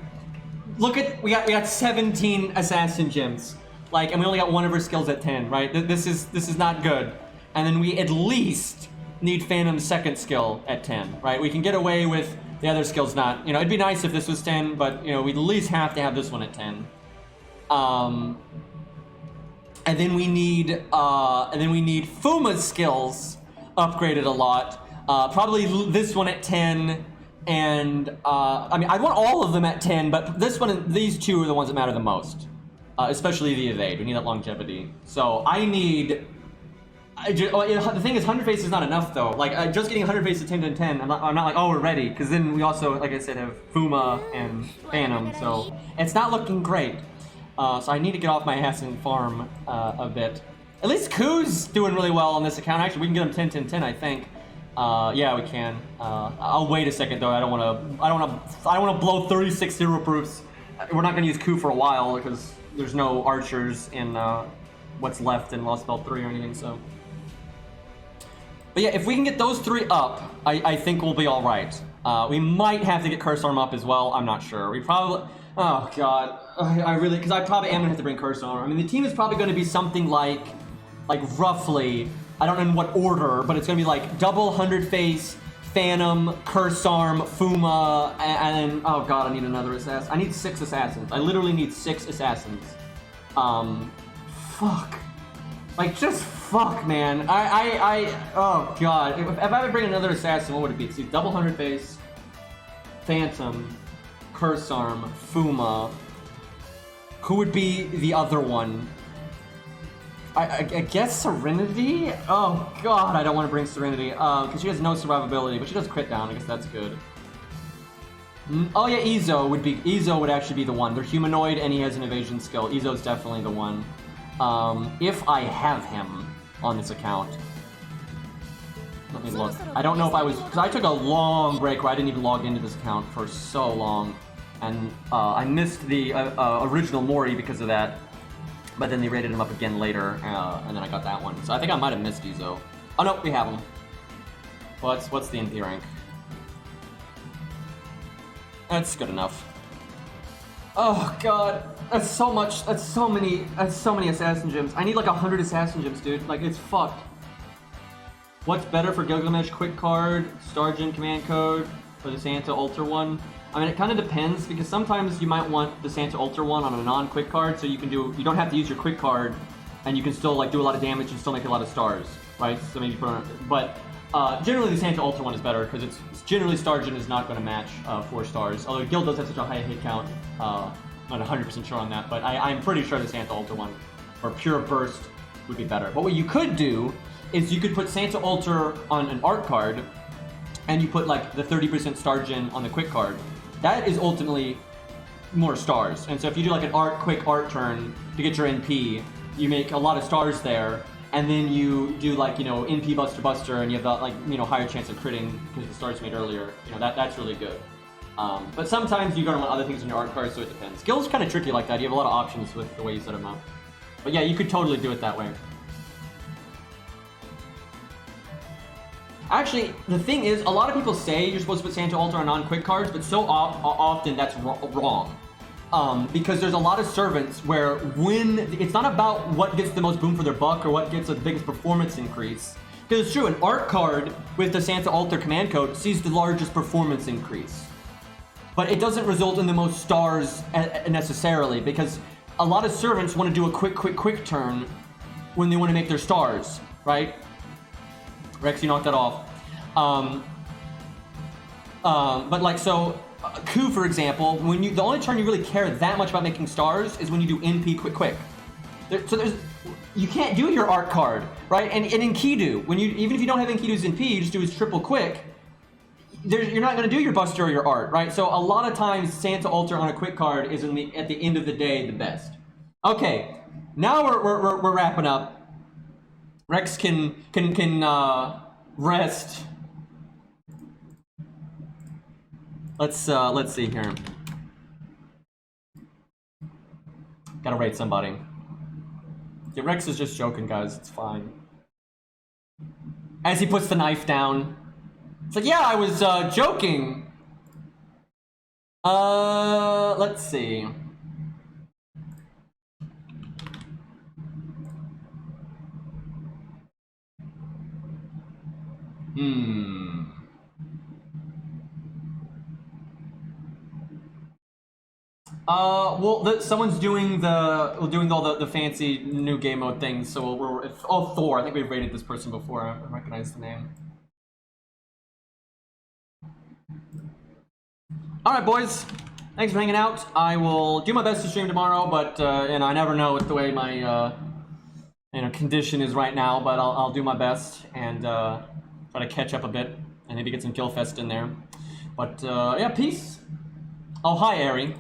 got 17 assassin gems, like, and we only got one of her skills at 10, right? This is not good. And then we at least need Phantom's second skill at 10, right? We can get away with the other skills not. You know, it'd be nice if this was 10, but you know, we'd at least have to have this one at 10. And then we need Fuma's skills upgraded a lot. Probably this one at 10, and I mean, I want all of them at 10, but this one and these two are the ones that matter the most. Especially the evade. We need that longevity. So I need. The thing is, 100 face is not enough though. Like just getting 100 face to 10 to 10, I'm not like, oh, we're ready, because then we also, like I said, have Fuma and Phantom, so it's not looking great. So I need to get off my ass and farm a bit. At least Ku's doing really well on this account. Actually, we can get him 10, 10, 10, I think. Yeah, we can. I'll wait a second though. I don't want to blow 36 hero proofs. We're not gonna use Ku for a while because there's no archers in what's left in Lost Belt 3 or anything. So. But yeah, if we can get those three up, I think we'll be all right. We might have to get Curse Arm up as well. I'm not sure. We probably. Oh god, because I probably am gonna have to bring Curse Arm. I mean, the team is probably going to be something like roughly. I don't know in what order, but it's gonna be like double 100 face, Phantom, Curse Arm, Fuma, and oh god, I need another assassin. I need 6 assassins. I literally need 6 assassins. Fuck. Like, just fuck, man. Oh god. If I would bring another assassin, what would it be? See, double 100 face, Phantom, Curse Arm, Fuma. Who would be the other one? I guess Serenity? Oh god, I don't want to bring Serenity. Because she has no survivability, but she does crit down. I guess that's good. Oh yeah, Izo would actually be the one. They're humanoid and he has an evasion skill. Izo's definitely the one. If I have him on this account. Let me look. I don't know if I was, because I took a long break where I didn't even log into this account for so long. And I missed the original Mori because of that. But then they rated him up again later, and then I got that one. So I think I might have missed Izo. Oh no, we have him. What's the NP rank? That's good enough. Oh god, that's so much. That's so many assassin gems. I need like 100 assassin gems, dude. Like, it's fucked. What's better for Gilgamesh? Quick card, Stargen command code, or the Santa Altar one? I mean, it kind of depends, because sometimes you might want the Santa Altar one on a non-quick card, so you don't have to use your quick card, and you can still like do a lot of damage and still make a lot of stars, right? So maybe put on, but generally the Santa Altar one is better, because it's generally Stargen is not going to match 4 stars. Although Guild does have such a high hit count, I'm not 100% sure on that, but I'm pretty sure the Santa Altar one, or Pure Burst, would be better. But what you could do is you could put Santa Altar on an art card, and you put like the 30% Stargen on the quick card. that is ultimately more stars. And so if you do like an quick art turn to get your NP, you make a lot of stars there, and then you do like, you know, NP Buster, and you have that, like, you know, higher chance of critting because the stars made earlier. You know, that's really good. But sometimes you're going to want other things in your art card, so it depends. Skill's kind of tricky like that. You have a lot of options with the way you set them up. But yeah, you could totally do it that way. Actually, the thing is, a lot of people say you're supposed to put Santa Altar on non-quick cards, but so often that's wrong. Because there's a lot of servants where when it's not about what gets the most boom for their buck or what gets the biggest performance increase. Because it's true, an art card with the Santa Altar command code sees the largest performance increase. But it doesn't result in the most stars necessarily, because a lot of servants want to do a quick turn when they want to make their stars, right? Rex, you knocked that off. But like, so, Coup, for example, when the only turn you really care that much about making stars is when you do NP quick. You can't do your art card, right? And in Enkidu, even if you don't have Enkidu's NP, you just do his triple quick. You're not going to do your Buster or your art, right? So a lot of times, Santa Altar on a quick card is at the end of the day the best. Okay, now we're wrapping up. Rex can rest. Let's see here. Gotta rate somebody. Yeah, Rex is just joking, guys. It's fine. As he puts the knife down, it's like, yeah, I was joking. Let's see. Well, someone's doing all the fancy new game mode things, so Thor. I think we've rated this person before. I recognize the name. Alright, boys. Thanks for hanging out. I will do my best to stream tomorrow, but and I never know with the way my condition is right now, but I'll do my best and try to catch up a bit and maybe get some Killfest in there. But yeah, peace. Oh, hi, Ari.